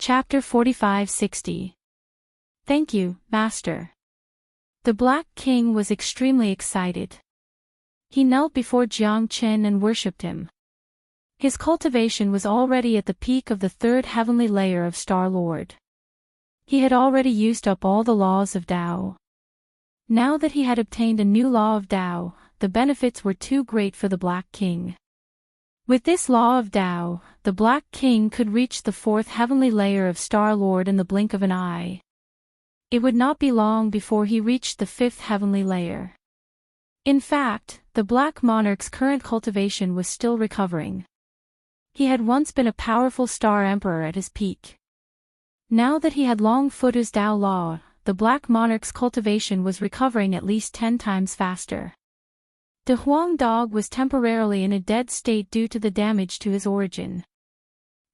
Chapter 45-60. Thank you, Master. The Black King was extremely excited. He knelt before Jiang Qin and worshipped him. His cultivation was already at the peak of the third heavenly layer of Star Lord. He had already used up all the laws of Tao. Now that he had obtained a new law of Tao, the benefits were too great for the Black King. With this law of Tao, the Black King could reach the fourth heavenly layer of Star Lord in the blink of an eye. It would not be long before he reached the fifth heavenly layer. In fact, the Black Monarch's current cultivation was still recovering. He had once been a powerful Star Emperor at his peak. Now that he had long foot his Tao law, the Black Monarch's cultivation was recovering at least 10 times faster. De Huang Dog was temporarily in a dead state due to the damage to his origin.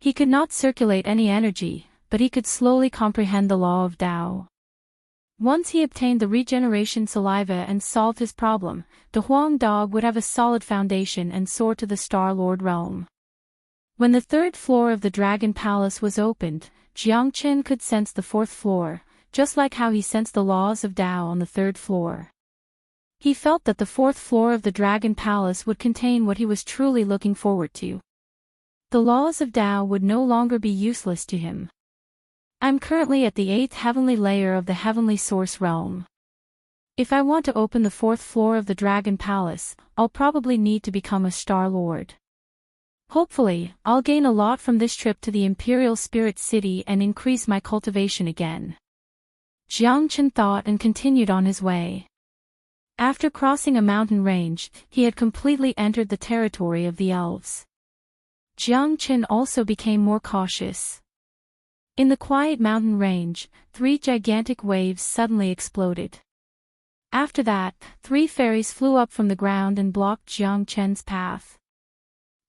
He could not circulate any energy, but he could slowly comprehend the law of Tao. Once he obtained the regeneration saliva and solved his problem, De Huang Dog would have a solid foundation and soar to the Star Lord realm. When the third floor of the Dragon Palace was opened, Jiang Qin could sense the fourth floor, just like how he sensed the laws of Tao on the third floor. He felt that the fourth floor of the Dragon Palace would contain what he was truly looking forward to. The laws of Tao would no longer be useless to him. I'm currently at the 8th heavenly layer of the heavenly source realm. If I want to open the fourth floor of the Dragon Palace, I'll probably need to become a Star Lord. Hopefully, I'll gain a lot from this trip to the Imperial Spirit City and increase my cultivation again. Jiang Qin thought and continued on his way. After crossing a mountain range, he had completely entered the territory of the elves. Jiang Qin also became more cautious. In the quiet mountain range, 3 gigantic waves suddenly exploded. After that, 3 fairies flew up from the ground and blocked Jiang Qin's path.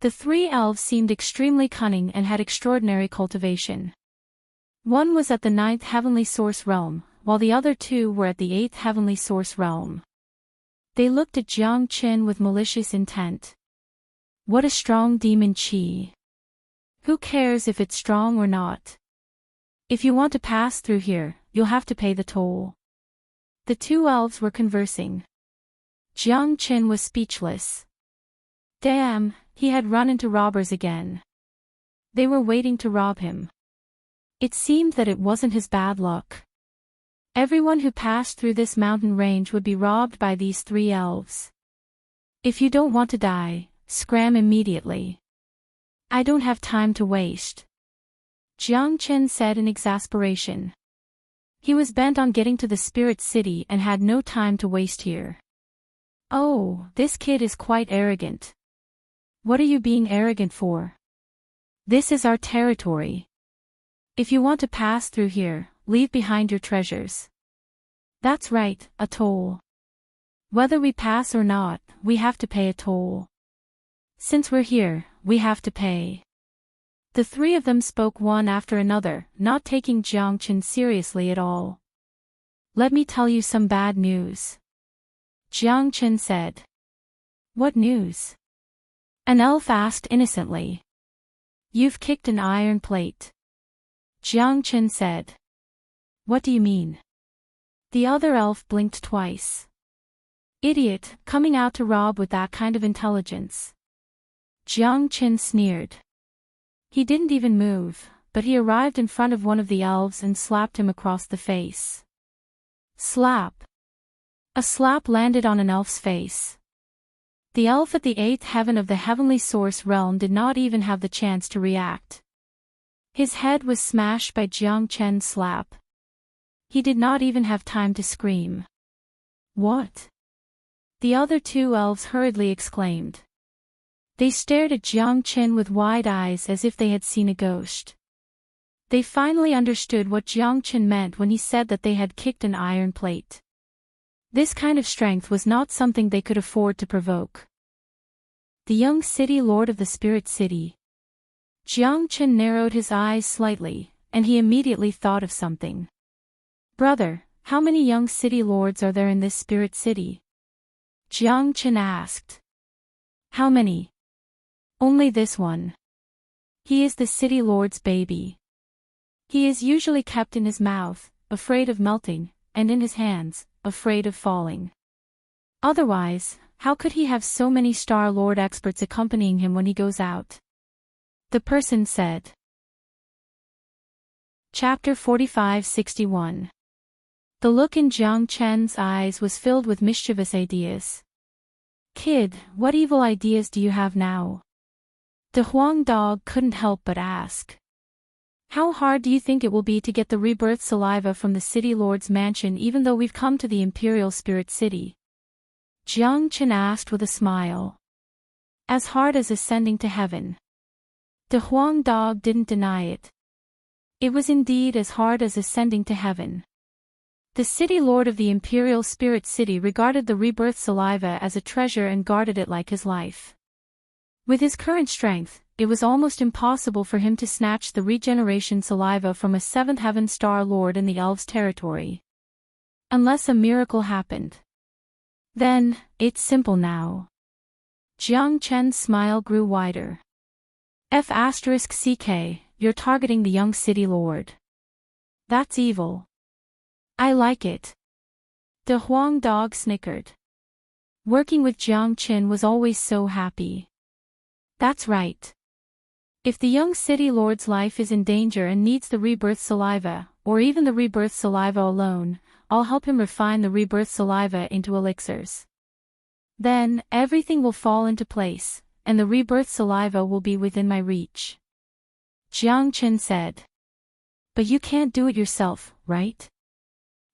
The 3 elves seemed extremely cunning and had extraordinary cultivation. One was at the 9th heavenly source realm, while the other 2 were at the 8th heavenly source realm. They looked at Jiang Qin with malicious intent. What a strong demon chi! Who cares if it's strong or not? If you want to pass through here, you'll have to pay the toll. The 2 elves were conversing. Jiang Qin was speechless. Damn, he had run into robbers again. They were waiting to rob him. It seemed that it wasn't his bad luck. Everyone who passed through this mountain range would be robbed by these 3 elves. If you don't want to die, scram immediately. I don't have time to waste. Jiang Qin said in exasperation. He was bent on getting to the Spirit City and had no time to waste here. Oh, this kid is quite arrogant. What are you being arrogant for? This is our territory. If you want to pass through here, leave behind your treasures. That's right, a toll. Whether we pass or not, we have to pay a toll. Since we're here, we have to pay. The 3 of them spoke one after another, not taking Jiang Qin seriously at all. Let me tell you some bad news. Jiang Qin said. What news? An elf asked innocently. You've kicked an iron plate. Jiang Qin said. What do you mean? The other elf blinked twice. Idiot, coming out to rob with that kind of intelligence. Jiang Qin sneered. He didn't even move, but he arrived in front of one of the elves and slapped him across the face. Slap. A slap landed on an elf's face. The elf at the 8th heaven of the heavenly source realm did not even have the chance to react. His head was smashed by Jiang Qin's slap. He did not even have time to scream. What? The other 2 elves hurriedly exclaimed. They stared at Jiang Qin with wide eyes as if they had seen a ghost. They finally understood what Jiang Qin meant when he said that they had kicked an iron plate. This kind of strength was not something they could afford to provoke. The young city lord of the Spirit City. Jiang Qin narrowed his eyes slightly, and he immediately thought of something. Brother, how many young city lords are there in this Spirit City? Jiang Qin asked. How many? Only this one. He is the city lord's baby. He is usually kept in his mouth, afraid of melting, and in his hands, afraid of falling. Otherwise, how could he have so many Star Lord experts accompanying him when he goes out? The person said. Chapter 45-61. The look in Jiang Chen's eyes was filled with mischievous ideas. Kid, what evil ideas do you have now? The Huang dog couldn't help but ask. How hard do you think it will be to get the rebirth saliva from the city lord's mansion even though we've come to the imperial spirit city? Jiang Chen asked with a smile. As hard as ascending to heaven. The Huang dog didn't deny it. It was indeed as hard as ascending to heaven. The city lord of the imperial spirit city regarded the rebirth saliva as a treasure and guarded it like his life. With his current strength, it was almost impossible for him to snatch the regeneration saliva from a seventh heaven star lord in the elves' territory. Unless a miracle happened. Then, it's simple now. Jiang Chen's smile grew wider. F***ck, you're targeting the young city lord. That's evil. I like it. The Huang dog snickered. Working with Jiang Chen was always so happy. That's right. If the young city lord's life is in danger and needs the rebirth saliva, or even the rebirth saliva alone, I'll help him refine the rebirth saliva into elixirs. Then, everything will fall into place, and the rebirth saliva will be within my reach. Jiang Chen said. But you can't do it yourself, right?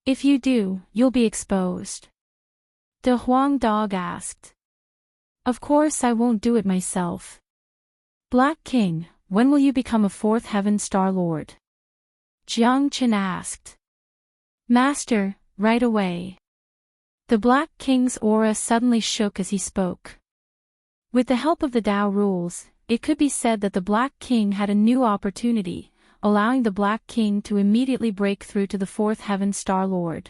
If you do, you'll be exposed. The Huang dog asked. Of course I won't do it myself. Black King, when will you become a fourth heaven star lord? Jiang Chen asked. Master, right away. The Black King's aura suddenly shook as he spoke. With the help of the Tao rules, it could be said that the Black King had a new opportunity, allowing the Black King to immediately break through to the fourth heaven star lord.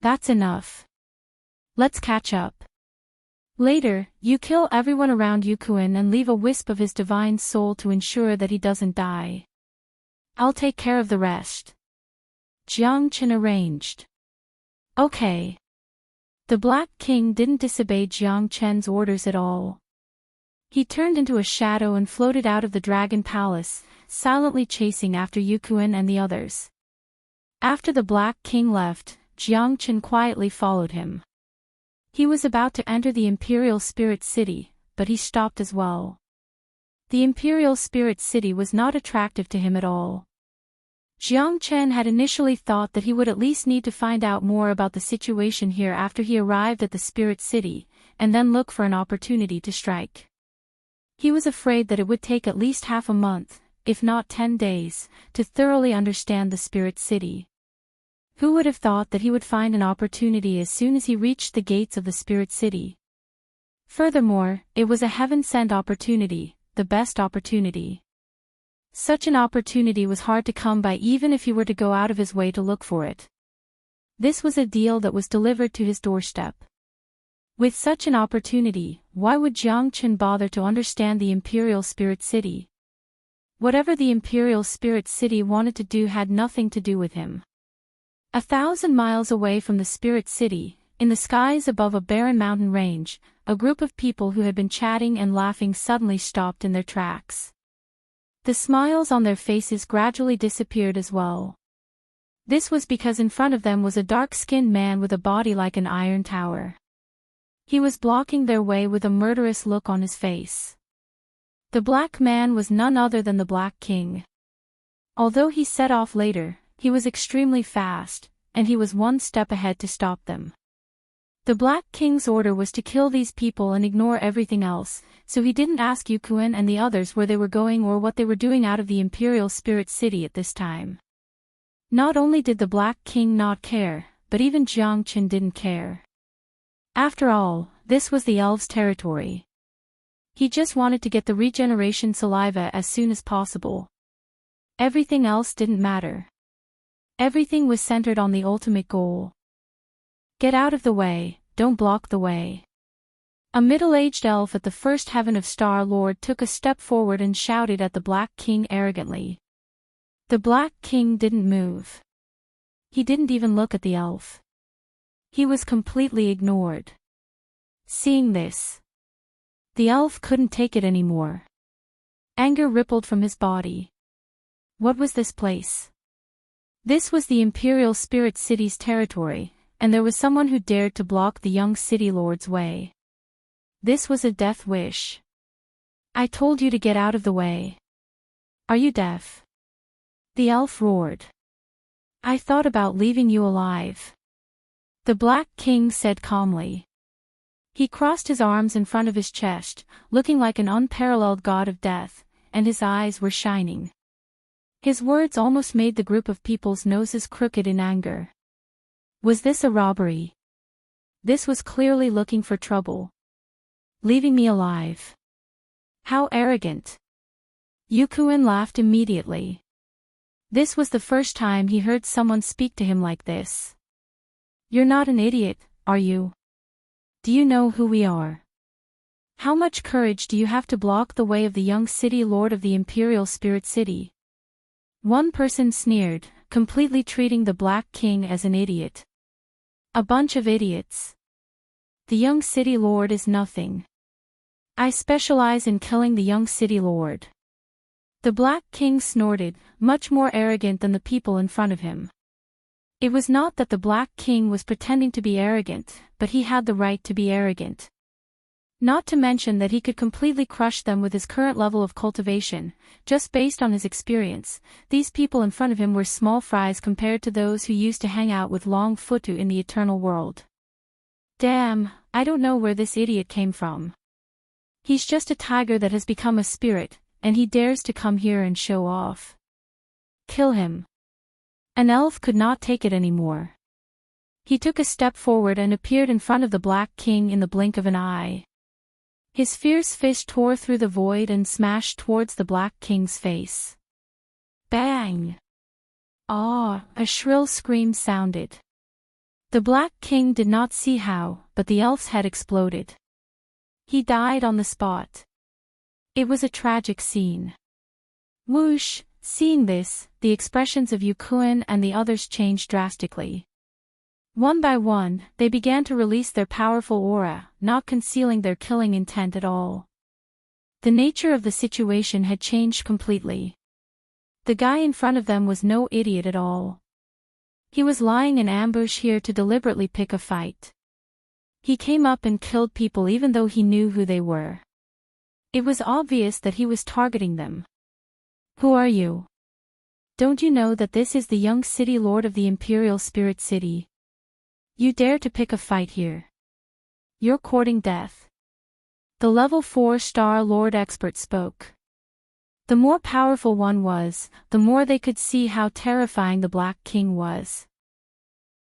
That's enough. Let's catch up. Later, you kill everyone around Yukuin and leave a wisp of his divine soul to ensure that he doesn't die. I'll take care of the rest. Jiang Chen arranged. Okay. The Black King didn't disobey Jiang Chen's orders at all. He turned into a shadow and floated out of the Dragon Palace, silently chasing after Yukuin and the others. After the Black King left, Jiang Chen quietly followed him. He was about to enter the Imperial Spirit City, but he stopped as well. The Imperial Spirit City was not attractive to him at all. Jiang Chen had initially thought that he would at least need to find out more about the situation here after he arrived at the Spirit City, and then look for an opportunity to strike. He was afraid that it would take at least half a month, if not 10 days, to thoroughly understand the Spirit City. Who would have thought that he would find an opportunity as soon as he reached the gates of the Spirit City? Furthermore, it was a heaven-sent opportunity, the best opportunity. Such an opportunity was hard to come by even if he were to go out of his way to look for it. This was a deal that was delivered to his doorstep. With such an opportunity, why would Jiang Chen bother to understand the Imperial Spirit City? Whatever the Imperial Spirit City wanted to do had nothing to do with him. 1,000 miles away from the Spirit City, in the skies above a barren mountain range, a group of people who had been chatting and laughing suddenly stopped in their tracks. The smiles on their faces gradually disappeared as well. This was because in front of them was a dark-skinned man with a body like an iron tower. He was blocking their way with a murderous look on his face. The black man was none other than the Black King. Although he set off later, he was extremely fast, and he was one step ahead to stop them. The Black King's order was to kill these people and ignore everything else, so he didn't ask Yukuin and the others where they were going or what they were doing out of the Imperial Spirit City at this time. Not only did the Black King not care, but even Jiang Chen didn't care. After all, this was the elves' territory. He just wanted to get the regeneration saliva as soon as possible. Everything else didn't matter. Everything was centered on the ultimate goal. Get out of the way, don't block the way. A middle-aged elf at the first heaven of Star Lord took a step forward and shouted at the Black King arrogantly. The Black King didn't move. He didn't even look at the elf. He was completely ignored. Seeing this, the elf couldn't take it anymore. Anger rippled from his body. What was this place? This was the Imperial Spirit City's territory, and there was someone who dared to block the young city lord's way. This was a death wish. I told you to get out of the way. Are you deaf? The elf roared. I thought about leaving you alive. The Black King said calmly. He crossed his arms in front of his chest, looking like an unparalleled god of death, and his eyes were shining. His words almost made the group of people's noses crooked in anger. Was this a robbery? This was clearly looking for trouble. Leaving me alive. How arrogant. Yukuin laughed immediately. This was the first time he heard someone speak to him like this. You're not an idiot, are you? Do you know who we are? How much courage do you have to block the way of the young city lord of the Imperial Spirit City? One person sneered, completely treating the Black King as an idiot. A bunch of idiots. The young city lord is nothing. I specialize in killing the young city lord. The Black King snorted, much more arrogant than the people in front of him. It was not that the Black King was pretending to be arrogant, but he had the right to be arrogant. Not to mention that he could completely crush them with his current level of cultivation, just based on his experience. These people in front of him were small fries compared to those who used to hang out with Long Futu in the eternal world. Damn, I don't know where this idiot came from. He's just a tiger that has become a spirit, and he dares to come here and show off. Kill him. An elf could not take it anymore. He took a step forward and appeared in front of the Black King in the blink of an eye. His fierce fist tore through the void and smashed towards the Black King's face. Bang! Ah! A shrill scream sounded. The Black King did not see how, but the elf's head exploded. He died on the spot. It was a tragic scene. Whoosh! Seeing this, the expressions of Yukuin and the others changed drastically. One by one, they began to release their powerful aura, not concealing their killing intent at all. The nature of the situation had changed completely. The guy in front of them was no idiot at all. He was lying in ambush here to deliberately pick a fight. He came up and killed people even though he knew who they were. It was obvious that he was targeting them. Who are you? Don't you know that this is the young city lord of the Imperial Spirit City? You dare to pick a fight here. You're courting death. The level 4-star Lord expert spoke. The more powerful one was, the more they could see how terrifying the Black King was.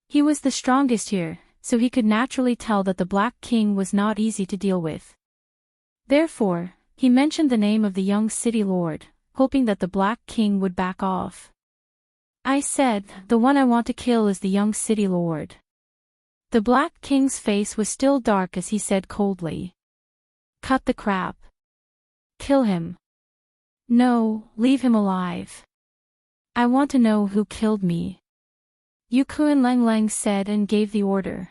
He was the strongest here, so he could naturally tell that the Black King was not easy to deal with. Therefore, he mentioned the name of the young city lord, hoping that the Black King would back off. I said, the one I want to kill is the young city lord. The Black King's face was still dark as he said coldly. Cut the crap. Kill him. No, leave him alive. I want to know who killed me. Yukuin Leng said and gave the order.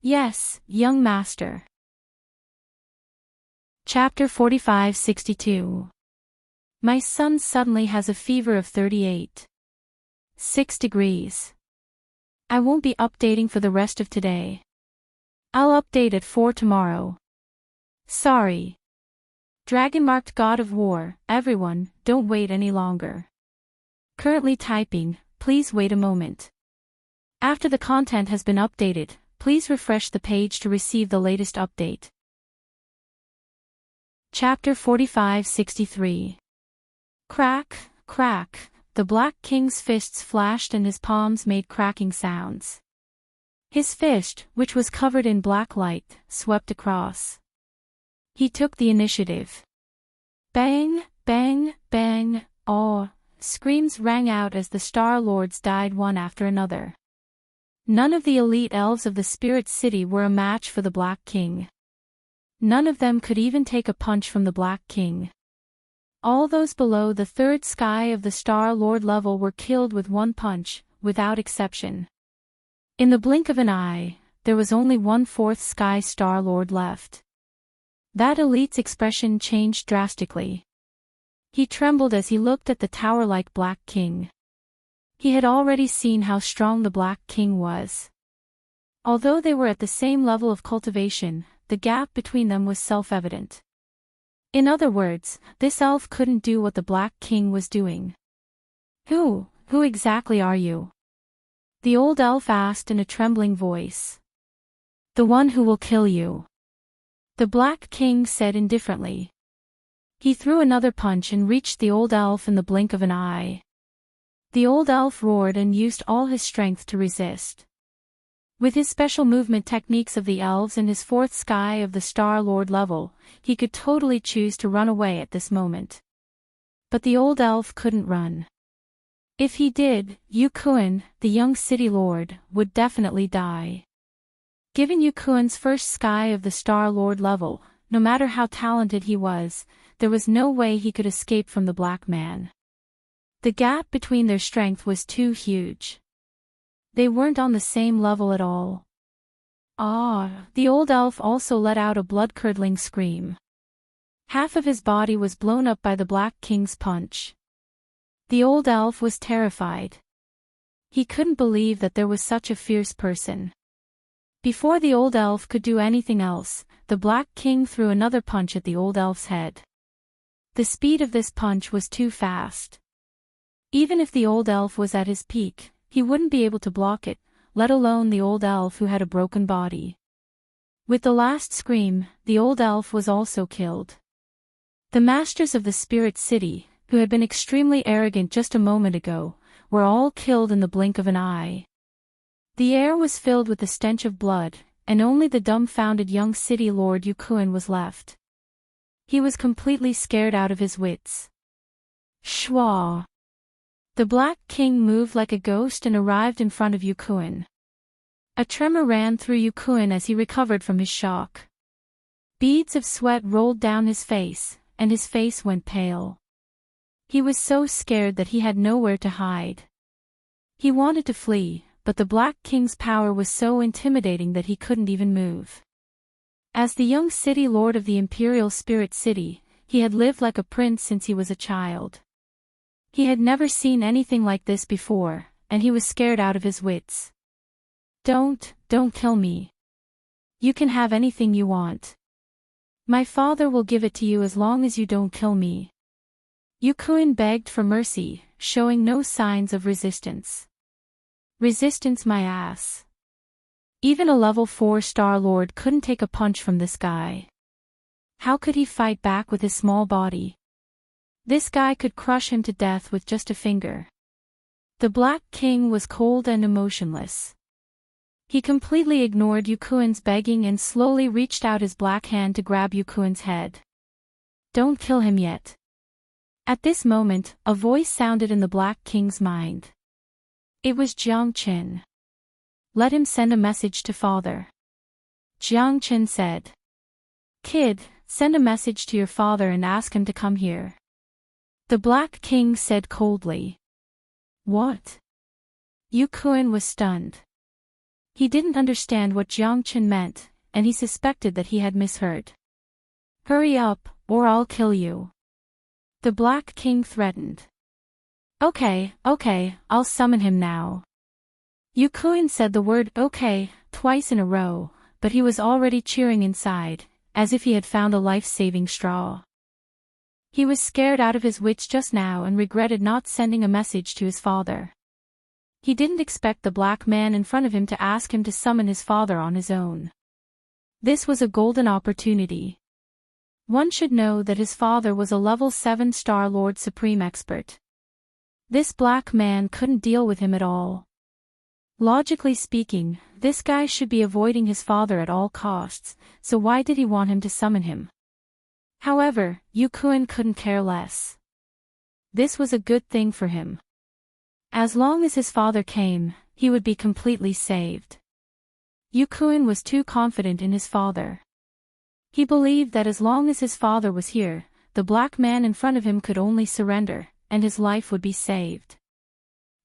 Yes, young master. Chapter 45-62. My son suddenly has a fever of 38.6 degrees. I won't be updating for the rest of today. I'll update at 4 tomorrow. Sorry. Dragon-marked God of War, everyone, don't wait any longer. Currently typing, please wait a moment. After the content has been updated, please refresh the page to receive the latest update. Chapter 45-63. Crack, crack, the Black King's fists flashed and his palms made cracking sounds. His fist, which was covered in black light, swept across. He took the initiative. Bang, bang, bang, oh, screams rang out as the Star Lords died one after another. None of the elite elves of the Spirit City were a match for the Black King. None of them could even take a punch from the Black King. All those below the third sky of the Star Lord level were killed with one punch, without exception. In the blink of an eye, there was only 1/4 Sky Star Lord left. That elite's expression changed drastically. He trembled as he looked at the tower-like Black King. He had already seen how strong the Black King was. Although they were at the same level of cultivation, the gap between them was self-evident. In other words, this elf couldn't do what the Black King was doing. Who exactly are you?" the old elf asked in a trembling voice. "The one who will kill you," the Black King said indifferently. He threw another punch and reached the old elf in the blink of an eye. The old elf roared and used all his strength to resist. With his special movement techniques of the elves and his 4th sky of the Star Lord level, he could totally choose to run away at this moment. But the old elf couldn't run. If he did, Yukuin, the young city lord, would definitely die. Given Yukuin's 1st sky of the Star Lord level, no matter how talented he was, there was no way he could escape from the black man. The gap between their strength was too huge. They weren't on the same level at all. Ah! The old elf also let out a blood-curdling scream. Half of his body was blown up by the Black King's punch. The old elf was terrified. He couldn't believe that there was such a fierce person. Before the old elf could do anything else, the Black King threw another punch at the old elf's head. The speed of this punch was too fast. Even if the old elf was at his peak, he wouldn't be able to block it, let alone the old elf who had a broken body. With the last scream, the old elf was also killed. The masters of the Spirit City, who had been extremely arrogant just a moment ago, were all killed in the blink of an eye. The air was filled with the stench of blood, and only the dumbfounded young city lord Yukuin was left. He was completely scared out of his wits. Shwa! The Black King moved like a ghost and arrived in front of Yukuin. A tremor ran through Yukuin as he recovered from his shock. Beads of sweat rolled down his face, and his face went pale. He was so scared that he had nowhere to hide. He wanted to flee, but the Black King's power was so intimidating that he couldn't even move. As the young city lord of the Imperial Spirit City, he had lived like a prince since he was a child. He had never seen anything like this before, and he was scared out of his wits. Don't kill me. You can have anything you want. My father will give it to you as long as you don't kill me. Yukuin begged for mercy, showing no signs of resistance. Resistance my ass. Even a level 4 Star Lord couldn't take a punch from this guy. How could he fight back with his small body? This guy could crush him to death with just a finger. The Black King was cold and emotionless. He completely ignored Yukuin's begging and slowly reached out his black hand to grab Yukuin's head. Don't kill him yet. At this moment, a voice sounded in the Black King's mind. It was Jiang Qin. Let him send a message to father. Jiang Qin said. Kid, send a message to your father and ask him to come here. The Black King said coldly. What? Yukuin was stunned. He didn't understand what Jiang Qin meant, and he suspected that he had misheard. Hurry up, or I'll kill you. The Black King threatened. Okay, I'll summon him now. Yukuin said the word okay twice in a row, but he was already cheering inside, as if he had found a life-saving straw. He was scared out of his wits just now and regretted not sending a message to his father. He didn't expect the black man in front of him to ask him to summon his father on his own. This was a golden opportunity. One should know that his father was a level 7 Star Lord Supreme Expert. This black man couldn't deal with him at all. Logically speaking, this guy should be avoiding his father at all costs, so why did he want him to summon him? However, Yukuin couldn't care less. This was a good thing for him. As long as his father came, he would be completely saved. Yukuin was too confident in his father. He believed that as long as his father was here, the black man in front of him could only surrender, and his life would be saved.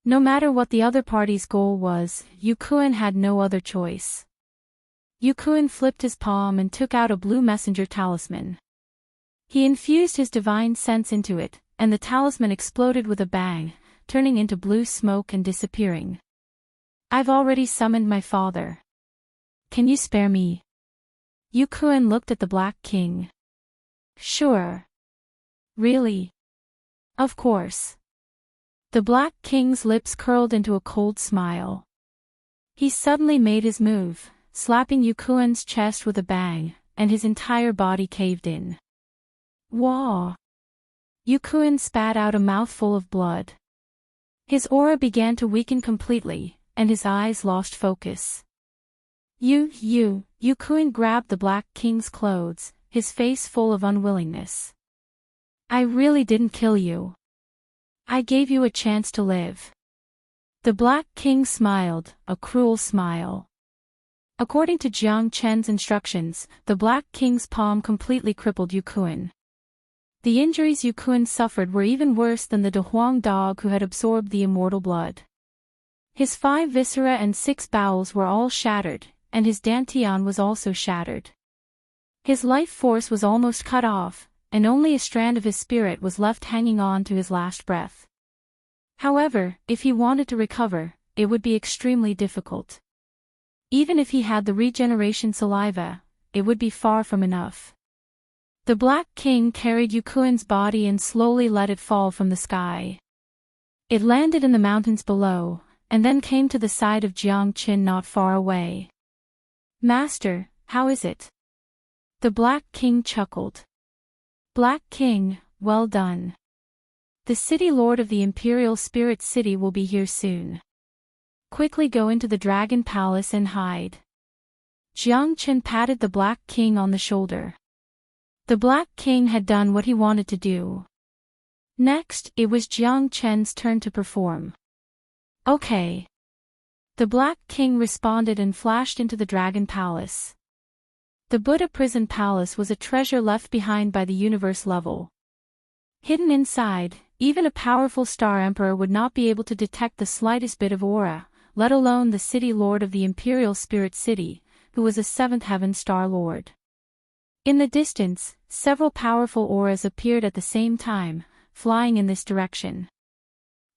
No matter what the other party's goal was, Yukuin had no other choice. Yukuin flipped his palm and took out a blue messenger talisman. He infused his divine sense into it, and the talisman exploded with a bang, turning into blue smoke and disappearing. I've already summoned my father. Can you spare me? Yukuin looked at the Black King. Sure. Really? Of course. The Black King's lips curled into a cold smile. He suddenly made his move, slapping Yukuin's chest with a bang, and his entire body caved in. Wah! Yukuin spat out a mouthful of blood. His aura began to weaken completely, and his eyes lost focus. Yukuin grabbed the Black King's clothes, his face full of unwillingness. I really didn't kill you. I gave you a chance to live. The Black King smiled, a cruel smile. According to Jiang Chen's instructions, the Black King's palm completely crippled Yukuin. The injuries Yukuin suffered were even worse than the Dehuang dog who had absorbed the immortal blood. His 5 viscera and 6 bowels were all shattered, and his dantian was also shattered. His life force was almost cut off, and only a strand of his spirit was left hanging on to his last breath. However, if he wanted to recover, it would be extremely difficult. Even if he had the regeneration saliva, it would be far from enough. The Black King carried Yukuin's body and slowly let it fall from the sky. It landed in the mountains below, and then came to the side of Jiang Chen not far away. Master, how is it? The Black King chuckled. Black King, well done. The city lord of the Imperial Spirit City will be here soon. Quickly go into the Dragon Palace and hide. Jiang Chen patted the Black King on the shoulder. The Black King had done what he wanted to do. Next, it was Jiang Chen's turn to perform. Okay. The Black King responded and flashed into the Dragon Palace. The Buddha Prison Palace was a treasure left behind by the universe level. Hidden inside, even a powerful Star Emperor would not be able to detect the slightest bit of aura, let alone the city lord of the Imperial Spirit City, who was a 7th Heaven Star Lord. In the distance, several powerful auras appeared at the same time, flying in this direction.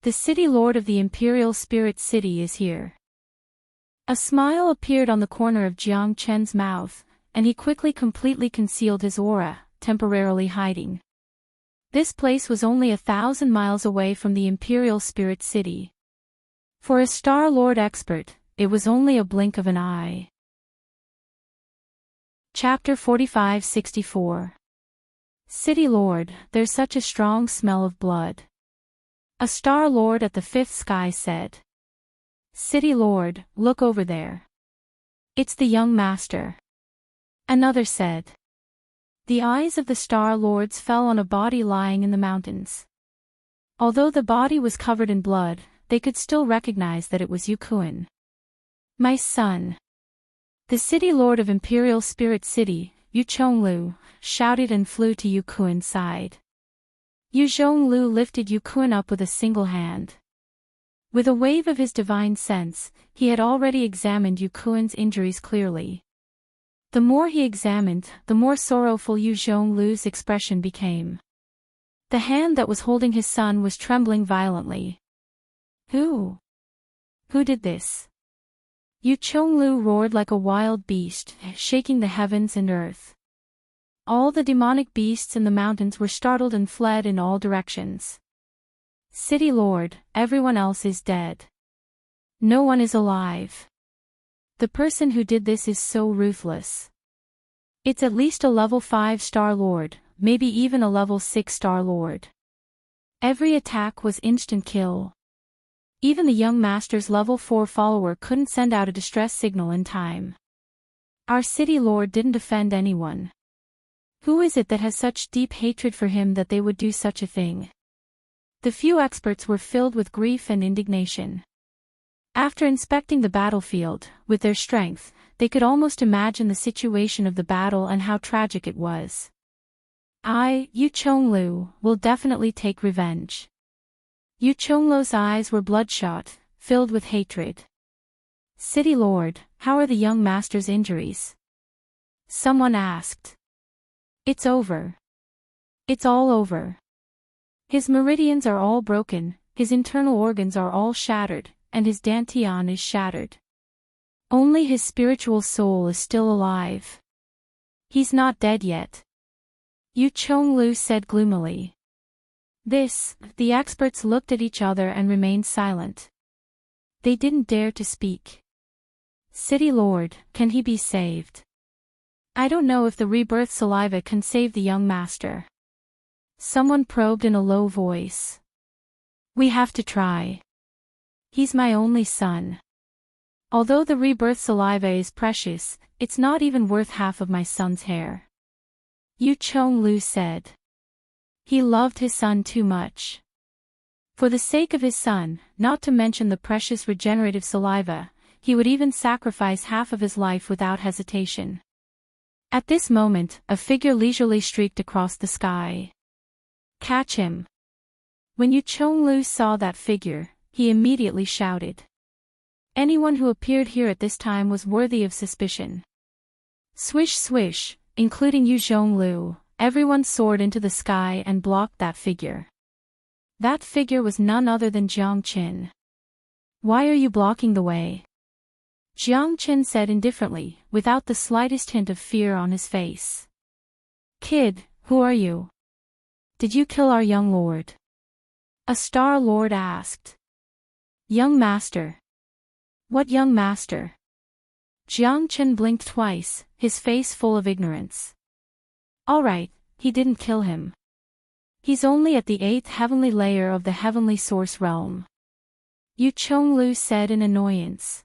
The city lord of the Imperial Spirit City is here. A smile appeared on the corner of Jiang Chen's mouth, and he quickly completely concealed his aura, temporarily hiding. This place was only 1,000 miles away from the Imperial Spirit City. For a Star Lord expert, it was only a blink of an eye. Chapter 4564. City Lord, there's such a strong smell of blood. A Star Lord at the 5th sky said. City Lord, look over there. It's the young master. Another said. The eyes of the Star Lords fell on a body lying in the mountains. Although the body was covered in blood, they could still recognize that it was Yukuin. My son. The city lord of Imperial Spirit City, Yu Chonglu, shouted and flew to Yukuin's side. Yu Zhonglu lifted Yukuin up with a single hand. With a wave of his divine sense, he had already examined Yukuin's injuries clearly. The more he examined, the more sorrowful Yu Zhonglu's expression became. The hand that was holding his son was trembling violently. Who did this? Yu Chonglu roared like a wild beast, shaking the heavens and earth. All the demonic beasts in the mountains were startled and fled in all directions. City Lord, everyone else is dead. No one is alive. The person who did this is so ruthless. It's at least a level 5 Star Lord, maybe even a level 6 Star Lord. Every attack was instant kill. Even the young master's level 4 follower couldn't send out a distress signal in time. Our city lord didn't offend anyone. Who is it that has such deep hatred for him that they would do such a thing? The few experts were filled with grief and indignation. After inspecting the battlefield, with their strength, they could almost imagine the situation of the battle and how tragic it was. Yu Chonglu, will definitely take revenge. Yu Chonglu's eyes were bloodshot, filled with hatred. City Lord, how are the young master's injuries? Someone asked. It's over. It's all over. His meridians are all broken, his internal organs are all shattered, and his dantian is shattered. Only his spiritual soul is still alive. He's not dead yet. Yu Chonglu said gloomily. The experts looked at each other and remained silent. They didn't dare to speak. City Lord, can he be saved? I don't know if the rebirth saliva can save the young master. Someone probed in a low voice. We have to try. He's my only son. Although the rebirth saliva is precious, it's not even worth half of my son's hair. Yu Chonglu said. He loved his son too much. For the sake of his son, not to mention the precious regenerative saliva, he would even sacrifice half of his life without hesitation. At this moment, a figure leisurely streaked across the sky. Catch him! When Yu Chonglu saw that figure, he immediately shouted. Anyone who appeared here at this time was worthy of suspicion. Swish swish, including Yu Chonglu, everyone soared into the sky and blocked that figure. That figure was none other than Jiang Qin. Why are you blocking the way? Jiang Qin said indifferently, without the slightest hint of fear on his face. Kid, who are you? Did you kill our young lord? A star lord asked. Young master. What young master? Jiang Qin blinked twice, his face full of ignorance. All right, he didn't kill him. He's only at the 8th heavenly layer of the heavenly source realm. Yu Chonglu said in annoyance.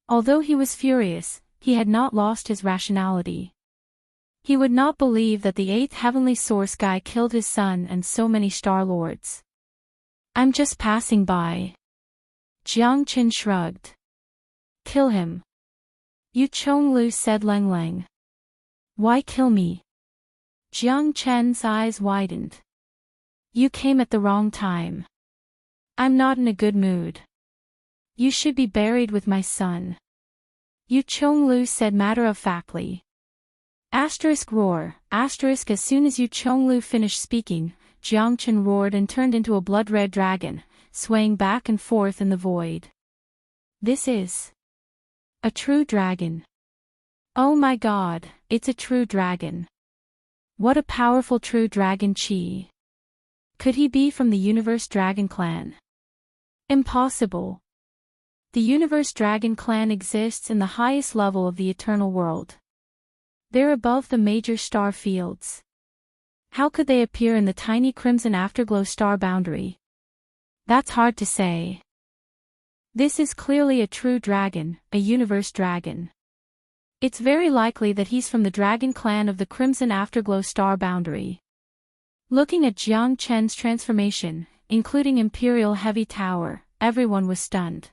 Although he was furious, he had not lost his rationality. He would not believe that the 8th heavenly source guy killed his son and so many star lords. I'm just passing by. Jiang Qin shrugged. Kill him. Yu Chonglu said Leng. Why kill me? Jiang Chen's eyes widened. You came at the wrong time. I'm not in a good mood. You should be buried with my son. Yu Chonglu said matter-of-factly. Asterisk roar, asterisk. As soon as Yu Chonglu finished speaking, Jiang Chen roared and turned into a blood-red dragon, swaying back and forth in the void. This is a true dragon. Oh my god, it's a true dragon. What a powerful true dragon chi. Could he be from the Universe Dragon Clan? Impossible. The Universe Dragon Clan exists in the highest level of the eternal world. They're above the major star fields. How could they appear in the tiny crimson afterglow star boundary? That's hard to say. This is clearly a true dragon, a universe dragon. It's very likely that he's from the dragon clan of the crimson afterglow star boundary. Looking at Jiang Chen's transformation, including Imperial Heavy Tower, everyone was stunned.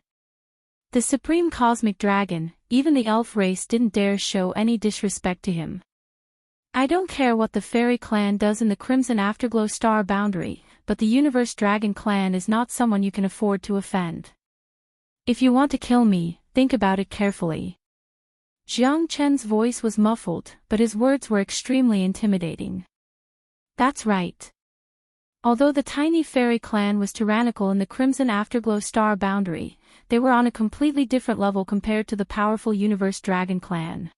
The supreme cosmic dragon, even the elf race didn't dare show any disrespect to him. I don't care what the fairy clan does in the crimson afterglow star boundary, but the universe dragon clan is not someone you can afford to offend. If you want to kill me, think about it carefully. Jiang Chen's voice was muffled, but his words were extremely intimidating. That's right. Although the tiny fairy clan was tyrannical in the crimson afterglow star boundary, they were on a completely different level compared to the powerful universe dragon clan.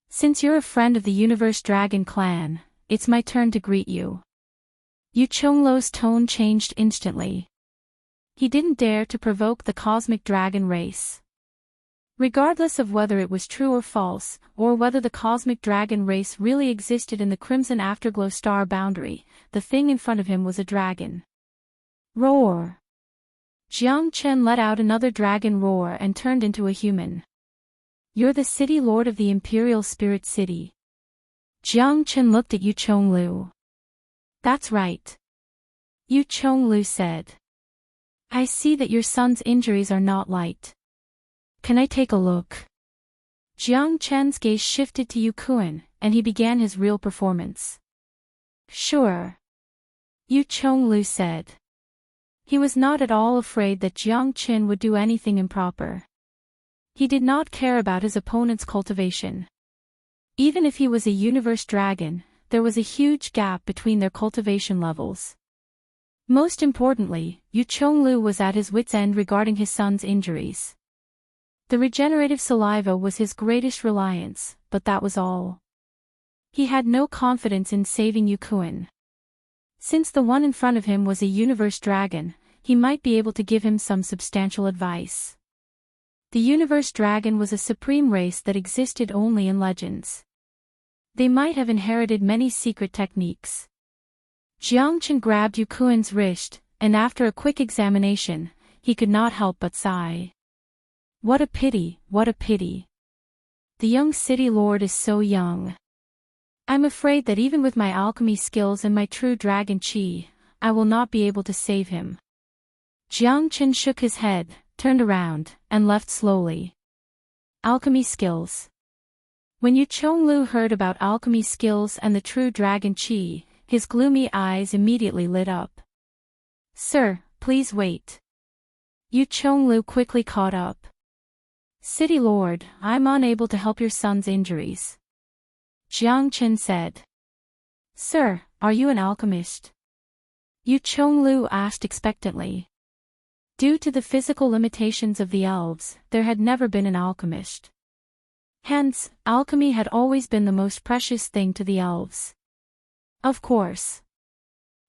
Since you're a friend of the universe dragon clan, it's my turn to greet you. Yu Chonglu's tone changed instantly. He didn't dare to provoke the cosmic dragon race. Regardless of whether it was true or false, or whether the cosmic dragon race really existed in the crimson afterglow star boundary, the thing in front of him was a dragon. Roar! Jiang Chen let out another dragon roar and turned into a human. You're the city lord of the Imperial Spirit City. Jiang Chen looked at Yu Chonglu. That's right. Yu Chonglu said. I see that your son's injuries are not light. Can I take a look? Jiang Chen's gaze shifted to Yu Kuan, and he began his real performance. Sure. Yu Chonglu said. He was not at all afraid that Jiang Qin would do anything improper. He did not care about his opponent's cultivation. Even if he was a universe dragon, there was a huge gap between their cultivation levels. Most importantly, Yu Chonglu was at his wit's end regarding his son's injuries. The regenerative saliva was his greatest reliance, but that was all. He had no confidence in saving Yu Kuan. Since the one in front of him was a universe dragon, he might be able to give him some substantial advice. The universe dragon was a supreme race that existed only in legends. They might have inherited many secret techniques. Jiang Qin grabbed Yu Kuan's wrist, and after a quick examination, he could not help but sigh. What a pity, what a pity. The young city lord is so young. I'm afraid that even with my alchemy skills and my true dragon chi, I will not be able to save him. Jiang Qin shook his head, turned around, and left slowly. Alchemy skills. When Yu Chonglu heard about alchemy skills and the true dragon chi, his gloomy eyes immediately lit up. Sir, please wait. Yu Chonglu quickly caught up. City Lord, I'm unable to help your son's injuries. Jiang Qin said. Sir, are you an alchemist? Yu Chonglu asked expectantly. Due to the physical limitations of the elves, there had never been an alchemist. Hence, alchemy had always been the most precious thing to the elves. Of course.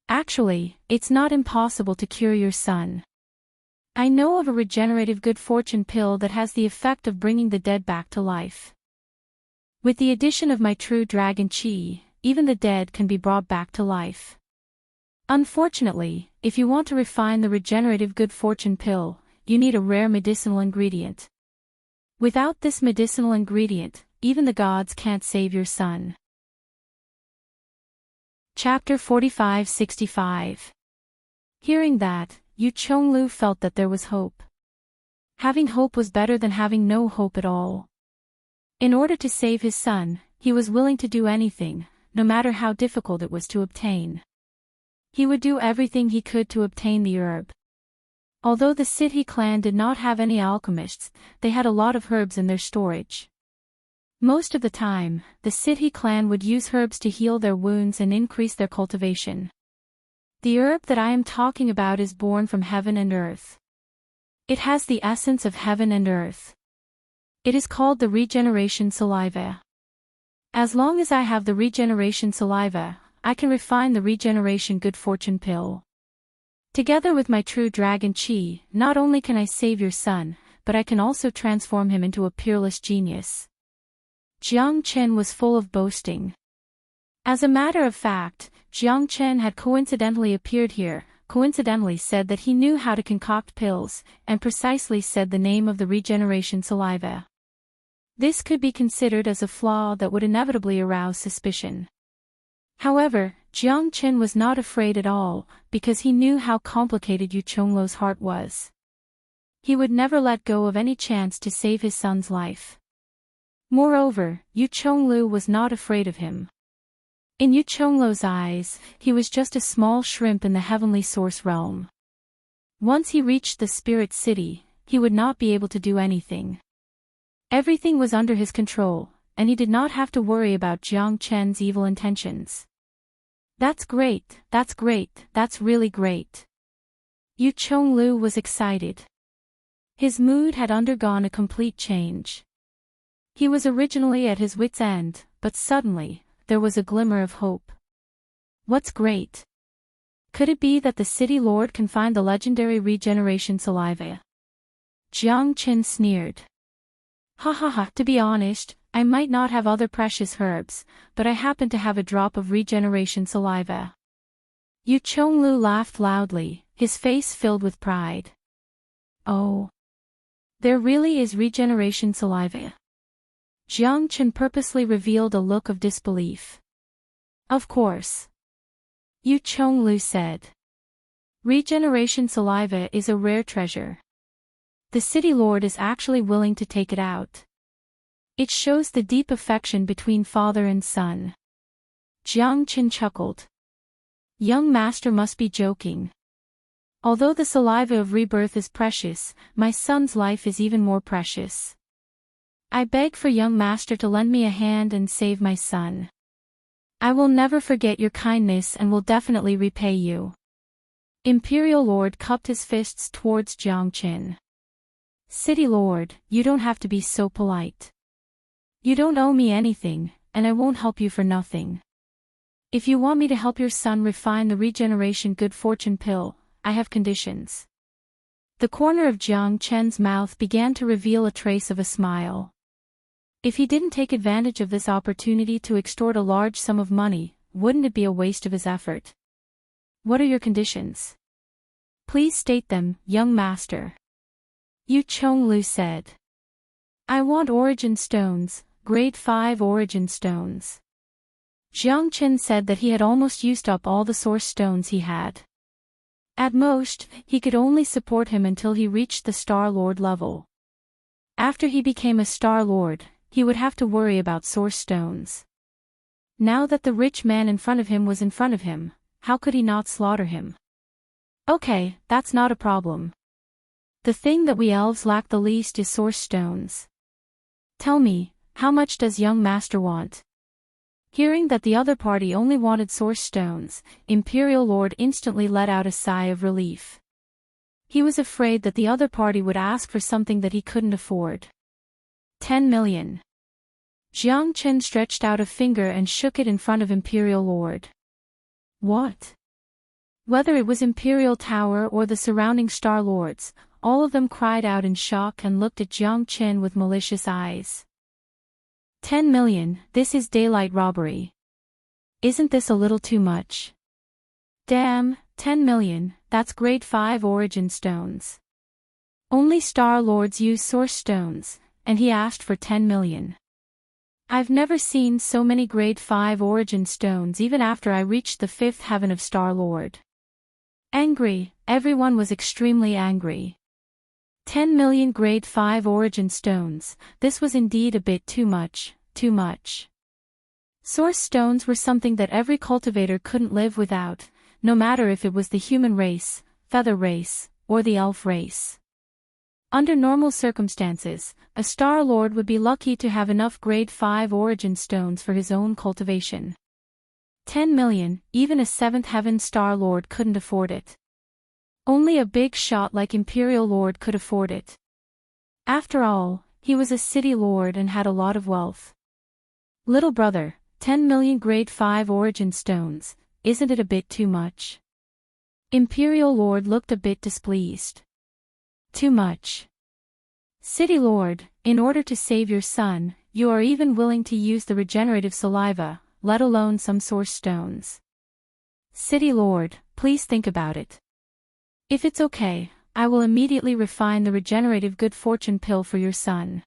Actually, it's not impossible to cure your son. I know of a regenerative good fortune pill that has the effect of bringing the dead back to life. With the addition of my true dragon chi, even the dead can be brought back to life. Unfortunately, if you want to refine the regenerative good fortune pill, you need a rare medicinal ingredient. Without this medicinal ingredient, even the gods can't save your son. Chapter 45-65. Hearing that, Yu Chonglu felt that there was hope. Having hope was better than having no hope at all. In order to save his son, he was willing to do anything, no matter how difficult it was to obtain. He would do everything he could to obtain the herb. Although the Siddhi clan did not have any alchemists, they had a lot of herbs in their storage. Most of the time, the Siddhi clan would use herbs to heal their wounds and increase their cultivation. The herb that I am talking about is born from heaven and earth. It has the essence of heaven and earth. It is called the regeneration saliva. As long as I have the regeneration saliva, I can refine the regeneration good fortune pill. Together with my true dragon chi, not only can I save your son, but I can also transform him into a peerless genius. Jiang Qin was full of boasting. As a matter of fact, Jiang Qin had coincidentally appeared here, coincidentally said that he knew how to concoct pills, and precisely said the name of the regeneration saliva. This could be considered as a flaw that would inevitably arouse suspicion. However, Jiang Qin was not afraid at all, because he knew how complicated Yu Chonglu's heart was. He would never let go of any chance to save his son's life. Moreover, Yu Chonglu was not afraid of him. In Yu Chonglu's eyes, he was just a small shrimp in the heavenly source realm. Once he reached the spirit city, he would not be able to do anything. Everything was under his control, and he did not have to worry about Jiang Qin's evil intentions. That's great, that's great, that's really great. Yu Chonglu was excited. His mood had undergone a complete change. He was originally at his wit's end, but suddenly, there was a glimmer of hope. What's great? Could it be that the city lord can find the legendary regeneration saliva? Jiang Qin sneered. Ha ha ha, to be honest, I might not have other precious herbs, but I happen to have a drop of regeneration saliva. Yu Chonglu laughed loudly, his face filled with pride. Oh. There really is regeneration saliva. Jiang Qin purposely revealed a look of disbelief. Of course. Yu Chonglu said. Regeneration saliva is a rare treasure. The city lord is actually willing to take it out. It shows the deep affection between father and son. Jiang Qin chuckled. Young master must be joking. Although the saliva of rebirth is precious, my son's life is even more precious. I beg for young master to lend me a hand and save my son. I will never forget your kindness and will definitely repay you. Imperial Lord cupped his fists towards Jiang Qin. City Lord, you don't have to be so polite. You don't owe me anything, and I won't help you for nothing. If you want me to help your son refine the regeneration good fortune pill, I have conditions. The corner of Jiang Chen's mouth began to reveal a trace of a smile. If he didn't take advantage of this opportunity to extort a large sum of money, wouldn't it be a waste of his effort? What are your conditions? Please state them, young master. Yu Chonglu said. I want origin stones, grade 5 origin stones. Jiang Qin said that he had almost used up all the source stones he had. At most, he could only support him until he reached the Star Lord level. After he became a Star Lord, he would have to worry about source stones. Now that the rich man in front of him was in front of him, how could he not slaughter him? Okay, that's not a problem. The thing that we elves lack the least is source stones. Tell me, how much does young master want? Hearing that the other party only wanted source stones, Imperial Lord instantly let out a sigh of relief. He was afraid that the other party would ask for something that he couldn't afford. 10 million. Jiang Qin stretched out a finger and shook it in front of Imperial Lord. What? Whether it was Imperial Tower or the surrounding Star Lords, all of them cried out in shock and looked at Jiang Qin with malicious eyes. 10 million, this is daylight robbery. Isn't this a little too much? Damn, 10 million, that's grade 5 origin stones. Only Star Lords use source stones, and he asked for 10 million. I've never seen so many grade 5 origin stones even after I reached the 5th heaven of Star Lord. Angry, everyone was extremely angry. 10 million grade 5 origin stones, this was indeed a bit too much, too much. Source stones were something that every cultivator couldn't live without, no matter if it was the human race, feather race, or the elf race. Under normal circumstances, a Star Lord would be lucky to have enough grade 5 origin stones for his own cultivation. 10 million, even a 7th heaven Star Lord couldn't afford it. Only a big shot like Imperial Lord could afford it. After all, he was a city lord and had a lot of wealth. Little brother, 10 million grade 5 origin stones, isn't it a bit too much? Imperial Lord looked a bit displeased. Too much. City Lord, in order to save your son, you are even willing to use the regenerative saliva, let alone some source stones. City Lord, please think about it. If it's okay, I will immediately refine the regenerative good fortune pill for your son.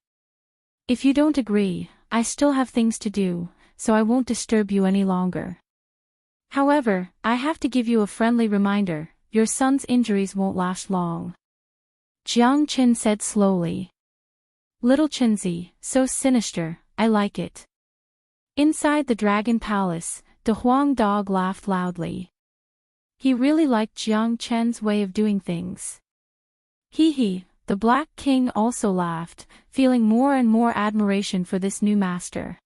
If you don't agree, I still have things to do, so I won't disturb you any longer. However, I have to give you a friendly reminder, your son's injuries won't last long. Jiang Qin said slowly. Little Qinzi, so sinister, I like it. Inside the Dragon Palace, De Huang Dog laughed loudly. He really liked Jiang Chen's way of doing things. Hee, the Black King also laughed, feeling more and more admiration for this new master.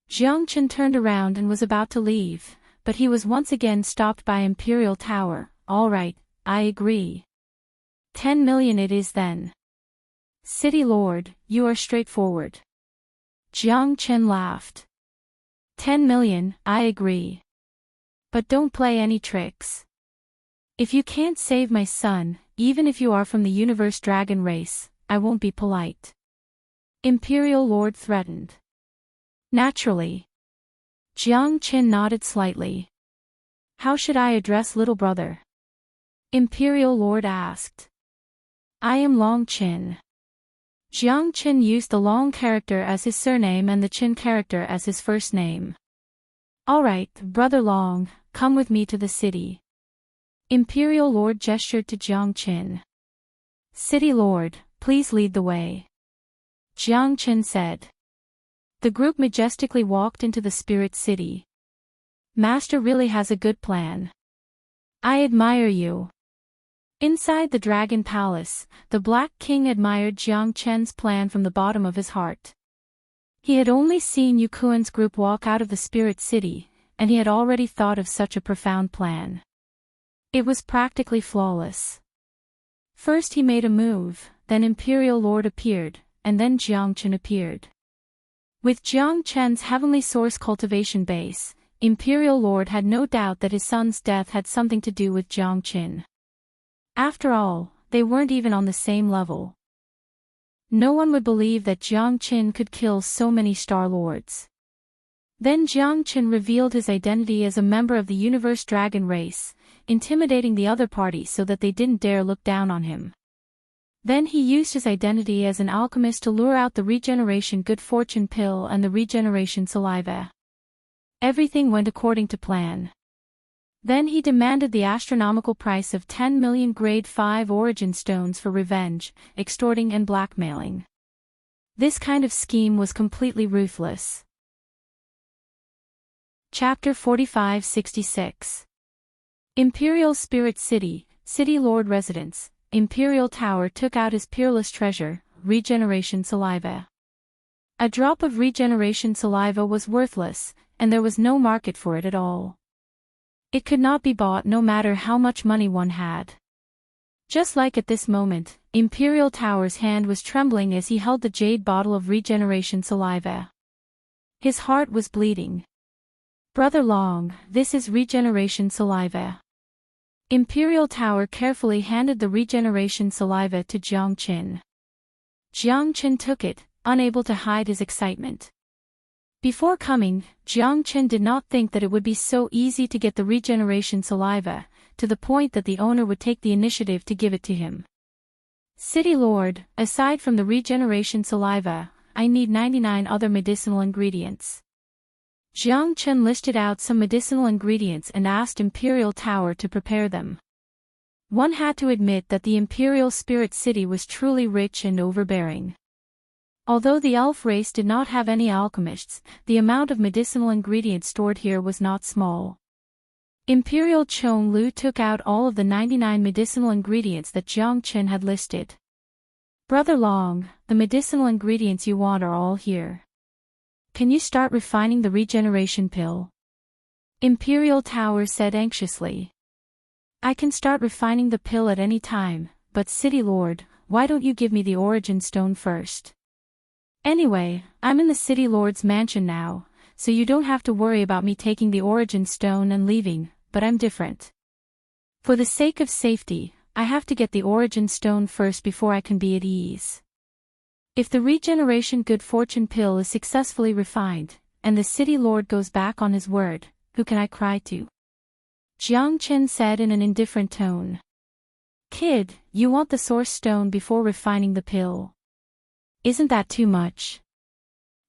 Jiang Chen turned around and was about to leave, but he was once again stopped by Imperial Tower. All right, I agree. 10 million it is then. City Lord, you are straightforward. Jiang Chen laughed. 10 million, I agree. But don't play any tricks. If you can't save my son, even if you are from the universe dragon race, I won't be polite. Imperial Lord threatened. Naturally. Jiang Chen nodded slightly. How should I address little brother? Imperial Lord asked. I am Long Qin. Jiang Qin used the Long character as his surname and the Qin character as his first name. Alright, brother Long, come with me to the city. Imperial Lord gestured to Jiang Qin. City Lord, please lead the way. Jiang Qin said. The group majestically walked into the spirit city. Master really has a good plan. I admire you. Inside the Dragon Palace, the Black King admired Jiang Chen's plan from the bottom of his heart. He had only seen Yu Kuan's group walk out of the Spirit City, and he had already thought of such a profound plan. It was practically flawless. First he made a move, then Imperial Lord appeared, and then Jiang Chen appeared. With Jiang Chen's heavenly source cultivation base, Imperial Lord had no doubt that his son's death had something to do with Jiang Chen. After all, they weren't even on the same level. No one would believe that Jiang Chen could kill so many Star Lords. Then Jiang Chen revealed his identity as a member of the Universe Dragon race, intimidating the other party so that they didn't dare look down on him. Then he used his identity as an alchemist to lure out the regeneration good fortune pill and the regeneration saliva. Everything went according to plan. Then he demanded the astronomical price of 10 million Grade 5 origin stones for revenge, extorting and blackmailing. This kind of scheme was completely ruthless. Chapter 45-66. Imperial Spirit City, City Lord Residence, Imperial Tower took out his peerless treasure, regeneration saliva. A drop of regeneration saliva was worthless, and there was no market for it at all. It could not be bought no matter how much money one had. Just like at this moment, Imperial Tower's hand was trembling as he held the jade bottle of regeneration saliva. His heart was bleeding. Brother Long, this is regeneration saliva. Imperial Tower carefully handed the regeneration saliva to Jiang Chen. Jiang Chen took it, unable to hide his excitement. Before coming, Jiang Chen did not think that it would be so easy to get the regeneration saliva, to the point that the owner would take the initiative to give it to him. City Lord, aside from the regeneration saliva, I need 99 other medicinal ingredients. Jiang Chen listed out some medicinal ingredients and asked Imperial Tower to prepare them. One had to admit that the Imperial Spirit City was truly rich and overbearing. Although the elf race did not have any alchemists, the amount of medicinal ingredients stored here was not small. Imperial Chong Lu took out all of the 99 medicinal ingredients that Jiang Chen had listed. Brother Long, the medicinal ingredients you want are all here. Can you start refining the regeneration pill? Imperial Tower said anxiously. I can start refining the pill at any time, but City Lord, why don't you give me the origin stone first? Anyway, I'm in the City Lord's mansion now, so you don't have to worry about me taking the origin stone and leaving, but I'm different. For the sake of safety, I have to get the origin stone first before I can be at ease. If the regeneration good fortune pill is successfully refined, and the City Lord goes back on his word, who can I cry to? Jiang Chen said in an indifferent tone. Kid, you want the source stone before refining the pill. Isn't that too much?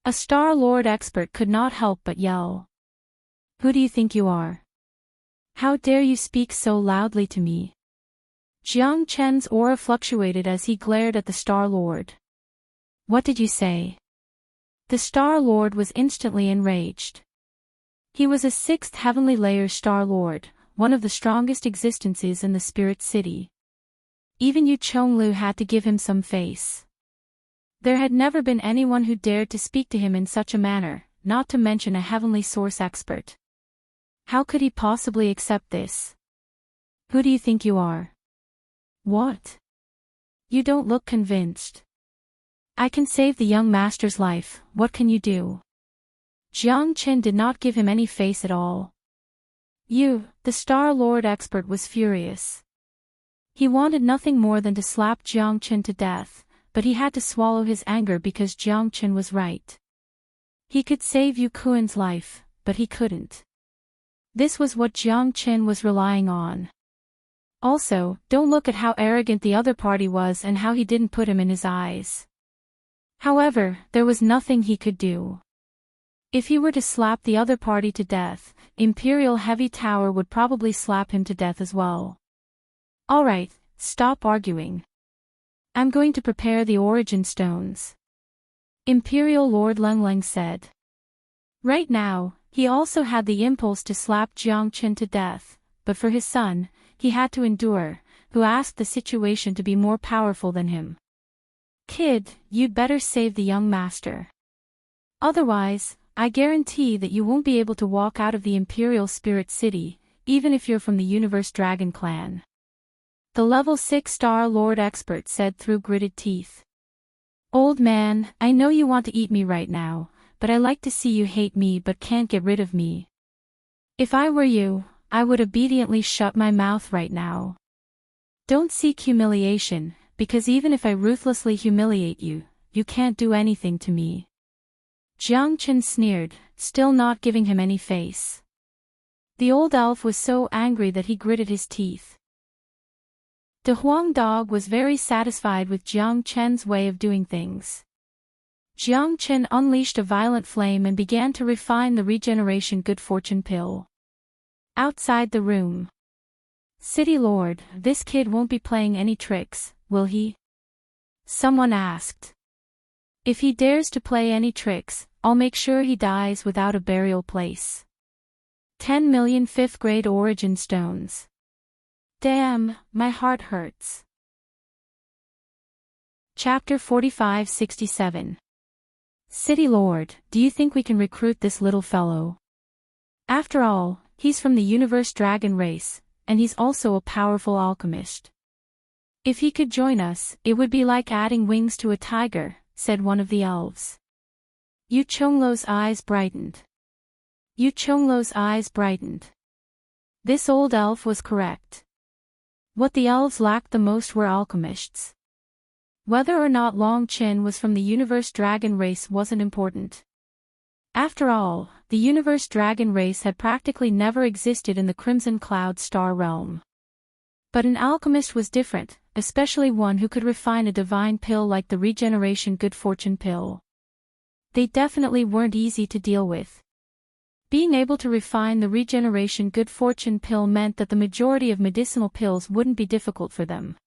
A Star Lord expert could not help but yell. Who do you think you are? How dare you speak so loudly to me? Jiang Chen's aura fluctuated as he glared at the Star Lord. What did you say? The Star Lord was instantly enraged. He was a 6th heavenly layer Star Lord, one of the strongest existences in the Spirit City. Even Yu Chonglu had to give him some face. There had never been anyone who dared to speak to him in such a manner, not to mention a heavenly source expert. How could he possibly accept this? Who do you think you are? What? You don't look convinced. I can save the young master's life, what can you do? Jiang Chen did not give him any face at all. You, the Star Lord expert was furious. He wanted nothing more than to slap Jiang Chen to death, but he had to swallow his anger because Jiang Chen was right. He could save Yu Kuan's life, but he couldn't. This was what Jiang Chen was relying on. Also, don't look at how arrogant the other party was and how he didn't put him in his eyes. However, there was nothing he could do. If he were to slap the other party to death, Imperial Heavy Tower would probably slap him to death as well. Alright, stop arguing. I'm going to prepare the origin stones. Imperial Lord Lengleng said. Right now, he also had the impulse to slap Jiang Chen to death, but for his son, he had to endure, who asked the situation to be more powerful than him. "Kid, you'd better save the young master. Otherwise, I guarantee that you won't be able to walk out of the Imperial Spirit City, even if you're from the Universe Dragon clan," the level 6-star Lord expert said through gritted teeth. "Old man, I know you want to eat me right now, but I like to see you hate me but can't get rid of me. If I were you, I would obediently shut my mouth right now. Don't seek humiliation, because even if I ruthlessly humiliate you, you can't do anything to me." Jiang Chen sneered, still not giving him any face. The old elf was so angry that he gritted his teeth. De Huang Dog was very satisfied with Jiang Chen's way of doing things. Jiang Chen unleashed a violent flame and began to refine the regeneration good fortune pill. Outside the room. "City Lord, this kid won't be playing any tricks, will he?" someone asked. "If he dares to play any tricks, I'll make sure he dies without a burial place. 10 million 5th grade origin stones. Damn, my heart hurts." Chapter 45-67. City Lord, do you think we can recruit this little fellow? After all, he's from the Universe Dragon race, and he's also a powerful alchemist. "If he could join us, it would be like adding wings to a tiger," said one of the elves. Yu Chonglu's eyes brightened. This old elf was correct. What the elves lacked the most were alchemists. Whether or not Long Qin was from the Universe Dragon race wasn't important. After all, the Universe Dragon race had practically never existed in the Crimson Cloud Star realm. But an alchemist was different, especially one who could refine a divine pill like the regeneration good fortune pill. They definitely weren't easy to deal with. Being able to refine the regeneration good fortune pill meant that the majority of medicinal pills wouldn't be difficult for them.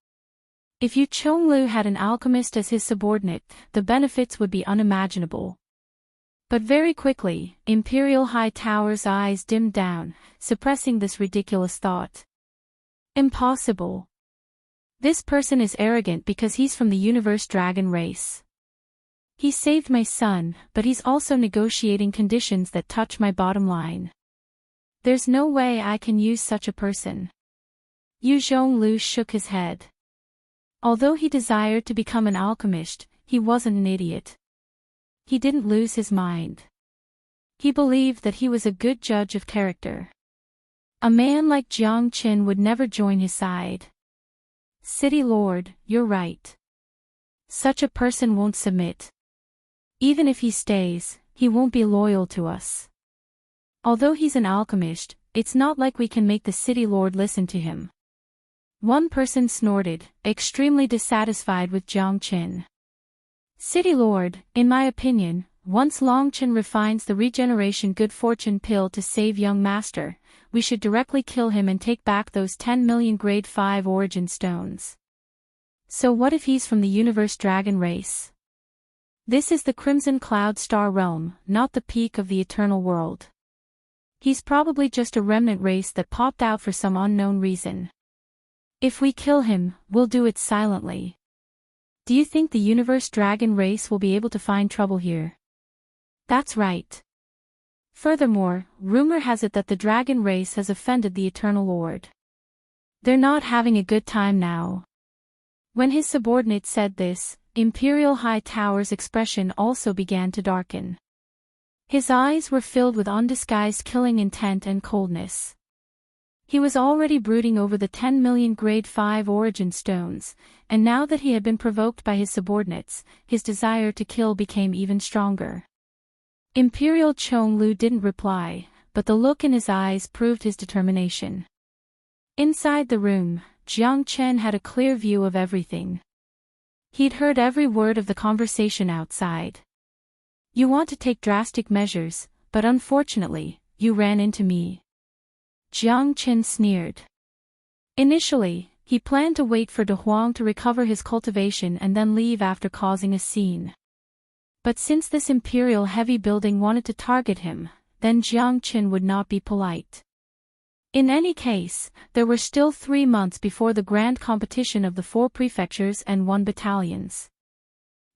If Yu Chonglu had an alchemist as his subordinate, the benefits would be unimaginable. But very quickly, Imperial High Tower's eyes dimmed down, suppressing this ridiculous thought. Impossible. This person is arrogant because he's from the Universe Dragon race. He saved my son, but he's also negotiating conditions that touch my bottom line. There's no way I can use such a person. Yu Zhonglu shook his head. Although he desired to become an alchemist, he wasn't an idiot. He didn't lose his mind. He believed that he was a good judge of character. A man like Jiang Qin would never join his side. "City Lord, you're right. Such a person won't submit. Even if he stays, he won't be loyal to us. Although he's an alchemist, it's not like we can make the City Lord listen to him." One person snorted, extremely dissatisfied with Jiang Qin. "City Lord, in my opinion, once Long Qin refines the regeneration good fortune pill to save young master, we should directly kill him and take back those 10 million grade 5 origin stones." "So what if he's from the Universe Dragon race? This is the Crimson Cloud Star realm, not the peak of the Eternal World. He's probably just a remnant race that popped out for some unknown reason. If we kill him, we'll do it silently. Do you think the Universe Dragon race will be able to find trouble here?" "That's right. Furthermore, rumor has it that the Dragon race has offended the Eternal Lord. They're not having a good time now." When his subordinate said this, Imperial High Tower's expression also began to darken. His eyes were filled with undisguised killing intent and coldness. He was already brooding over the 10 million grade 5 origin stones, and now that he had been provoked by his subordinates, his desire to kill became even stronger. Imperial Chonglu didn't reply, but the look in his eyes proved his determination. Inside the room, Jiang Chen had a clear view of everything. He'd heard every word of the conversation outside. "You want to take drastic measures, but unfortunately, you ran into me." Jiang Chen sneered. Initially, he planned to wait for De Huang to recover his cultivation and then leave after causing a scene. But since this imperial heavy building wanted to target him, then Jiang Chen would not be polite. In any case, there were still 3 months before the grand competition of the 4 prefectures and 1 battalions.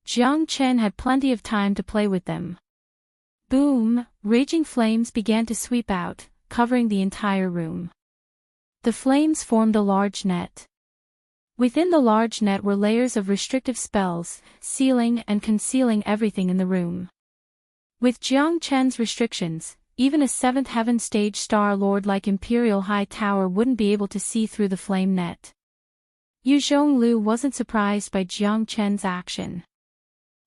Jiang Chen had plenty of time to play with them. Boom! Raging flames began to sweep out, covering the entire room. The flames formed a large net. Within the large net were layers of restrictive spells, sealing and concealing everything in the room. With Jiang Chen's restrictions, even a 7th heaven stage star lord like Imperial High Tower wouldn't be able to see through the flame net. Yu Zhonglu wasn't surprised by Jiang Chen's action.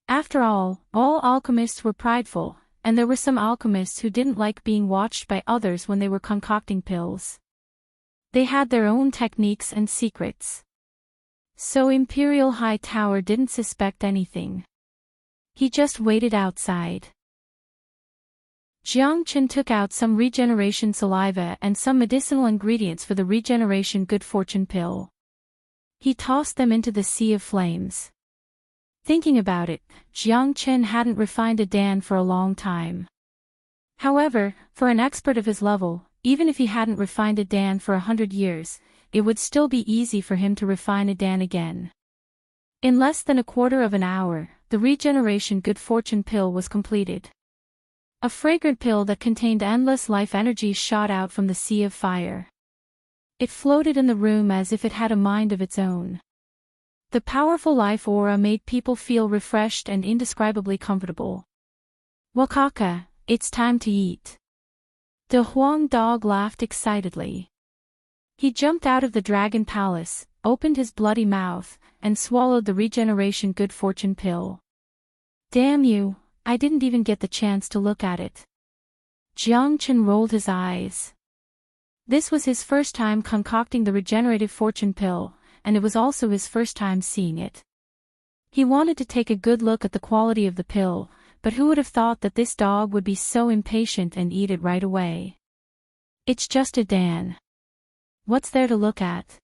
After all alchemists were prideful, and there were some alchemists who didn't like being watched by others when they were concocting pills. They had their own techniques and secrets. So Imperial High Tower didn't suspect anything. He just waited outside. Jiang Chen took out some regeneration saliva and some medicinal ingredients for the regeneration good fortune pill. He tossed them into the sea of flames. Thinking about it, Jiang Chen hadn't refined a Dan for a long time. However, for an expert of his level, even if he hadn't refined a Dan for 100 years, it would still be easy for him to refine a Dan again. In less than a quarter of an hour, the regeneration good fortune pill was completed. A fragrant pill that contained endless life energy shot out from the sea of fire. It floated in the room as if it had a mind of its own. The powerful life aura made people feel refreshed and indescribably comfortable. Wakaka, it's time to eat. The Huang dog laughed excitedly. He jumped out of the dragon palace, opened his bloody mouth, and swallowed the regeneration good fortune pill. Damn you, I didn't even get the chance to look at it. Jiang Chen rolled his eyes. This was his first time concocting the regenerative fortune pill, and it was also his first time seeing it. He wanted to take a good look at the quality of the pill, but who would have thought that this dog would be so impatient and eat it right away? It's just a Dan. What's there to look at?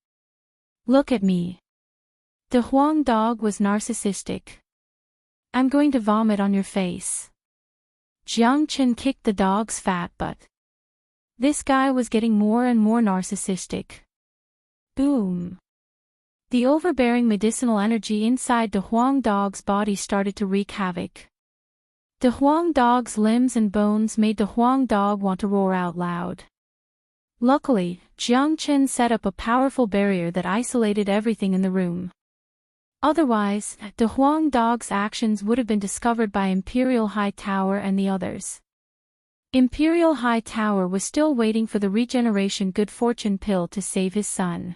Look at me. The Huang dog was narcissistic. I'm going to vomit on your face. Jiang Chen kicked the dog's fat butt. This guy was getting more and more narcissistic. Boom. The overbearing medicinal energy inside the Huang dog's body started to wreak havoc. The Huang dog's limbs and bones made the Huang dog want to roar out loud. Luckily, Jiang Chen set up a powerful barrier that isolated everything in the room. Otherwise, the Huang dog's actions would have been discovered by Imperial High Tower and the others. Imperial High Tower was still waiting for the regeneration good fortune pill to save his son.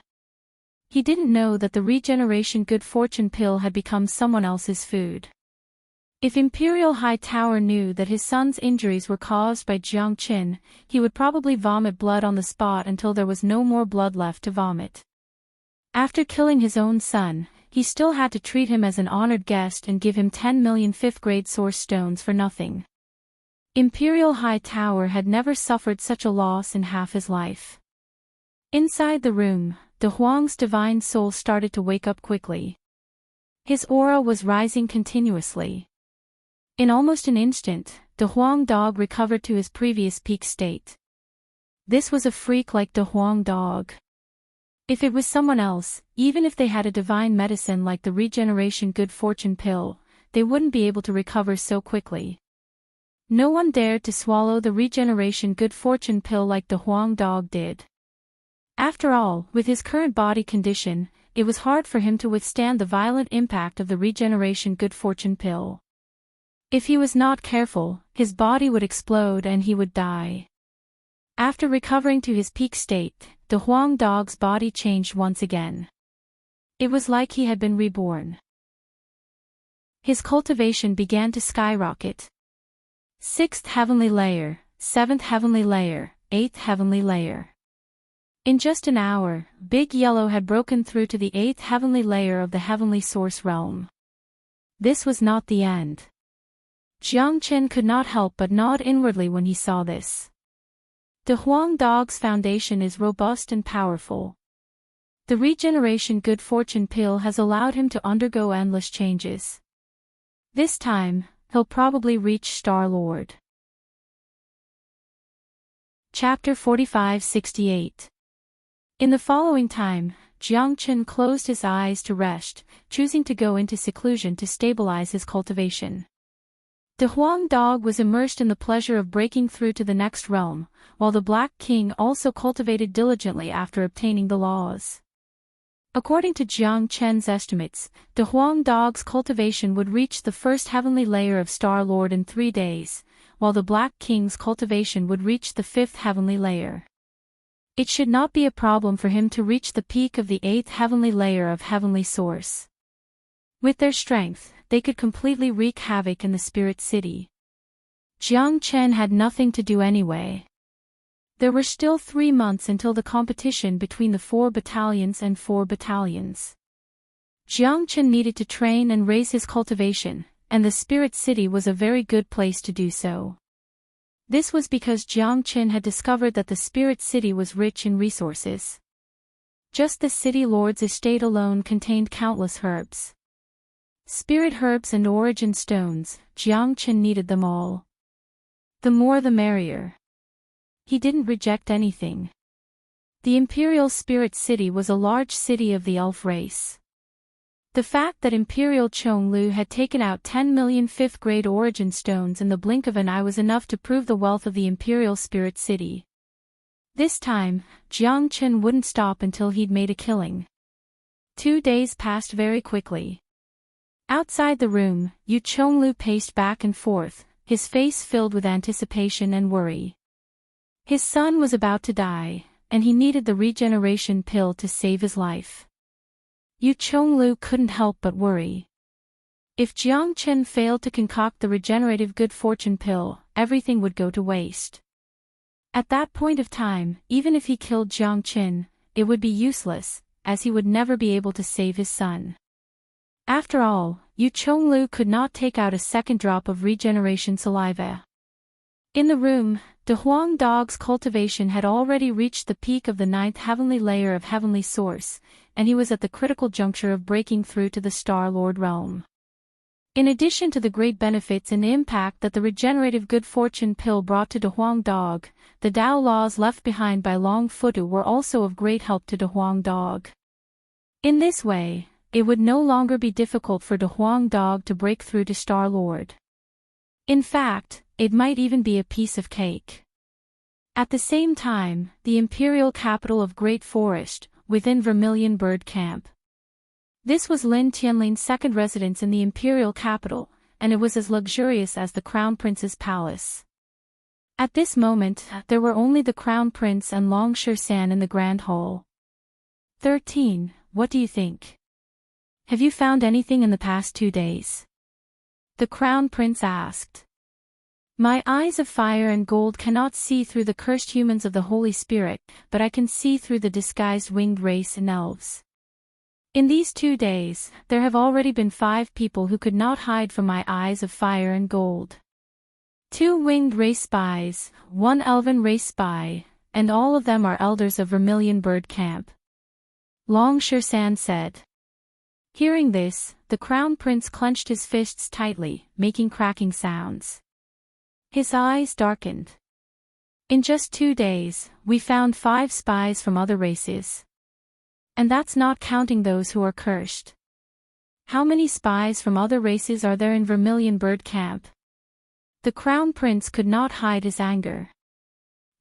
He didn't know that the regeneration good fortune pill had become someone else's food. If Imperial High Tower knew that his son's injuries were caused by Jiang Chen, he would probably vomit blood on the spot until there was no more blood left to vomit. After killing his own son, he still had to treat him as an honored guest and give him 10 million 5th-grade source stones for nothing. Imperial High Tower had never suffered such a loss in half his life. Inside the room, the Huang's divine soul started to wake up quickly. His aura was rising continuously. In almost an instant, the Huang dog recovered to his previous peak state. This was a freak like the Huang dog. If it was someone else, even if they had a divine medicine like the regeneration good fortune pill, they wouldn't be able to recover so quickly. No one dared to swallow the regeneration good fortune pill like the Huang dog did. After all, with his current body condition, it was hard for him to withstand the violent impact of the regeneration good fortune pill. If he was not careful, his body would explode and he would die. After recovering to his peak state, the Huang dog's body changed once again. It was like he had been reborn. His cultivation began to skyrocket. 6th heavenly layer, 7th heavenly layer, 8th heavenly layer. In just an hour, Big Yellow had broken through to the 8th heavenly layer of the heavenly source realm. This was not the end. Jiang Chen could not help but nod inwardly when he saw this. The Huang dog's foundation is robust and powerful. The regeneration good fortune pill has allowed him to undergo endless changes. This time, he'll probably reach Star Lord. Chapter 45-68. In the following time, Jiang Chen closed his eyes to rest, choosing to go into seclusion to stabilize his cultivation. The Huang dog was immersed in the pleasure of breaking through to the next realm, while the Black King also cultivated diligently after obtaining the laws. According to Jiang Chen's estimates, the Huang dog's cultivation would reach the first heavenly layer of Star Lord in 3 days, while the Black King's cultivation would reach the 5th heavenly layer. It should not be a problem for him to reach the peak of the 8th heavenly layer of Heavenly Source. With their strength, they could completely wreak havoc in the Spirit City. Jiang Chen had nothing to do anyway. There were still 3 months until the competition between the 4 battalions and 4 battalions. Jiang Chen needed to train and raise his cultivation, and the Spirit City was a very good place to do so. This was because Jiang Chen had discovered that the Spirit City was rich in resources. Just the city lord's estate alone contained countless herbs. Spirit herbs and origin stones, Jiang Chen needed them all. The more the merrier. He didn't reject anything. The Imperial Spirit City was a large city of the elf race. The fact that Imperial Chonglu had taken out 10 million 5th-grade origin stones in the blink of an eye was enough to prove the wealth of the Imperial Spirit City. This time, Jiang Chen wouldn't stop until he'd made a killing. 2 days passed very quickly. Outside the room, Yu Chonglu paced back and forth, his face filled with anticipation and worry. His son was about to die, and he needed the regeneration pill to save his life. Yu Chonglu couldn't help but worry. If Jiang Chen failed to concoct the regenerative good fortune pill, everything would go to waste. At that point of time, even if he killed Jiang Chen, it would be useless, as he would never be able to save his son. After all, Yu Chonglu could not take out a second drop of regeneration saliva. In the room, the Huang dog's cultivation had already reached the peak of the 9th heavenly layer of Heavenly Source, and he was at the critical juncture of breaking through to the Star Lord realm. In addition to the great benefits and impact that the regenerative good fortune pill brought to the Huang dog, the Tao laws left behind by Long Futu were also of great help to the Huang dog. In this way, it would no longer be difficult for the Huang dog to break through to Star Lord. In fact, it might even be a piece of cake. At the same time, the imperial capital of Great Forest, within Vermilion Bird Camp. This was Lin Tianlin's second residence in the imperial capital, and it was as luxurious as the Crown Prince's palace. At this moment, there were only the Crown Prince and Long Shan in the Grand Hall. 13. What do you think? Have you found anything in the past 2 days? The Crown Prince asked. My eyes of fire and gold cannot see through the cursed humans of the Holy Spirit, but I can see through the disguised winged race and elves. In these 2 days, there have already been 5 people who could not hide from my eyes of fire and gold. 2 winged race spies, 1 elven race spy, and all of them are elders of Vermilion Bird Camp. Long Shan said. Hearing this, the Crown Prince clenched his fists tightly, making cracking sounds. His eyes darkened. In just 2 days, we found 5 spies from other races. And that's not counting those who are cursed. How many spies from other races are there in Vermilion Bird Camp? The Crown Prince could not hide his anger.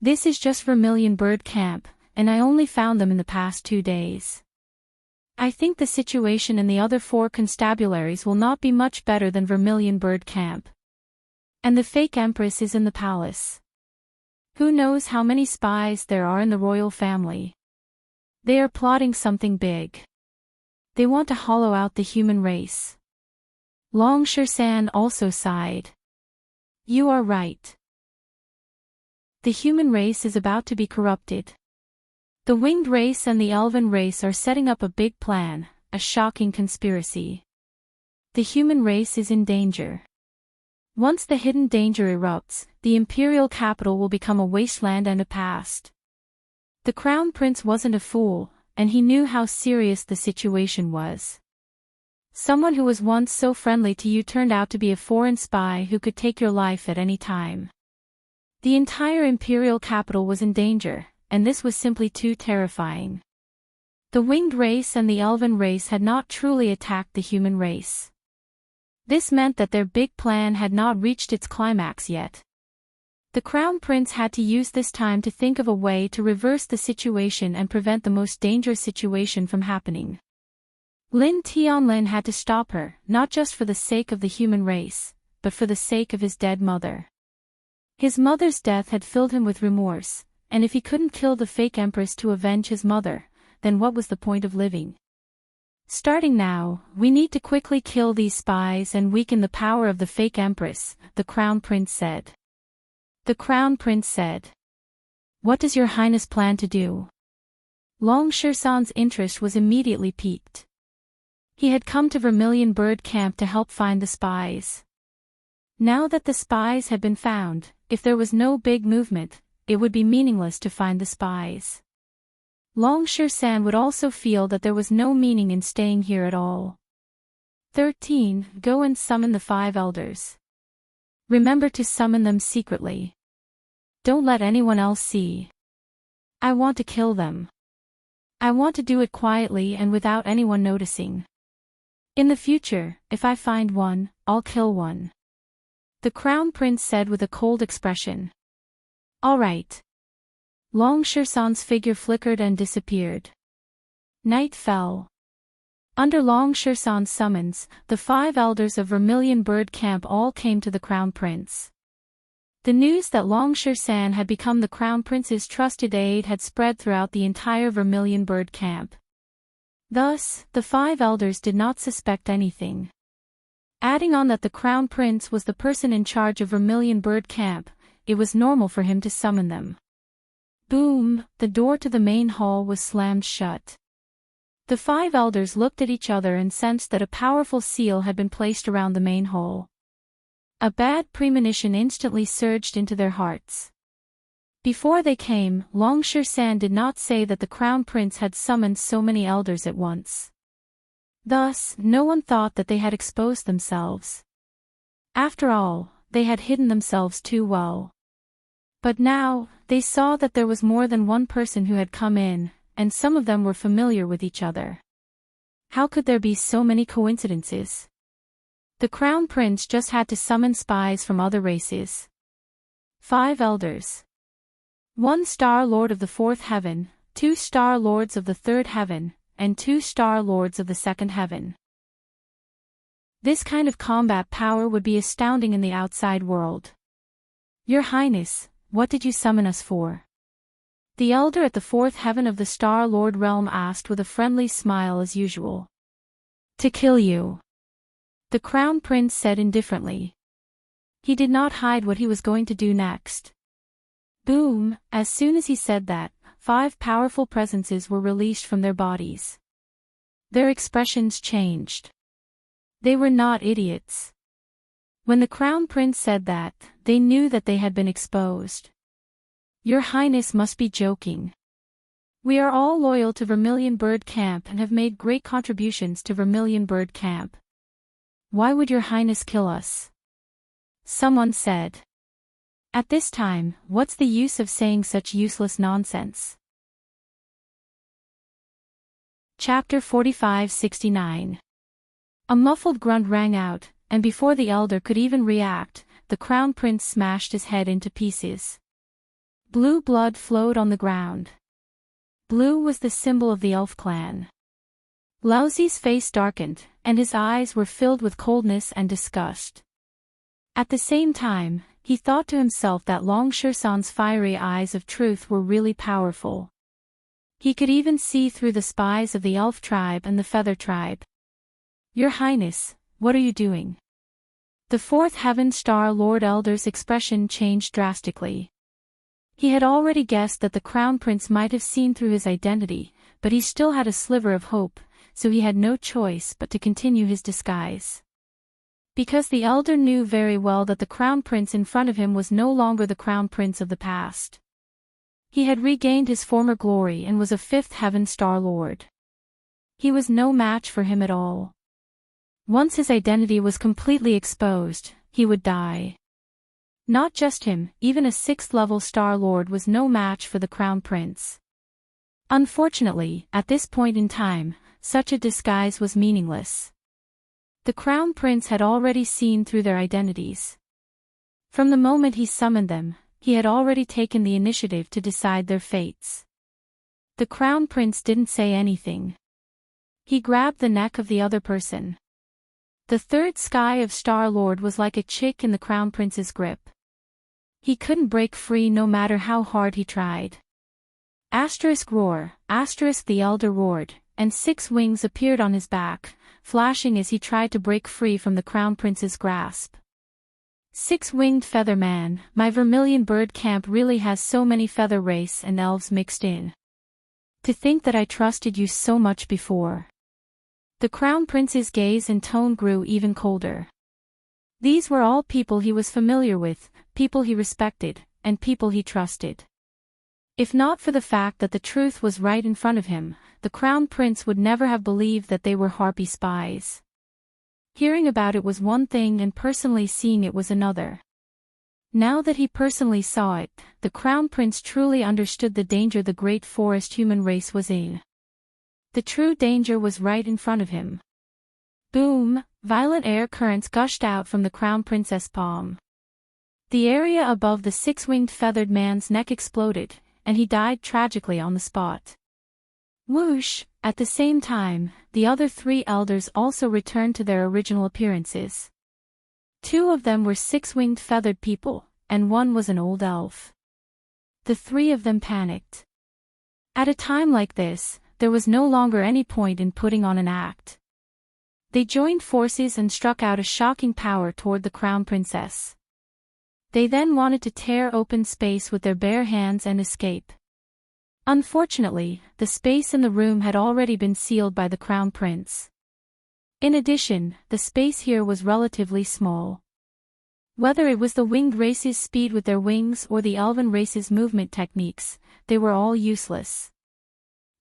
This is just Vermilion Bird Camp, and I only found them in the past 2 days. I think the situation in the other 4 constabularies will not be much better than Vermilion Bird Camp. And the fake empress is in the palace. Who knows how many spies there are in the royal family? They are plotting something big. They want to hollow out the human race. Long Shan also sighed. You are right. The human race is about to be corrupted. The winged race and the elven race are setting up a big plan, a shocking conspiracy. The human race is in danger. Once the hidden danger erupts, the imperial capital will become a wasteland and a past. The Crown Prince wasn't a fool, and he knew how serious the situation was. Someone who was once so friendly to you turned out to be a foreign spy who could take your life at any time. The entire imperial capital was in danger, and this was simply too terrifying. The winged race and the elven race had not truly attacked the human race. This meant that their big plan had not reached its climax yet. The Crown Prince had to use this time to think of a way to reverse the situation and prevent the most dangerous situation from happening. Lin Tianlin had to stop her, not just for the sake of the human race, but for the sake of his dead mother. His mother's death had filled him with remorse, and if he couldn't kill the fake empress to avenge his mother, then what was the point of living? Starting now, we need to quickly kill these spies and weaken the power of the fake empress, the Crown Prince said. The Crown Prince said. What does your highness plan to do? Long Shirshan's interest was immediately piqued. He had come to Vermilion Bird Camp to help find the spies. Now that the spies had been found, if there was no big movement, it would be meaningless to find the spies. Long Shirshan would also feel that there was no meaning in staying here at all. 13. Go and summon the 5 elders. Remember to summon them secretly. Don't let anyone else see. I want to kill them. I want to do it quietly and without anyone noticing. In the future, if I find one, I'll kill one. The Crown Prince said with a cold expression. All right. Long Shirshan's figure flickered and disappeared. Night fell. Under Long Shirshan's summons, the 5 elders of Vermilion Bird Camp all came to the Crown Prince. The news that Long Shirshan had become the Crown Prince's trusted aide had spread throughout the entire Vermilion Bird Camp. Thus, the 5 elders did not suspect anything. Adding on that the Crown Prince was the person in charge of Vermilion Bird Camp, it was normal for him to summon them. Boom, the door to the main hall was slammed shut. The 5 elders looked at each other and sensed that a powerful seal had been placed around the main hall. A bad premonition instantly surged into their hearts. Before they came, Long Shirshan did not say that the Crown Prince had summoned so many elders at once. Thus, no one thought that they had exposed themselves. After all, they had hidden themselves too well. But now, they saw that there was more than one person who had come in, and some of them were familiar with each other. How could there be so many coincidences? The Crown Prince just had to summon spies from other races. 5 elders. 1 Star Lord of the 4th Heaven, 2 Star Lords of the 3rd Heaven, and 2 Star Lords of the 2nd Heaven. This kind of combat power would be astounding in the outside world. Your Highness, what did you summon us for? The elder at the 4th Heaven of the Star Lord realm asked with a friendly smile as usual. To kill you. The Crown Prince said indifferently. He did not hide what he was going to do next. Boom, as soon as he said that, 5 powerful presences were released from their bodies. Their expressions changed. They were not idiots. When the Crown Prince said that, they knew that they had been exposed. Your Highness must be joking. We are all loyal to Vermilion Bird Camp and have made great contributions to Vermilion Bird Camp. Why would Your Highness kill us? Someone said. At this time, what's the use of saying such useless nonsense? Chapter 45-69. A muffled grunt rang out, and before the elder could even react, the Crown Prince smashed his head into pieces. Blue blood flowed on the ground. Blue was the symbol of the elf clan. Laozi's face darkened, and his eyes were filled with coldness and disgust. At the same time, he thought to himself that Long Shirshan's fiery eyes of truth were really powerful. He could even see through the spies of the elf tribe and the feather tribe. Your Highness, what are you doing? The 4th Heaven Star Lord Elder's expression changed drastically. He had already guessed that the Crown Prince might have seen through his identity, but he still had a sliver of hope, so he had no choice but to continue his disguise. Because the elder knew very well that the Crown Prince in front of him was no longer the Crown Prince of the past. He had regained his former glory and was a 5th Heaven Star Lord. He was no match for him at all. Once his identity was completely exposed, he would die. Not just him, even a 6th-level Star Lord was no match for the Crown Prince. Unfortunately, at this point in time, such a disguise was meaningless. The Crown Prince had already seen through their identities. From the moment he summoned them, he had already taken the initiative to decide their fates. The Crown Prince didn't say anything. He grabbed the neck of the other person. The third sky of Star Lord was like a chick in the Crown Prince's grip. He couldn't break free no matter how hard he tried. Roar, the elder roared, and 6 wings appeared on his back, flashing as he tried to break free from the Crown Prince's grasp. 6-winged feather man, my vermilion bird camp really has so many feather race and elves mixed in. To think that I trusted you so much before. The Crown Prince's gaze and tone grew even colder. These were all people he was familiar with, people he respected, and people he trusted. If not for the fact that the truth was right in front of him, the Crown Prince would never have believed that they were Harpy spies. Hearing about it was one thing and personally seeing it was another. Now that he personally saw it, the Crown Prince truly understood the danger the great forest human race was in. The true danger was right in front of him. Boom! Violent air currents gushed out from the Crown Prince's palm. The area above the 6-winged feathered man's neck exploded, and he died tragically on the spot. Whoosh! At the same time, the other 3 elders also returned to their original appearances. 2 of them were 6-winged feathered people, and 1 was an old elf. The 3 of them panicked. At a time like this, there was no longer any point in putting on an act. They joined forces and struck out a shocking power toward the Crown Princess. They then wanted to tear open space with their bare hands and escape. Unfortunately, the space in the room had already been sealed by the Crown Prince. In addition, the space here was relatively small. Whether it was the winged race's speed with their wings or the elven race's movement techniques, they were all useless.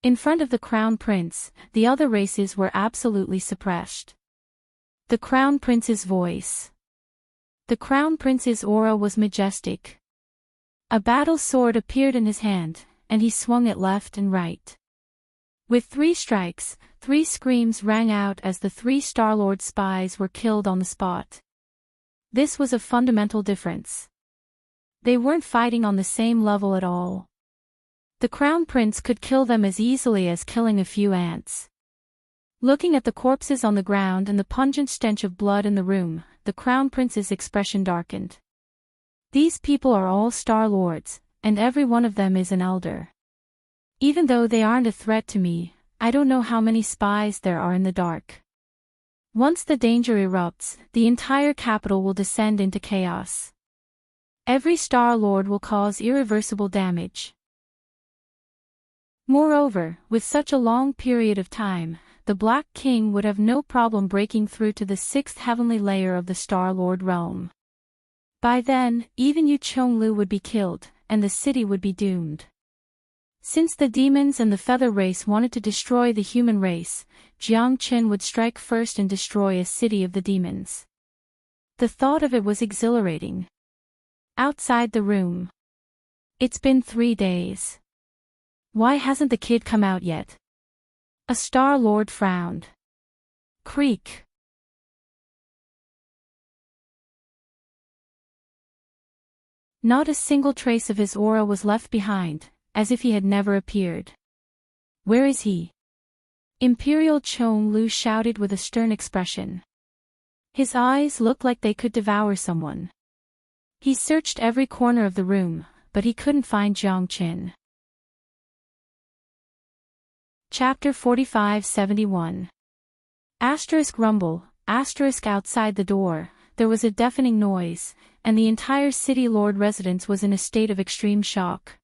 In front of the Crown Prince, the other races were absolutely suppressed. The Crown Prince's voice. The Crown Prince's aura was majestic. A battle sword appeared in his hand, and he swung it left and right. With 3 strikes, 3 screams rang out as the 3 Star-Lord spies were killed on the spot. This was a fundamental difference. They weren't fighting on the same level at all. The Crown Prince could kill them as easily as killing a few ants. Looking at the corpses on the ground and the pungent stench of blood in the room, the Crown Prince's expression darkened. These people are all Star Lords, and every one of them is an elder. Even though they aren't a threat to me, I don't know how many spies there are in the dark. Once the danger erupts, the entire capital will descend into chaos. Every Star Lord will cause irreversible damage. Moreover, with such a long period of time, the Black King would have no problem breaking through to the 6th heavenly layer of the Star-Lord realm. By then, even Yu Chonglu would be killed, and the city would be doomed. Since the demons and the feather race wanted to destroy the human race, Jiang Qin would strike first and destroy a city of the demons. The thought of it was exhilarating. Outside the room. It's been 3 days. Why hasn't the kid come out yet? A Star Lord frowned. Creak. Not a single trace of his aura was left behind, as if he had never appeared. Where is he? Imperial Chong Lu shouted with a stern expression. His eyes looked like they could devour someone. He searched every corner of the room, but he couldn't find Jiang Qin. Chapter 45-71. Rumble, outside the door, there was a deafening noise, and the entire City Lord residence was in a state of extreme shock.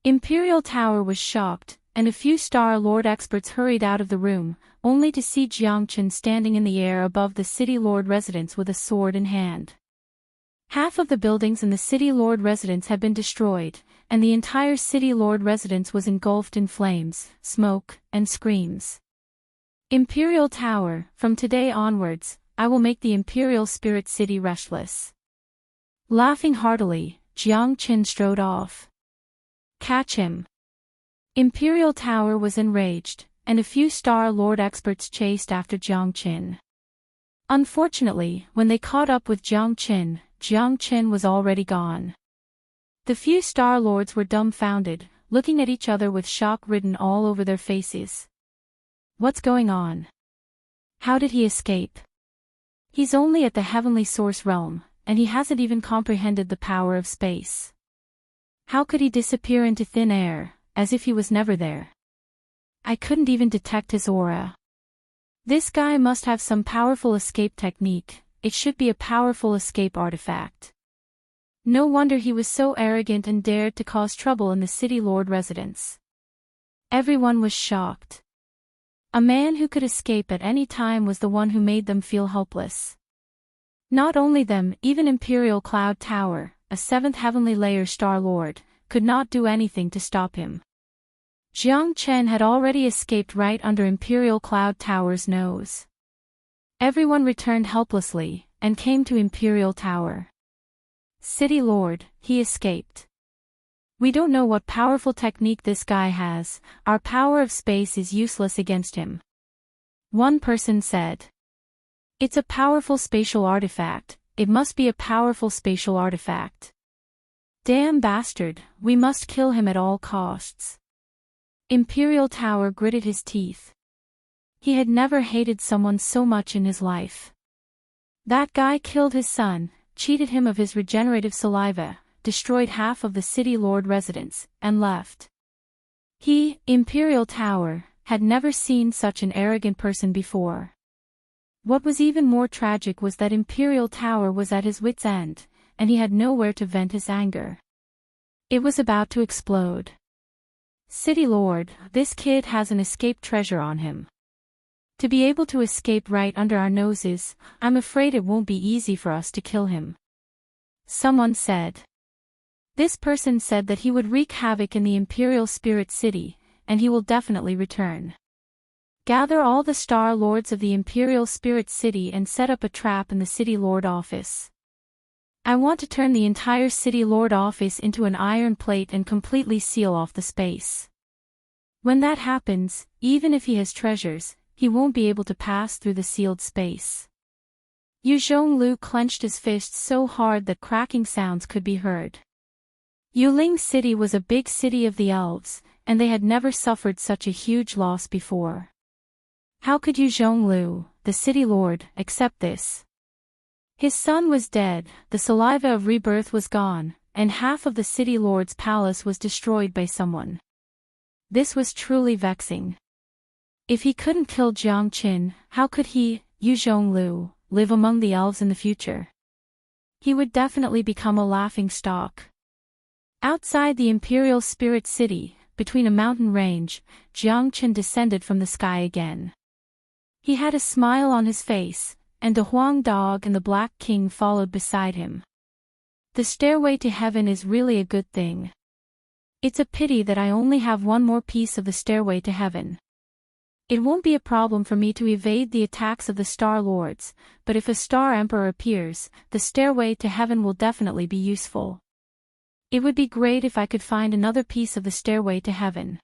Imperial Tower was shocked, and a few Star Lord experts hurried out of the room, only to see Jiang Qin standing in the air above the City Lord residence with a sword in hand. Half of the buildings in the City Lord residence had been destroyed, and the entire City Lord residence was engulfed in flames, smoke, and screams. Imperial Tower, from today onwards, I will make the Imperial Spirit City restless. Laughing heartily, Jiang Qin strode off. Catch him! Imperial Tower was enraged, and a few Star Lord experts chased after Jiang Qin. Unfortunately, when they caught up with Jiang Qin was already gone. The few Star Lords were dumbfounded, looking at each other with shock written all over their faces. What's going on? How did he escape? He's only at the heavenly source realm, and he hasn't even comprehended the power of space. How could he disappear into thin air, as if he was never there? I couldn't even detect his aura. This guy must have some powerful escape technique. It should be a powerful escape artifact. No wonder he was so arrogant and dared to cause trouble in the City Lord residence. Everyone was shocked. A man who could escape at any time was the one who made them feel helpless. Not only them, even Imperial Cloud Tower, a 7th heavenly layer Star Lord, could not do anything to stop him. Jiang Qin had already escaped right under Imperial Cloud Tower's nose. Everyone returned helplessly, and came to Imperial Tower. City Lord, he escaped. We don't know what powerful technique this guy has, our power of space is useless against him. One person said. It's a powerful spatial artifact, it must be a powerful spatial artifact. Damn bastard, we must kill him at all costs. Imperial Tower gritted his teeth. He had never hated someone so much in his life. That guy killed his son, cheated him of his regenerative saliva, destroyed half of the City Lord residence, and left. He, Imperial Tower, had never seen such an arrogant person before. What was even more tragic was that Imperial Tower was at his wit's end, and he had nowhere to vent his anger. It was about to explode. City Lord, this kid has an escape treasure on him. To be able to escape right under our noses, I'm afraid it won't be easy for us to kill him. Someone said. This person said that he would wreak havoc in the Imperial Spirit City, and he will definitely return. Gather all the Star Lords of the Imperial Spirit City and set up a trap in the City Lord office. I want to turn the entire City Lord office into an iron plate and completely seal off the space. When that happens, even if he has treasures, he won't be able to pass through the sealed space. Yu Zhonglu clenched his fists so hard that cracking sounds could be heard. Yuling City was a big city of the elves, and they had never suffered such a huge loss before. How could Yu Zhonglu, the City Lord, accept this? His son was dead, the saliva of rebirth was gone, and half of the City Lord's palace was destroyed by someone. This was truly vexing. If he couldn't kill Jiang Qin, how could he, Yu Zhonglu, live among the elves in the future? He would definitely become a laughing stock. Outside the Imperial Spirit City, between a mountain range, Jiang Qin descended from the sky again. He had a smile on his face, and the Huang dog and the Black King followed beside him. The stairway to heaven is really a good thing. It's a pity that I only have one more piece of the stairway to heaven. It won't be a problem for me to evade the attacks of the Star Lords, but if a Star Emperor appears, the stairway to heaven will definitely be useful. It would be great if I could find another piece of the stairway to heaven.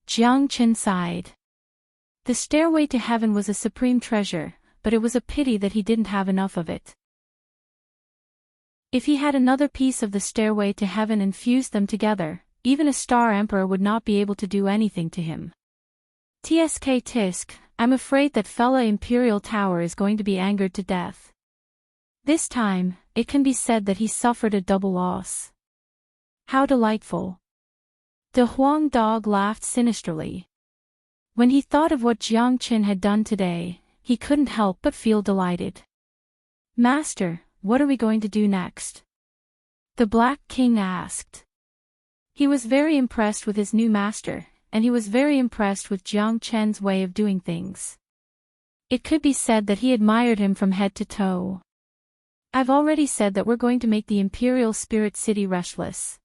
Jiang Qin sighed. The stairway to heaven was a supreme treasure, but it was a pity that he didn't have enough of it. If he had another piece of the stairway to heaven and fused them together, even a Star Emperor would not be able to do anything to him. Tsk tisk, I'm afraid that fella Imperial Tower is going to be angered to death. This time, it can be said that he suffered a double loss. How delightful. The Huang dog laughed sinisterly. When he thought of what Jiang Qin had done today, he couldn't help but feel delighted. Master, what are we going to do next? The Black King asked. He was very impressed with his new master, and he was very impressed with Jiang Qin's way of doing things. It could be said that he admired him from head to toe. I've already said that we're going to make the Imperial Spirit City restless.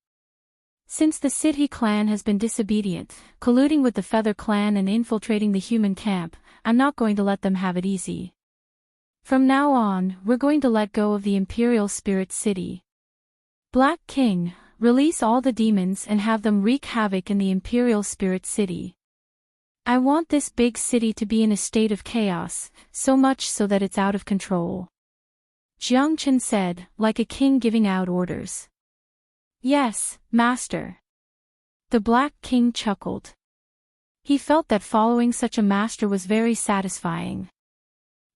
Since the City clan has been disobedient, colluding with the Feather clan and infiltrating the human camp, I'm not going to let them have it easy. From now on, we're going to let go of the Imperial Spirit City. Black King, release all the demons and have them wreak havoc in the Imperial Spirit City. I want this big city to be in a state of chaos, so much so that it's out of control. Jiang Chen said, like a king giving out orders. Yes, master. The Black King chuckled. He felt that following such a master was very satisfying.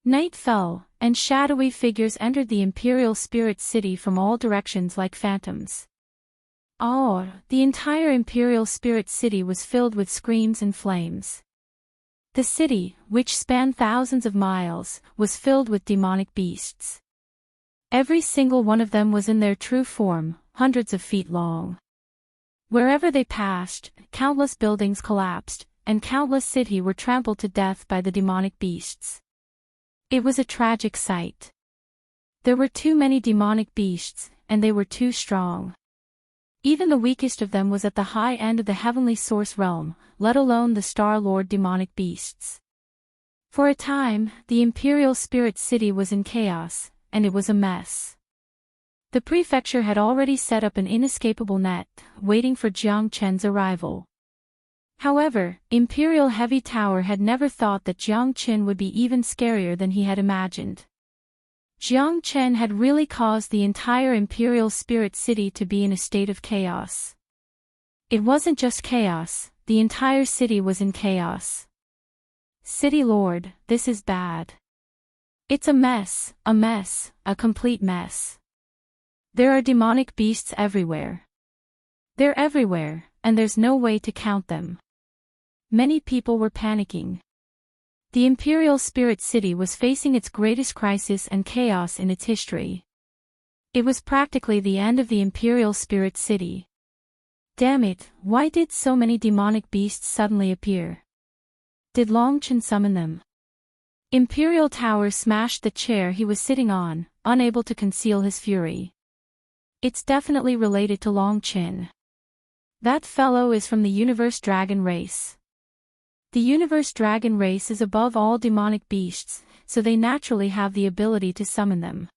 Night fell, and shadowy figures entered the Imperial Spirit City from all directions like phantoms. Oh, the entire Imperial Spirit City was filled with screams and flames. The city, which spanned thousands of miles, was filled with demonic beasts. Every single one of them was in their true form, hundreds of feet long. Wherever they passed, countless buildings collapsed, and countless cities were trampled to death by the demonic beasts. It was a tragic sight. There were too many demonic beasts, and they were too strong. Even the weakest of them was at the high end of the heavenly source realm, let alone the Star-Lord demonic beasts. For a time, the Imperial Spirit City was in chaos, and it was a mess. The prefecture had already set up an inescapable net, waiting for Jiang Chen's arrival. However, Imperial Heavy Tower had never thought that Jiang Chen would be even scarier than he had imagined. Jiang Chen had really caused the entire Imperial Spirit City to be in a state of chaos. It wasn't just chaos, the entire city was in chaos. City Lord, this is bad. It's a mess, a complete mess. There are demonic beasts everywhere. They're everywhere, and there's no way to count them. Many people were panicking. The Imperial Spirit City was facing its greatest crisis and chaos in its history. It was practically the end of the Imperial Spirit City. Damn it, why did so many demonic beasts suddenly appear? Did Long Chen summon them? Imperial Tower smashed the chair he was sitting on, unable to conceal his fury. It's definitely related to Long Chen. That fellow is from the Universe Dragon race. The Universe Dragon race is above all demonic beasts, so they naturally have the ability to summon them.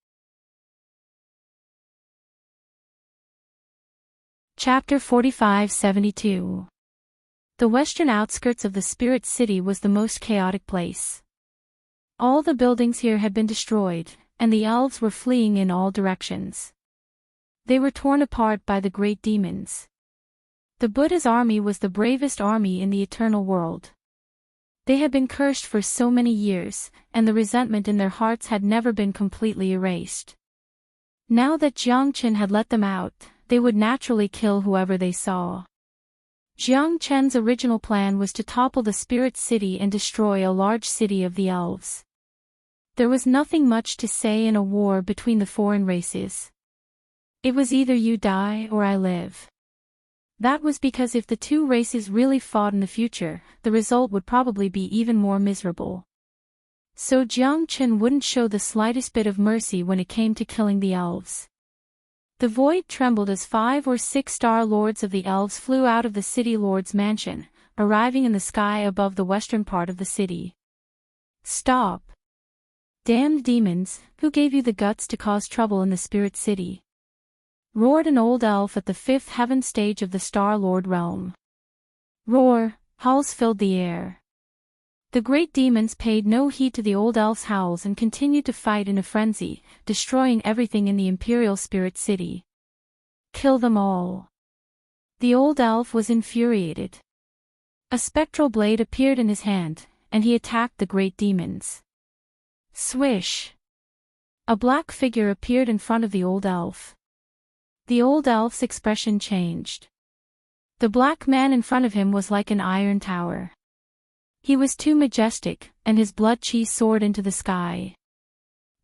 Chapter 45-72. The western outskirts of the Spirit City was the most chaotic place. All the buildings here had been destroyed, and the elves were fleeing in all directions. They were torn apart by the great demons. The Buddha's army was the bravest army in the eternal world. They had been cursed for so many years, and the resentment in their hearts had never been completely erased. Now that Jiang Chen had let them out, they would naturally kill whoever they saw. Jiang Chen's original plan was to topple the Spirit City and destroy a large city of the elves. There was nothing much to say in a war between the foreign races. It was either you die or I live. That was because if the two races really fought in the future, the result would probably be even more miserable. So Jiang Chen wouldn't show the slightest bit of mercy when it came to killing the elves. The void trembled as 5 or 6 star lords of the elves flew out of the city lord's mansion, arriving in the sky above the western part of the city. Stop! Damned demons, who gave you the guts to cause trouble in the Spirit City? Roared an old elf at the 5th heaven stage of the Star-Lord realm. Roar, howls filled the air. The great demons paid no heed to the old elf's howls and continued to fight in a frenzy, destroying everything in the Imperial Spirit City. Kill them all. The old elf was infuriated. A spectral blade appeared in his hand, and he attacked the great demons. Swish! A black figure appeared in front of the old elf. The old elf's expression changed. The black man in front of him was like an iron tower. He was too majestic, and his blood chi soared into the sky.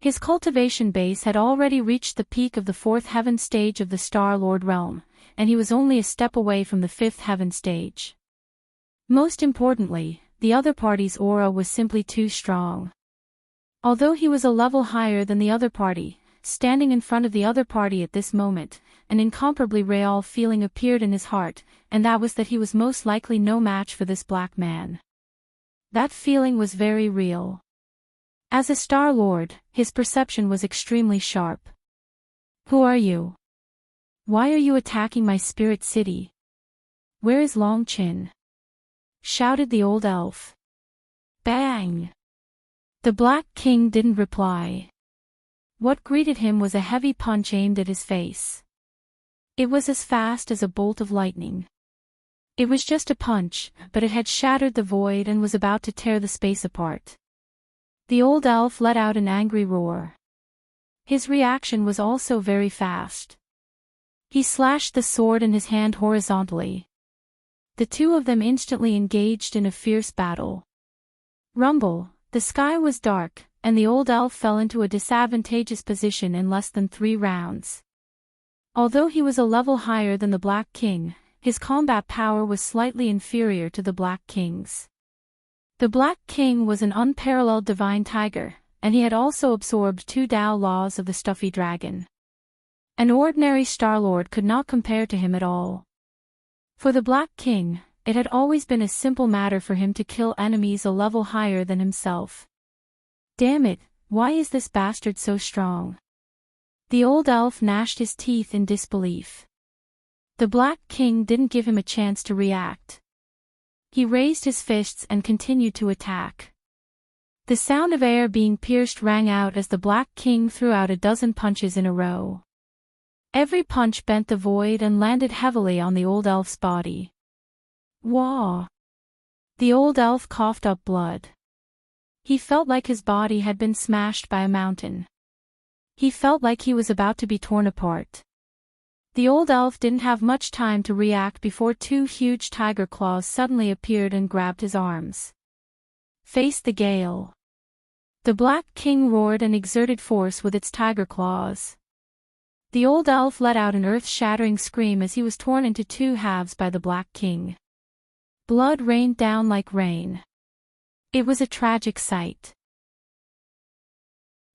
His cultivation base had already reached the peak of the 4th heaven stage of the Star-Lord realm, and he was only a step away from the 5th heaven stage. Most importantly, the other party's aura was simply too strong. Although he was a level higher than the other party, standing in front of the other party at this moment, an incomparably real feeling appeared in his heart, and that was that he was most likely no match for this black man. That feeling was very real. As a Star Lord, his perception was extremely sharp. Who are you? Why are you attacking my spirit city? Where is Long Chin? Shouted the old elf. Bang! The Black King didn't reply. What greeted him was a heavy punch aimed at his face. It was as fast as a bolt of lightning. It was just a punch, but it had shattered the void and was about to tear the space apart. The old elf let out an angry roar. His reaction was also very fast. He slashed the sword in his hand horizontally. The two of them instantly engaged in a fierce battle. Rumble, the sky was dark, and the old elf fell into a disadvantageous position in less than 3 rounds. Although he was a level higher than the Black King, his combat power was slightly inferior to the Black King's. The Black King was an unparalleled divine tiger, and he had also absorbed 2 Tao laws of the stuffy dragon. An ordinary Star-Lord could not compare to him at all. For the Black King, it had always been a simple matter for him to kill enemies a level higher than himself. Damn it, why is this bastard so strong? The old elf gnashed his teeth in disbelief. The Black King didn't give him a chance to react. He raised his fists and continued to attack. The sound of air being pierced rang out as the Black King threw out a dozen punches in a row. Every punch bent the void and landed heavily on the old elf's body. Wah! The old elf coughed up blood. He felt like his body had been smashed by a mountain. He felt like he was about to be torn apart. The old elf didn't have much time to react before 2 huge tiger claws suddenly appeared and grabbed his arms. Face the gale. The Black King roared and exerted force with its tiger claws. The old elf let out an earth-shattering scream as he was torn into 2 halves by the Black King. Blood rained down like rain. It was a tragic sight.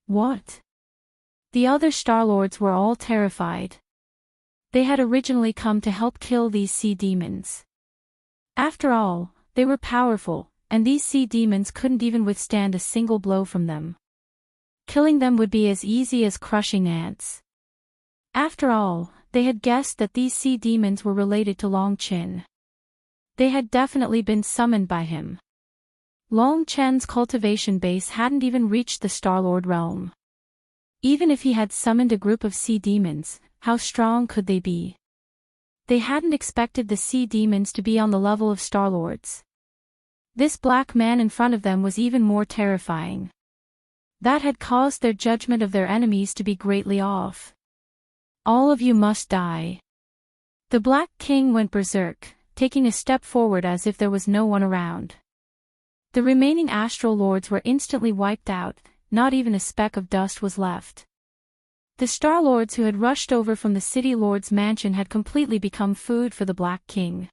What? The other Star-Lords were all terrified. They had originally come to help kill these sea demons. After all, they were powerful, and these sea demons couldn't even withstand a single blow from them. Killing them would be as easy as crushing ants. After all, they had guessed that these sea demons were related to Long Chin. They had definitely been summoned by him. Long Chen's cultivation base hadn't even reached the Star-Lord realm. Even if he had summoned a group of sea demons, how strong could they be? They hadn't expected the sea demons to be on the level of Star-Lords. This black man in front of them was even more terrifying. That had caused their judgment of their enemies to be greatly off. All of you must die. The Black King went berserk, taking a step forward as if there was no one around. The remaining Astral Lords were instantly wiped out, not even a speck of dust was left. The Star-Lords who had rushed over from the City Lord's mansion had completely become food for the Black King.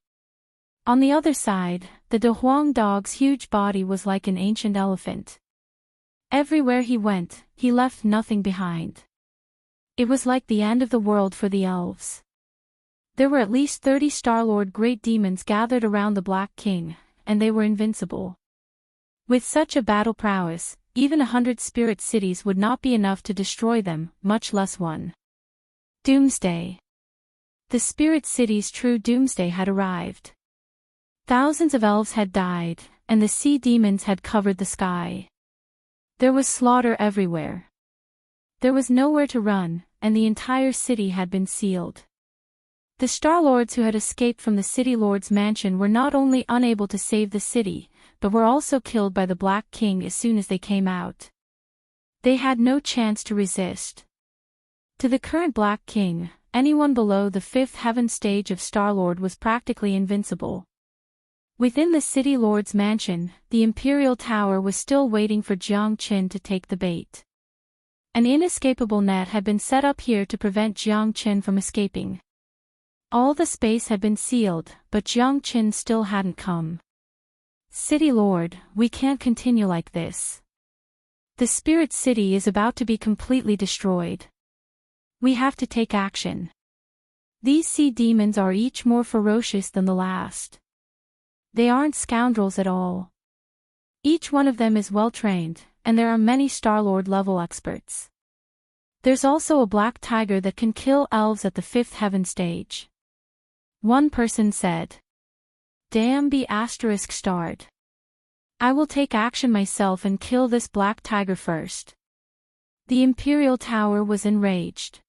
On the other side, the De Huang dog's huge body was like an ancient elephant. Everywhere he went, he left nothing behind. It was like the end of the world for the elves. There were at least 30 Star-Lord great demons gathered around the Black King, and they were invincible. With such a battle prowess, even 100 spirit cities would not be enough to destroy them, much less one. Doomsday. The spirit city's true doomsday had arrived. Thousands of elves had died, and the sea demons had covered the sky. There was slaughter everywhere. There was nowhere to run, and the entire city had been sealed. The Star-Lords who had escaped from the City Lord's mansion were not only unable to save the city, but were also killed by the Black King as soon as they came out. They had no chance to resist. To the current Black King, anyone below the 5th heaven stage of Star-Lord was practically invincible. Within the City Lord's mansion, the Imperial Tower was still waiting for Jiang Qin to take the bait. An inescapable net had been set up here to prevent Jiang Qin from escaping. All the space had been sealed, but Jiang Qin still hadn't come. City Lord, we can't continue like this. The Spirit City is about to be completely destroyed. We have to take action. These sea demons are each more ferocious than the last. They aren't scoundrels at all. Each one of them is well trained, and there are many Star-Lord level experts. There's also a black tiger that can kill elves at the 5th heaven stage. One person said. Damn be asterisk starred. I will take action myself and kill this black tiger first. The Imperial Tower was enraged.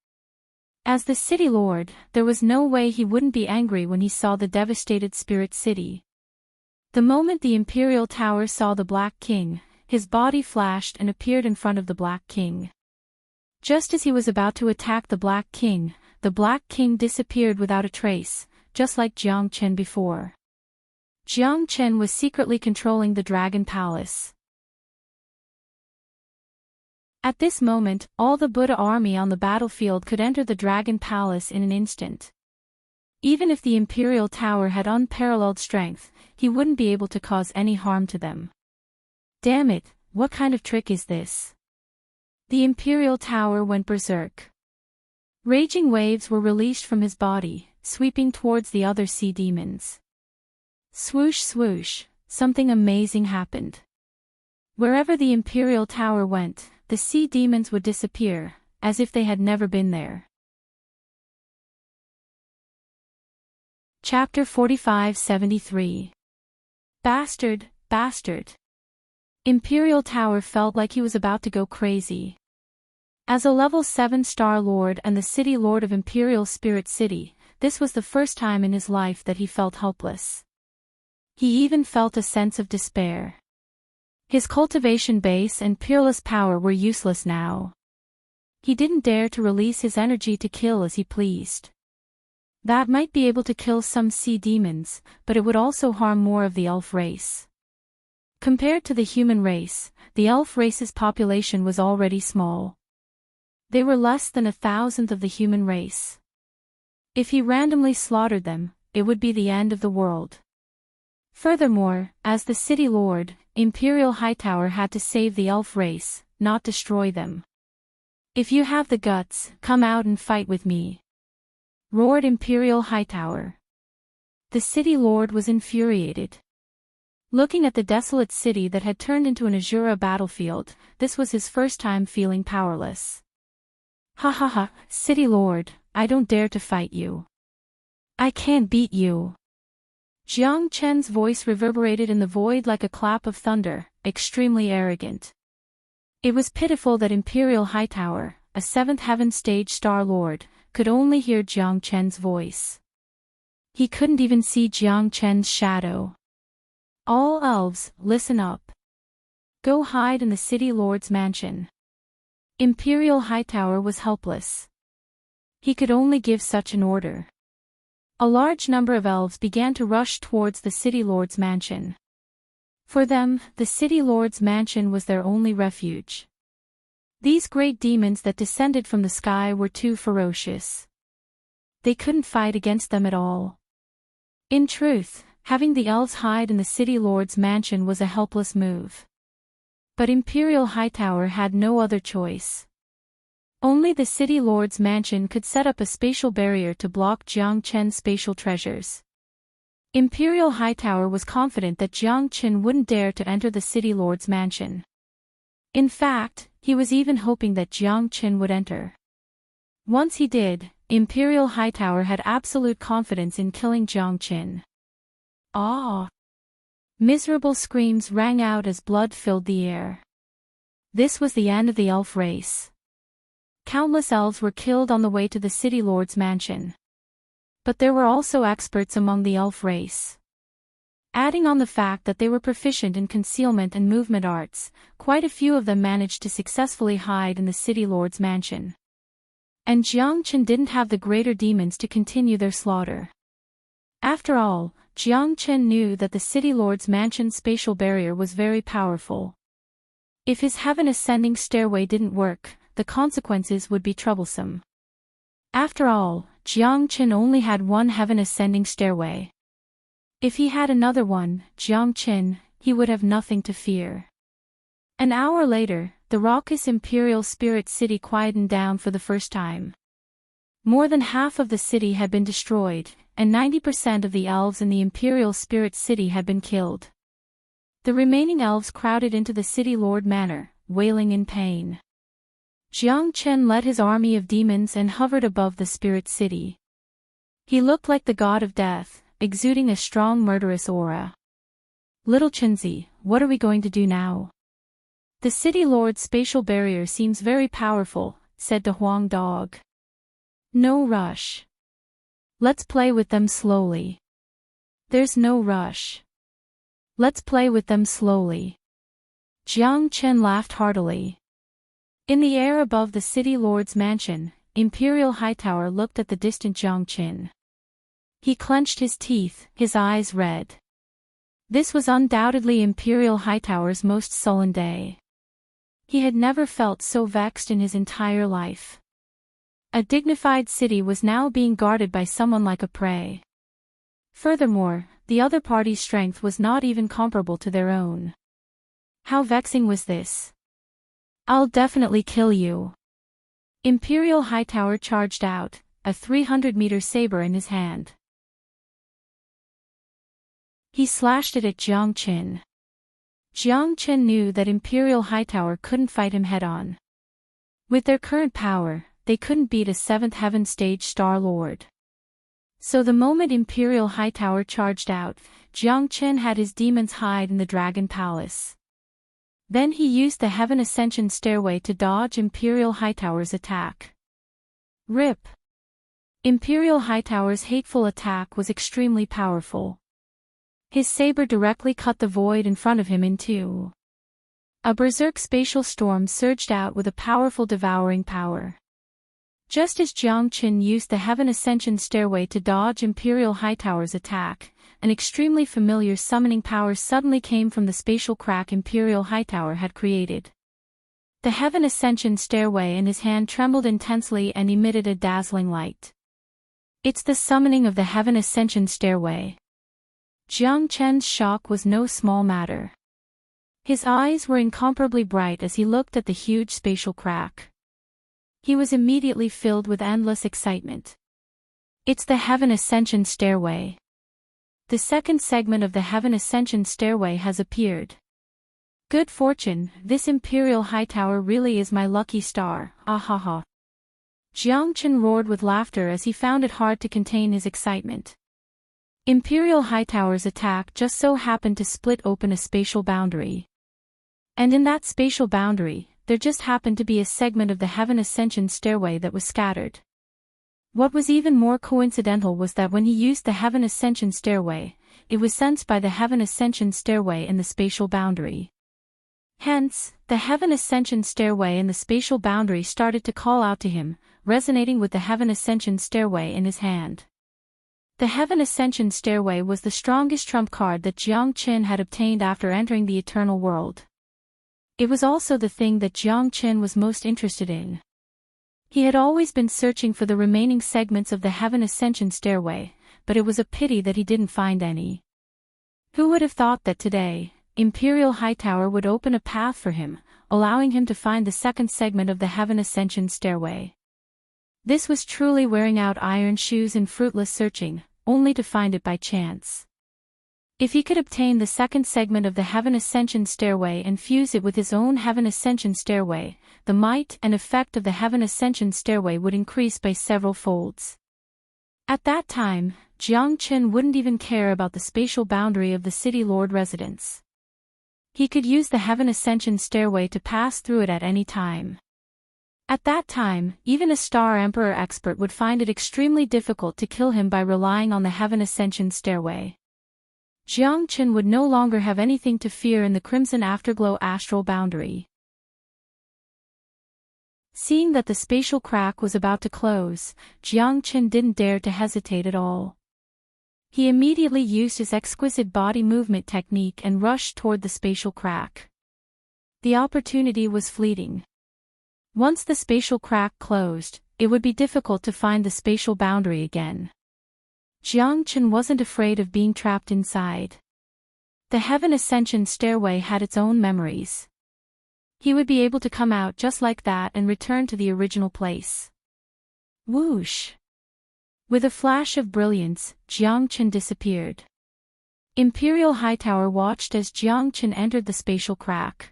As the city lord, there was no way he wouldn't be angry when he saw the devastated spirit city. The moment the Imperial Tower saw the Black King, his body flashed and appeared in front of the Black King. Just as he was about to attack the Black King disappeared without a trace, just like Jiang Chen before. Jiang Chen was secretly controlling the Dragon Palace. At this moment, all the Buddha army on the battlefield could enter the Dragon Palace in an instant. Even if the Imperial Tower had unparalleled strength, he wouldn't be able to cause any harm to them. Damn it, what kind of trick is this? The Imperial Tower went berserk. Raging waves were released from his body, sweeping towards the other sea demons. Swoosh swoosh, something amazing happened. Wherever the Imperial Tower went, the sea demons would disappear, as if they had never been there. Chapter 45-73. Bastard, bastard. Imperial Tower felt like he was about to go crazy. As a level 7-star lord and the city lord of Imperial Spirit City, this was the first time in his life that he felt helpless. He even felt a sense of despair. His cultivation base and peerless power were useless now. He didn't dare to release his energy to kill as he pleased. That might be able to kill some sea demons, but it would also harm more of the elf race. Compared to the human race, the elf race's population was already small. They were less than 1,000th of the human race. If he randomly slaughtered them, it would be the end of the world. Furthermore, as the city lord, Imperial Hightower had to save the elf race, not destroy them. If you have the guts, come out and fight with me, roared Imperial Hightower. The city lord was infuriated. Looking at the desolate city that had turned into an Azura battlefield, this was his first time feeling powerless. Ha ha ha, city lord, I don't dare to fight you. I can't beat you. Jiang Chen's voice reverberated in the void like a clap of thunder, extremely arrogant. It was pitiful that Imperial Hightower, a 7th heaven stage star lord, could only hear Jiang Chen's voice. He couldn't even see Jiang Chen's shadow. All elves, listen up. Go hide in the city lord's mansion. Imperial Hightower was helpless. He could only give such an order. A large number of elves began to rush towards the city lord's mansion. For them, the city lord's mansion was their only refuge. These great demons that descended from the sky were too ferocious. They couldn't fight against them at all. In truth, having the elves hide in the city lord's mansion was a helpless move. But Imperial Hightower had no other choice. Only the city lord's mansion could set up a spatial barrier to block Jiang Chen's spatial treasures. Imperial Hightower was confident that Jiang Chen wouldn't dare to enter the city lord's mansion. In fact, he was even hoping that Jiang Chen would enter. Once he did, Imperial Hightower had absolute confidence in killing Jiang Chen. Ah! Miserable screams rang out as blood filled the air. This was the end of the elf race. Countless elves were killed on the way to the city lord's mansion. But there were also experts among the elf race. Adding on the fact that they were proficient in concealment and movement arts, quite a few of them managed to successfully hide in the city lord's mansion. And Jiang Chen didn't have the greater demons to continue their slaughter. After all, Jiang Chen knew that the city lord's mansion's spatial barrier was very powerful. If his heaven ascending stairway didn't work, the consequences would be troublesome. After all, Jiang Chen only had one heaven ascending stairway. If he had another one, Jiang Chen, he would have nothing to fear. An hour later, the raucous Imperial Spirit City quietened down for the first time. More than half of the city had been destroyed, and 90% of the elves in the Imperial Spirit City had been killed. The remaining elves crowded into the city lord manor, wailing in pain. Jiang Chen led his army of demons and hovered above the spirit city. He looked like the god of death, exuding a strong murderous aura. Little Chenzi, what are we going to do now? The city lord's spatial barrier seems very powerful, said the Huang dog. No rush. Let's play with them slowly. There's no rush. Let's play with them slowly. Jiang Chen laughed heartily. In the air above the city lord's mansion, Imperial Hightower looked at the distant Jiang Chen. He clenched his teeth, his eyes red. This was undoubtedly Imperial Hightower's most sullen day. He had never felt so vexed in his entire life. A dignified city was now being guarded by someone like a prey. Furthermore, the other party's strength was not even comparable to their own. How vexing was this? I'll definitely kill you. Imperial Hightower charged out, a 300-meter saber in his hand. He slashed it at Jiang Chen. Jiang Chen knew that Imperial Hightower couldn't fight him head-on. With their current power, they couldn't beat a 7th Heaven Stage Star Lord. So the moment Imperial Hightower charged out, Jiang Chen had his demons hide in the Dragon Palace. Then he used the Heaven Ascension Stairway to dodge Imperial Hightower's attack. RIP. Imperial Hightower's hateful attack was extremely powerful. His saber directly cut the void in front of him in two. A berserk spatial storm surged out with a powerful devouring power. Just as Jiang Chen used the Heaven Ascension Stairway to dodge Imperial Hightower's attack, an extremely familiar summoning power suddenly came from the spatial crack Imperial Hightower had created. The Heaven Ascension Stairway in his hand trembled intensely and emitted a dazzling light. It's the summoning of the Heaven Ascension Stairway. Jiang Chen's shock was no small matter. His eyes were incomparably bright as he looked at the huge spatial crack. He was immediately filled with endless excitement. It's the Heaven Ascension Stairway. The second segment of the Heaven Ascension Stairway has appeared. Good fortune, this Imperial Hightower really is my lucky star, ahaha. Jiang Chen roared with laughter as he found it hard to contain his excitement. Imperial Hightower's attack just so happened to split open a spatial boundary. And in that spatial boundary, there just happened to be a segment of the Heaven Ascension Stairway that was scattered. What was even more coincidental was that when he used the Heaven Ascension Stairway, it was sensed by the Heaven Ascension Stairway in the spatial boundary. Hence, the Heaven Ascension Stairway in the spatial boundary started to call out to him, resonating with the Heaven Ascension Stairway in his hand. The Heaven Ascension Stairway was the strongest trump card that Jiang Chen had obtained after entering the Eternal World. It was also the thing that Jiang Chen was most interested in. He had always been searching for the remaining segments of the Heaven Ascension Stairway, but it was a pity that he didn't find any. Who would have thought that today, Imperial Hightower would open a path for him, allowing him to find the second segment of the Heaven Ascension Stairway. This was truly wearing out iron shoes in fruitless searching, only to find it by chance. If he could obtain the second segment of the Heaven Ascension Stairway and fuse it with his own Heaven Ascension Stairway, the might and effect of the Heaven Ascension Stairway would increase by several folds. At that time, Jiang Chen wouldn't even care about the spatial boundary of the City Lord residence. He could use the Heaven Ascension Stairway to pass through it at any time. At that time, even a Star Emperor expert would find it extremely difficult to kill him by relying on the Heaven Ascension Stairway. Jiang Chen would no longer have anything to fear in the Crimson Afterglow astral boundary. Seeing that the spatial crack was about to close, Jiang Chen didn't dare to hesitate at all. He immediately used his exquisite body movement technique and rushed toward the spatial crack. The opportunity was fleeting. Once the spatial crack closed, it would be difficult to find the spatial boundary again. Jiang Chen wasn't afraid of being trapped inside. The Heaven Ascension Stairway had its own memories. He would be able to come out just like that and return to the original place. Whoosh! With a flash of brilliance, Jiang Chen disappeared. Imperial Hightower watched as Jiang Chen entered the spatial crack.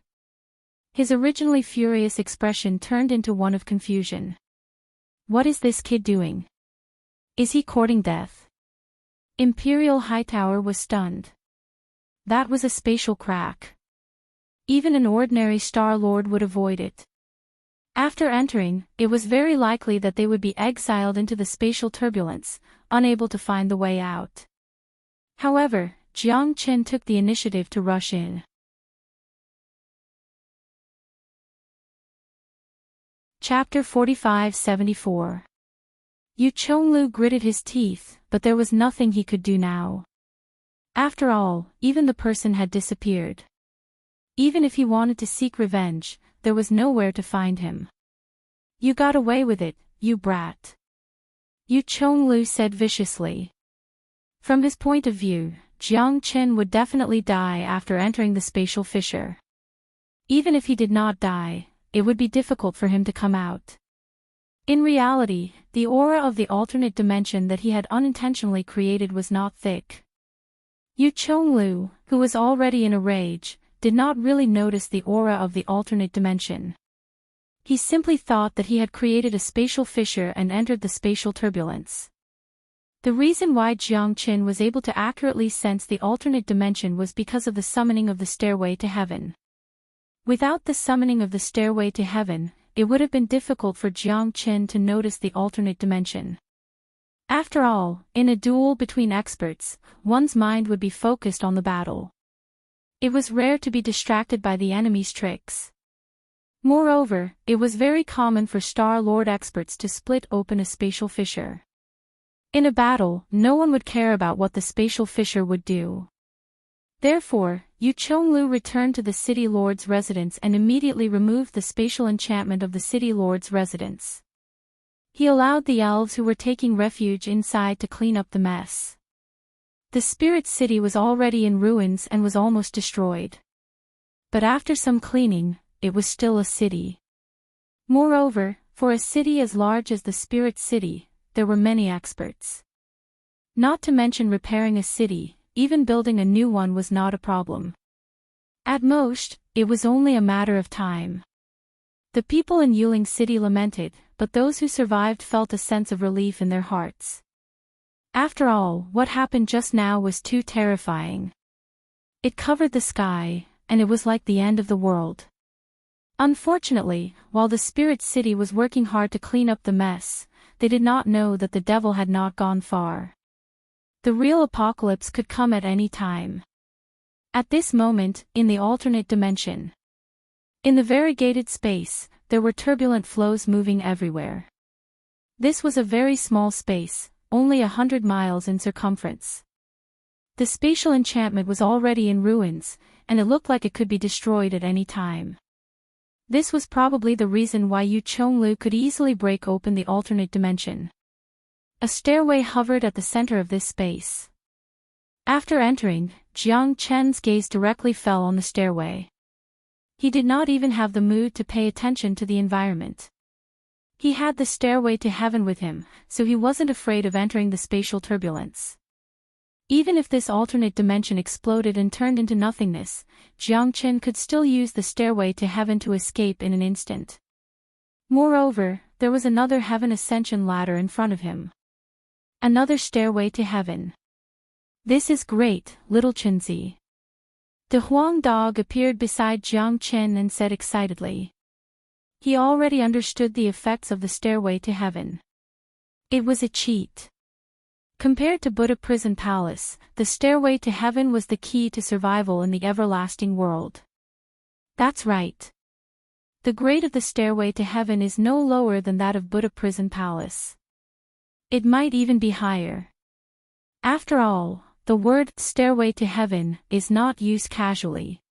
His originally furious expression turned into one of confusion. What is this kid doing? Is he courting death? Imperial Hightower was stunned. That was a spatial crack. Even an ordinary Star Lord would avoid it. After entering, it was very likely that they would be exiled into the spatial turbulence, unable to find the way out. However, Jiang Chen took the initiative to rush in. Chapter 45-74. Yu Chonglu gritted his teeth, but there was nothing he could do now. After all, even the person had disappeared. Even if he wanted to seek revenge, there was nowhere to find him. You got away with it, you brat. Yu Chonglu said viciously. From his point of view, Jiang Chen would definitely die after entering the spatial fissure. Even if he did not die, it would be difficult for him to come out. In reality, the aura of the alternate dimension that he had unintentionally created was not thick. Yu Chonglu, who was already in a rage, did not really notice the aura of the alternate dimension. He simply thought that he had created a spatial fissure and entered the spatial turbulence. The reason why Jiang Chen was able to accurately sense the alternate dimension was because of the summoning of the stairway to heaven. Without the summoning of the stairway to heaven, it would have been difficult for Jiang Chen to notice the alternate dimension. After all, in a duel between experts, one's mind would be focused on the battle. It was rare to be distracted by the enemy's tricks. Moreover, it was very common for Star Lord experts to split open a spatial fissure. In a battle, no one would care about what the spatial fissure would do. Therefore, Yu Chonglu returned to the City Lord's residence and immediately removed the spatial enchantment of the City Lord's residence. He allowed the elves who were taking refuge inside to clean up the mess. The spirit city was already in ruins and was almost destroyed. But after some cleaning, it was still a city. Moreover, for a city as large as the spirit city, there were many experts. Not to mention repairing a city, even building a new one was not a problem. At most, it was only a matter of time. The people in Yuling City lamented, but those who survived felt a sense of relief in their hearts. After all, what happened just now was too terrifying. It covered the sky, and it was like the end of the world. Unfortunately, while the spirit city was working hard to clean up the mess, they did not know that the devil had not gone far. The real apocalypse could come at any time. At this moment, in the alternate dimension. In the variegated space, there were turbulent flows moving everywhere. This was a very small space, only 100 miles in circumference. The spatial enchantment was already in ruins, and it looked like it could be destroyed at any time. This was probably the reason why Yu Chonglu could easily break open the alternate dimension. A stairway hovered at the center of this space. After entering, Jiang Chen's gaze directly fell on the stairway. He did not even have the mood to pay attention to the environment. He had the stairway to heaven with him, so he wasn't afraid of entering the spatial turbulence. Even if this alternate dimension exploded and turned into nothingness, Jiang Chen could still use the stairway to heaven to escape in an instant. Moreover, there was another heaven ascension ladder in front of him. Another stairway to heaven. This is great, little Chenzi. The Huang dog appeared beside Jiang Chen and said excitedly. He already understood the effects of the stairway to heaven. It was a cheat. Compared to Buddha Prison Palace, the stairway to heaven was the key to survival in the everlasting world. That's right. The grade of the stairway to heaven is no lower than that of Buddha Prison Palace. It might even be higher. After all, the word stairway to heaven is not used casually.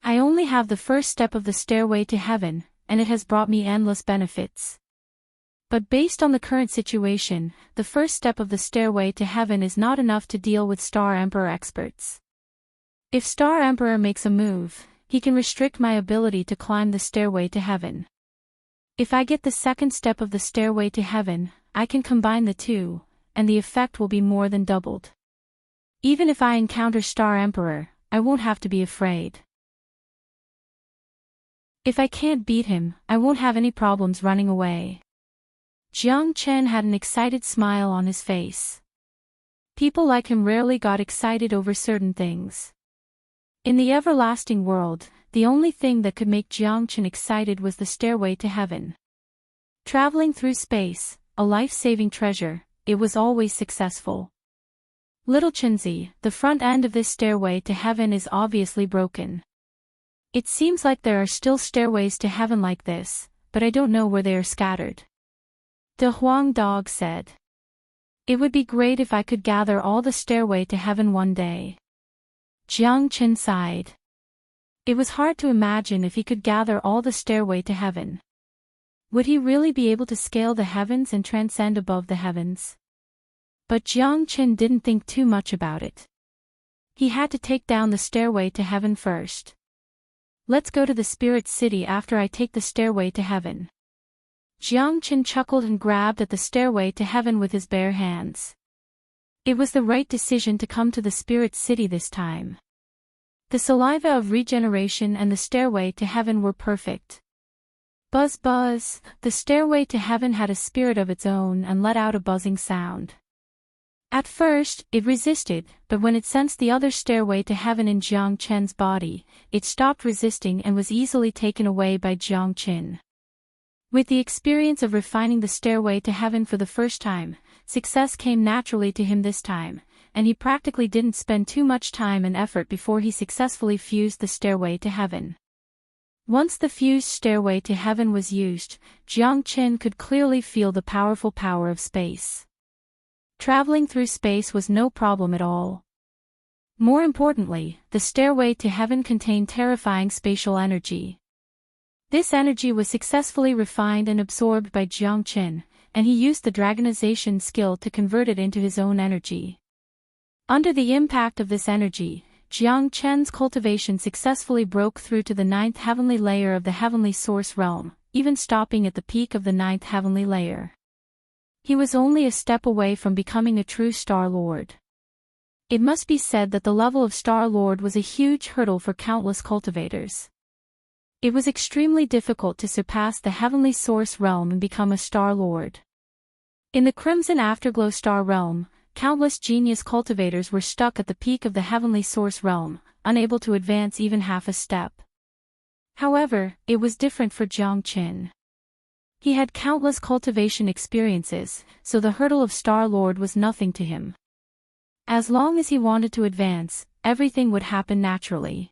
I only have the first step of the stairway to heaven, and it has brought me endless benefits. But based on the current situation, the first step of the stairway to heaven is not enough to deal with Star Emperor experts. If Star Emperor makes a move, he can restrict my ability to climb the stairway to heaven. If I get the second step of the stairway to heaven, I can combine the two, and the effect will be more than doubled. Even if I encounter Star Emperor, I won't have to be afraid. If I can't beat him, I won't have any problems running away. Jiang Chen had an excited smile on his face. People like him rarely got excited over certain things. In the everlasting world, the only thing that could make Jiang Chen excited was the stairway to heaven. Traveling through space, a life-saving treasure, it was always successful. Little Chenzi, the front end of this stairway to heaven is obviously broken. It seems like there are still stairways to heaven like this, but I don't know where they are scattered. The Huang Dog said. It would be great if I could gather all the stairway to heaven one day. Jiang Chen sighed. It was hard to imagine if he could gather all the stairway to heaven. Would he really be able to scale the heavens and transcend above the heavens? But Jiang Chen didn't think too much about it. He had to take down the stairway to heaven first. Let's go to the spirit city after I take the stairway to heaven. Jiang Chen chuckled and grabbed at the stairway to heaven with his bare hands. It was the right decision to come to the spirit city this time. The saliva of regeneration and the stairway to heaven were perfect. Buzz buzz, the stairway to heaven had a spirit of its own and let out a buzzing sound. At first, it resisted, but when it sensed the other stairway to heaven in Jiang Chen's body, it stopped resisting and was easily taken away by Jiang Chen. With the experience of refining the stairway to heaven for the first time, success came naturally to him this time, and he practically didn't spend too much time and effort before he successfully fused the stairway to heaven. Once the fused stairway to heaven was used, Jiang Chen could clearly feel the powerful power of space. Traveling through space was no problem at all. More importantly, the stairway to heaven contained terrifying spatial energy. This energy was successfully refined and absorbed by Jiang Chen, and he used the dragonization skill to convert it into his own energy. Under the impact of this energy, Jiang Chen's cultivation successfully broke through to the 9th heavenly layer of the heavenly source realm, even stopping at the peak of the 9th heavenly layer. He was only a step away from becoming a true Star Lord. It must be said that the level of Star Lord was a huge hurdle for countless cultivators. It was extremely difficult to surpass the heavenly source realm and become a Star Lord. In the Crimson Afterglow Star realm, countless genius cultivators were stuck at the peak of the heavenly source realm, unable to advance even half a step. However, it was different for Jiang Chen. He had countless cultivation experiences, so the hurdle of Star Lord was nothing to him. As long as he wanted to advance, everything would happen naturally.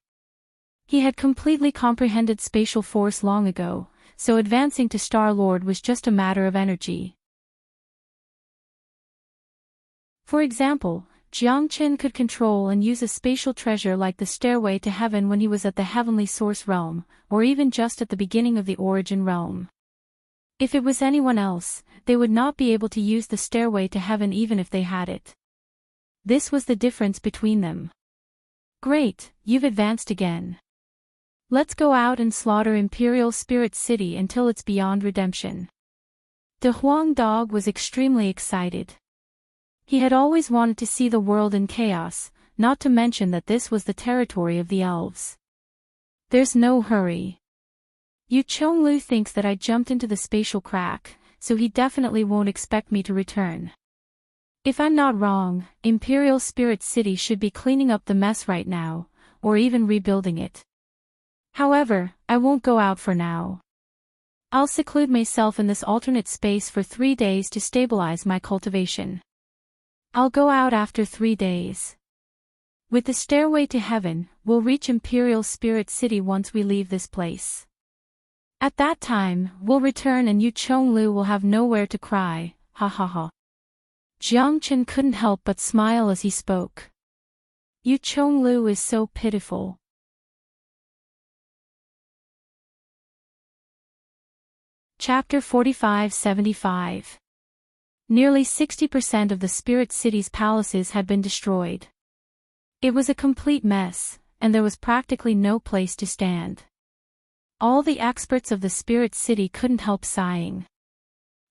He had completely comprehended spatial force long ago, so advancing to Star Lord was just a matter of energy. For example, Jiang Chen could control and use a spatial treasure like the stairway to heaven when he was at the heavenly source realm, or even just at the beginning of the origin realm. If it was anyone else, they would not be able to use the stairway to heaven even if they had it. This was the difference between them. Great, you've advanced again. Let's go out and slaughter Imperial Spirit City until it's beyond redemption. The Huang Dog was extremely excited. He had always wanted to see the world in chaos, not to mention that this was the territory of the elves. There's no hurry. Yu Chonglu thinks that I jumped into the spatial crack, so he definitely won't expect me to return. If I'm not wrong, Imperial Spirit City should be cleaning up the mess right now, or even rebuilding it. However, I won't go out for now. I'll seclude myself in this alternate space for 3 days to stabilize my cultivation. I'll go out after 3 days. With the stairway to heaven, we'll reach Imperial Spirit City once we leave this place. At that time, we'll return and Yu Chonglu will have nowhere to cry, ha ha ha. Jiang Chen couldn't help but smile as he spoke. Yu Chonglu is so pitiful. Chapter 45-75. Nearly 60% of the Spirit City's palaces had been destroyed. It was a complete mess, and there was practically no place to stand. All the experts of the Spirit City couldn't help sighing.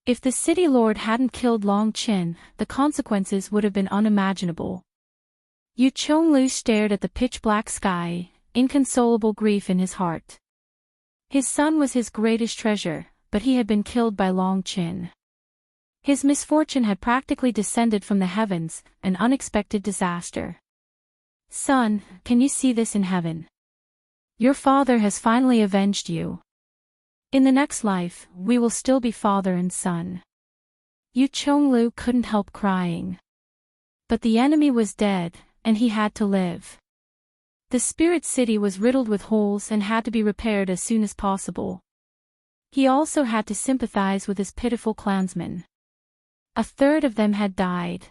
If the city lord hadn't killed Long Qin, the consequences would have been unimaginable. Yu Chonglu stared at the pitch-black sky, inconsolable grief in his heart. His son was his greatest treasure, but he had been killed by Long Qin. His misfortune had practically descended from the heavens, an unexpected disaster. Son, can you see this in heaven? Your father has finally avenged you. In the next life, we will still be father and son. Yu Chonglu couldn't help crying. But the enemy was dead, and he had to live. The spirit city was riddled with holes and had to be repaired as soon as possible. He also had to sympathize with his pitiful clansmen. A third of them had died.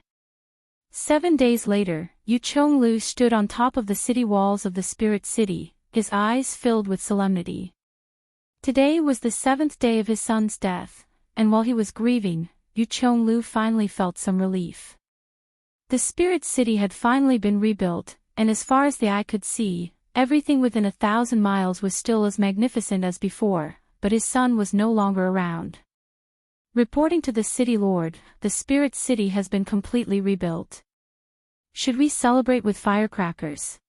7 days later, Yu Chonglu stood on top of the city walls of the spirit city, his eyes filled with solemnity. Today was the 7th day of his son's death, and while he was grieving, Yu Chonglu finally felt some relief. The spirit city had finally been rebuilt, and as far as the eye could see, everything within 1,000 miles was still as magnificent as before, but his son was no longer around. Reporting to the city lord, the spirit city has been completely rebuilt. Should we celebrate with firecrackers?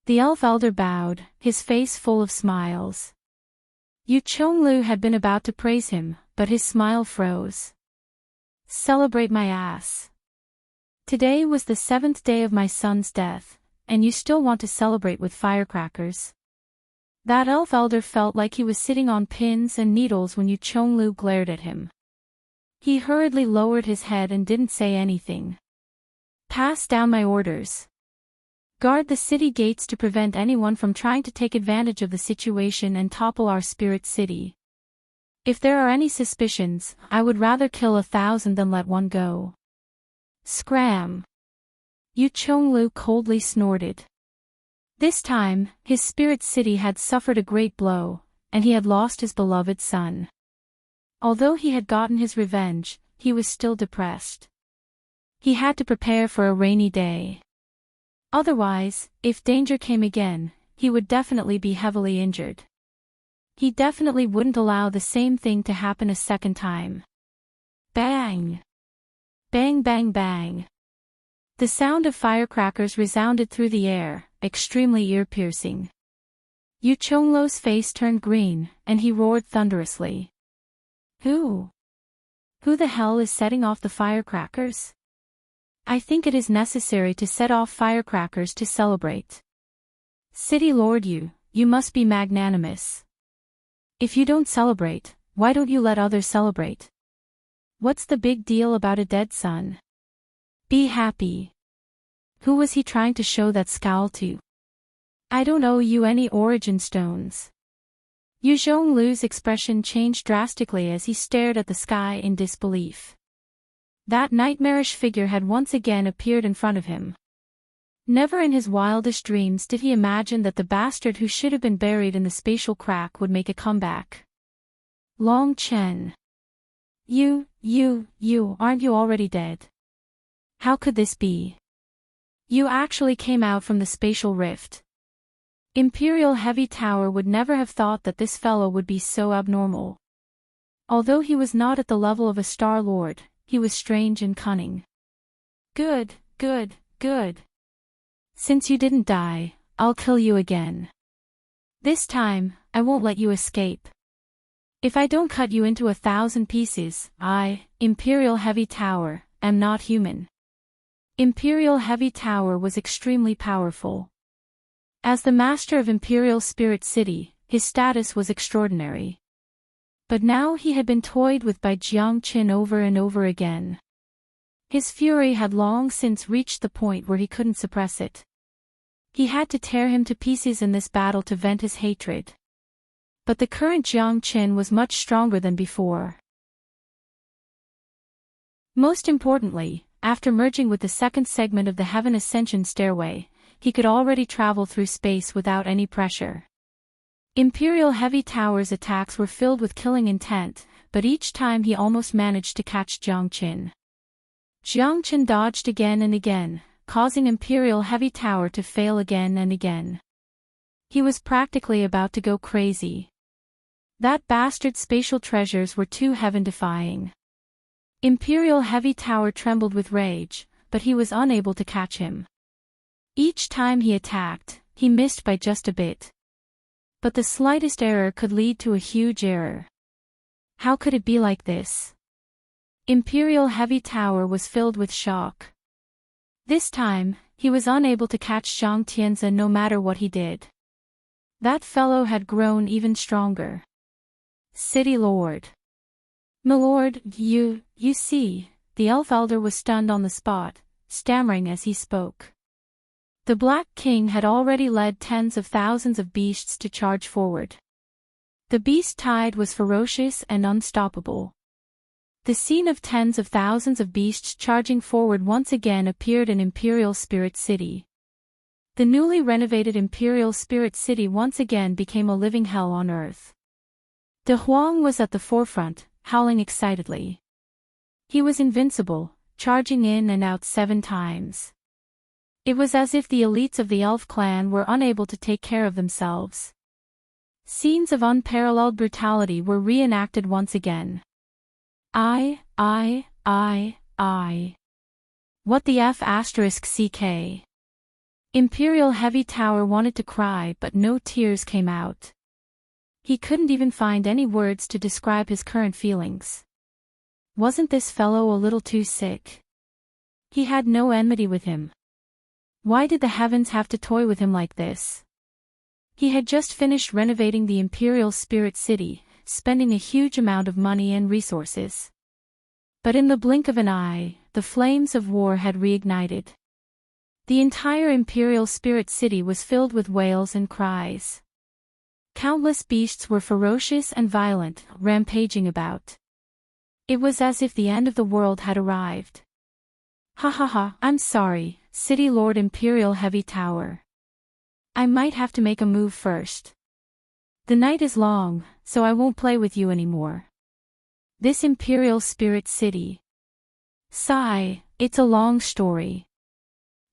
The elf elder bowed, his face full of smiles. Yu Chonglu had been about to praise him, but his smile froze. Celebrate my ass. Today was the 7th day of my son's death, and you still want to celebrate with firecrackers? That elf elder felt like he was sitting on pins and needles when Yu Chonglu glared at him. He hurriedly lowered his head and didn't say anything. Pass down my orders. Guard the city gates to prevent anyone from trying to take advantage of the situation and topple our spirit city. If there are any suspicions, I would rather kill 1,000 than let one go. Scram! Yu Chonglu coldly snorted. This time, his spirit city had suffered a great blow, and he had lost his beloved son. Although he had gotten his revenge, he was still depressed. He had to prepare for a rainy day. Otherwise, if danger came again, he would definitely be heavily injured. He definitely wouldn't allow the same thing to happen a second time. Bang! Bang bang bang. The sound of firecrackers resounded through the air, extremely ear-piercing. Yu Chonglu's face turned green, and he roared thunderously. Who the hell is setting off the firecrackers? I think it is necessary to set off firecrackers to celebrate. City Lord you must be magnanimous. If you don't celebrate, why don't you let others celebrate? What's the big deal about a dead son? Be happy. Who was he trying to show that scowl to? I don't owe you any origin stones. Yu Zhonglu's expression changed drastically as he stared at the sky in disbelief. That nightmarish figure had once again appeared in front of him. Never in his wildest dreams did he imagine that the bastard who should have been buried in the spatial crack would make a comeback. Long Chen. You, aren't you already dead? How could this be? You actually came out from the spatial rift. Imperial Heavy Tower would never have thought that this fellow would be so abnormal. Although he was not at the level of a Star Lord, he was strange and cunning. Good. Since you didn't die, I'll kill you again. This time, I won't let you escape. If I don't cut you into 1,000 pieces, I, Imperial Heavy Tower, am not human. Imperial Heavy Tower was extremely powerful. As the master of Imperial Spirit City, his status was extraordinary. But now he had been toyed with by Jiang Qin over and over again. His fury had long since reached the point where he couldn't suppress it. He had to tear him to pieces in this battle to vent his hatred. But the current Jiang Qin was much stronger than before. Most importantly, after merging with the second segment of the Heaven Ascension Stairway, he could already travel through space without any pressure. Imperial Heavy Tower's attacks were filled with killing intent, but each time he almost managed to catch Jiang Qin. Jiang Qin dodged again and again, causing Imperial Heavy Tower to fail again and again. He was practically about to go crazy. That bastard's spatial treasures were too heaven-defying. Imperial Heavy Tower trembled with rage, but he was unable to catch him. Each time he attacked, he missed by just a bit. But the slightest error could lead to a huge error. How could it be like this? Imperial Heavy Tower was filled with shock. This time, he was unable to catch Zhang Tianzi no matter what he did. That fellow had grown even stronger. City Lord. Milord, you see, the elf elder was stunned on the spot, stammering as he spoke. The Black King had already led tens of thousands of beasts to charge forward. The beast tide was ferocious and unstoppable. The scene of tens of thousands of beasts charging forward once again appeared in Imperial Spirit City. The newly renovated Imperial Spirit City once again became a living hell on earth. De Huang was at the forefront, howling excitedly. He was invincible, charging in and out 7 times. It was as if the elites of the elf clan were unable to take care of themselves. Scenes of unparalleled brutality were reenacted once again. What the F***ck? Imperial Heavy Tower wanted to cry but no tears came out. He couldn't even find any words to describe his current feelings. Wasn't this fellow a little too sick? He had no enmity with him. Why did the heavens have to toy with him like this? He had just finished renovating the Imperial Spirit City, spending a huge amount of money and resources. But in the blink of an eye, the flames of war had reignited. The entire Imperial Spirit City was filled with wails and cries. Countless beasts were ferocious and violent, rampaging about. It was as if the end of the world had arrived. I'm sorry, City Lord Imperial Heavy Tower. I might have to make a move first. The night is long, so I won't play with you anymore. This Imperial Spirit City. Sigh, it's a long story.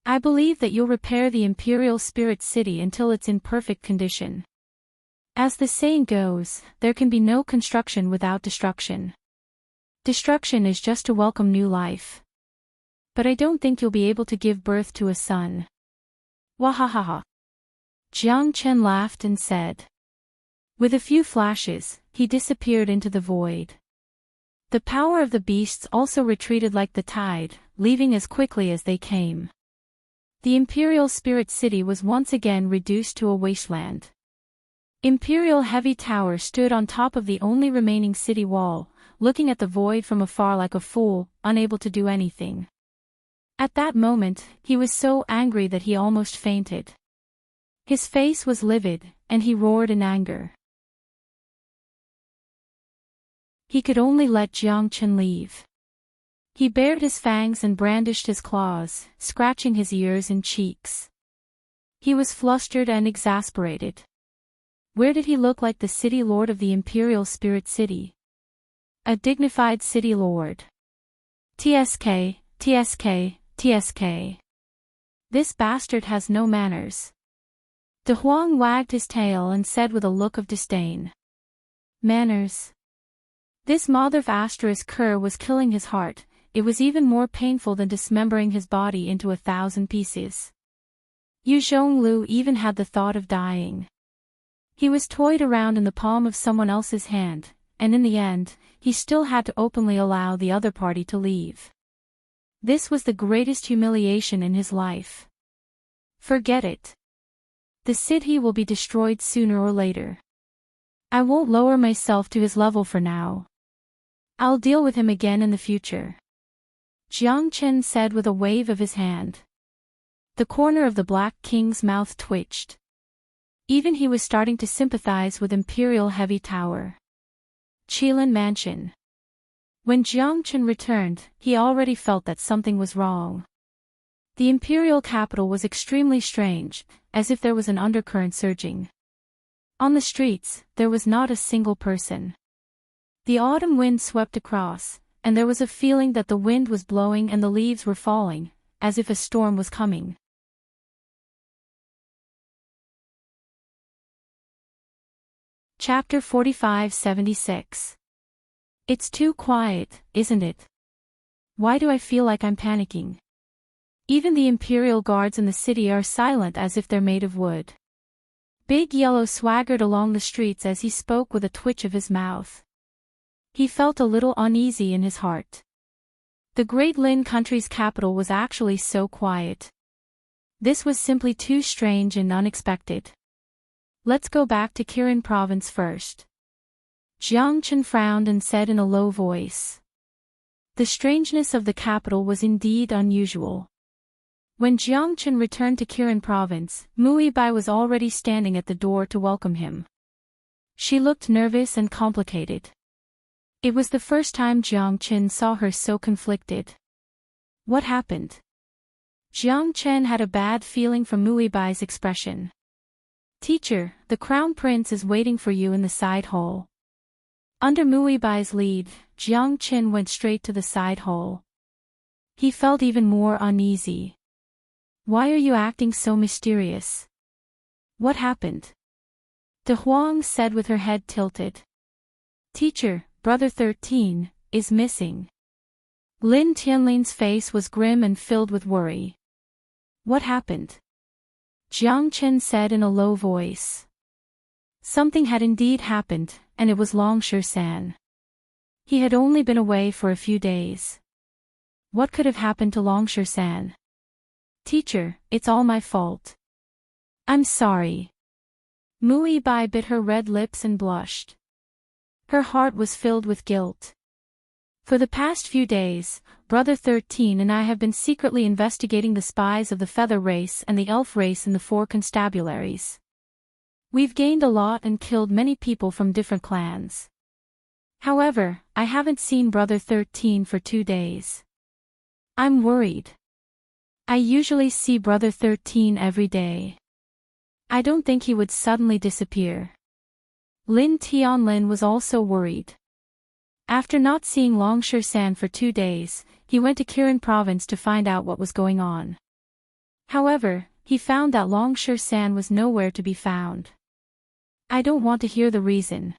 I believe that you'll repair the Imperial Spirit City until it's in perfect condition. As the saying goes, there can be no construction without destruction. Destruction is just to welcome new life. But I don't think you'll be able to give birth to a son. Wahahaha. Jiang Chen laughed and said. With a few flashes, he disappeared into the void. The power of the beasts also retreated like the tide, leaving as quickly as they came. The Imperial Spirit City was once again reduced to a wasteland. Imperial Heavy Tower stood on top of the only remaining city wall, looking at the void from afar like a fool, unable to do anything. At that moment, he was so angry that he almost fainted. His face was livid, and he roared in anger. He could only let Jiang Chen leave. He bared his fangs and brandished his claws, scratching his ears and cheeks. He was flustered and exasperated. Where did he look like the city lord of the Imperial Spirit City? A dignified city lord. TSK. This bastard has no manners. De Huang wagged his tail and said with a look of disdain. Manners. This mother-cur was killing his heart. It was even more painful than dismembering his body into 1,000 pieces. Yu Zhonglu even had the thought of dying. He was toyed around in the palm of someone else's hand, and in the end, he still had to openly allow the other party to leave. This was the greatest humiliation in his life. Forget it. The city will be destroyed sooner or later. I won't lower myself to his level for now. I'll deal with him again in the future. Jiang Chen said with a wave of his hand. The corner of the Black King's mouth twitched. Even he was starting to sympathize with Imperial Heavy Tower. Qilin Mansion. When Jiang Chen returned, he already felt that something was wrong. The imperial capital was extremely strange, as if there was an undercurrent surging. On the streets, there was not a single person. The autumn wind swept across, and there was a feeling that the wind was blowing and the leaves were falling, as if a storm was coming. Chapter 45-76. It's too quiet, isn't it? Why do I feel like I'm panicking? Even the imperial guards in the city are silent as if they're made of wood. Big Yellow swaggered along the streets as he spoke with a twitch of his mouth. He felt a little uneasy in his heart. The Great Lin country's capital was actually so quiet. This was simply too strange and unexpected. Let's go back to Kirin province first. Jiang Chen frowned and said in a low voice. The strangeness of the capital was indeed unusual. When Jiang Chen returned to Kirin province, Mui Bai was already standing at the door to welcome him. She looked nervous and complicated. It was the first time Jiang Chen saw her so conflicted. What happened? Jiang Chen had a bad feeling from Mui Bai's expression. Teacher, the crown prince is waiting for you in the side hall. Under Mui Bai's lead, Jiang Chen went straight to the side hall. He felt even more uneasy. Why are you acting so mysterious? What happened? De Huang said with her head tilted. Teacher, Brother 13, is missing. Lin Tianlin's face was grim and filled with worry. What happened? Jiang Chen said in a low voice. Something had indeed happened, and it was Longshu San. He had only been away for a few days. What could have happened to Longshu San? Teacher, it's all my fault. I'm sorry. Mui Bai bit her red lips and blushed. Her heart was filled with guilt. For the past few days, Brother 13 and I have been secretly investigating the spies of the feather race and the elf race in the 4 constabularies. We've gained a lot and killed many people from different clans. However, I haven't seen Brother 13 for 2 days. I'm worried. I usually see Brother 13 every day. I don't think he would suddenly disappear. Lin Tianlin was also worried. After not seeing Longshu San for 2 days, he went to Kirin province to find out what was going on. However, he found that Longshu San was nowhere to be found. I don't want to hear the reason.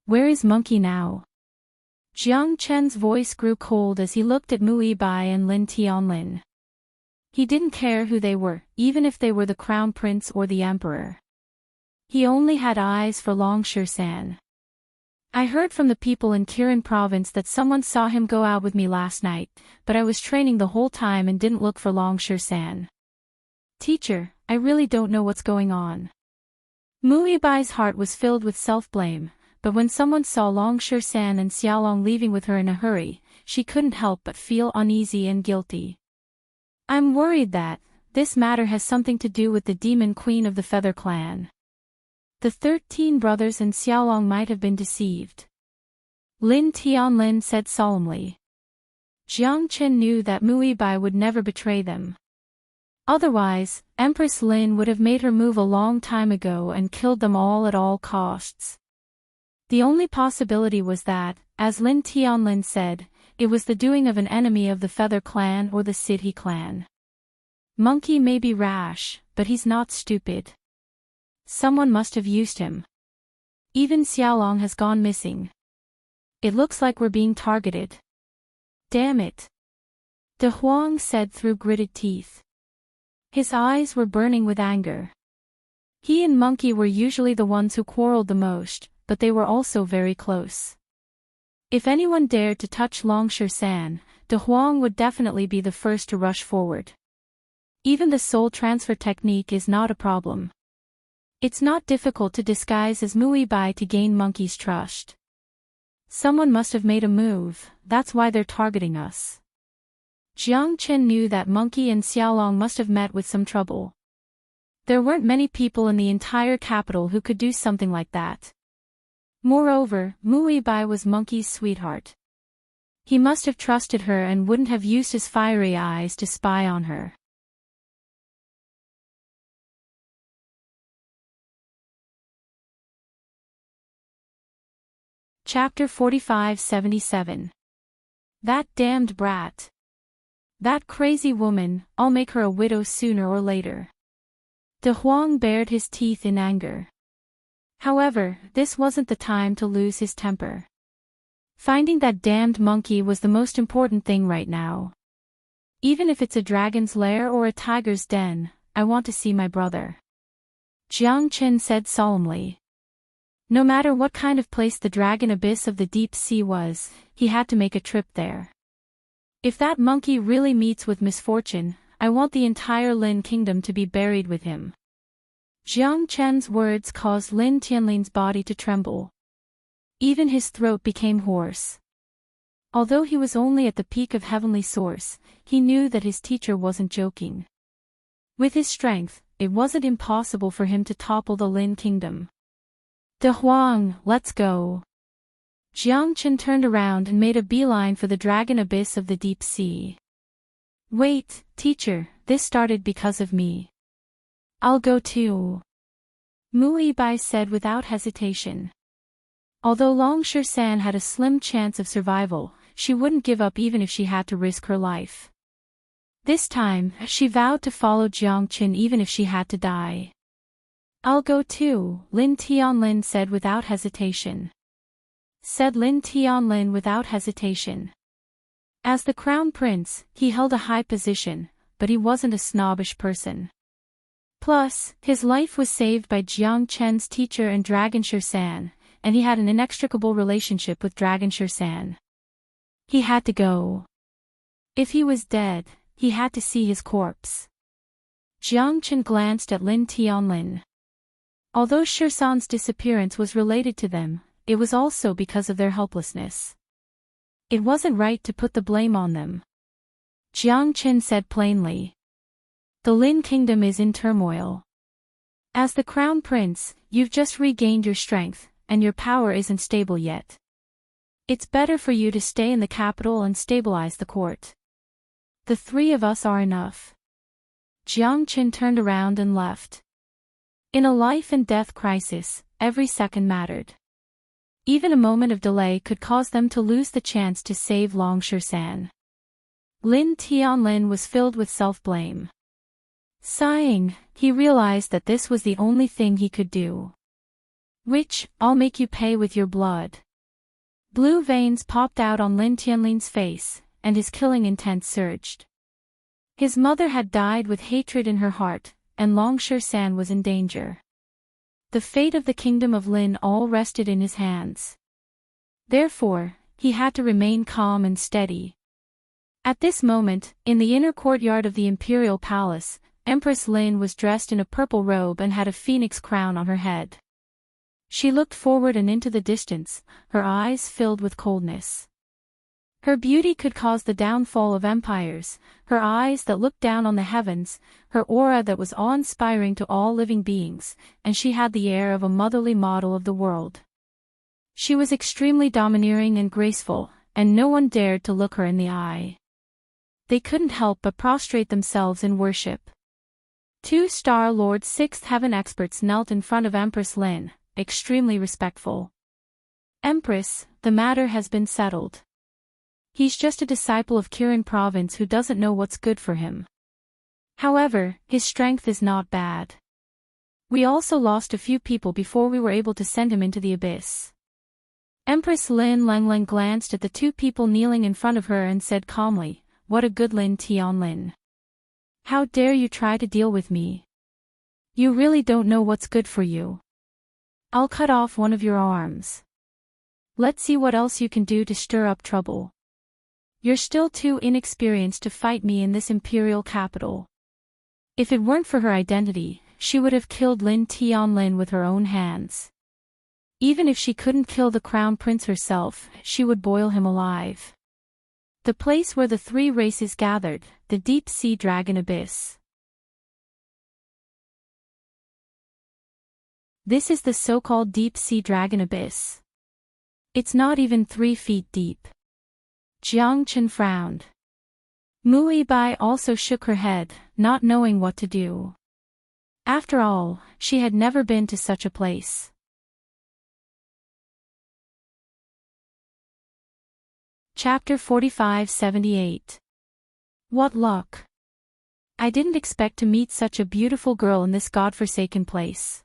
Where is Monkey now? Jiang Chen's voice grew cold as he looked at Mui Bai and Lin Tianlin. He didn't care who they were, even if they were the crown prince or the emperor. He only had eyes for Longshu San. I heard from the people in Kirin province that someone saw him go out with me last night, but I was training the whole time and didn't look for Longshu San. Teacher, I really don't know what's going on. Mui Bai's heart was filled with self-blame, but when someone saw Longshu San and Xiaolong leaving with her in a hurry, she couldn't help but feel uneasy and guilty. I'm worried that this matter has something to do with the demon queen of the Feather Clan. The 13 brothers and Xiaolong might have been deceived. Lin Tianlin said solemnly. Jiang Chen knew that Mui Bai would never betray them. Otherwise, Empress Lin would have made her move a long time ago and killed them all at all costs. The only possibility was that, as Lin Tianlin said, it was the doing of an enemy of the Feather Clan or the Sidhe clan. Monkey may be rash, but he's not stupid. Someone must have used him. Even Xiaolong has gone missing. It looks like we're being targeted. Damn it. De Huang said through gritted teeth. His eyes were burning with anger. He and Monkey were usually the ones who quarreled the most, but they were also very close. If anyone dared to touch Longshu San, De Huang would definitely be the first to rush forward. Even the soul transfer technique is not a problem. It's not difficult to disguise as Mui Bai to gain Monkey's trust. Someone must have made a move, that's why they're targeting us. Jiang Chen knew that Monkey and Xiaolong must have met with some trouble. There weren't many people in the entire capital who could do something like that. Moreover, Mui Bai was Monkey's sweetheart. He must have trusted her and wouldn't have used his fiery eyes to spy on her. Chapter 45-77. That damned brat. That crazy woman, I'll make her a widow sooner or later. De Huang bared his teeth in anger. However, this wasn't the time to lose his temper. Finding that damned monkey was the most important thing right now. Even if it's a dragon's lair or a tiger's den, I want to see my brother. Jiang Chen said solemnly. No matter what kind of place the dragon abyss of the deep sea was, he had to make a trip there. If that monkey really meets with misfortune, I want the entire Lin kingdom to be buried with him. Jiang Chen's words caused Lin Tianlin's body to tremble. Even his throat became hoarse. Although he was only at the peak of heavenly source, he knew that his teacher wasn't joking. With his strength, it wasn't impossible for him to topple the Lin kingdom. De Huang, let's go. Jiang Chen turned around and made a beeline for the dragon abyss of the deep sea. Wait, teacher, this started because of me. I'll go too. Mu Yibai said without hesitation. Although Long San had a slim chance of survival, she wouldn't give up even if she had to risk her life. This time, she vowed to follow Jiang Chen even if she had to die. I'll go too, Lin Tianlin said without hesitation. Said Lin Tianlin without hesitation. As the crown prince, he held a high position, but he wasn't a snobbish person. Plus, his life was saved by Jiang Chen's teacher and Dragon San, and he had an inextricable relationship with Dragon San. He had to go. If he was dead, he had to see his corpse. Jiang Chen glanced at Lin Tianlin. Although Shirsan's disappearance was related to them, it was also because of their helplessness. It wasn't right to put the blame on them. Jiang Chen said plainly. The Lin kingdom is in turmoil. As the crown prince, you've just regained your strength, and your power isn't stable yet. It's better for you to stay in the capital and stabilize the court. The three of us are enough. Jiang Chen turned around and left. In a life and death crisis, every second mattered. Even a moment of delay could cause them to lose the chance to save Long San. Lin Tianlin was filled with self-blame. Sighing, he realized that this was the only thing he could do. Which, I'll make you pay with your blood. Blue veins popped out on Lin Tianlin's face, and his killing intent surged. His mother had died with hatred in her heart, and Long San was in danger. The fate of the kingdom of Lin all rested in his hands. Therefore, he had to remain calm and steady. At this moment, in the inner courtyard of the imperial palace, Empress Lin was dressed in a purple robe and had a phoenix crown on her head. She looked forward and into the distance, her eyes filled with coldness. Her beauty could cause the downfall of empires, her eyes that looked down on the heavens, her aura that was awe-inspiring to all living beings, and she had the air of a motherly model of the world. She was extremely domineering and graceful, and no one dared to look her in the eye. They couldn't help but prostrate themselves in worship. 2-star Lord 6th Heaven experts knelt in front of Empress Lin, extremely respectful. Empress, the matter has been settled. He's just a disciple of Kirin province who doesn't know what's good for him. However, his strength is not bad. We also lost a few people before we were able to send him into the abyss. Empress Lin Lengleng glanced at the two people kneeling in front of her and said calmly, "What a good Lin Tianlin. How dare you try to deal with me? You really don't know what's good for you. I'll cut off one of your arms. Let's see what else you can do to stir up trouble. You're still too inexperienced to fight me in this imperial capital." If it weren't for her identity, she would have killed Lin Tianlin with her own hands. Even if she couldn't kill the crown prince herself, she would boil him alive. The place where the three races gathered, the deep sea dragon abyss. This is the so-called deep sea dragon abyss. It's not even 3 feet deep. Jiang Chen frowned. Mu Yibai also shook her head, not knowing what to do. After all, she had never been to such a place. Chapter 45-78. What luck! I didn't expect to meet such a beautiful girl in this godforsaken place.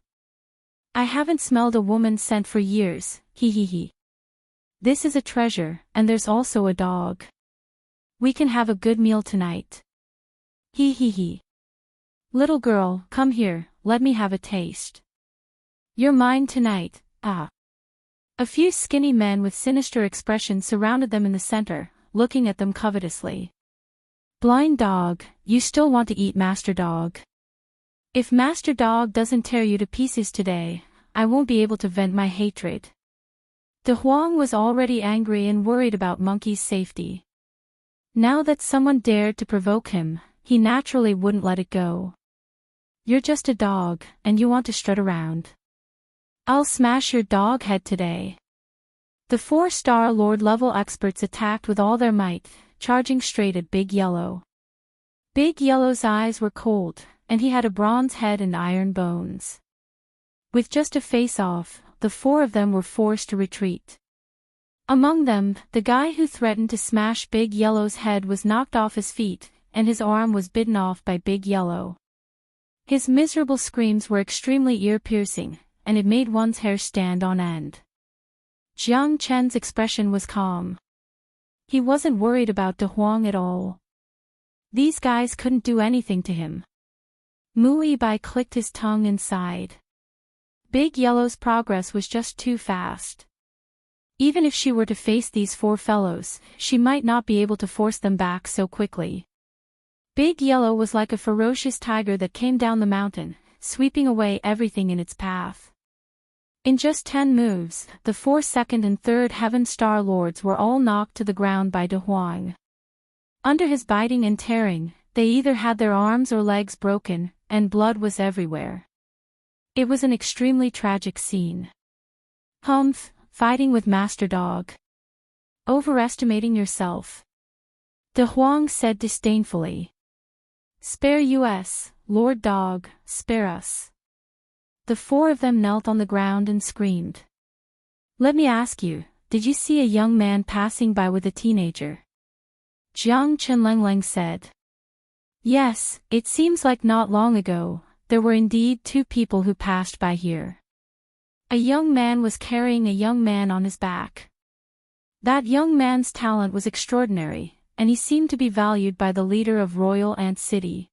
I haven't smelled a woman's scent for years, hee hee hee. This is a treasure, and there's also a dog. We can have a good meal tonight. Hee hee hee. Little girl, come here, let me have a taste. You're mine tonight, ah. A few skinny men with sinister expressions surrounded them in the center, looking at them covetously. Blind dog, you still want to eat Master Dog? If Master Dog doesn't tear you to pieces today, I won't be able to vent my hatred. De Huang was already angry and worried about Monkey's safety. Now that someone dared to provoke him, he naturally wouldn't let it go. You're just a dog, and you want to strut around. I'll smash your dog head today. The 4-star Lord level experts attacked with all their might, charging straight at Big Yellow. Big Yellow's eyes were cold, and he had a bronze head and iron bones. With just a face-off, the 4 of them were forced to retreat. Among them, the guy who threatened to smash Big Yellow's head was knocked off his feet, and his arm was bitten off by Big Yellow. His miserable screams were extremely ear-piercing, and it made one's hair stand on end. Jiang Chen's expression was calm. He wasn't worried about De Huang at all. These guys couldn't do anything to him. Mu Yibai clicked his tongue and sighed. Big Yellow's progress was just too fast. Even if she were to face these 4 fellows, she might not be able to force them back so quickly. Big Yellow was like a ferocious tiger that came down the mountain, sweeping away everything in its path. In just 10 moves, the 4 second and 3rd Heaven Star Lords were all knocked to the ground by De Huang. Under his biting and tearing, they either had their arms or legs broken, and blood was everywhere. It was an extremely tragic scene. Humph, fighting with Master Dog. Overestimating yourself. De Huang said disdainfully. Spare us, Lord Dog, spare us. The 4 of them knelt on the ground and screamed. Let me ask you, did you see a young man passing by with a teenager? Jiang Chenlengleng said. Yes, it seems like not long ago, there were indeed 2 people who passed by here. A young man was carrying a young man on his back. That young man's talent was extraordinary, and he seemed to be valued by the leader of Royal Ant City.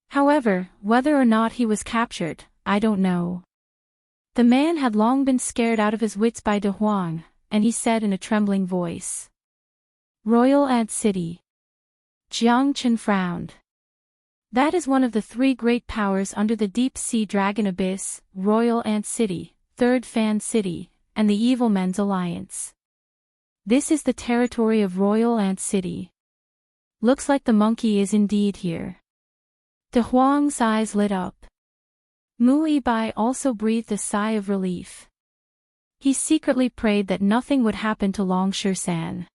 However, whether or not he was captured, I don't know. The man had long been scared out of his wits by De Huang, and he said in a trembling voice. Royal Ant City. Jiang Chen frowned. That is one of the 3 great powers under the deep sea dragon abyss, Royal Ant City, 3rd Fan City, and the Evil Men's Alliance. This is the territory of Royal Ant City. Looks like the monkey is indeed here. De Huang's eyes lit up. Mu Yibai also breathed a sigh of relief. He secretly prayed that nothing would happen to Long San.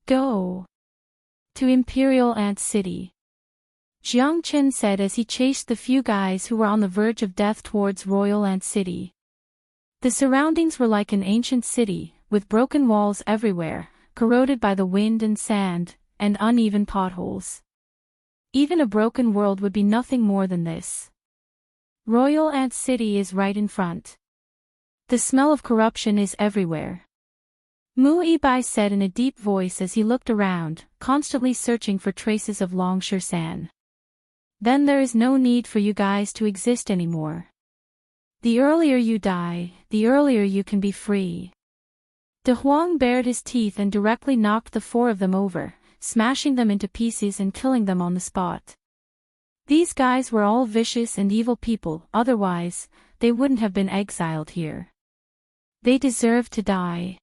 Go to Imperial Ant City. Jiang Chen said as he chased the few guys who were on the verge of death towards Royal Ant City. The surroundings were like an ancient city, with broken walls everywhere, corroded by the wind and sand, and uneven potholes. Even a broken world would be nothing more than this. Royal Ant City is right in front. The smell of corruption is everywhere. Mu Yibai said in a deep voice as he looked around, constantly searching for traces of Long San. Then there is no need for you guys to exist anymore. The earlier you die, the earlier you can be free. De Huang bared his teeth and directly knocked the 4 of them over, smashing them into pieces and killing them on the spot. These guys were all vicious and evil people, otherwise, they wouldn't have been exiled here. They deserve to die.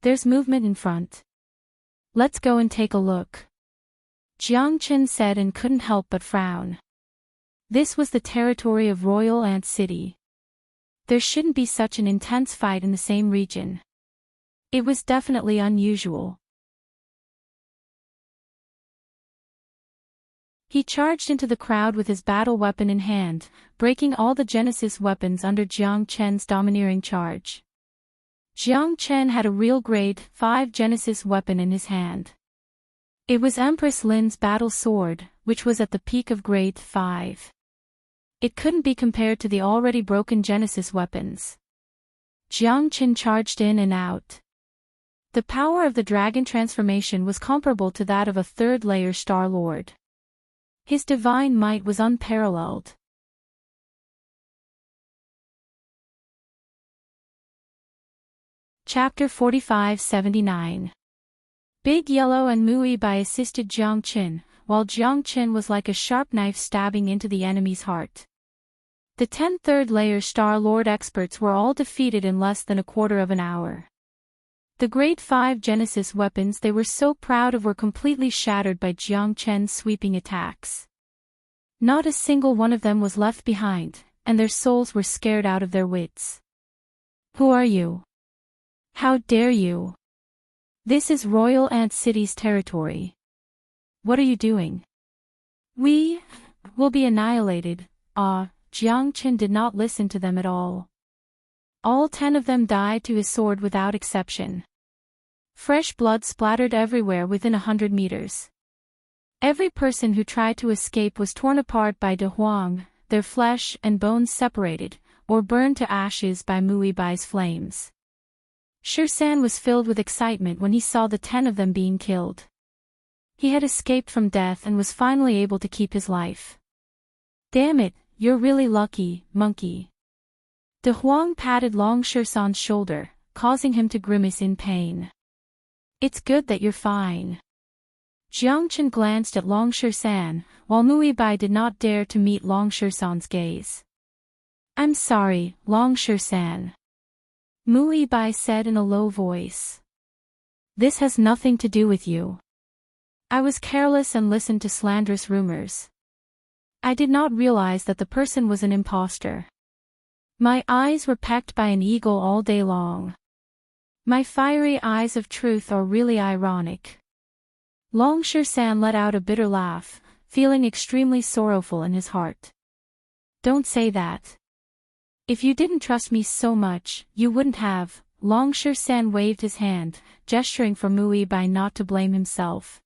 There's movement in front. Let's go and take a look. Jiang Chen said and couldn't help but frown. This was the territory of Royal Ant City. There shouldn't be such an intense fight in the same region. It was definitely unusual. He charged into the crowd with his battle weapon in hand, breaking all the Genesis weapons under Jiang Chen's domineering charge. Jiang Chen had a real grade 5 Genesis weapon in his hand. It was Empress Lin's battle sword, which was at the peak of grade 5. It couldn't be compared to the already broken Genesis weapons. Jiang Chen charged in and out. The power of the dragon transformation was comparable to that of a 3rd layer Star Lord. His divine might was unparalleled. Chapter 45-79. Big Yellow and Mui Bai assisted Jiang Qin, while Jiang Qin was like a sharp knife stabbing into the enemy's heart. The 10 third-layer Star Lord experts were all defeated in less than a quarter of an hour. The Grade 5 Genesis weapons they were so proud of were completely shattered by Jiang Qin's sweeping attacks. Not a single one of them was left behind, and their souls were scared out of their wits. Who are you? How dare you? This is Royal Ant City's territory. What are you doing? We will be annihilated. Jiang Qin did not listen to them at all. All 10 of them died to his sword without exception. Fresh blood splattered everywhere within 100 meters. Every person who tried to escape was torn apart by De Huang, their flesh and bones separated, or burned to ashes by Mui Bai's flames. Shirsan was filled with excitement when he saw the 10 of them being killed. He had escaped from death and was finally able to keep his life. Damn it, you're really lucky, monkey. De Huang patted Long Shirsan's shoulder, causing him to grimace in pain. It's good that you're fine. Jiang Qin glanced at Long Shirsan, while Mui Bai did not dare to meet Long Shirsan's gaze. I'm sorry, Long Shirsan. Mui Bai said in a low voice. This has nothing to do with you. I was careless and listened to slanderous rumors. I did not realize that the person was an imposter. My eyes were pecked by an eagle all day long. My fiery eyes of truth are really ironic. Long Shirsan let out a bitter laugh, feeling extremely sorrowful in his heart. Don't say that. If you didn't trust me so much, you wouldn't have. Long Shirsan waved his hand, gesturing for Mui Bai not to blame himself.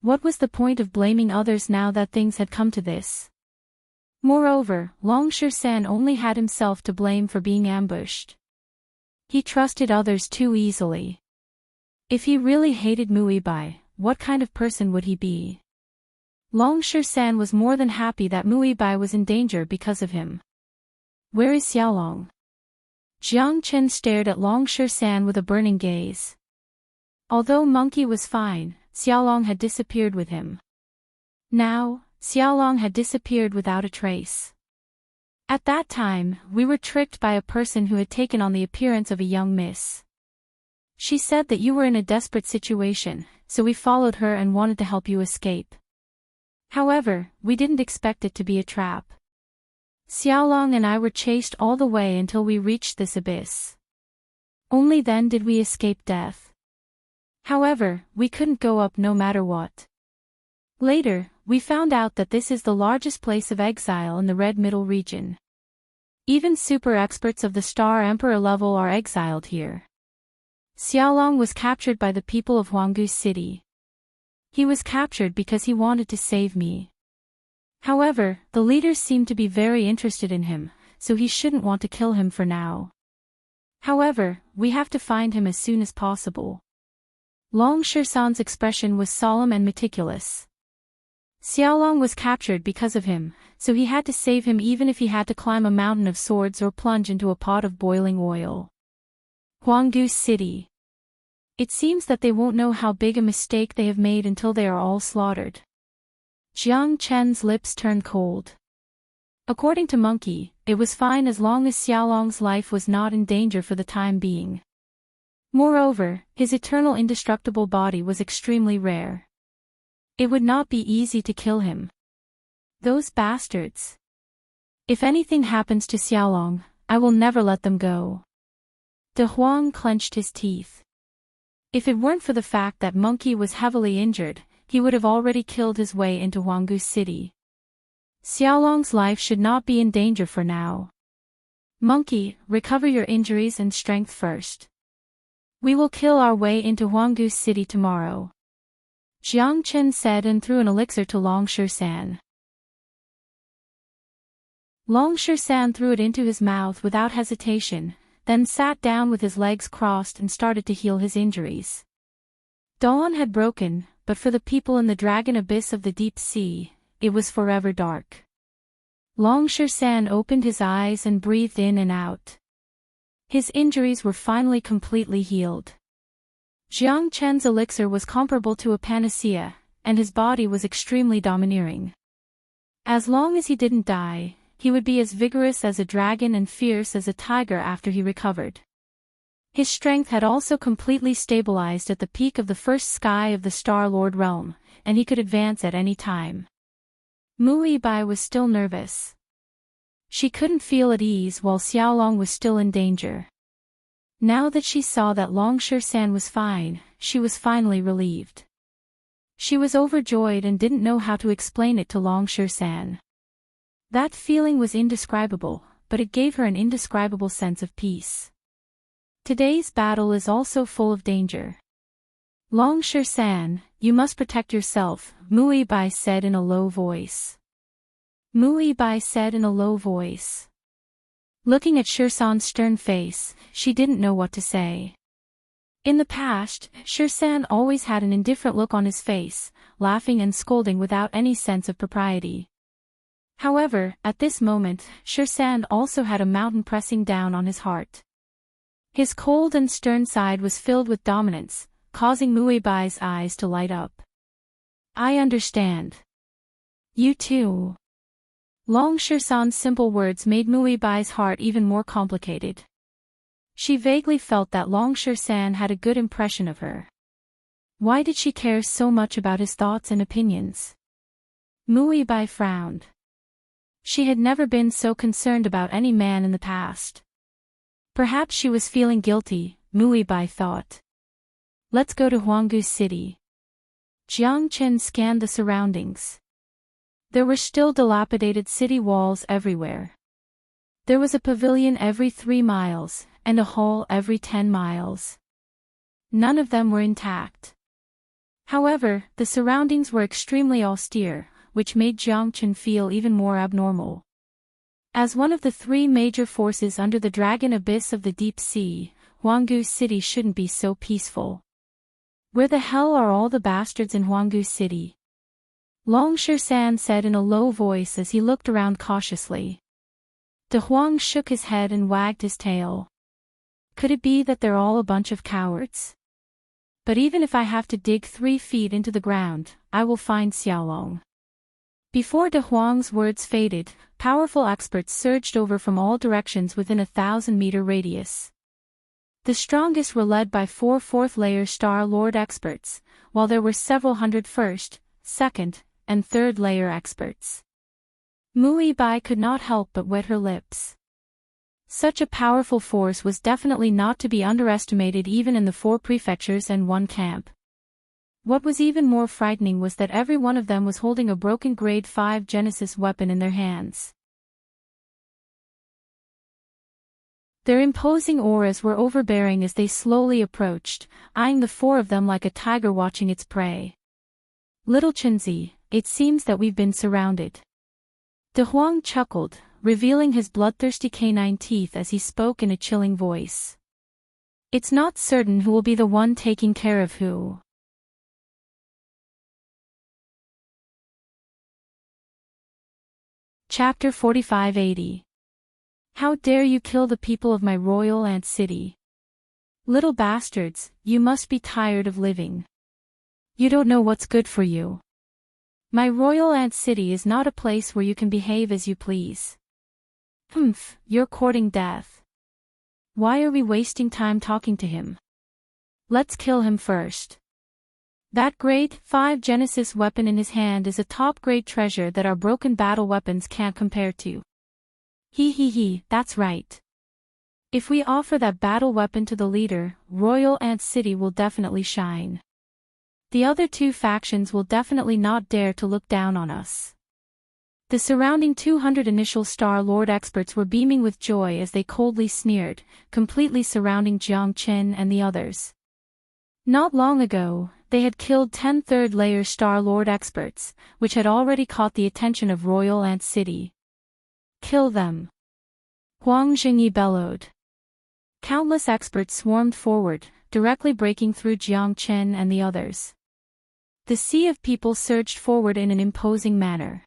What was the point of blaming others now that things had come to this? Moreover, Long Shirsan only had himself to blame for being ambushed. He trusted others too easily. If he really hated Mui Bai, what kind of person would he be? Long Shirsan was more than happy that Mui Bai was in danger because of him. Where is Xiaolong? Jiang Qin stared at Long Shirsan with a burning gaze. Although Monkey was fine, Xiaolong had disappeared with him. Now, Xiaolong had disappeared without a trace. At that time, we were tricked by a person who had taken on the appearance of a young miss. She said that you were in a desperate situation, so we followed her and wanted to help you escape. However, we didn't expect it to be a trap. Xiaolong and I were chased all the way until we reached this abyss. Only then did we escape death. However, we couldn't go up no matter what. Later, we found out that this is the largest place of exile in the Red Middle region. Even super experts of the Star Emperor level are exiled here. Xiaolong was captured by the people of Huanggu City. He was captured because he wanted to save me. However, the leaders seem to be very interested in him, so he shouldn't want to kill him for now. However, we have to find him as soon as possible. Long Shirsan's expression was solemn and meticulous. Xiaolong was captured because of him, so he had to save him even if he had to climb a mountain of swords or plunge into a pot of boiling oil. Huanggu City. It seems that they won't know how big a mistake they have made until they are all slaughtered. Jiang Chen's lips turned cold. According to Monkey, it was fine as long as Xiaolong's life was not in danger for the time being. Moreover, his eternal indestructible body was extremely rare. It would not be easy to kill him. Those bastards. If anything happens to Xiaolong, I will never let them go. De Huang clenched his teeth. If it weren't for the fact that Monkey was heavily injured, he would have already killed his way into Huanggu City. Xiaolong's life should not be in danger for now. Monkey, recover your injuries and strength first. We will kill our way into Huanggu City tomorrow. Jiang Qin said and threw an elixir to Long Shirsan. Long Shirsan threw it into his mouth without hesitation, then sat down with his legs crossed and started to heal his injuries. Dawn had broken, but for the people in the dragon abyss of the deep sea, it was forever dark. Long Shirsan opened his eyes and breathed in and out. His injuries were finally completely healed. Jiang Chen's elixir was comparable to a panacea, and his body was extremely domineering. As long as he didn't die, he would be as vigorous as a dragon and fierce as a tiger after he recovered. His strength had also completely stabilized at the peak of the first sky of the Star-Lord realm, and he could advance at any time. Mu Bai was still nervous. She couldn't feel at ease while Xiaolong was still in danger. Now that she saw that Long Shan was fine, she was finally relieved. She was overjoyed and didn't know how to explain it to Long Shan. That feeling was indescribable, but it gave her an indescribable sense of peace. Today's battle is also full of danger. Long Shan, you must protect yourself, Mu Bai said in a low voice. Mu Bai said in a low voice. Looking at Shan's stern face, she didn't know what to say. In the past, Shan always had an indifferent look on his face, laughing and scolding without any sense of propriety. However, at this moment, Shan also had a mountain pressing down on his heart. His cold and stern side was filled with dominance, causing Mu Bai's eyes to light up. I understand. You too. Long Shan's simple words made Mu Bai's heart even more complicated. She vaguely felt that Long Shan had a good impression of her. Why did she care so much about his thoughts and opinions? Mu Bai frowned. She had never been so concerned about any man in the past. Perhaps she was feeling guilty, Mu Bai thought. Let's go to Huanggu City. Jiang Chen scanned the surroundings. There were still dilapidated city walls everywhere. There was a pavilion every 3 miles, and a hall every 10 miles. None of them were intact. However, the surroundings were extremely austere, which made Jiang Chen feel even more abnormal. As one of the 3 major forces under the dragon abyss of the deep sea, Huanggu City shouldn't be so peaceful. Where the hell are all the bastards in Huanggu City? Long Shan said in a low voice as he looked around cautiously. De Huang shook his head and wagged his tail. Could it be that they're all a bunch of cowards? But even if I have to dig 3 feet into the ground, I will find Xiaolong. Before De Huang's words faded, powerful experts surged over from all directions within a 1,000-meter radius. The strongest were led by 4 fourth-layer Star-Lord experts, while there were several hundred first, second, and third-layer experts. Mu Bai could not help but wet her lips. Such a powerful force was definitely not to be underestimated even in the 4 prefectures and 1 camp. What was even more frightening was that every one of them was holding a broken grade 5 Genesis weapon in their hands. Their imposing auras were overbearing as they slowly approached, eyeing the 4 of them like a tiger watching its prey. Little Chenzi, it seems that we've been surrounded. De Huang chuckled, revealing his bloodthirsty canine teeth as he spoke in a chilling voice. It's not certain who will be the one taking care of who. Chapter 4580. How dare you kill the people of my royal ant city? Little bastards, you must be tired of living. You don't know what's good for you. My royal ant city is not a place where you can behave as you please. Humph, you're courting death. Why are we wasting time talking to him? Let's kill him first. That grade 5 Genesis weapon in his hand is a top-grade treasure that our broken battle weapons can't compare to. He, that's right. If we offer that battle weapon to the leader, Royal Ant City will definitely shine. The other 2 factions will definitely not dare to look down on us. The surrounding 200 initial Star-Lord experts were beaming with joy as they coldly sneered, completely surrounding Jiang Chen and the others. Not long ago, they had killed 10 third-layer Star-Lord experts, which had already caught the attention of Royal Ant City. Kill them! Huang Jingyi bellowed. Countless experts swarmed forward, directly breaking through Jiang Chen and the others. The sea of people surged forward in an imposing manner.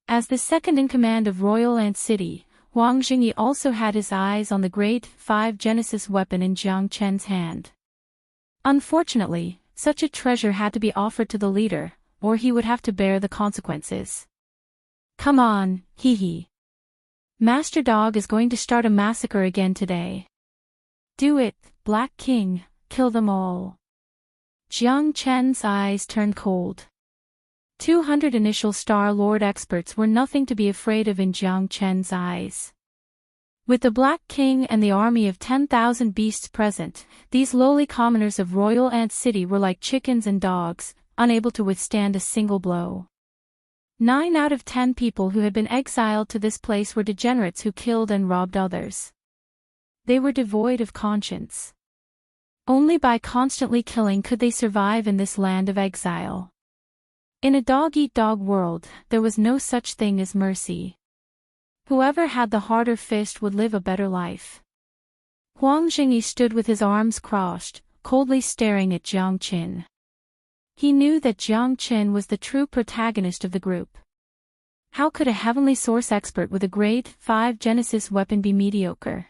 As the second-in-command of Royal Ant City, Huang Jingyi also had his eyes on the Grade 5 Genesis weapon in Jiang Chen's hand. Unfortunately, such a treasure had to be offered to the leader, or he would have to bear the consequences. Come on, hee. Master Dog is going to start a massacre again today. Do it, Black King, kill them all. Jiang Chen's eyes turned cold. 200 initial Star Lord experts were nothing to be afraid of in Jiang Chen's eyes. With the Black King and the army of 10,000 beasts present, these lowly commoners of Royal Ant City were like chickens and dogs, unable to withstand a single blow. 9 out of 10 people who had been exiled to this place were degenerates who killed and robbed others. They were devoid of conscience. Only by constantly killing could they survive in this land of exile. In a dog-eat-dog world, there was no such thing as mercy. Whoever had the harder fist would live a better life. Huang Jingyi stood with his arms crossed, coldly staring at Jiang Chen. He knew that Jiang Chen was the true protagonist of the group. How could a heavenly source expert with a Grade 5 Genesis weapon be mediocre?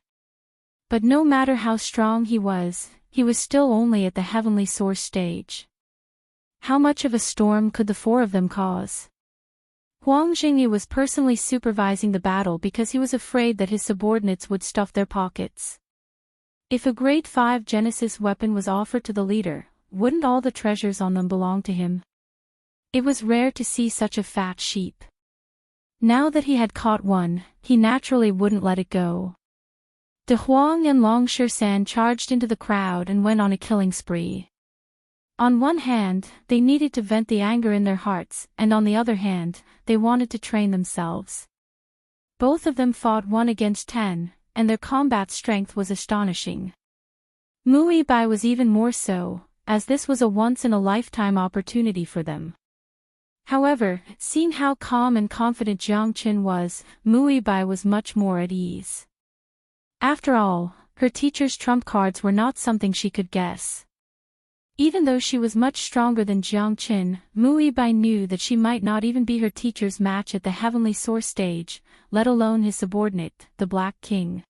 But no matter how strong he was still only at the heavenly source stage. How much of a storm could the 4 of them cause? Huang Jingyi was personally supervising the battle because he was afraid that his subordinates would stuff their pockets. If a Grade 5 Genesis weapon was offered to the leader, wouldn't all the treasures on them belong to him? It was rare to see such a fat sheep. Now that he had caught one, he naturally wouldn't let it go. De Huang and Long Shisan charged into the crowd and went on a killing spree. On one hand, they needed to vent the anger in their hearts, and on the other hand, they wanted to train themselves. Both of them fought 1 against 10, and their combat strength was astonishing. Mu Bai was even more so, as this was a once-in-a-lifetime opportunity for them. However, seeing how calm and confident Jiang Chen was, Mu Bai was much more at ease. After all, her teacher's trump cards were not something she could guess. Even though she was much stronger than Jiang Chen, Mu Bai knew that she might not even be her teacher's match at the heavenly source stage, let alone his subordinate, the Black King.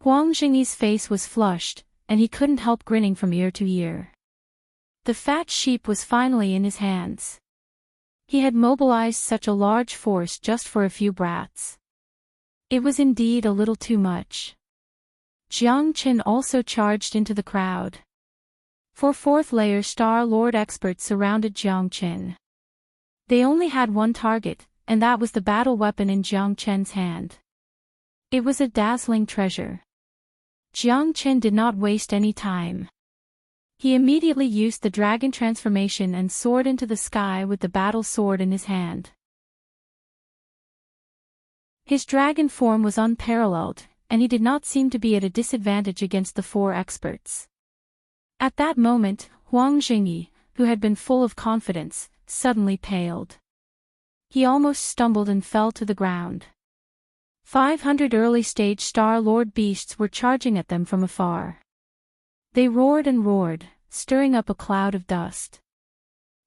Huang Jingyi's face was flushed, and he couldn't help grinning from ear to ear. The fat sheep was finally in his hands. He had mobilized such a large force just for a few brats. It was indeed a little too much. Jiang Chen also charged into the crowd. 4 4th-layer Star Lord experts surrounded Jiang Chen. They only had one target, and that was the battle weapon in Jiang Chen's hand. It was a dazzling treasure. Jiang Chen did not waste any time. He immediately used the dragon transformation and soared into the sky with the battle sword in his hand. His dragon form was unparalleled, and he did not seem to be at a disadvantage against the 4 experts. At that moment, Huang Jingyi, who had been full of confidence, suddenly paled. He almost stumbled and fell to the ground. 500 early-stage Star Lord beasts were charging at them from afar. They roared and roared, stirring up a cloud of dust.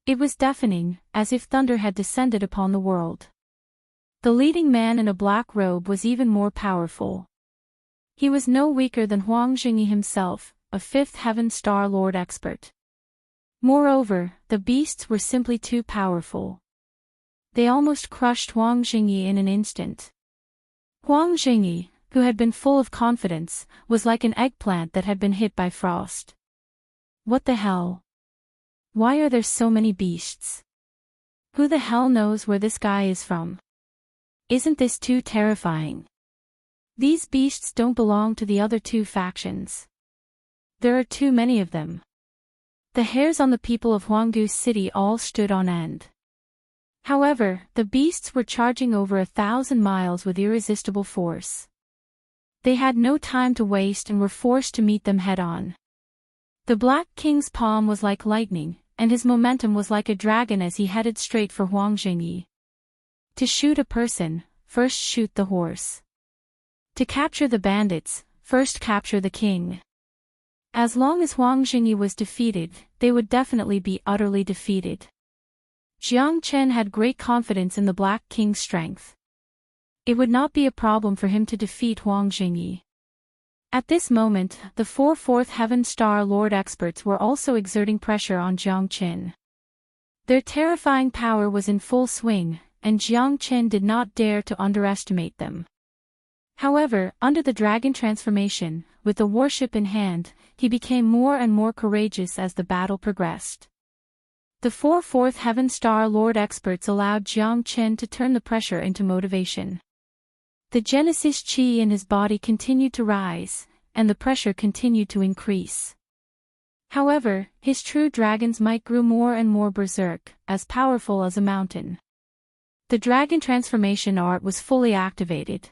It was deafening, as if thunder had descended upon the world. The leading man in a black robe was even more powerful. He was no weaker than Huang Jingyi himself, a 5th Heaven Star Lord expert. Moreover, the beasts were simply too powerful. They almost crushed Huang Jingyi in an instant. Huang Jingyi, who had been full of confidence, was like an eggplant that had been hit by frost. What the hell? Why are there so many beasts? Who the hell knows where this guy is from? Isn't this too terrifying? These beasts don't belong to the other 2 factions. There are too many of them. The hairs on the people of Huanggu City all stood on end. However, the beasts were charging over 1,000 miles with irresistible force. They had no time to waste and were forced to meet them head-on. The Black King's palm was like lightning, and his momentum was like a dragon as he headed straight for Huang Jingyi. To shoot a person, first shoot the horse. To capture the bandits, first capture the king. As long as Huang Jingyi was defeated, they would definitely be utterly defeated. Jiang Chen had great confidence in the Black King's strength. It would not be a problem for him to defeat Huang Jingyi. At this moment, the 4 Fourth Heaven Star Lord experts were also exerting pressure on Jiang Qin. Their terrifying power was in full swing, and Jiang Qin did not dare to underestimate them. However, under the dragon transformation, with the warship in hand, he became more and more courageous as the battle progressed. The 4 Fourth Heaven Star Lord experts allowed Jiang Qin to turn the pressure into motivation. The Genesis Qi in his body continued to rise, and the pressure continued to increase. However, his true dragon's might grew more and more berserk, as powerful as a mountain. The dragon transformation art was fully activated.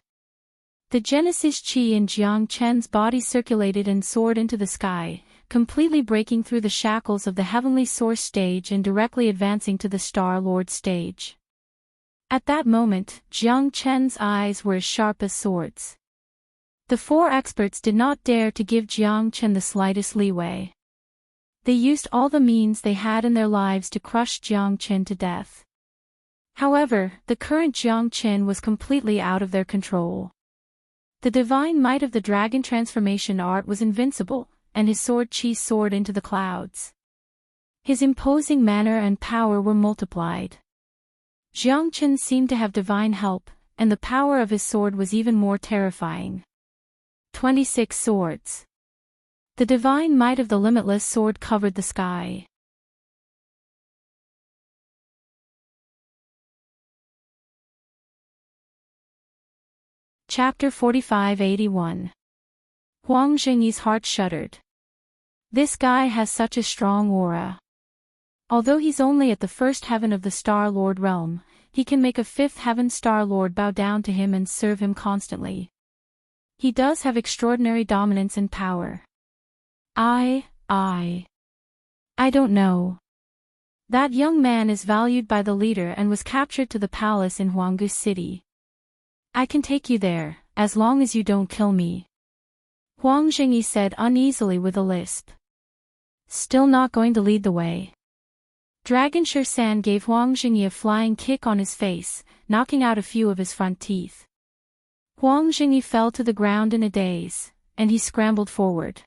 The Genesis Qi in Jiang Qin's body circulated and soared into the sky, completely breaking through the shackles of the heavenly source stage and directly advancing to the Star Lord stage. At that moment, Jiang Qin's eyes were as sharp as swords. The 4 experts did not dare to give Jiang Qin the slightest leeway. They used all the means they had in their lives to crush Jiang Qin to death. However, the current Jiang Qin was completely out of their control. The divine might of the dragon transformation art was invincible, and his sword Qi soared into the clouds. His imposing manner and power were multiplied. Jiang Qin seemed to have divine help, and the power of his sword was even more terrifying. 26 swords. The divine might of the limitless sword covered the sky. Chapter 45-81. Huang Jingyi's heart shuddered. This guy has such a strong aura. Although he's only at the 1st heaven of the Star Lord realm, he can make a 5th heaven Star Lord bow down to him and serve him constantly. He does have extraordinary dominance and power. I don't know. That young man is valued by the leader and was captured to the palace in Huanggu City. I can take you there, as long as you don't kill me. Huang Jingyi said uneasily with a lisp. Still not going to lead the way. Dragon Shersan gave Huang Jingyi a flying kick on his face, knocking out a few of his front teeth. Huang Jingyi fell to the ground in a daze, and he scrambled forward.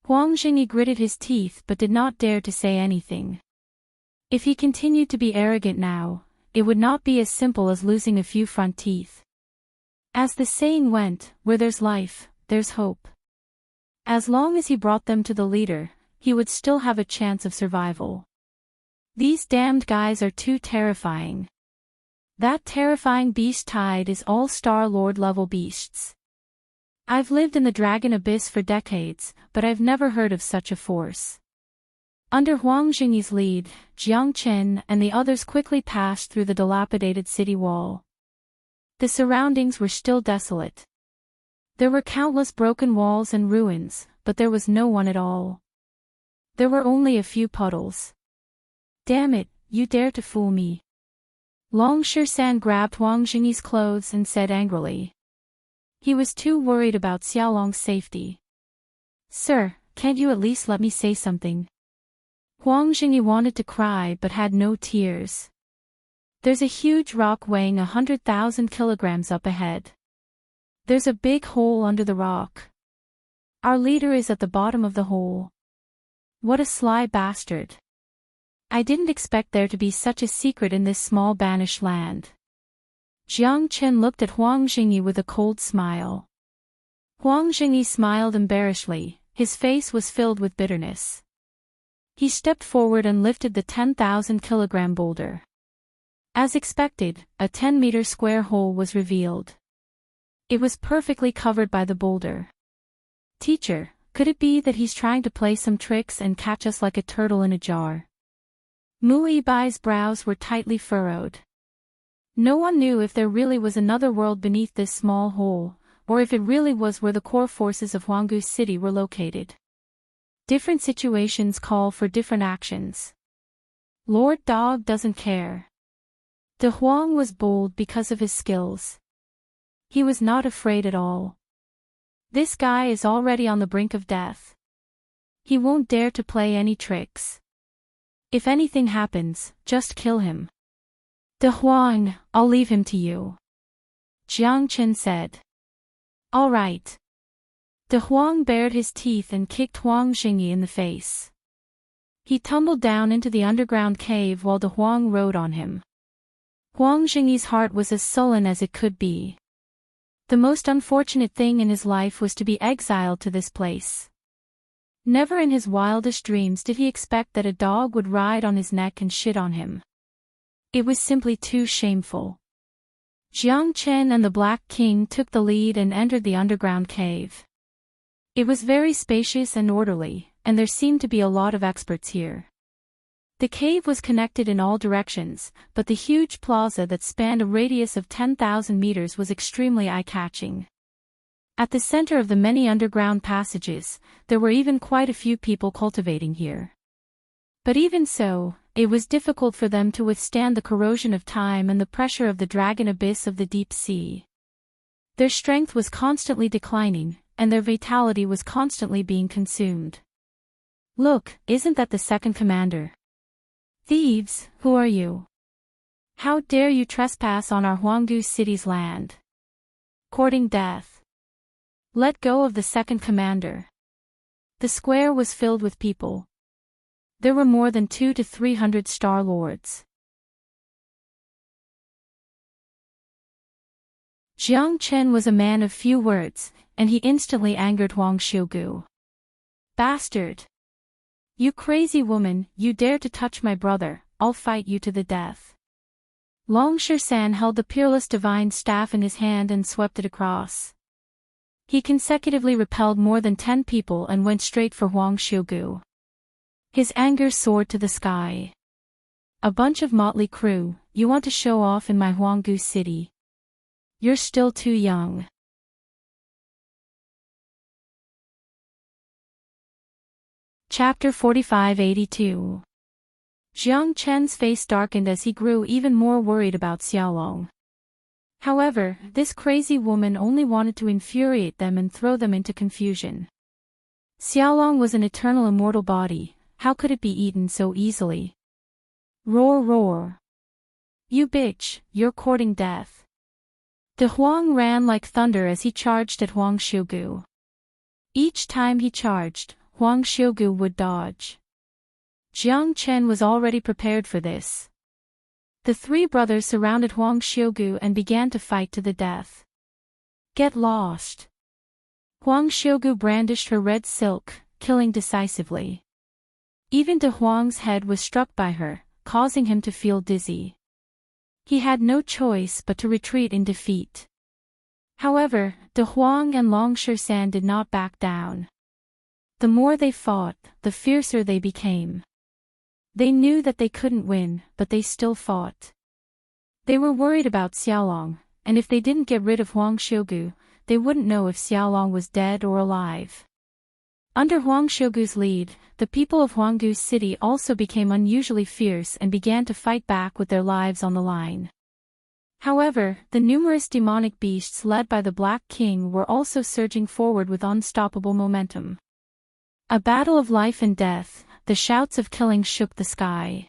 Huang Jingyi gritted his teeth but did not dare to say anything. If he continued to be arrogant now, it would not be as simple as losing a few front teeth. As the saying went, where there's life, there's hope. As long as he brought them to the leader, he would still have a chance of survival. These damned guys are too terrifying. That terrifying beast tide is all Star Lord level beasts. I've lived in the Dragon Abyss for decades, but I've never heard of such a force. Under Huang Jingyi's lead, Jiang Qin and the others quickly passed through the dilapidated city wall. The surroundings were still desolate. There were countless broken walls and ruins, but there was no one at all. There were only a few puddles. Damn it, you dare to fool me. Long Shersan grabbed Huang Jingyi's clothes and said angrily. He was too worried about Xiaolong's safety. Sir, can't you at least let me say something? Huang Jingyi wanted to cry but had no tears. There's a huge rock weighing 100,000 kilograms up ahead. There's a big hole under the rock. Our leader is at the bottom of the hole. What a sly bastard. I didn't expect there to be such a secret in this small banished land. Jiang Qin looked at Huang Jingyi with a cold smile. Huang Jingyi smiled embarrassedly, his face was filled with bitterness. He stepped forward and lifted the 10,000-kilogram boulder. As expected, a 10-meter square hole was revealed. It was perfectly covered by the boulder. Teacher, could it be that he's trying to play some tricks and catch us like a turtle in a jar? Mu Yibai's brows were tightly furrowed. No one knew if there really was another world beneath this small hole, or if it really was where the core forces of Huanggu City were located. Different situations call for different actions. Lord Dog doesn't care. De Huang was bold because of his skills. He was not afraid at all. This guy is already on the brink of death. He won't dare to play any tricks. If anything happens, just kill him. De Huang, I'll leave him to you. Jiang Chen said. All right. De Huang bared his teeth and kicked Huang Xingyi in the face. He tumbled down into the underground cave while De Huang rode on him. Huang Xingyi's heart was as sullen as it could be. The most unfortunate thing in his life was to be exiled to this place. Never in his wildest dreams did he expect that a dog would ride on his neck and shit on him. It was simply too shameful. Jiang Chen and the Black King took the lead and entered the underground cave. It was very spacious and orderly, and there seemed to be a lot of experts here. The cave was connected in all directions, but the huge plaza that spanned a radius of 10,000 meters was extremely eye-catching. At the center of the many underground passages, there were even quite a few people cultivating here. But even so, it was difficult for them to withstand the corrosion of time and the pressure of the dragon abyss of the deep sea. Their strength was constantly declining, and their vitality was constantly being consumed. Look, isn't that the second commander? Thieves, who are you? How dare you trespass on our Huanggu city's land? Courting death. Let go of the second commander. The square was filled with people. There were more than 200 to 300 Star Lords. Jiang Chen was a man of few words, and he instantly angered Huang Xiugu. Bastard! You crazy woman, you dare to touch my brother, I'll fight you to the death. Long Shisan held the peerless divine staff in his hand and swept it across. He consecutively repelled more than 10 people and went straight for Huang Xiugu. His anger soared to the sky. A bunch of motley crew, you want to show off in my Huanggu city? You're still too young. Chapter 4582. Jiang Chen's face darkened as he grew even more worried about Xiaolong. However, this crazy woman only wanted to infuriate them and throw them into confusion. Xiaolong was an eternal immortal body, how could it be eaten so easily? Roar roar. You bitch, you're courting death. De Huang ran like thunder as he charged at Huang Xiugu. Each time he charged, Huang Xiugu would dodge. Jiang Chen was already prepared for this. The three brothers surrounded Huang Xiugu and began to fight to the death. Get lost. Huang Xiugu brandished her red silk, killing decisively. Even De Huang's head was struck by her, causing him to feel dizzy. He had no choice but to retreat in defeat. However, De Huang and Long Shisan did not back down. The more they fought, the fiercer they became. They knew that they couldn't win, but they still fought. They were worried about Xiaolong, and if they didn't get rid of Huang Xiugu, they wouldn't know if Xiaolong was dead or alive. Under Huang Xiugu's lead, the people of Huanggu City also became unusually fierce and began to fight back with their lives on the line. However, the numerous demonic beasts led by the Black King were also surging forward with unstoppable momentum. A battle of life and death, the shouts of killing shook the sky.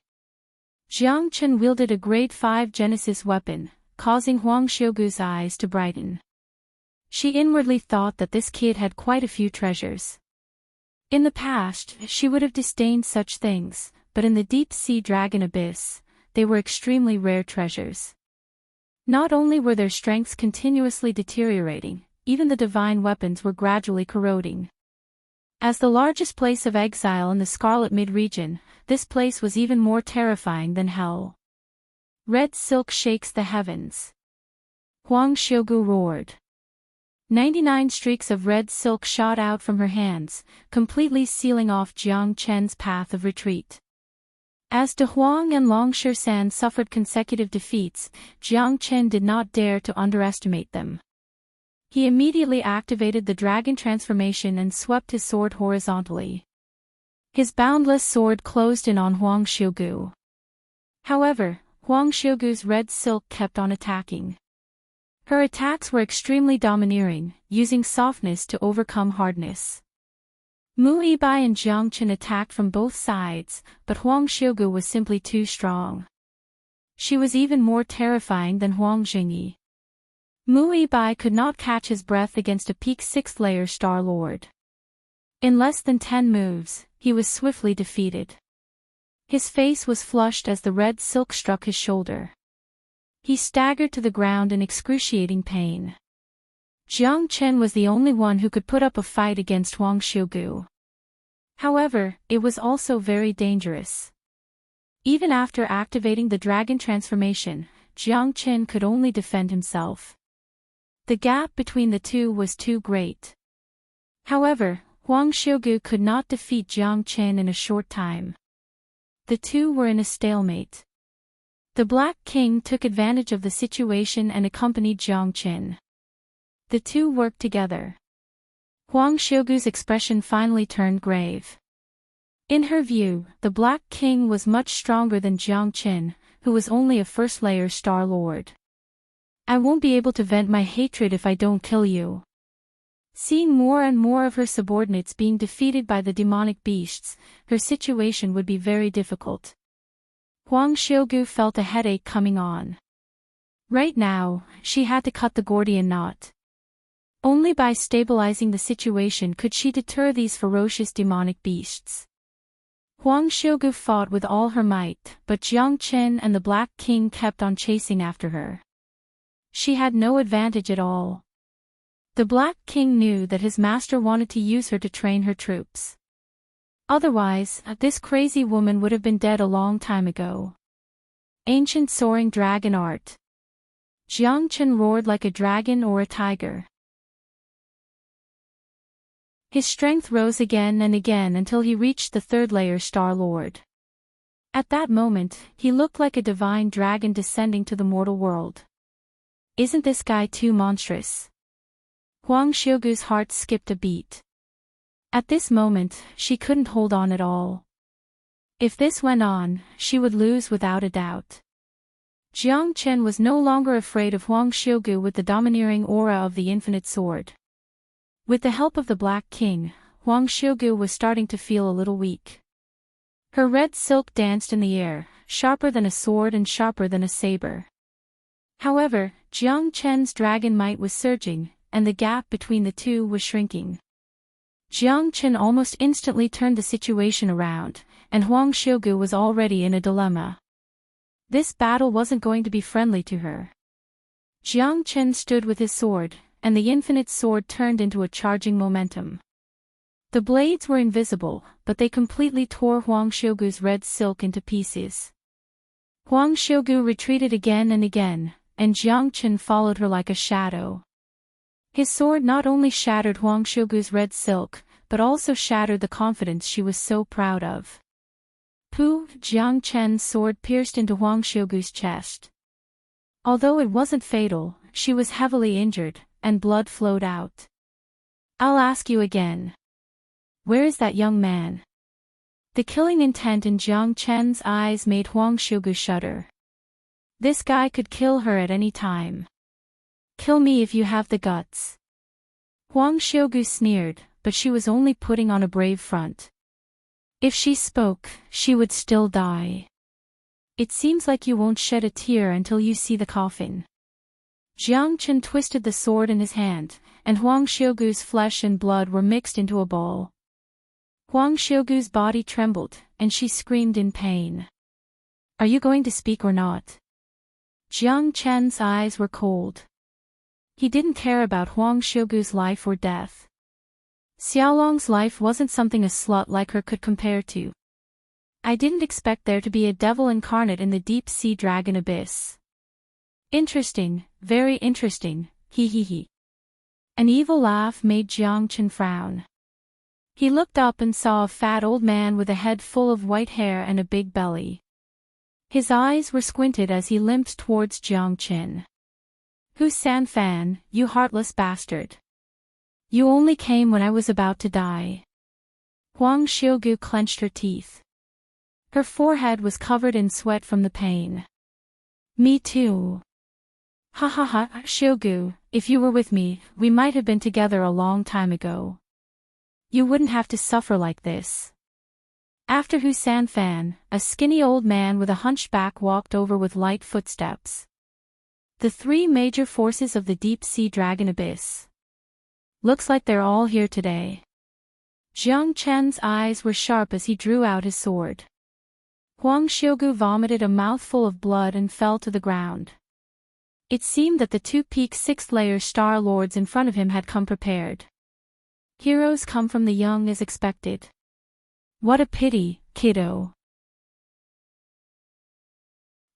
Jiang Chen wielded a grade 5 Genesis weapon, causing Huang Xiugu's eyes to brighten. She inwardly thought that this kid had quite a few treasures. In the past, she would have disdained such things, but in the deep-sea dragon abyss, they were extremely rare treasures. Not only were their strengths continuously deteriorating, even the divine weapons were gradually corroding. As the largest place of exile in the Scarlet Mid-region, this place was even more terrifying than hell. Red silk shakes the heavens. Huang Xiugu roared. 99 streaks of red silk shot out from her hands, completely sealing off Jiang Chen's path of retreat. As De Huang and Long Shisan suffered consecutive defeats, Jiang Chen did not dare to underestimate them. He immediately activated the dragon transformation and swept his sword horizontally. His boundless sword closed in on Huang Xiugu. However, Huang Xiugu's red silk kept on attacking. Her attacks were extremely domineering, using softness to overcome hardness. Mu Yibai and Jiang Chen attacked from both sides, but Huang Xiugu was simply too strong. She was even more terrifying than Huang Xingyi. Mui Bai could not catch his breath against a peak 6th layer Star Lord. In less than 10 moves, he was swiftly defeated. His face was flushed as the red silk struck his shoulder. He staggered to the ground in excruciating pain. Jiang Chen was the only one who could put up a fight against Huang Xiugu. However, it was also very dangerous. Even after activating the dragon transformation, Jiang Chen could only defend himself. The gap between the two was too great. However, Huang Xiugu could not defeat Jiang Chen in a short time. The two were in a stalemate. The Black King took advantage of the situation and accompanied Jiang Chen. The two worked together. Huang Xiugu's expression finally turned grave. In her view, the Black King was much stronger than Jiang Chen, who was only a 1st layer Star Lord. I won't be able to vent my hatred if I don't kill you. Seeing more and more of her subordinates being defeated by the demonic beasts, her situation would be very difficult. Huang Xiugu felt a headache coming on. Right now, she had to cut the Gordian knot. Only by stabilizing the situation could she deter these ferocious demonic beasts. Huang Xiugu fought with all her might, but Jiang Chen and the Black King kept on chasing after her. She had no advantage at all. The Black King knew that his master wanted to use her to train her troops. Otherwise, this crazy woman would have been dead a long time ago. Ancient soaring dragon art. Jiang Chen roared like a dragon or a tiger. His strength rose again and again until he reached the 3rd layer Star Lord. At that moment, he looked like a divine dragon descending to the mortal world. Isn't this guy too monstrous? Huang Xiugu's heart skipped a beat. At this moment, she couldn't hold on at all. If this went on, she would lose without a doubt. Jiang Chen was no longer afraid of Huang Xiugu with the domineering aura of the infinite sword. With the help of the Black King, Huang Xiugu was starting to feel a little weak. Her red silk danced in the air, sharper than a sword and sharper than a saber. However, Jiang Chen's dragon might was surging, and the gap between the two was shrinking. Jiang Chen almost instantly turned the situation around, and Huang Xiugu was already in a dilemma. This battle wasn't going to be friendly to her. Jiang Chen stood with his sword, and the infinite sword turned into a charging momentum. The blades were invisible, but they completely tore Huang Xiugu's red silk into pieces. Huang Xiugu retreated again and again, and Jiang Chen followed her like a shadow. His sword not only shattered Huang Xiugu's red silk, but also shattered the confidence she was so proud of. Jiang Chen's sword pierced into Huang Xiugu's chest. Although it wasn't fatal, she was heavily injured, and blood flowed out. I'll ask you again. Where is that young man? The killing intent in Jiang Chen's eyes made Huang Xiugu shudder. This guy could kill her at any time. Kill me if you have the guts. Huang Xiugu sneered, but she was only putting on a brave front. If she spoke, she would still die. It seems like you won't shed a tear until you see the coffin. Jiang Chen twisted the sword in his hand, and Huang Xiugu's flesh and blood were mixed into a ball. Huang Xiugu's body trembled, and she screamed in pain. Are you going to speak or not? Jiang Chen's eyes were cold. He didn't care about Huang Xiugu's life or death. Xiaolong's life wasn't something a slut like her could compare to. I didn't expect there to be a devil incarnate in the deep-sea dragon abyss. Interesting, very interesting, he. An evil laugh made Jiang Chen frown. He looked up and saw a fat old man with a head full of white hair and a big belly. His eyes were squinted as he limped towards Jiang Chen. Hu Sanfan, you heartless bastard. You only came when I was about to die. Huang Xiugu clenched her teeth. Her forehead was covered in sweat from the pain. Me too. Ha, Xiugu, if you were with me, we might have been together a long time ago. You wouldn't have to suffer like this. After Hu Sanfan, a skinny old man with a hunchback walked over with light footsteps. The three major forces of the deep-sea dragon abyss. Looks like they're all here today. Jiang Chen's eyes were sharp as he drew out his sword. Huang Xiugu vomited a mouthful of blood and fell to the ground. It seemed that the two-peak sixth-layer Star Lords in front of him had come prepared. Heroes come from the young as expected. What a pity, kiddo.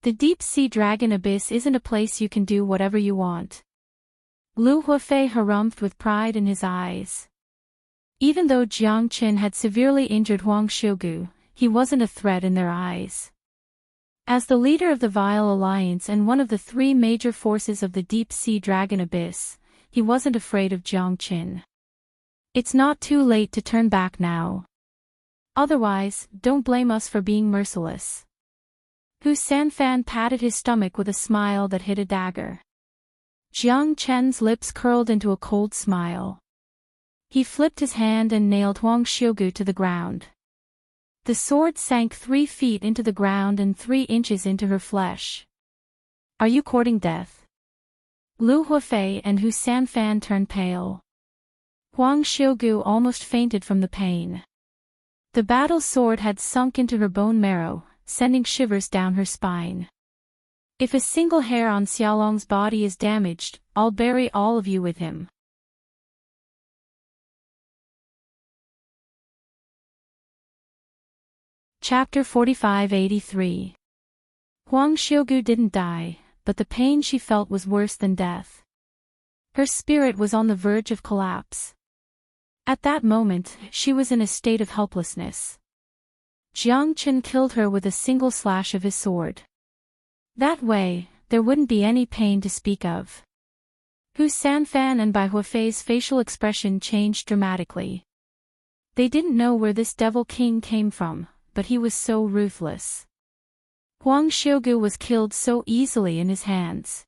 The deep-sea dragon abyss isn't a place you can do whatever you want. Lu Huafei harumphed with pride in his eyes. Even though Jiang Qin had severely injured Huang Xiugu, he wasn't a threat in their eyes. As the leader of the Vile Alliance and one of the three major forces of the deep-sea dragon abyss, he wasn't afraid of Jiang Qin. It's not too late to turn back now. Otherwise, don't blame us for being merciless. Hu Sanfan patted his stomach with a smile that hit a dagger. Jiang Chen's lips curled into a cold smile. He flipped his hand and nailed Huang Xiugu to the ground. The sword sank 3 feet into the ground and 3 inches into her flesh. Are you courting death? Lu Huafei and Hu Sanfan turned pale. Huang Xiugu almost fainted from the pain. The battle sword had sunk into her bone marrow, sending shivers down her spine. If a single hair on Xiaolong's body is damaged, I'll bury all of you with him. Chapter 4583. Huang Xiugu didn't die, but the pain she felt was worse than death. Her spirit was on the verge of collapse. At that moment, she was in a state of helplessness. Jiang Qin killed her with a single slash of his sword. That way, there wouldn't be any pain to speak of. Hu Sanfan and Bai Huafei's facial expression changed dramatically. They didn't know where this devil king came from, but he was so ruthless. Huang Xiugu was killed so easily in his hands.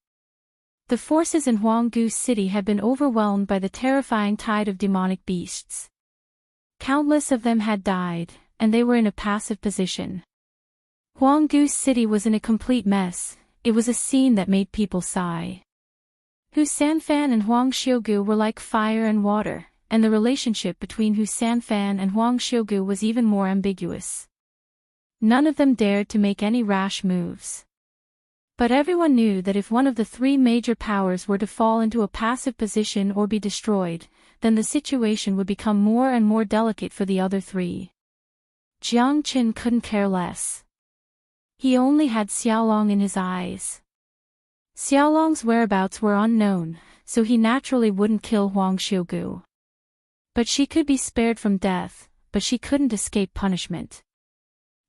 The forces in Huanggu City had been overwhelmed by the terrifying tide of demonic beasts. Countless of them had died, and they were in a passive position. Huanggu City was in a complete mess. It was a scene that made people sigh. Hu Sanfan and Huang Xiugu were like fire and water, and the relationship between Hu Sanfan and Huang Xiugu was even more ambiguous. None of them dared to make any rash moves. But everyone knew that if one of the three major powers were to fall into a passive position or be destroyed, then the situation would become more and more delicate for the other three. Jiang Qin couldn't care less. He only had Xiaolong in his eyes. Xiaolong's whereabouts were unknown, so he naturally wouldn't kill Huang Xiugu. But she could be spared from death, but she couldn't escape punishment.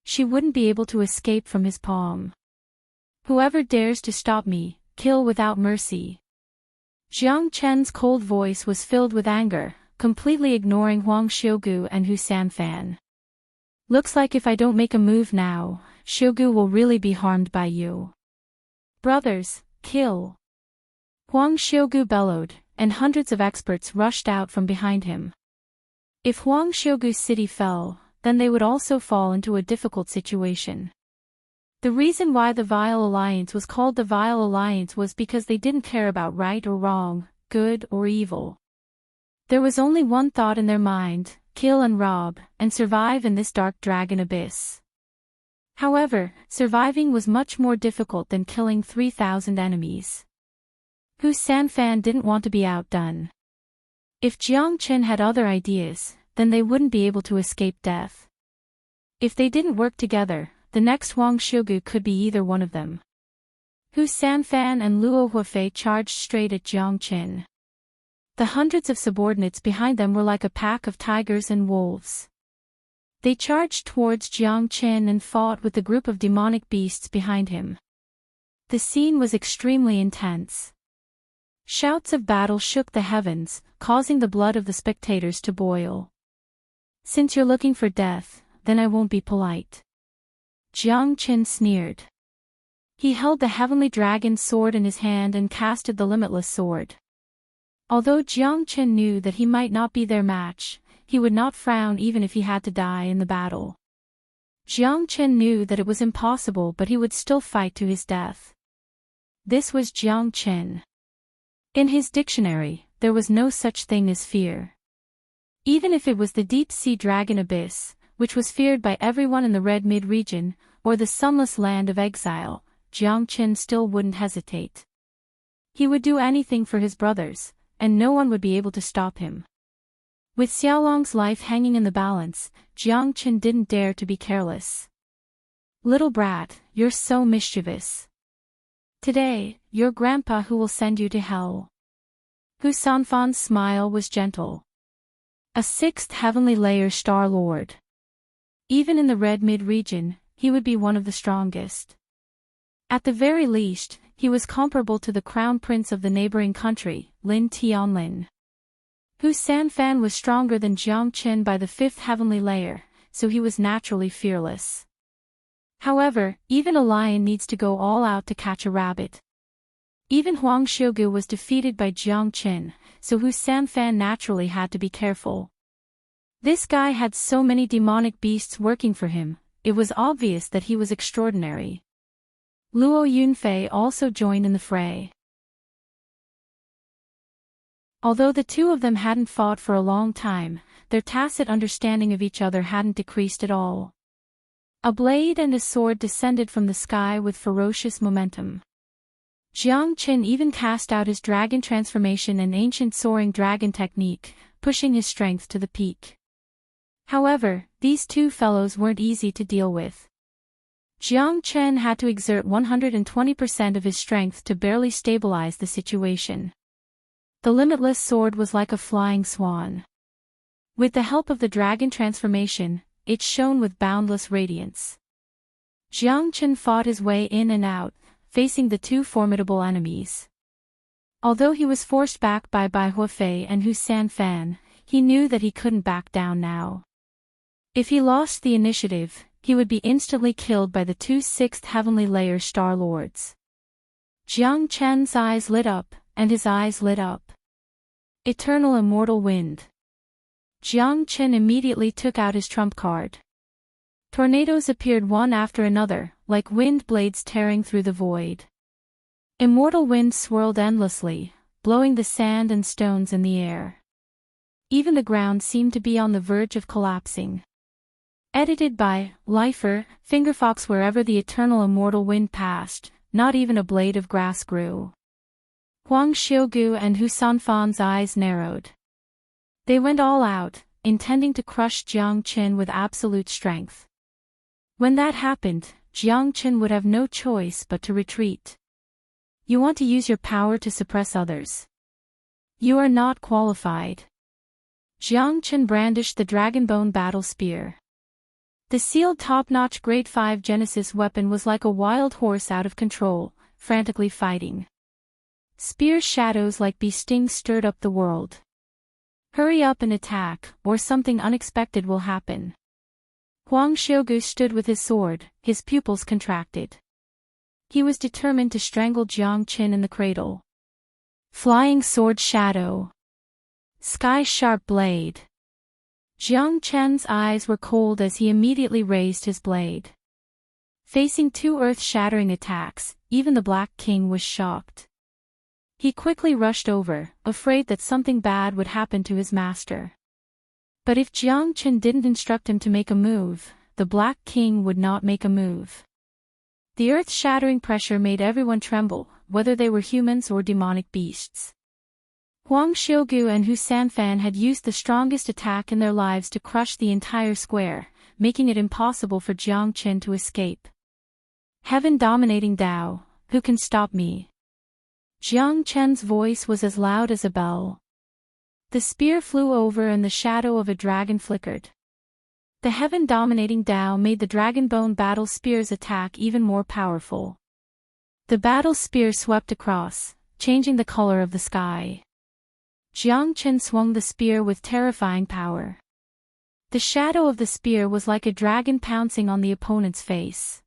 She wouldn't be able to escape from his palm. Whoever dares to stop me, kill without mercy. Jiang Chen's cold voice was filled with anger, completely ignoring Huang Xiugu and Hu Sanfan. Looks like if I don't make a move now, Xiugu will really be harmed by you. Brothers, kill! Huang Xiugu bellowed, and hundreds of experts rushed out from behind him. If Huang Xiugu's city fell, then they would also fall into a difficult situation. The reason why the Vile Alliance was called the Vile Alliance was because they didn't care about right or wrong, good or evil. There was only one thought in their mind: kill and rob, and survive in this dark dragon abyss. However, surviving was much more difficult than killing 3,000 enemies. Hu Sanfan didn't want to be outdone. If Jiang Qin had other ideas, then they wouldn't be able to escape death. If they didn't work together, the next Huang Xiugu could be either one of them. Hu Sanfan and Luo Huafei charged straight at Jiang Qin. The hundreds of subordinates behind them were like a pack of tigers and wolves. They charged towards Jiang Qin and fought with the group of demonic beasts behind him. The scene was extremely intense. Shouts of battle shook the heavens, causing the blood of the spectators to boil. Since you're looking for death, then I won't be polite. Jiang Qin sneered. He held the heavenly dragon's sword in his hand and casted the limitless sword. Although Jiang Qin knew that he might not be their match, he would not frown even if he had to die in the battle. Jiang Qin knew that it was impossible, but he would still fight to his death. This was Jiang Qin. In his dictionary, there was no such thing as fear. Even if it was the deep-sea dragon abyss, which was feared by everyone in the Red Mid region, or the sunless land of exile, Jiang Qin still wouldn't hesitate. He would do anything for his brothers, and no one would be able to stop him. With Xiaolong's life hanging in the balance, Jiang Qin didn't dare to be careless. "Little brat, you're so mischievous. Today, your grandpa who will send you to hell." Hu Sanfan's smile was gentle. A sixth heavenly layer Star Lord. Even in the Red Mid region, he would be one of the strongest. At the very least, he was comparable to the crown prince of the neighboring country, Lin Tianlin. Hu Sanfan was stronger than Jiang Qin by the fifth heavenly layer, so he was naturally fearless. However, even a lion needs to go all out to catch a rabbit. Even Huang Xiugu was defeated by Jiang Qin, so Hu Sanfan naturally had to be careful. This guy had so many demonic beasts working for him, it was obvious that he was extraordinary. Luo Yunfei also joined in the fray. Although the two of them hadn't fought for a long time, their tacit understanding of each other hadn't decreased at all. A blade and a sword descended from the sky with ferocious momentum. Jiang Qin even cast out his dragon transformation and ancient soaring dragon technique, pushing his strength to the peak. However, these two fellows weren't easy to deal with. Jiang Qin had to exert 120% of his strength to barely stabilize the situation. The limitless sword was like a flying swan. With the help of the dragon transformation, it shone with boundless radiance. Jiang Qin fought his way in and out, facing the two formidable enemies. Although he was forced back by Bai Huafei and Hu Sanfan, he knew that he couldn't back down now. If he lost the initiative, he would be instantly killed by the two sixth heavenly layer Star Lords. Jiang Qin's eyes lit up, and his eyes lit up. Eternal immortal wind. Jiang Qin immediately took out his trump card. Tornadoes appeared one after another, like wind blades tearing through the void. Immortal wind swirled endlessly, blowing the sand and stones in the air. Even the ground seemed to be on the verge of collapsing. Edited by Lifer, Fingerfox. Wherever the eternal immortal wind passed, not even a blade of grass grew. Huang Xiugu and Hu Sanfan's eyes narrowed. They went all out, intending to crush Jiang Qin with absolute strength. When that happened, Jiang Qin would have no choice but to retreat. You want to use your power to suppress others. You are not qualified. Jiang Qin brandished the Dragonbone battle spear. The sealed top-notch Grade 5 Genesis weapon was like a wild horse out of control, frantically fighting. Spear shadows like bee stings stirred up the world. Hurry up and attack, or something unexpected will happen. Huang Xiugu stood with his sword, his pupils contracted. He was determined to strangle Jiang Qin in the cradle. Flying sword shadow. Sky-sharp blade. Jiang Qin's eyes were cold as he immediately raised his blade. Facing two earth-shattering attacks, even the Black King was shocked. He quickly rushed over, afraid that something bad would happen to his master. But if Jiang Qin didn't instruct him to make a move, the Black King would not make a move. The earth-shattering pressure made everyone tremble, whether they were humans or demonic beasts. Huang Xiugu and Hu Sanfan had used the strongest attack in their lives to crush the entire square, making it impossible for Jiang Qin to escape. Heaven-dominating Tao, who can stop me? Jiang Qin's voice was as loud as a bell. The spear flew over and the shadow of a dragon flickered. The heaven-dominating Tao made the Dragonbone battle spear's attack even more powerful. The battle spear swept across, changing the color of the sky. Jiang Qin swung the spear with terrifying power. The shadow of the spear was like a dragon pouncing on the opponent's face.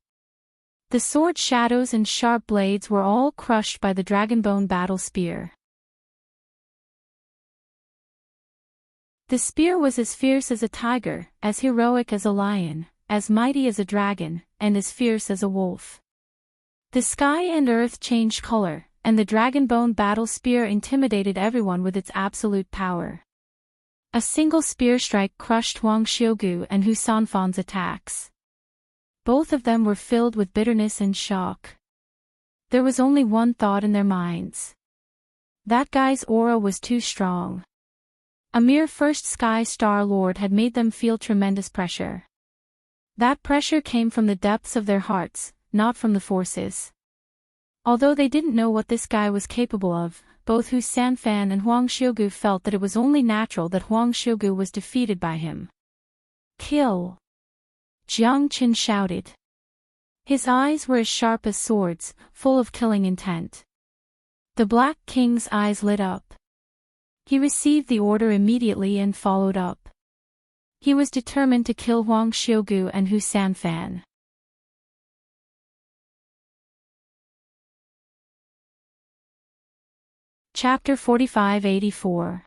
The sword shadows and sharp blades were all crushed by the Dragonbone battle spear. The spear was as fierce as a tiger, as heroic as a lion, as mighty as a dragon, and as fierce as a wolf. The sky and earth changed color, and the dragon-bone battle spear intimidated everyone with its absolute power. A single spear strike crushed Huang Xiugu and Hu Sanfan's attacks. Both of them were filled with bitterness and shock. There was only one thought in their minds. That guy's aura was too strong. A mere first Sky Star Lord had made them feel tremendous pressure. That pressure came from the depths of their hearts, not from the forces. Although they didn't know what this guy was capable of, both Hu Sanfan and Huang Xiugu felt that it was only natural that Huang Xiugu was defeated by him. Kill! Jiang Qin shouted. His eyes were as sharp as swords, full of killing intent. The Black King's eyes lit up. He received the order immediately and followed up. He was determined to kill Huang Xiugu and Hu Sanfan. Chapter 45-84.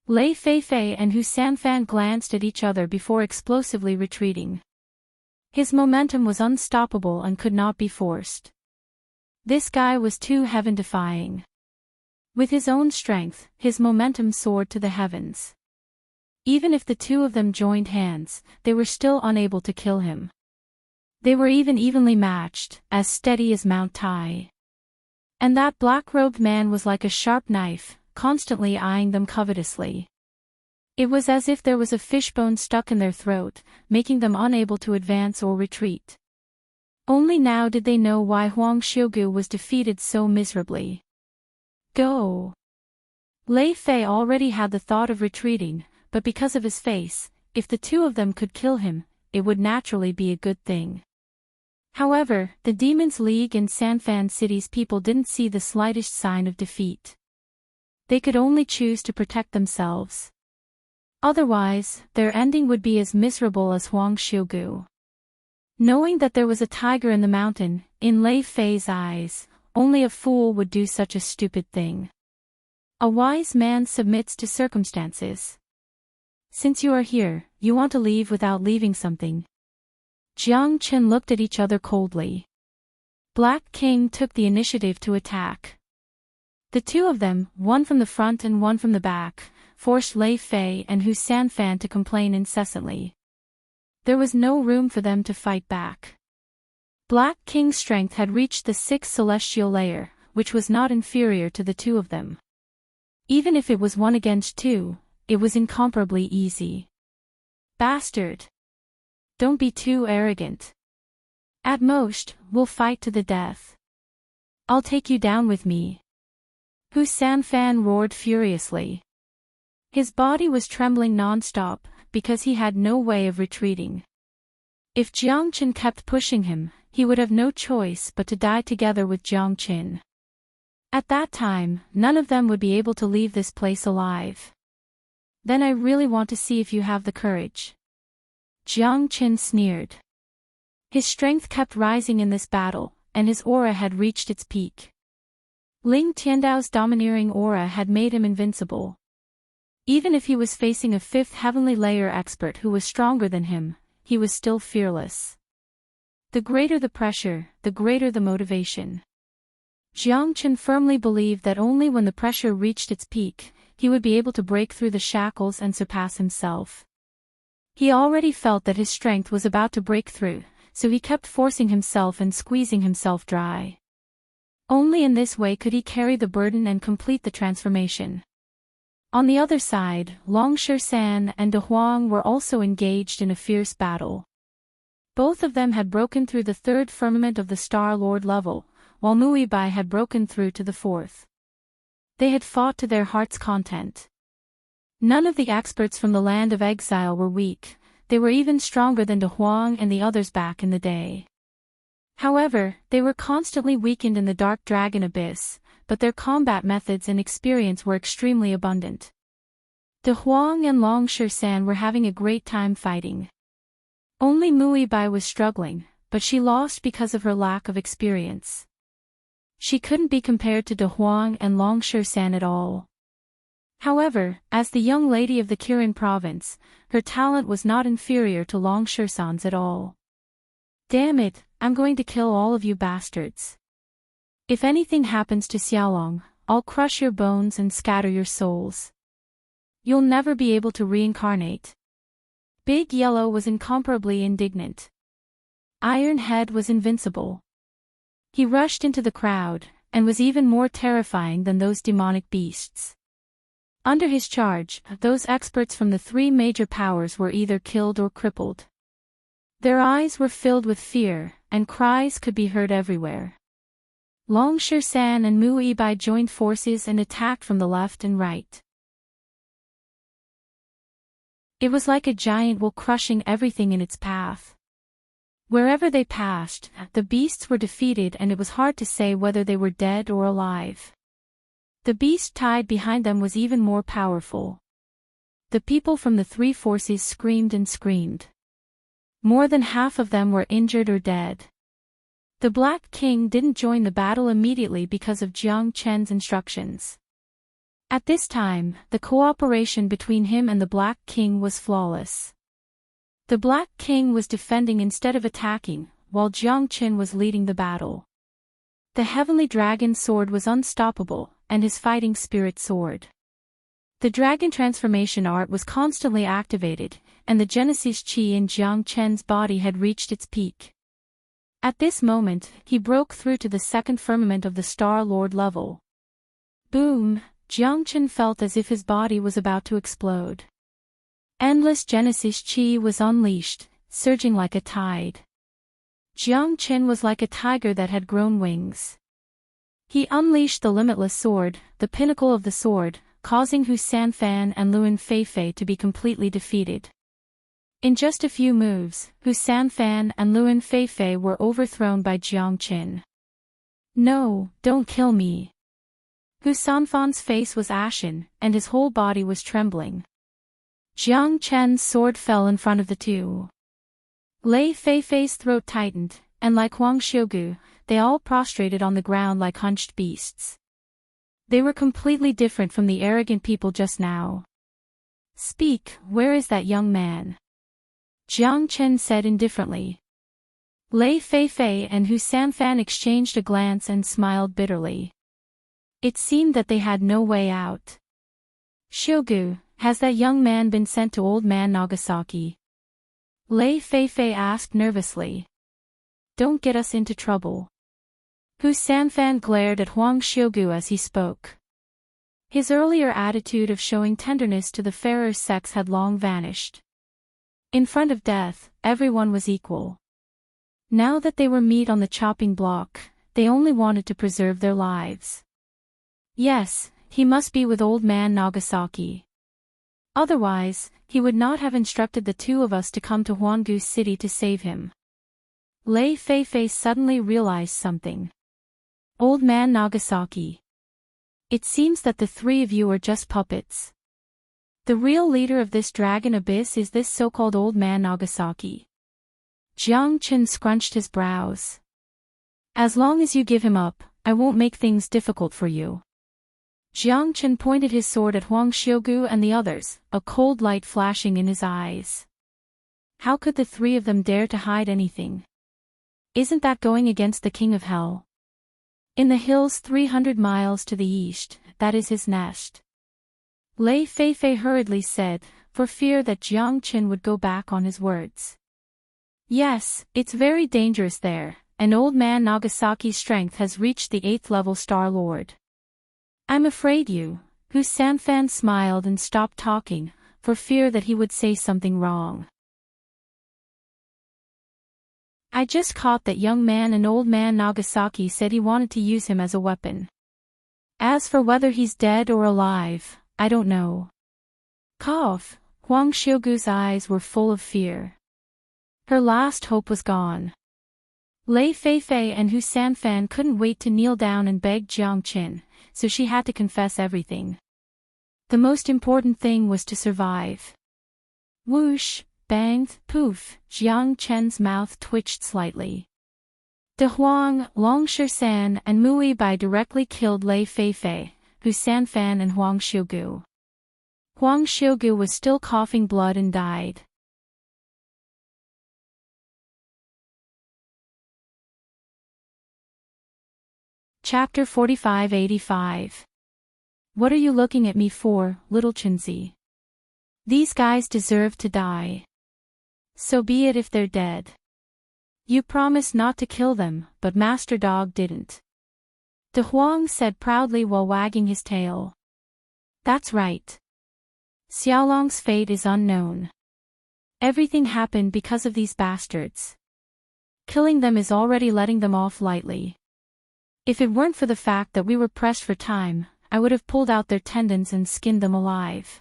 Lei Feifei and Hu Sanfan glanced at each other before explosively retreating. His momentum was unstoppable and could not be forced. This guy was too heaven-defying. With his own strength, his momentum soared to the heavens. Even if the two of them joined hands, they were still unable to kill him. They were even evenly matched, as steady as Mount Tai. And that black-robed man was like a sharp knife, constantly eyeing them covetously. It was as if there was a fishbone stuck in their throat, making them unable to advance or retreat. Only now did they know why Huang Xiugu was defeated so miserably. Go! Lei Fei already had the thought of retreating, but because of his face, if the two of them could kill him, it would naturally be a good thing. However, the Demons League and Sanfan City's people didn't see the slightest sign of defeat. They could only choose to protect themselves. Otherwise, their ending would be as miserable as Huang Xiugu. Knowing that there was a tiger in the mountain, in Lei Fei's eyes, only a fool would do such a stupid thing. A wise man submits to circumstances. Since you are here, you want to leave without leaving something. Jiang Qin looked at each other coldly. Black King took the initiative to attack. The two of them, one from the front and one from the back, forced Lei Fei and Hu Sanfan to complain incessantly. There was no room for them to fight back. Black King's strength had reached the 6th celestial layer, which was not inferior to the two of them. Even if it was 1 against 2, it was incomparably easy. Bastard! Don't be too arrogant. At most, we'll fight to the death. I'll take you down with me. Hu Sanfan roared furiously. His body was trembling non-stop, because he had no way of retreating. If Jiang Qin kept pushing him, he would have no choice but to die together with Jiang Qin. At that time, none of them would be able to leave this place alive. Then I really want to see if you have the courage. Jiang Qin sneered. His strength kept rising in this battle, and his aura had reached its peak. Ling Tiandao's domineering aura had made him invincible. Even if he was facing a 5th heavenly layer expert who was stronger than him, he was still fearless. The greater the pressure, the greater the motivation. Jiang Qin firmly believed that only when the pressure reached its peak, he would be able to break through the shackles and surpass himself. He already felt that his strength was about to break through, so he kept forcing himself and squeezing himself dry. Only in this way could he carry the burden and complete the transformation. On the other side, Long Shersan and De Huang were also engaged in a fierce battle. Both of them had broken through the 3rd firmament of the Star Lord level, while Muibai had broken through to the 4th. They had fought to their heart's content. None of the experts from the land of exile were weak, they were even stronger than De Huang and the others back in the day. However, they were constantly weakened in the Dark Dragon Abyss, but their combat methods and experience were extremely abundant. De Huang and Long Shersan were having a great time fighting. Only Muibai was struggling, but she lost because of her lack of experience. She couldn't be compared to De Huang and Long Shersan at all. However, as the young lady of the Kirin province, her talent was not inferior to Long Shersan's at all. Damn it, I'm going to kill all of you bastards. If anything happens to Xiaolong, I'll crush your bones and scatter your souls. You'll never be able to reincarnate. Big Yellow was incomparably indignant. Iron Head was invincible. He rushed into the crowd, and was even more terrifying than those demonic beasts. Under his charge, those experts from the three major powers were either killed or crippled. Their eyes were filled with fear, and cries could be heard everywhere. Long San and Mu Yibai joined forces and attacked from the left and right. It was like a giant wall crushing everything in its path. Wherever they passed, the beasts were defeated, and it was hard to say whether they were dead or alive. The beast tied behind them was even more powerful. The people from the three forces screamed and screamed. More than half of them were injured or dead. The Black King didn't join the battle immediately because of Jiang Chen's instructions. At this time, the cooperation between him and the Black King was flawless. The Black King was defending instead of attacking, while Jiang Chen was leading the battle. The Heavenly Dragon sword was unstoppable, and his fighting spirit soared. The dragon transformation art was constantly activated, and the Genesis Qi in Jiang Chen's body had reached its peak. At this moment, he broke through to the second firmament of the Star Lord level. Boom! Jiang Chen felt as if his body was about to explode. Endless Genesis Qi was unleashed, surging like a tide. Jiang Chen was like a tiger that had grown wings. He unleashed the limitless sword, the pinnacle of the sword, causing Hu Sanfan and Luan Feifei to be completely defeated. In just a few moves, Hu Sanfan and Luan Feifei were overthrown by Jiang Chen. No, don't kill me. Hu Sanfan's face was ashen, and his whole body was trembling. Jiang Chen's sword fell in front of the two. Lei Feifei's throat tightened, and like Huang Xiugu, they all prostrated on the ground like hunched beasts. They were completely different from the arrogant people just now. Speak, where is that young man? Jiang Chen said indifferently. Lei Feifei and Hu Sanfan exchanged a glance and smiled bitterly. It seemed that they had no way out. Xiugu, has that young man been sent to Old Man Nagasaki? Lei Feifei asked nervously. Don't get us into trouble. Hu Sanfan glared at Huang Xiugu as he spoke. His earlier attitude of showing tenderness to the fairer sex had long vanished. In front of death, everyone was equal. Now that they were meat on the chopping block, they only wanted to preserve their lives. Yes, he must be with Old Man Nagasaki. Otherwise, he would not have instructed the two of us to come to Huanggu City to save him. Lei Feifei suddenly realized something. Old Man Nagasaki. It seems that the three of you are just puppets. The real leader of this dragon abyss is this so-called Old Man Nagasaki. Jiang Chen scrunched his brows. As long as you give him up, I won't make things difficult for you. Jiang Chen pointed his sword at Huang Xiugu and the others, a cold light flashing in his eyes. How could the three of them dare to hide anything? Isn't that going against the King of Hell? In the hills 300 miles to the east, that is his nest. Lei Feifei hurriedly said, for fear that Jiang Chen would go back on his words. Yes, it's very dangerous there, and Old Man Nagasaki's strength has reached the 8th level Star Lord. I'm afraid you, Hu Sanfan smiled and stopped talking, for fear that he would say something wrong. I just caught that young man, and Old Man Nagasaki said he wanted to use him as a weapon. As for whether he's dead or alive, I don't know. Cough, Huang Xiugu's eyes were full of fear. Her last hope was gone. Lei Feifei and Hu Sanfan couldn't wait to kneel down and beg Jiang Chen, so she had to confess everything. The most important thing was to survive. Whoosh, bang, poof, Jiang Chen's mouth twitched slightly. De Huang, Long San, and Mu Yibai directly killed Lei Feifei, Hu Sanfan and Huang Xiugu. Huang Xiugu was still coughing blood and died. Chapter 4585. What are you looking at me for, little Chinzi? These guys deserve to die. So be it if they're dead. You promised not to kill them, but Master Dog didn't. De Huang said proudly while wagging his tail. That's right. Xiaolong's fate is unknown. Everything happened because of these bastards. Killing them is already letting them off lightly. If it weren't for the fact that we were pressed for time, I would have pulled out their tendons and skinned them alive.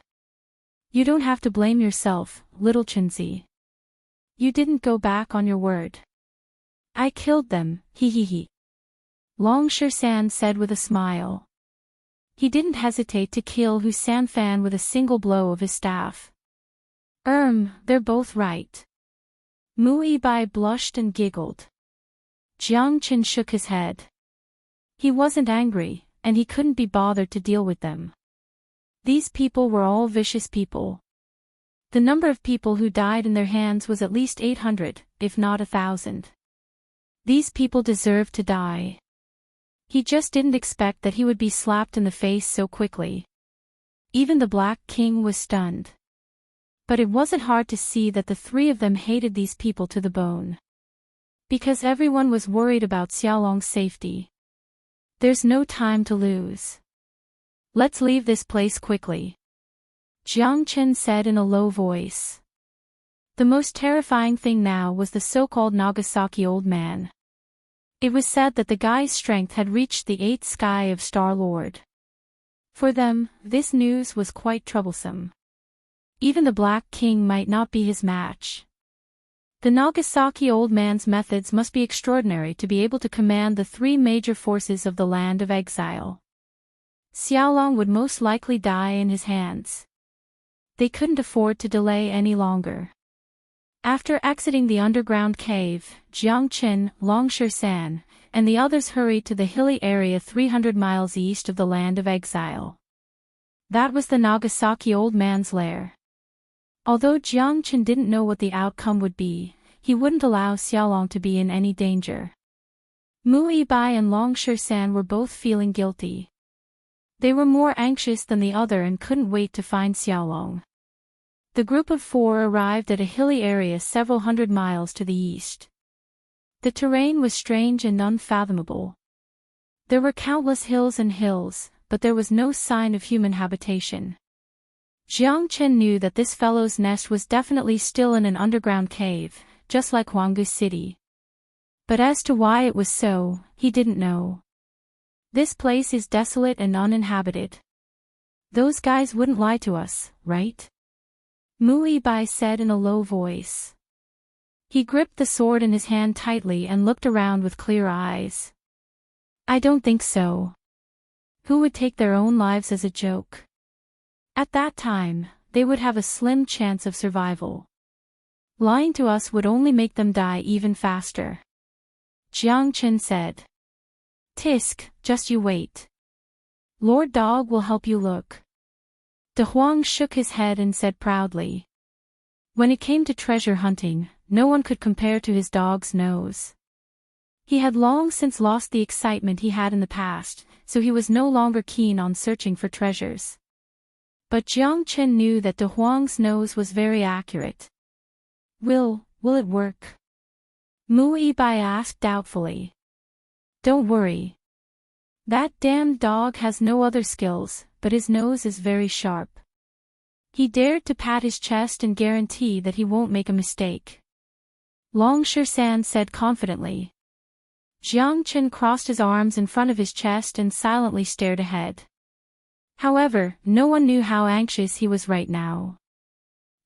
You don't have to blame yourself, little Chinzi. You didn't go back on your word. I killed them, he. Long Shan said with a smile. He didn't hesitate to kill Hu Sanfan with a single blow of his staff. They're both right. Mu Yibai blushed and giggled. Jiang Qin shook his head. He wasn't angry, and he couldn't be bothered to deal with them. These people were all vicious people. The number of people who died in their hands was at least 800, if not 1,000. These people deserved to die. He just didn't expect that he would be slapped in the face so quickly. Even the Black King was stunned. But it wasn't hard to see that the three of them hated these people to the bone. Because everyone was worried about Xiaolong's safety. There's no time to lose. Let's leave this place quickly. Jiang Qin said in a low voice. The most terrifying thing now was the so-called Nagasaki old man. It was said that the guy's strength had reached the 8th sky of Star-Lord. For them, this news was quite troublesome. Even the Black King might not be his match. The Nagasaki old man's methods must be extraordinary to be able to command the three major forces of the land of exile. Xiaolong would most likely die in his hands. They couldn't afford to delay any longer. After exiting the underground cave, Jiang Qin, Long Shan, and the others hurried to the hilly area 300 miles east of the land of exile. That was the Nagasaki old man's lair. Although Jiang Qin didn't know what the outcome would be, he wouldn't allow Xiaolong to be in any danger. Mu Yibai and Long Shan were both feeling guilty. They were more anxious than the other and couldn't wait to find Xiaolong. The group of four arrived at a hilly area several hundred miles to the east. The terrain was strange and unfathomable. There were countless hills and hills, but there was no sign of human habitation. Jiang Qin knew that this fellow's nest was definitely still in an underground cave, just like Huanggu City. But as to why it was so, he didn't know. This place is desolate and uninhabited. Those guys wouldn't lie to us, right? Mu Yibai said in a low voice. He gripped the sword in his hand tightly and looked around with clear eyes. I don't think so. Who would take their own lives as a joke? At that time, they would have a slim chance of survival. Lying to us would only make them die even faster. Jiang Qin said. Tisk, just you wait. Lord Dog will help you look. De Huang shook his head and said proudly. When it came to treasure hunting, no one could compare to his dog's nose. He had long since lost the excitement he had in the past, so he was no longer keen on searching for treasures. But Jiang Qin knew that De Huang's nose was very accurate. Will it work? Mu Yibai asked doubtfully. Don't worry. That damned dog has no other skills, but his nose is very sharp. He dared to pat his chest and guarantee that he won't make a mistake. Long Shan said confidently. Jiang Qin crossed his arms in front of his chest and silently stared ahead. However, no one knew how anxious he was right now.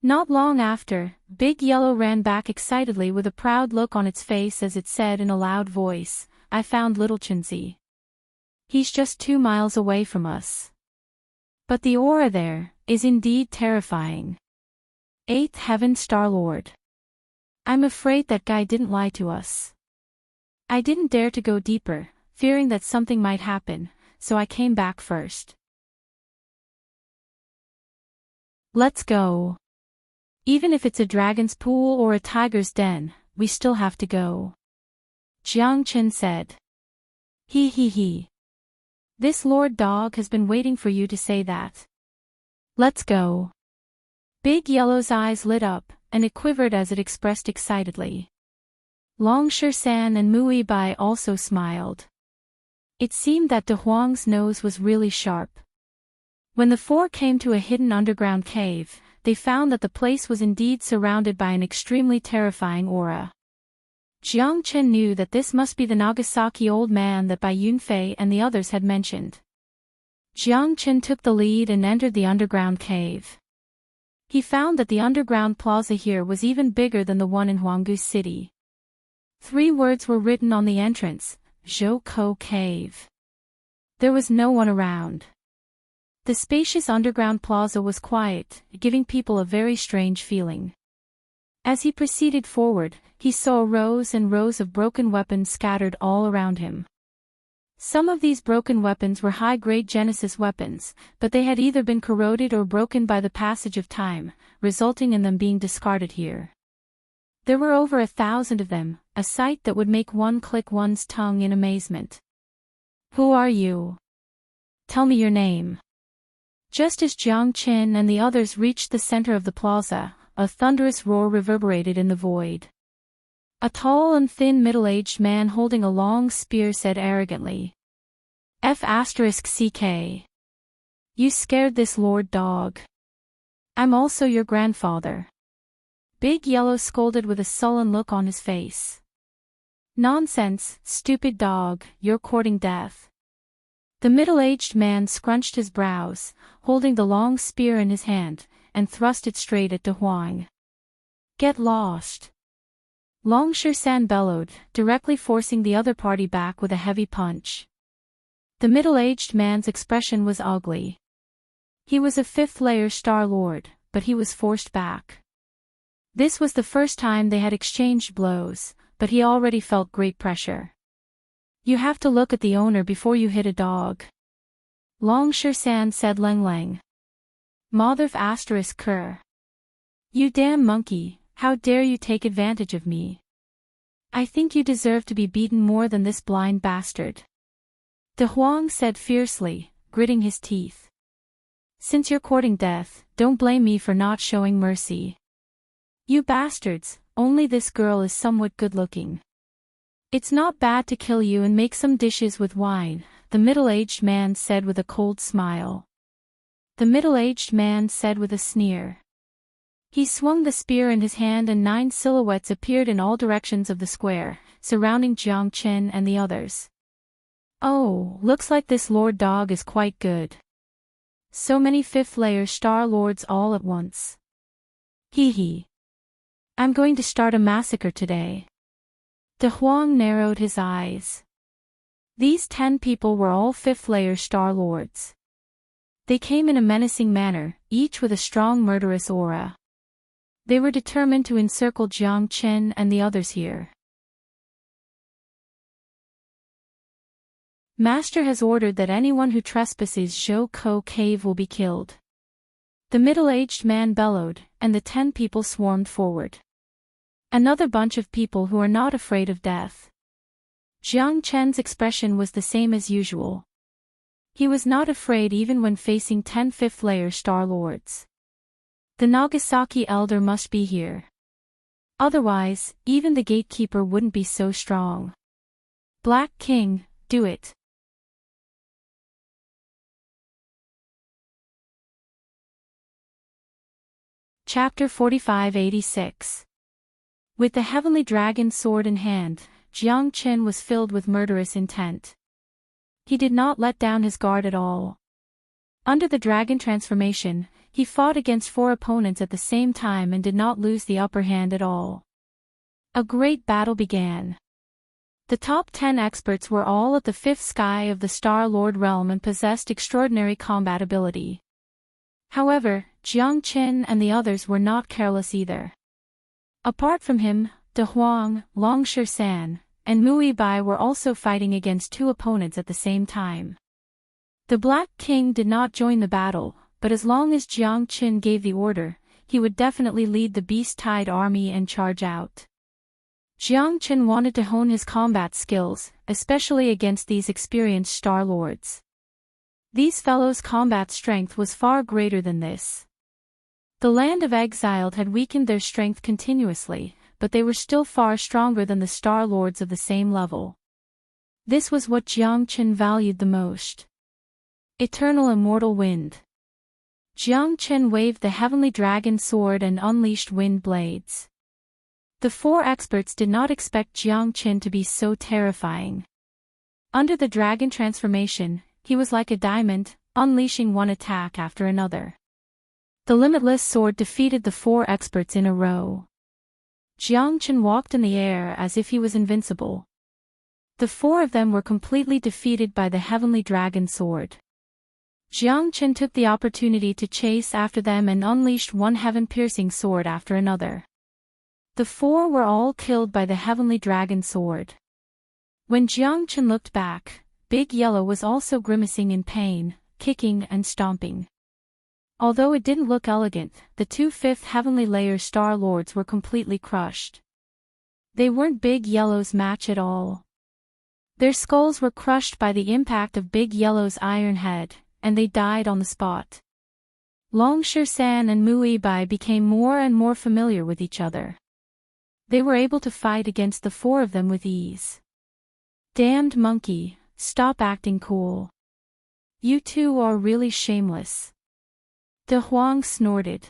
Not long after, Big Yellow ran back excitedly with a proud look on its face as it said in a loud voice, I found little Chinzi. He's just 2 miles away from us. But the aura there is indeed terrifying. 8th Heaven Star-Lord. I'm afraid that guy didn't lie to us. I didn't dare to go deeper, fearing that something might happen, so I came back first. Let's go. Even if it's a dragon's pool or a tiger's den, we still have to go. Jiang Qin said. He. This Lord Dog has been waiting for you to say that. Let's go. Big Yellow's eyes lit up, and it quivered as it expressed excitedly. Long San and Mui Bai also smiled. It seemed that De Huang's nose was really sharp. When the four came to a hidden underground cave, they found that the place was indeed surrounded by an extremely terrifying aura. Jiang Chen knew that this must be the Nagasaki old man that Bai Yunfei and the others had mentioned. Jiang Chen took the lead and entered the underground cave. He found that the underground plaza here was even bigger than the one in Huanggu City. 3 words were written on the entrance, Zhou Cave. There was no one around. The spacious underground plaza was quiet, giving people a very strange feeling. As he proceeded forward, he saw rows and rows of broken weapons scattered all around him. Some of these broken weapons were high-grade Genesis weapons, but they had either been corroded or broken by the passage of time, resulting in them being discarded here. There were over 1,000 of them, a sight that would make one click one's tongue in amazement. Who are you? Tell me your name. Just as Jiang Chen and the others reached the center of the plaza, a thunderous roar reverberated in the void. A tall and thin middle-aged man holding a long spear said arrogantly, F***CK. You scared this Lord Dog. I'm also your grandfather. Big Yellow scolded with a sullen look on his face. Nonsense, stupid dog, you're courting death. The middle-aged man scrunched his brows, holding the long spear in his hand, and thrust it straight at De Huang. Get lost. Long San bellowed, directly forcing the other party back with a heavy punch. The middle-aged man's expression was ugly. He was a 5th-layer Star Lord, but he was forced back. This was the first time they had exchanged blows, but he already felt great pressure. You have to look at the owner before you hit a dog. Long San said Leng. Motherf ***. You damn monkey, how dare you take advantage of me? I think you deserve to be beaten more than this blind bastard. De Huang said fiercely, gritting his teeth. Since you're courting death, don't blame me for not showing mercy. You bastards, only this girl is somewhat good-looking. It's not bad to kill you and make some dishes with wine, the middle-aged man said with a cold smile. The middle-aged man said with a sneer. He swung the spear in his hand and 9 silhouettes appeared in all directions of the square, surrounding Jiang Chen and the others. Oh, looks like this Lord Dog is quite good. So many 5th-layer Star Lords all at once. Hee hee. I'm going to start a massacre today. De Huang narrowed his eyes. These 10 people were all 5th-layer Star Lords. They came in a menacing manner, each with a strong murderous aura. They were determined to encircle Jiang Chen and the others here. Master has ordered that anyone who trespasses Zhou Cave will be killed. The middle-aged man bellowed, and the 10 people swarmed forward. Another bunch of people who are not afraid of death. Jiang Chen's expression was the same as usual. He was not afraid even when facing 10 5th-layer Star Lords. The Nagasaki elder must be here. Otherwise, even the gatekeeper wouldn't be so strong. Black King, do it. Chapter 4586. With the heavenly dragon sword in hand, Jiang Chen was filled with murderous intent. He did not let down his guard at all. Under the dragon transformation, he fought against 4 opponents at the same time and did not lose the upper hand at all. A great battle began. The top 10 experts were all at the 5th sky of the Star Lord realm and possessed extraordinary combat ability. However, Jiang Chen and the others were not careless either. Apart from him, De Huang, Long San, and Mui Bai were also fighting against 2 opponents at the same time. The Black King did not join the battle, but as long as Jiang Chen gave the order, he would definitely lead the beast-tide army and charge out. Jiang Chen wanted to hone his combat skills, especially against these experienced Star Lords. These fellows' combat strength was far greater than this. The land of exiled had weakened their strength continuously, but they were still far stronger than the Star Lords of the same level. This was what Jiang Chen valued the most. Eternal immortal wind. Jiang Chen waved the heavenly dragon sword and unleashed wind blades. The four experts did not expect Jiang Chen to be so terrifying. Under the dragon transformation, he was like a diamond, unleashing one attack after another. The limitless sword defeated the four experts in a row. Jiang Chen walked in the air as if he was invincible. The four of them were completely defeated by the heavenly dragon sword. Jiang Chen took the opportunity to chase after them and unleashed one heaven-piercing sword after another. The four were all killed by the heavenly dragon sword. When Jiang Chen looked back, Big Yellow was also grimacing in pain, kicking and stomping. Although it didn't look elegant, the two fifth heavenly layer Star Lords were completely crushed. They weren't Big Yellow's match at all. Their skulls were crushed by the impact of Big Yellow's iron head, and they died on the spot. Long San and Mu Bai became more and more familiar with each other. They were able to fight against the four of them with ease. Damned monkey, stop acting cool. You two are really shameless. De Huang snorted.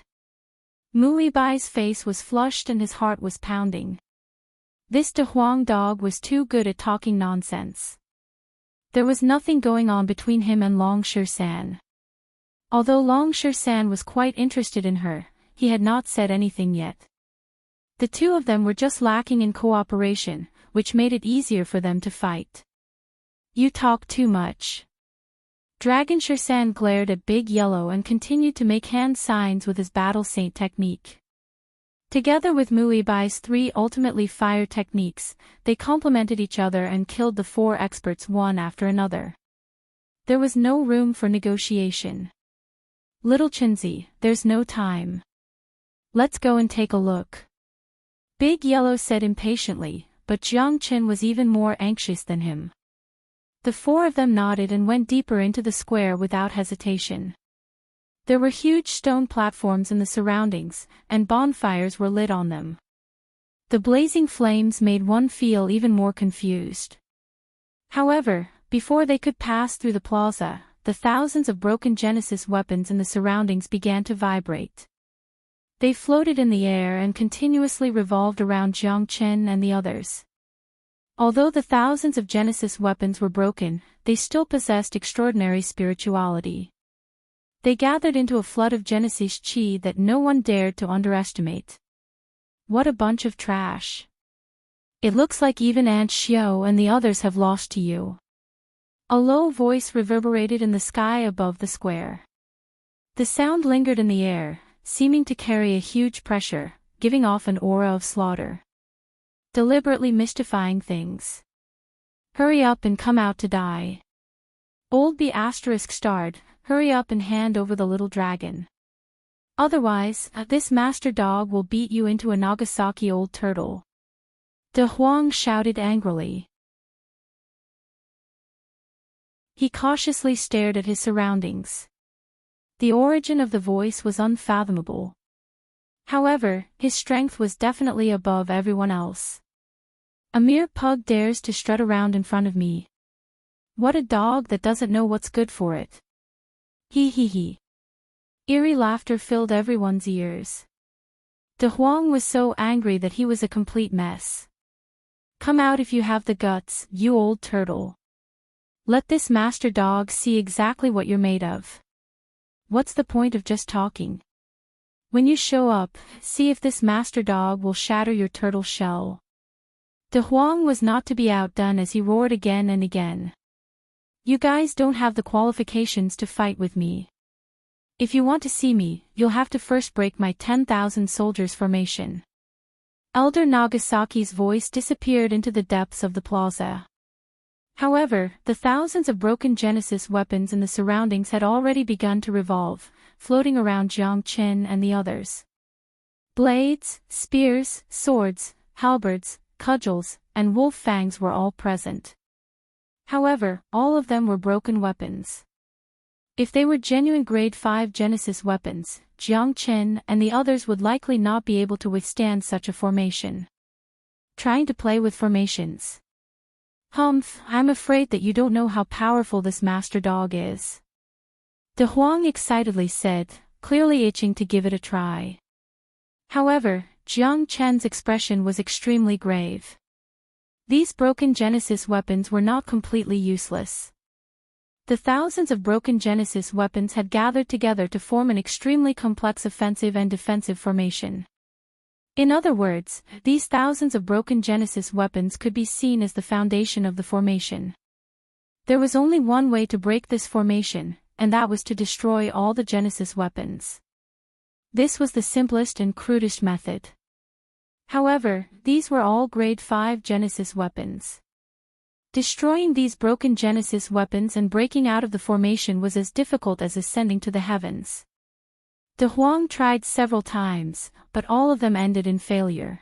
Mu Bai's face was flushed and his heart was pounding. This De Huang dog was too good at talking nonsense. There was nothing going on between him and Long San. Although Long San was quite interested in her, he had not said anything yet. The two of them were just lacking in cooperation, which made it easier for them to fight. You talk too much. Dragon San glared at Big Yellow and continued to make hand signs with his battle saint technique. Together with Mu Bai's three ultimately fire techniques, they complemented each other and killed the four experts one after another. There was no room for negotiation. Little Chinzi, there's no time. Let's go and take a look. Big Yellow said impatiently, but Jiang Chen was even more anxious than him. The four of them nodded and went deeper into the square without hesitation. There were huge stone platforms in the surroundings, and bonfires were lit on them. The blazing flames made one feel even more confused. However, before they could pass through the plaza, the thousands of broken Genesis weapons in the surroundings began to vibrate. They floated in the air and continuously revolved around Jiang Chen and the others. Although the thousands of Genesis weapons were broken, they still possessed extraordinary spirituality. They gathered into a flood of Genesis chi that no one dared to underestimate. What a bunch of trash. It looks like even Aunt Xiao and the others have lost to you. A low voice reverberated in the sky above the square. The sound lingered in the air, seeming to carry a huge pressure, giving off an aura of slaughter. Deliberately mystifying things. Hurry up and come out to die. Old B** starred, hurry up and hand over the little dragon. Otherwise, this master dog will beat you into a Nagasaki old turtle. De Huang shouted angrily. He cautiously stared at his surroundings. The origin of the voice was unfathomable. However, his strength was definitely above everyone else. A mere pug dares to strut around in front of me. What a dog that doesn't know what's good for it. He he he. Eerie laughter filled everyone's ears. De Huang was so angry that he was a complete mess. Come out if you have the guts, you old turtle. Let this master dog see exactly what you're made of. What's the point of just talking? When you show up, see if this master dog will shatter your turtle shell. De Huang was not to be outdone as he roared again and again. You guys don't have the qualifications to fight with me. If you want to see me, you'll have to first break my 10,000 soldiers formation. Elder Nagasaki's voice disappeared into the depths of the plaza. However, the thousands of broken Genesis weapons in the surroundings had already begun to revolve, floating around Jiang Chen and the others. Blades, spears, swords, halberds, cudgels, and wolf fangs were all present. However, all of them were broken weapons. If they were genuine grade 5 Genesis weapons, Jiang Qin and the others would likely not be able to withstand such a formation. Trying to play with formations. Humph, I'm afraid that you don't know how powerful this master dog is. De Huang excitedly said, clearly itching to give it a try. However, Jiang Chen's expression was extremely grave. These broken Genesis weapons were not completely useless. The thousands of broken Genesis weapons had gathered together to form an extremely complex offensive and defensive formation. In other words, these thousands of broken Genesis weapons could be seen as the foundation of the formation. There was only one way to break this formation, and that was to destroy all the Genesis weapons. This was the simplest and crudest method. However, these were all grade 5 Genesis weapons. Destroying these broken Genesis weapons and breaking out of the formation was as difficult as ascending to the heavens. De Huang tried several times, but all of them ended in failure.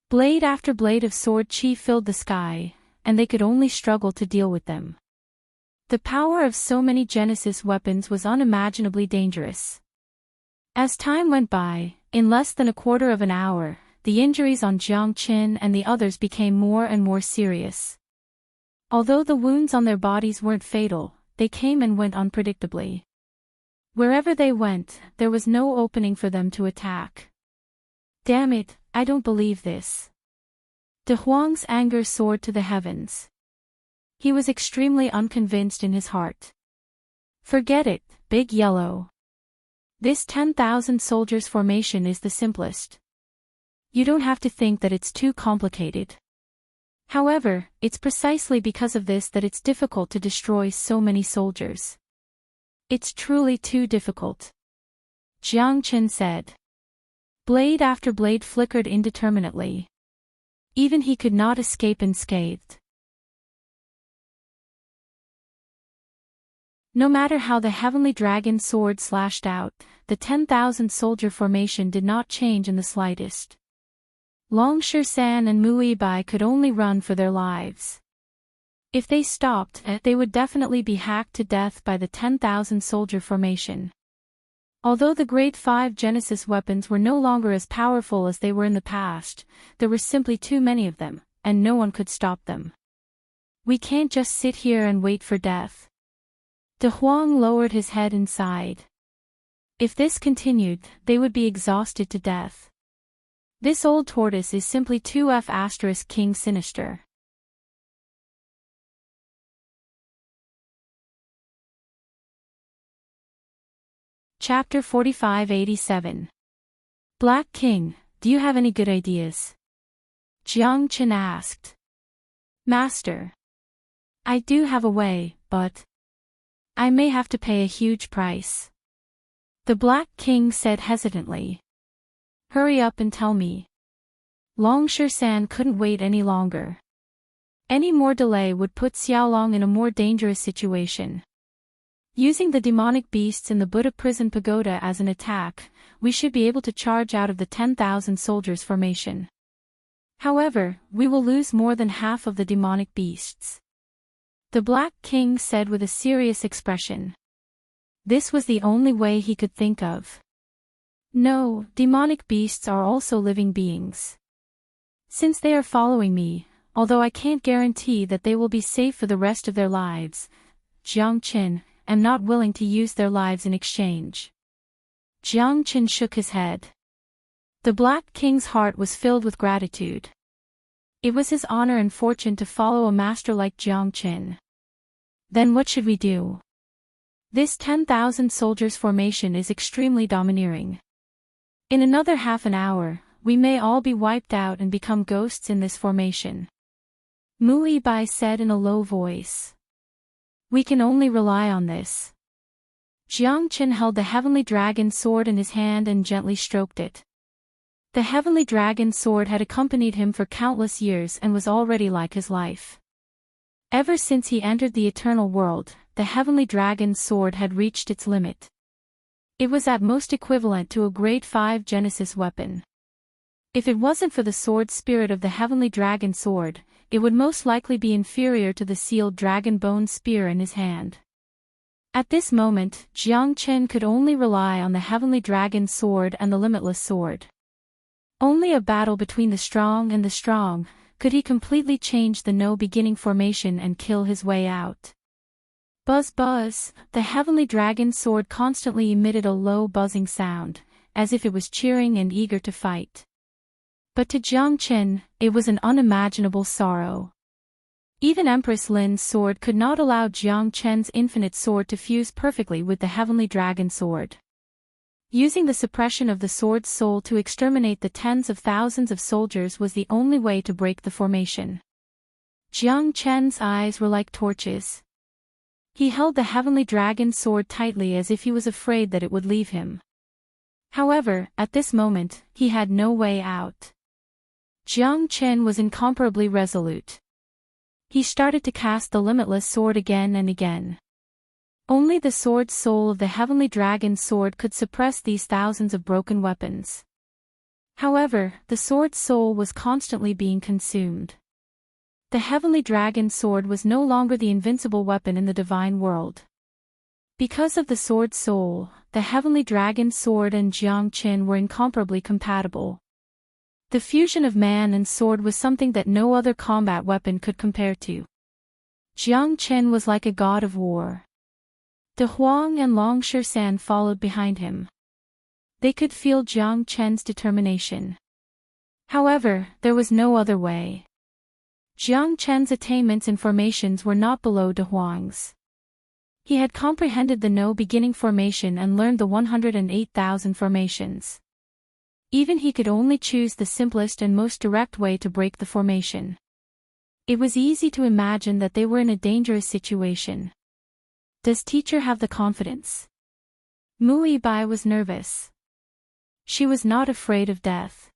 Blade after blade of sword chi filled the sky, and they could only struggle to deal with them. The power of so many Genesis weapons was unimaginably dangerous. As time went by, in less than a quarter of an hour, the injuries on Jiang Qin and the others became more and more serious. Although the wounds on their bodies weren't fatal, they came and went unpredictably. Wherever they went, there was no opening for them to attack. Damn it, I don't believe this. De Huang's anger soared to the heavens. He was extremely unconvinced in his heart. Forget it, Big Yellow. This 10,000 soldiers formation is the simplest. You don't have to think that it's too complicated. However, it's precisely because of this that it's difficult to destroy so many soldiers. It's truly too difficult. Jiang Qin said. Blade after blade flickered indeterminately. Even he could not escape unscathed. No matter how the heavenly dragon sword slashed out, the 10,000 soldier formation did not change in the slightest. Long Shan and Mu Bai could only run for their lives. If they stopped, they would definitely be hacked to death by the 10,000 soldier formation. Although the grade 5 Genesis weapons were no longer as powerful as they were in the past, there were simply too many of them, and no one could stop them. We can't just sit here and wait for death. De Huang lowered his head and sighed. If this continued, they would be exhausted to death. This old tortoise is simply too King sinister. Chapter 4587. Black King, do you have any good ideas? Jiang Qin asked. Master. I do have a way, but I may have to pay a huge price. The Black King said hesitantly. Hurry up and tell me. Long Shan couldn't wait any longer. Any more delay would put Xiaolong in a more dangerous situation. Using the demonic beasts in the Buddha prison pagoda as an attack, we should be able to charge out of the 10,000 soldiers formation. However, we will lose more than half of the demonic beasts. The Black King said with a serious expression. This was the only way he could think of. No, demonic beasts are also living beings. Since they are following me, although I can't guarantee that they will be safe for the rest of their lives, Jiang Qin, am not willing to use their lives in exchange. Jiang Qin shook his head. The Black King's heart was filled with gratitude. It was his honor and fortune to follow a master like Jiang Qin. Then what should we do? This 10,000 soldiers formation is extremely domineering. In another half an hour, we may all be wiped out and become ghosts in this formation. Mu Bai said in a low voice. We can only rely on this. Jiang Qin held the heavenly dragon sword in his hand and gently stroked it. The heavenly dragon sword had accompanied him for countless years and was already like his life. Ever since he entered the eternal world, the heavenly dragon sword had reached its limit. It was at most equivalent to a grade 5 Genesis weapon. If it wasn't for the sword spirit of the heavenly dragon sword, it would most likely be inferior to the sealed dragon bone spear in his hand. At this moment, Jiang Qin could only rely on the heavenly dragon sword and the limitless sword. Only a battle between the strong could he completely change the no-beginning formation and kill his way out. Buzz buzz, the heavenly dragon sword constantly emitted a low buzzing sound, as if it was cheering and eager to fight. But to Jiang Qin, it was an unimaginable sorrow. Even Empress Lin's sword could not allow Jiang Qin's infinite sword to fuse perfectly with the heavenly dragon sword. Using the suppression of the sword's soul to exterminate the tens of thousands of soldiers was the only way to break the formation. Jiang Qin's eyes were like torches. He held the heavenly dragon sword tightly as if he was afraid that it would leave him. However, at this moment, he had no way out. Jiang Qin was incomparably resolute. He started to cast the limitless sword again and again. Only the sword's soul of the heavenly dragon sword could suppress these thousands of broken weapons. However, the sword's soul was constantly being consumed. The heavenly dragon sword was no longer the invincible weapon in the divine world. Because of the sword's soul, the heavenly dragon sword and Jiang Qin were incomparably compatible. The fusion of man and sword was something that no other combat weapon could compare to. Jiang Qin was like a god of war. De Huang and Long Shan followed behind him. They could feel Jiang Qin's determination. However, there was no other way. Jiang Qin's attainments and formations were not below De Huang's. He had comprehended the no-beginning formation and learned the 108,000 formations. Even he could only choose the simplest and most direct way to break the formation. It was easy to imagine that they were in a dangerous situation. Does teacher have the confidence? Mu Yibai was nervous. She was not afraid of death.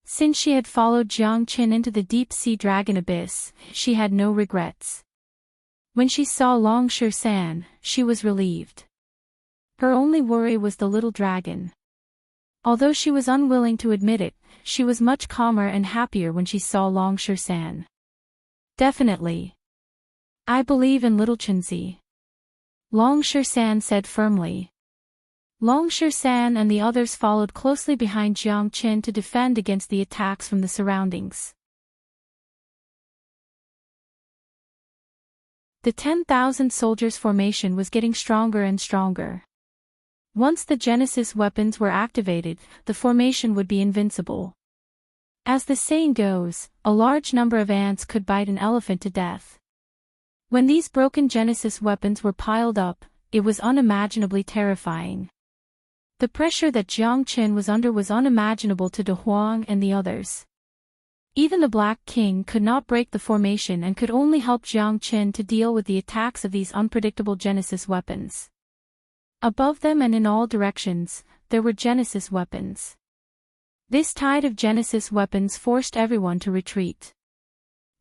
Since she had followed Jiang Qin into the deep-sea dragon abyss, she had no regrets. When she saw Long Shan, she was relieved. Her only worry was the little dragon. Although she was unwilling to admit it, she was much calmer and happier when she saw Long Shan. Definitely. I believe in little Chenzi. Long Shan said firmly. Long Shan and the others followed closely behind Jiang Qin to defend against the attacks from the surroundings. The 10,000 soldiers formation was getting stronger and stronger. Once the Genesis weapons were activated, the formation would be invincible. As the saying goes, a large number of ants could bite an elephant to death. When these broken Genesis weapons were piled up, it was unimaginably terrifying. The pressure that Jiang Qin was under was unimaginable to De Huang and the others. Even the Black King could not break the formation and could only help Jiang Qin to deal with the attacks of these unpredictable Genesis weapons. Above them and in all directions, there were Genesis weapons. This tide of Genesis weapons forced everyone to retreat.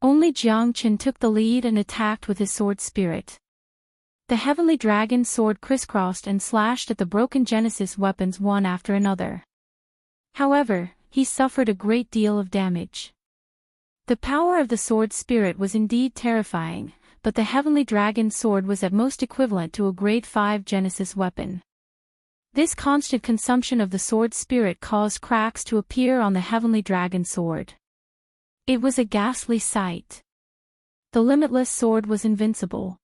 Only Jiang Qin took the lead and attacked with his sword spirit. The heavenly dragon sword crisscrossed and slashed at the broken Genesis weapons one after another. However, he suffered a great deal of damage. The power of the sword spirit was indeed terrifying, but the heavenly dragon sword was at most equivalent to a grade 5 Genesis weapon. This constant consumption of the sword spirit caused cracks to appear on the heavenly dragon sword. It was a ghastly sight. The limitless sword was invincible.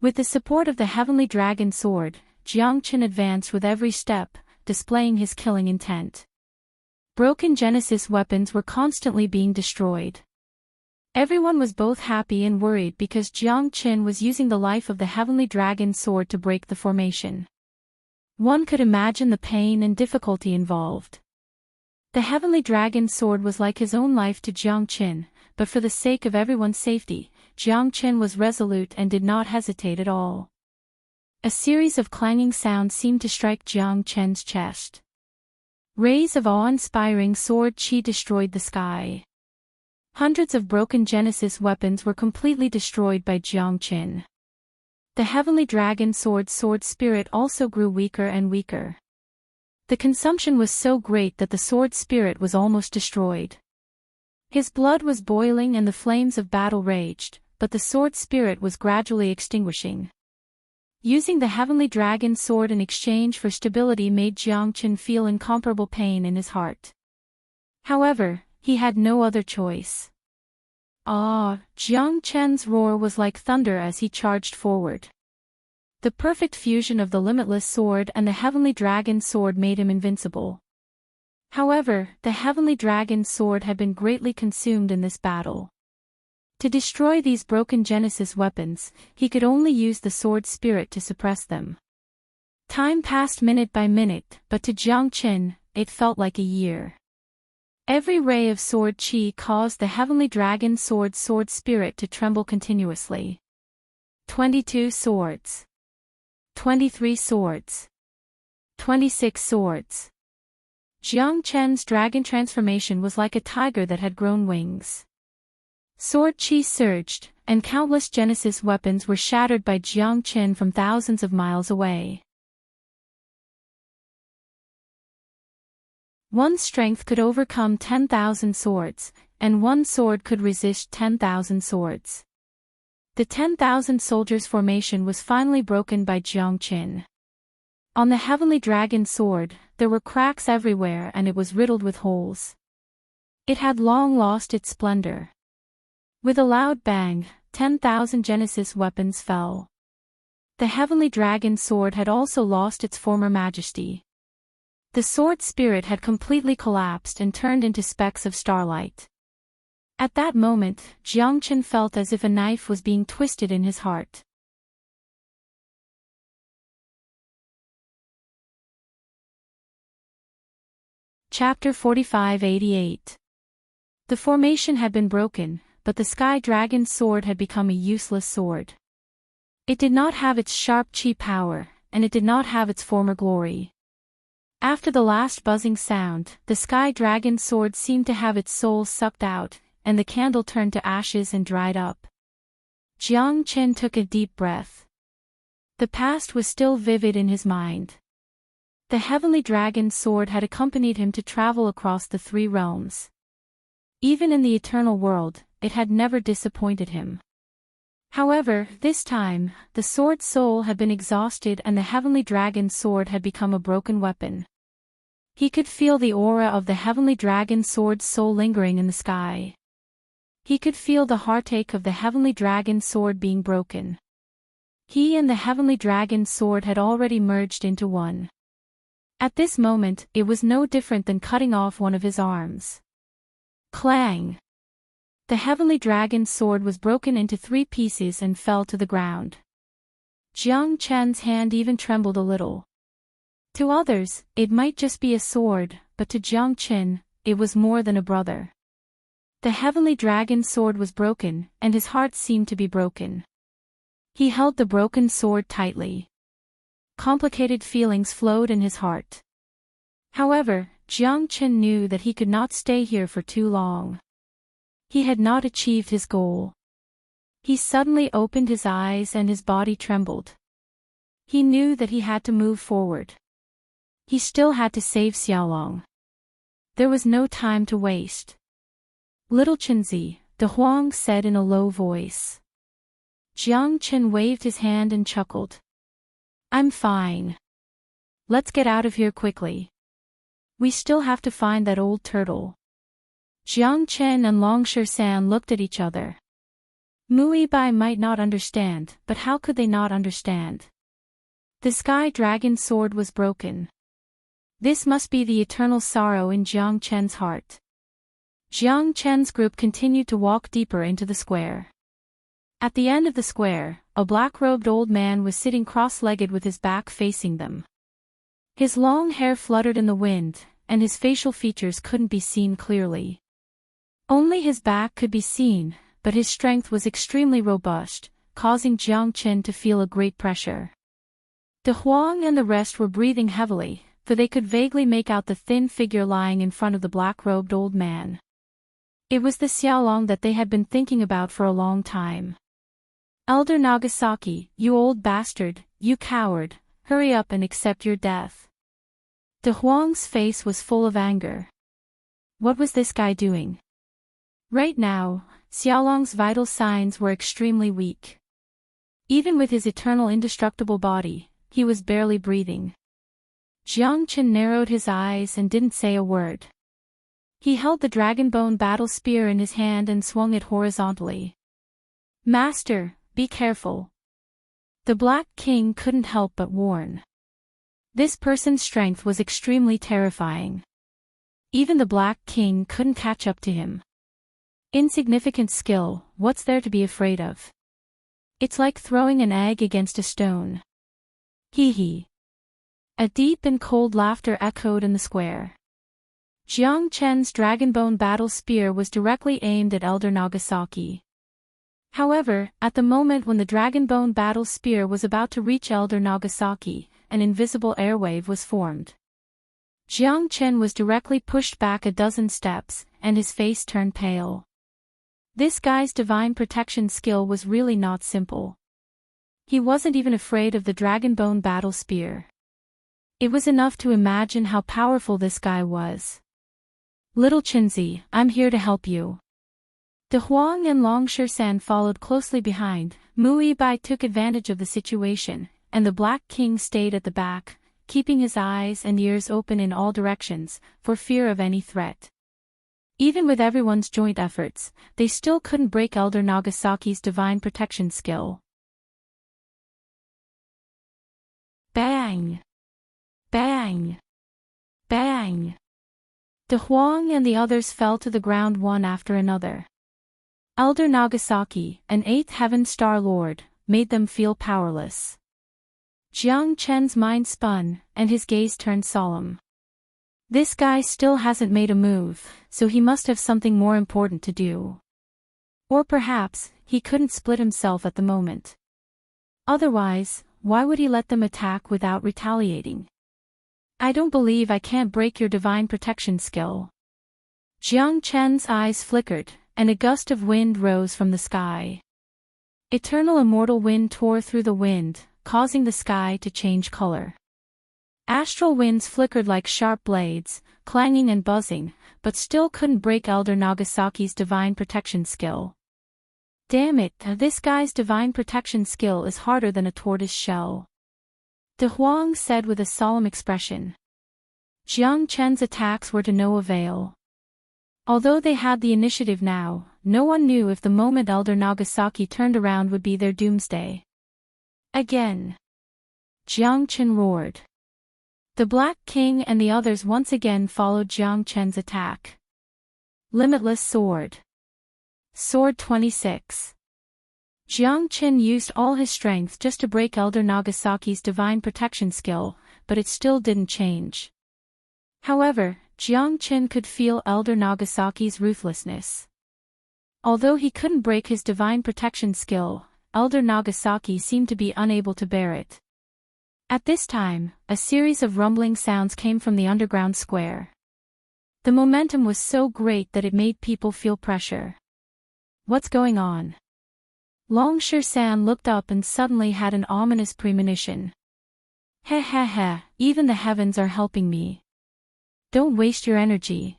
With the support of the heavenly dragon sword, Jiang Qin advanced with every step, displaying his killing intent. Broken Genesis weapons were constantly being destroyed. Everyone was both happy and worried because Jiang Qin was using the life of the heavenly dragon sword to break the formation. One could imagine the pain and difficulty involved. The heavenly dragon sword was like his own life to Jiang Qin, but for the sake of everyone's safety, Jiang Qin was resolute and did not hesitate at all. A series of clanging sounds seemed to strike Jiang Qin's chest. Rays of awe-inspiring sword qi destroyed the sky. Hundreds of broken Genesis weapons were completely destroyed by Jiang Qin. The heavenly dragon sword's sword spirit also grew weaker and weaker. The consumption was so great that the sword spirit was almost destroyed. His blood was boiling and the flames of battle raged, but the sword spirit was gradually extinguishing. Using the heavenly dragon sword in exchange for stability made Jiang Chen feel incomparable pain in his heart. However, he had no other choice. Jiang Chen's roar was like thunder as he charged forward. The perfect fusion of the limitless sword and the heavenly dragon sword made him invincible. However, the heavenly dragon sword had been greatly consumed in this battle. To destroy these broken Genesis weapons, he could only use the sword spirit to suppress them. Time passed minute by minute, but to Jiang Chen, it felt like a year. Every ray of sword chi caused the heavenly dragon sword spirit to tremble continuously. 22 swords. 23 swords. 26 swords. Jiang Chen's dragon transformation was like a tiger that had grown wings. Sword chi surged, and countless Genesis weapons were shattered by Jiang Chen from thousands of miles away. One strength could overcome 10,000 swords, and one sword could resist 10,000 swords. The 10,000 soldiers formation was finally broken by Jiang Chen. On the heavenly dragon sword, there were cracks everywhere and it was riddled with holes. It had long lost its splendor. With a loud bang, 10,000 Genesis weapons fell. The heavenly dragon sword had also lost its former majesty. The sword spirit had completely collapsed and turned into specks of starlight. At that moment, Jiang Chen felt as if a knife was being twisted in his heart. Chapter 45-88. The formation had been broken, but the sky dragon's sword had become a useless sword. It did not have its sharp chi power, and it did not have its former glory. After the last buzzing sound, the sky dragon's sword seemed to have its soul sucked out, and the candle turned to ashes and dried up. Jiang Chen took a deep breath. The past was still vivid in his mind. The heavenly dragon's sword had accompanied him to travel across the three realms. Even in the eternal world, it had never disappointed him. However, this time, the sword's soul had been exhausted and the heavenly dragon's sword had become a broken weapon. He could feel the aura of the heavenly dragon sword's soul lingering in the sky. He could feel the heartache of the heavenly dragon sword being broken. He and the heavenly dragon sword had already merged into one. At this moment, it was no different than cutting off one of his arms. Clang! The heavenly dragon's sword was broken into 3 pieces and fell to the ground. Jiang Chen's hand even trembled a little. To others, it might just be a sword, but to Jiang Chen, it was more than a brother. The heavenly dragon's sword was broken, and his heart seemed to be broken. He held the broken sword tightly. Complicated feelings flowed in his heart. However, Jiang Chen knew that he could not stay here for too long. He had not achieved his goal. He suddenly opened his eyes and his body trembled. He knew that he had to move forward. He still had to save Xiaolong. There was no time to waste. Little Chenzi, De Huang said in a low voice. Jiang Chen waved his hand and chuckled. I'm fine. Let's get out of here quickly. We still have to find that old turtle. Jiang Chen and Long San looked at each other. Mui Bai might not understand, but how could they not understand? The sky dragon's sword was broken. This must be the eternal sorrow in Jiang Chen's heart. Jiang Chen's group continued to walk deeper into the square. At the end of the square, a black-robed old man was sitting cross-legged with his back facing them. His long hair fluttered in the wind, and his facial features couldn't be seen clearly. Only his back could be seen, but his strength was extremely robust, causing Jiang Chen to feel a great pressure. De Huang and the rest were breathing heavily, for they could vaguely make out the thin figure lying in front of the black-robed old man. It was the Xiaolong that they had been thinking about for a long time. Elder Nagasaki, you old bastard, you coward, hurry up and accept your death. De Huang's face was full of anger. What was this guy doing? Right now, Xiaolong's vital signs were extremely weak. Even with his eternal indestructible body, he was barely breathing. Jiang Chen narrowed his eyes and didn't say a word. He held the dragonbone battle spear in his hand and swung it horizontally. "Master, be careful." The Black King couldn't help but warn. This person's strength was extremely terrifying. Even the Black King couldn't catch up to him. Insignificant skill, what's there to be afraid of? It's like throwing an egg against a stone. Hee hee. A deep and cold laughter echoed in the square. Jiang Chen's dragonbone battle spear was directly aimed at Elder Nagasaki. However, at the moment when the dragonbone battle spear was about to reach Elder Nagasaki, an invisible airwave was formed. Jiang Chen was directly pushed back a dozen steps, and his face turned pale. This guy's divine protection skill was really not simple. He wasn't even afraid of the dragonbone battle spear. It was enough to imagine how powerful this guy was. "Little Chinzi, I'm here to help you." De Huang and Long Shisan followed closely behind. Mui Bai took advantage of the situation, and the Black King stayed at the back, keeping his eyes and ears open in all directions, for fear of any threat. Even with everyone's joint efforts, they still couldn't break Elder Nagasaki's divine protection skill. Bang! Bang! Bang! De Huang and the others fell to the ground one after another. Elder Nagasaki, an eighth heaven star lord, made them feel powerless. Jiang Chen's mind spun, and his gaze turned solemn. This guy still hasn't made a move, so he must have something more important to do. Or perhaps, he couldn't split himself at the moment. Otherwise, why would he let them attack without retaliating? "I don't believe I can't break your divine protection skill." Jiang Chen's eyes flickered, and a gust of wind rose from the sky. Eternal immortal wind tore through the wind, causing the sky to change color. Astral winds flickered like sharp blades, clanging and buzzing, but still couldn't break Elder Nagasaki's divine protection skill. Damn it, this guy's divine protection skill is harder than a tortoise shell. De Huang said with a solemn expression. Jiang Chen's attacks were to no avail. Although they had the initiative now, no one knew if the moment Elder Nagasaki turned around would be their doomsday. Again. Jiang Chen roared. The Black King and the others once again followed Jiang Chen's attack. Limitless Sword. Sword 26. Jiang Chen used all his strength just to break Elder Nagasaki's divine protection skill, but it still didn't change. However, Jiang Chen could feel Elder Nagasaki's ruthlessness. Although he couldn't break his divine protection skill, Elder Nagasaki seemed to be unable to bear it. At this time, a series of rumbling sounds came from the underground square. The momentum was so great that it made people feel pressure. What's going on? Long Shisan looked up and suddenly had an ominous premonition. Heh heh heh, even the heavens are helping me. Don't waste your energy.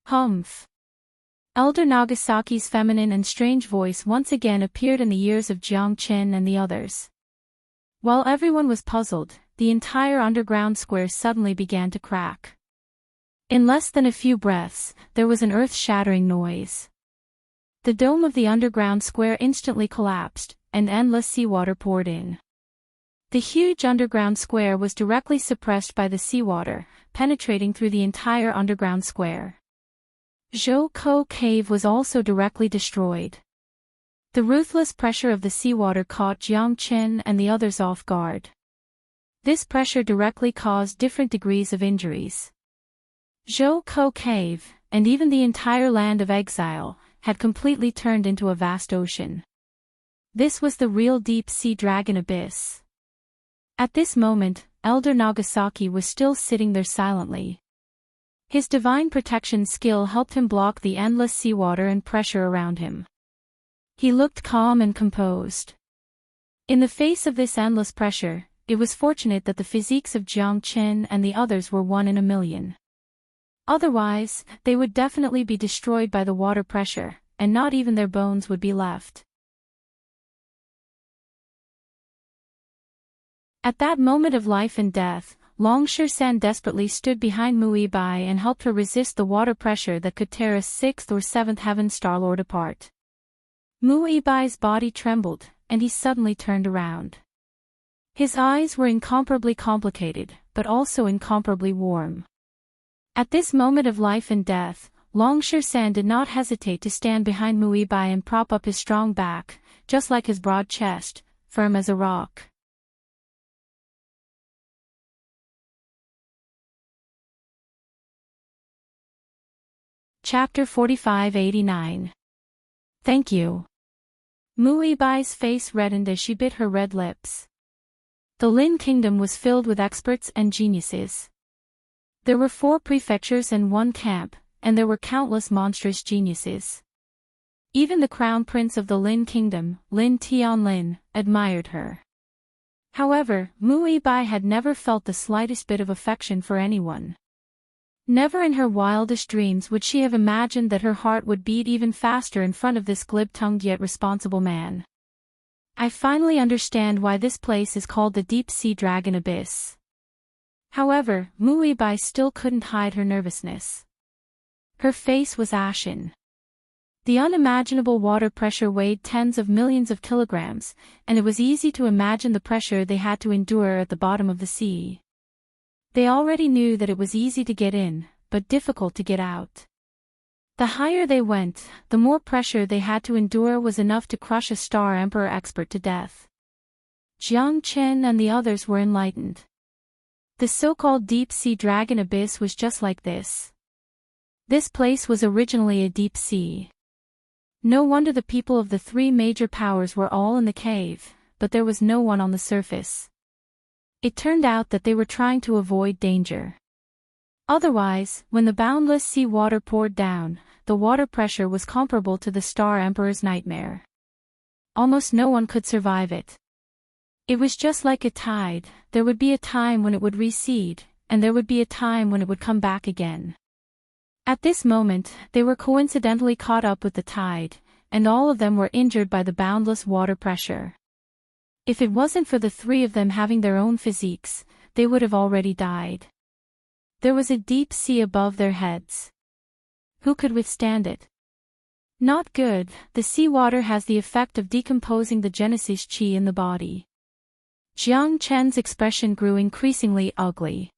Humph. Elder Nagasaki's feminine and strange voice once again appeared in the ears of Jiang Chen and the others. While everyone was puzzled, the entire underground square suddenly began to crack. In less than a few breaths, there was an earth-shattering noise. The dome of the underground square instantly collapsed, and endless seawater poured in. The huge underground square was directly suppressed by the seawater, penetrating through the entire underground square. Zhou Cave was also directly destroyed. The ruthless pressure of the seawater caught Jiang Chen and the others off guard. This pressure directly caused different degrees of injuries. Zhou Cave, and even the entire land of exile, had completely turned into a vast ocean. This was the real deep-sea dragon abyss. At this moment, Elder Nagasaki was still sitting there silently. His divine protection skill helped him block the endless seawater and pressure around him. He looked calm and composed. In the face of this endless pressure, it was fortunate that the physiques of Jiang Chen and the others were 1 in a million. Otherwise, they would definitely be destroyed by the water pressure, and not even their bones would be left. At that moment of life and death, Long San desperately stood behind Muibai and helped her resist the water pressure that could tear a 6th or 7th heaven Starlord apart. Muibai's body trembled, and he suddenly turned around. His eyes were incomparably complicated, but also incomparably warm. At this moment of life and death, Long San did not hesitate to stand behind Muibai and prop up his strong back, just like his broad chest, firm as a rock. Chapter 45-89. Thank you. Muibai's face reddened as she bit her red lips. The Lin Kingdom was filled with experts and geniuses. There were 4 prefectures and 1 camp, and there were countless monstrous geniuses. Even the crown prince of the Lin Kingdom, Lin Tianlin, admired her. However, Muibai had never felt the slightest bit of affection for anyone. Never in her wildest dreams would she have imagined that her heart would beat even faster in front of this glib-tongued yet responsible man. I finally understand why this place is called the Deep Sea Dragon Abyss. However, Muibai still couldn't hide her nervousness. Her face was ashen. The unimaginable water pressure weighed tens of millions of kilograms, and it was easy to imagine the pressure they had to endure at the bottom of the sea. They already knew that it was easy to get in, but difficult to get out. The higher they went, the more pressure they had to endure was enough to crush a Star Emperor expert to death. Jiang Chen and the others were enlightened. The so-called Deep Sea Dragon Abyss was just like this. This place was originally a deep sea. No wonder the people of the 3 major powers were all in the cave, but there was no one on the surface. It turned out that they were trying to avoid danger. Otherwise, when the boundless sea water poured down, the water pressure was comparable to the Star Emperor's nightmare. Almost no one could survive it. It was just like a tide, there would be a time when it would recede, and there would be a time when it would come back again. At this moment, they were coincidentally caught up with the tide, and all of them were injured by the boundless water pressure. If it wasn't for the 3 of them having their own physiques, they would have already died. There was a deep sea above their heads. Who could withstand it? Not good. The seawater has the effect of decomposing the Genesis chi in the body. Jiang Chen's expression grew increasingly ugly.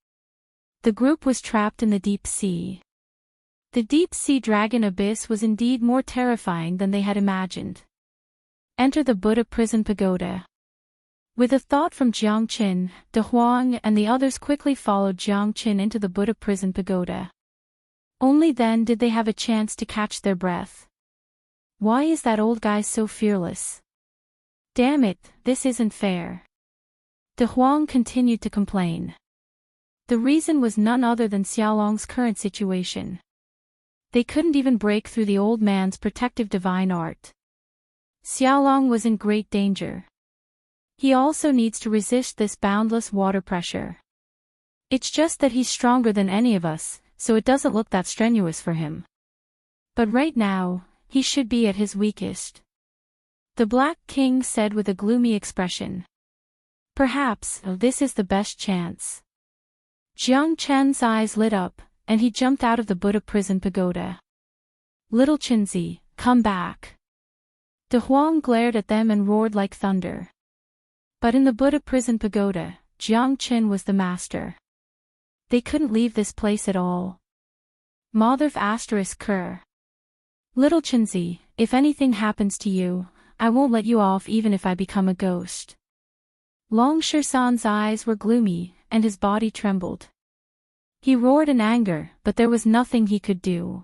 The group was trapped in the deep sea. The deep sea dragon abyss was indeed more terrifying than they had imagined. Enter the Buddha prison pagoda. With a thought from Jiang Qin, De Huang and the others quickly followed Jiang Qin into the Buddha prison pagoda. Only then did they have a chance to catch their breath. Why is that old guy so fearless? Damn it, this isn't fair. De Huang continued to complain. The reason was none other than Xiaolong's current situation. They couldn't even break through the old man's protective divine art. Xiaolong was in great danger. He also needs to resist this boundless water pressure. It's just that he's stronger than any of us, so it doesn't look that strenuous for him. But right now, he should be at his weakest. The Black King said with a gloomy expression. Perhaps, this is the best chance. Jiang Chen's eyes lit up, and he jumped out of the Buddha prison pagoda. Little Chinzi, come back. De Huang glared at them and roared like thunder. But in the Buddha prison pagoda, Jiang Qin was the master. They couldn't leave this place at all. Motherf asterisk Ker. Little Chinzi, if anything happens to you, I won't let you off even if I become a ghost. Long Shisan's eyes were gloomy, and his body trembled. He roared in anger, but there was nothing he could do.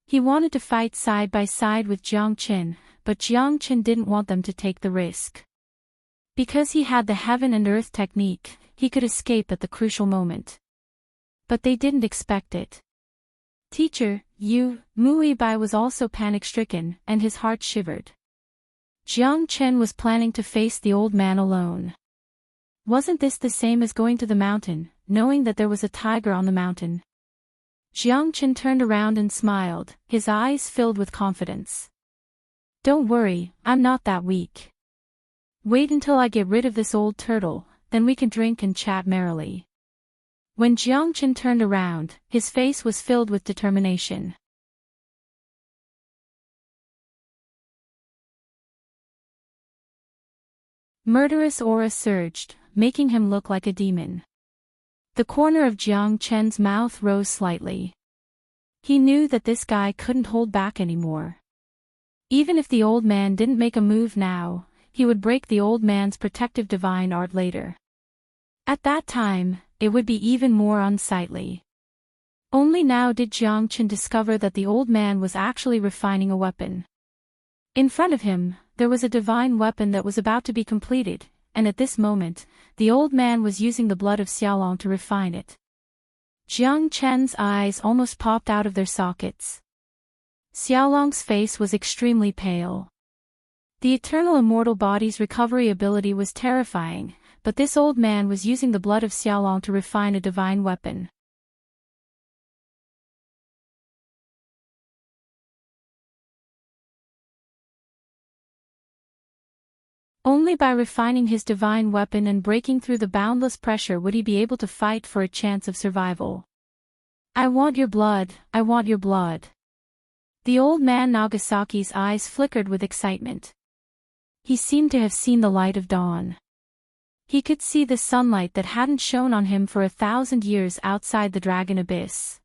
He wanted to fight side by side with Jiang Qin, but Jiang Qin didn't want them to take the risk. Because he had the heaven and earth technique, he could escape at the crucial moment. But they didn't expect it. Teacher, Muibai was also panic-stricken, and his heart shivered. Jiang Chen was planning to face the old man alone. Wasn't this the same as going to the mountain, knowing that there was a tiger on the mountain? Jiang Chen turned around and smiled, his eyes filled with confidence. Don't worry, I'm not that weak. Wait until I get rid of this old turtle, then we can drink and chat merrily. When Jiang Chen turned around, his face was filled with determination. Murderous aura surged, making him look like a demon. The corner of Jiang Chen's mouth rose slightly. He knew that this guy couldn't hold back anymore. Even if the old man didn't make a move now, he would break the old man's protective divine art later. At that time, it would be even more unsightly. Only now did Jiang Chen discover that the old man was actually refining a weapon. In front of him, there was a divine weapon that was about to be completed, and at this moment, the old man was using the blood of Xiaolong to refine it. Jiang Chen's eyes almost popped out of their sockets. Xiaolong's face was extremely pale. The eternal immortal body's recovery ability was terrifying, but this old man was using the blood of Xiaolong to refine a divine weapon. Only by refining his divine weapon and breaking through the boundless pressure would he be able to fight for a chance of survival. I want your blood, I want your blood. The old man Nagasaki's eyes flickered with excitement. He seemed to have seen the light of dawn. He could see the sunlight that hadn't shone on him for 1,000 years outside the dragon abyss.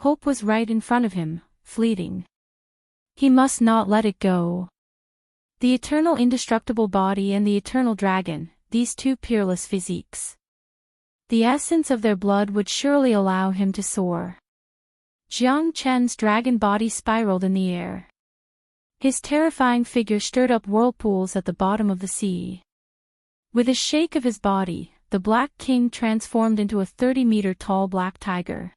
Hope was right in front of him, fleeting. He must not let it go. The eternal indestructible body and the eternal dragon, these two peerless physiques. The essence of their blood would surely allow him to soar. Jiang Chen's dragon body spiraled in the air. His terrifying figure stirred up whirlpools at the bottom of the sea. With a shake of his body, the Black King transformed into a 30-meter-tall black tiger.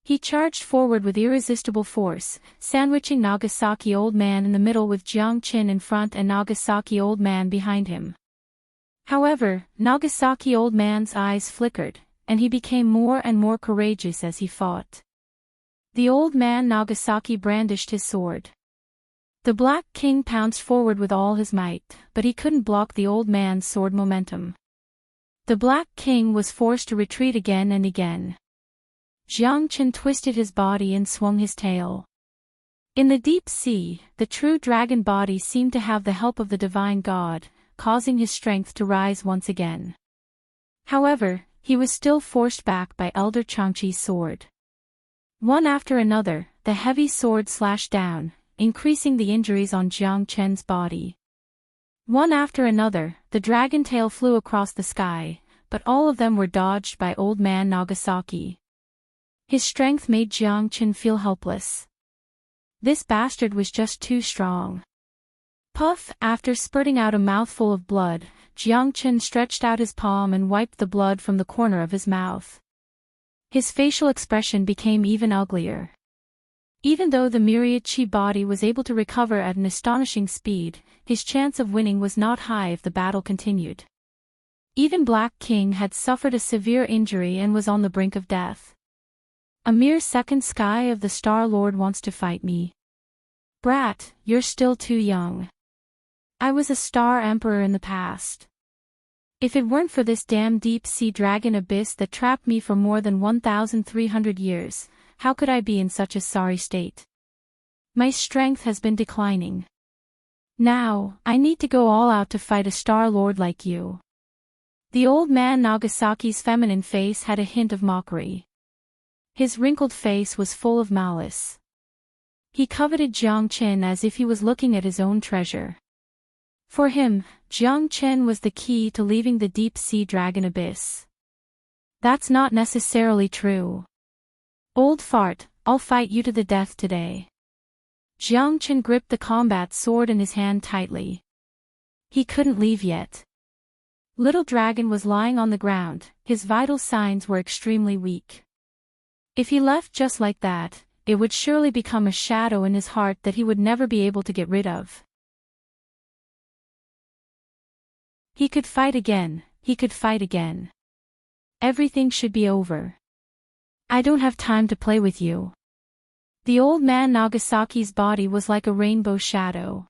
He charged forward with irresistible force, sandwiching Nagasaki Old Man in the middle with Jiang Chen in front and Nagasaki Old Man behind him. However, Nagasaki Old Man's eyes flickered, and he became more and more courageous as he fought. The old man Nagasaki brandished his sword. The Black King pounced forward with all his might, but he couldn't block the old man's sword momentum. The Black King was forced to retreat again and again. Jiang Chen twisted his body and swung his tail. In the deep sea, the true dragon body seemed to have the help of the divine god, causing his strength to rise once again. However, he was still forced back by Elder Changqi's sword. One after another, the heavy sword slashed down, increasing the injuries on Jiang Chen's body. One after another, the dragon tail flew across the sky, but all of them were dodged by old man Nagasaki. His strength made Jiang Chen feel helpless. This bastard was just too strong. Puff! After spurting out a mouthful of blood, Jiang Chen stretched out his palm and wiped the blood from the corner of his mouth. His facial expression became even uglier. Even though the myriad chi body was able to recover at an astonishing speed, his chance of winning was not high if the battle continued. Even Black King had suffered a severe injury and was on the brink of death. A mere second sky of the Star Lord wants to fight me. Brat, you're still too young. I was a Star Emperor in the past. If it weren't for this damn deep sea dragon abyss that trapped me for more than 1,300 years, how could I be in such a sorry state? My strength has been declining. Now, I need to go all out to fight a Star Lord like you. The old man Nagasaki's feminine face had a hint of mockery. His wrinkled face was full of malice. He coveted Jiang Chen as if he was looking at his own treasure. For him, Jiang Chen was the key to leaving the deep sea dragon abyss. That's not necessarily true. Old fart, I'll fight you to the death today. Jiang Chen gripped the combat sword in his hand tightly. He couldn't leave yet. Little Dragon was lying on the ground, his vital signs were extremely weak. If he left just like that, it would surely become a shadow in his heart that he would never be able to get rid of. He could fight again, he could fight again. Everything should be over. I don't have time to play with you. The old man Nagasaki's body was like a rainbow shadow.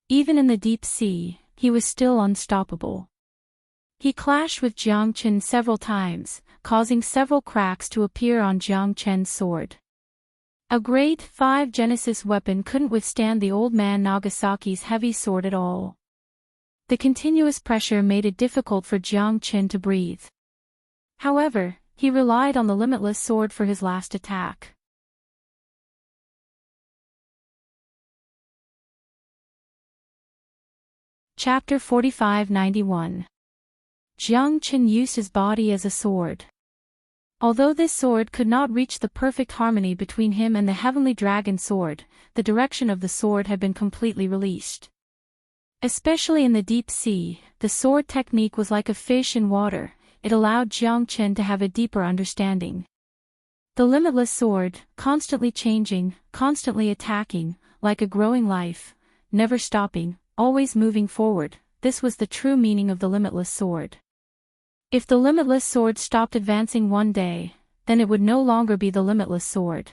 Even in the deep sea, he was still unstoppable. He clashed with Jiang Chen several times, causing several cracks to appear on Jiang Chen's sword. A grade 5 Genesis weapon couldn't withstand the old man Nagasaki's heavy sword at all. The continuous pressure made it difficult for Jiang Chen to breathe. However, he relied on the limitless sword for his last attack. Chapter 4591. Jiang Chen used his body as a sword. Although this sword could not reach the perfect harmony between him and the heavenly dragon sword, the direction of the sword had been completely released. Especially in the deep sea, the sword technique was like a fish in water. It allowed Jiang Chen to have a deeper understanding. The limitless sword, constantly changing, constantly attacking, like a growing life, never stopping, always moving forward, this was the true meaning of the limitless sword. If the limitless sword stopped advancing one day, then it would no longer be the limitless sword.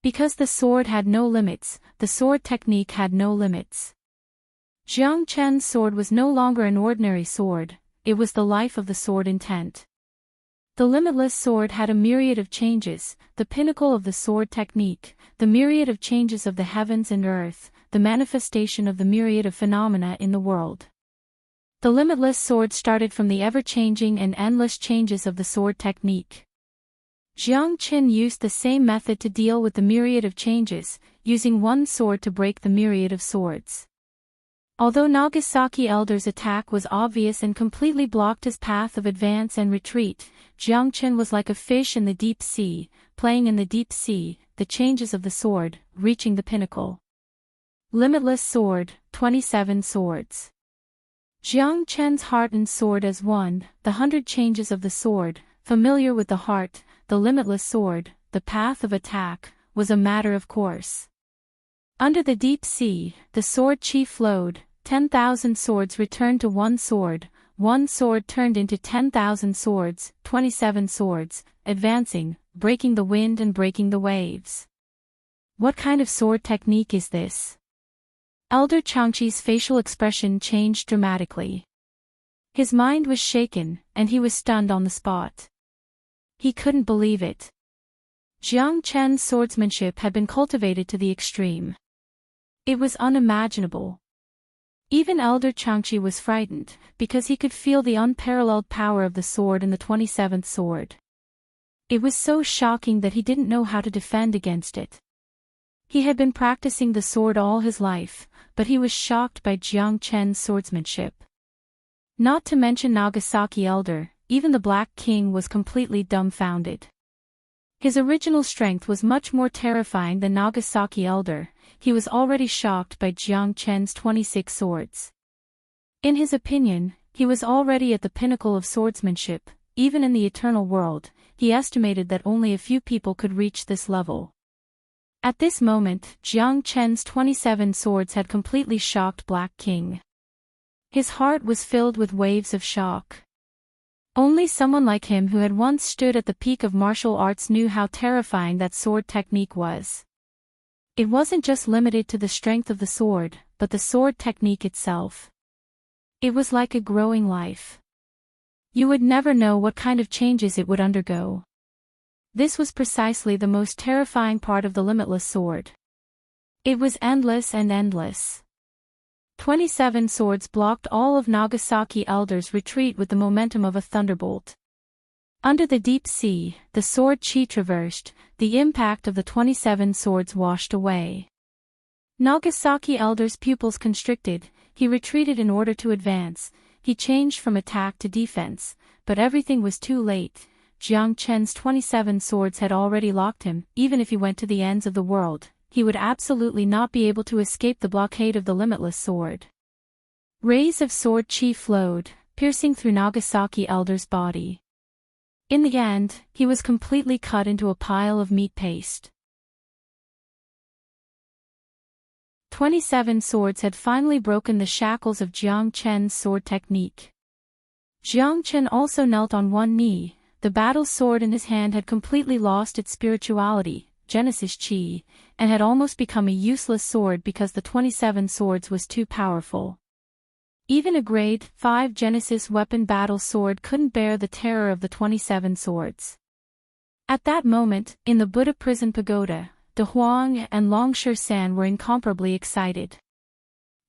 Because the sword had no limits, the sword technique had no limits. Jiang Chen's sword was no longer an ordinary sword, it was the life of the sword intent. The limitless sword had a myriad of changes, the pinnacle of the sword technique, the myriad of changes of the heavens and earth, the manifestation of the myriad of phenomena in the world. The limitless sword started from the ever-changing and endless changes of the sword technique. Jiang Chen used the same method to deal with the myriad of changes, using one sword to break the myriad of swords. Although Nagasaki Elder's attack was obvious and completely blocked his path of advance and retreat, Jiang Chen was like a fish in the deep sea, playing in the deep sea, the changes of the sword, reaching the pinnacle. Limitless sword, 27 swords. Jiang Chen's heart and sword as one, the 100 changes of the sword, familiar with the heart, the limitless sword, the path of attack, was a matter of course. Under the deep sea, the sword chi flowed, 10,000 swords returned to one sword turned into 10,000 swords, 27 swords, advancing, breaking the wind and breaking the waves. What kind of sword technique is this? Elder Changqi's facial expression changed dramatically. His mind was shaken, and he was stunned on the spot. He couldn't believe it. Jiang Chen's swordsmanship had been cultivated to the extreme. It was unimaginable. Even Elder Changqi was frightened, because he could feel the unparalleled power of the sword in the 27th sword. It was so shocking that he didn't know how to defend against it. He had been practicing the sword all his life, but he was shocked by Jiang Chen's swordsmanship. Not to mention Nagasaki Elder, even the Black King was completely dumbfounded. His original strength was much more terrifying than Nagasaki Elder. He was already shocked by Jiang Chen's 26 swords. In his opinion, he was already at the pinnacle of swordsmanship. Even in the eternal world, he estimated that only a few people could reach this level. At this moment, Jiang Chen's 27 swords had completely shocked Black King. His heart was filled with waves of shock. Only someone like him who had once stood at the peak of martial arts knew how terrifying that sword technique was. It wasn't just limited to the strength of the sword, but the sword technique itself. It was like a growing life. You would never know what kind of changes it would undergo. This was precisely the most terrifying part of the limitless sword. It was endless and endless. 27 swords blocked all of Nagasaki Elder's retreat with the momentum of a thunderbolt. Under the deep sea, the sword chi traversed, the impact of the 27 swords washed away. Nagasaki Elder's pupils constricted, he retreated in order to advance, he changed from attack to defense, but everything was too late. Jiang Chen's 27 swords had already locked him. Even if he went to the ends of the world, he would absolutely not be able to escape the blockade of the limitless sword. Rays of sword chi flowed, piercing through Nagasaki Elder's body. In the end, he was completely cut into a pile of meat paste. 27 swords had finally broken the shackles of Jiang Chen's sword technique. Jiang Chen also knelt on one knee. The battle sword in his hand had completely lost its spirituality, Genesis Chi, and had almost become a useless sword because the 27 swords was too powerful. Even a grade 5 Genesis weapon battle sword couldn't bear the terror of the 27 swords. At that moment, in the Buddha prison pagoda, De Huang and Longsher San were incomparably excited.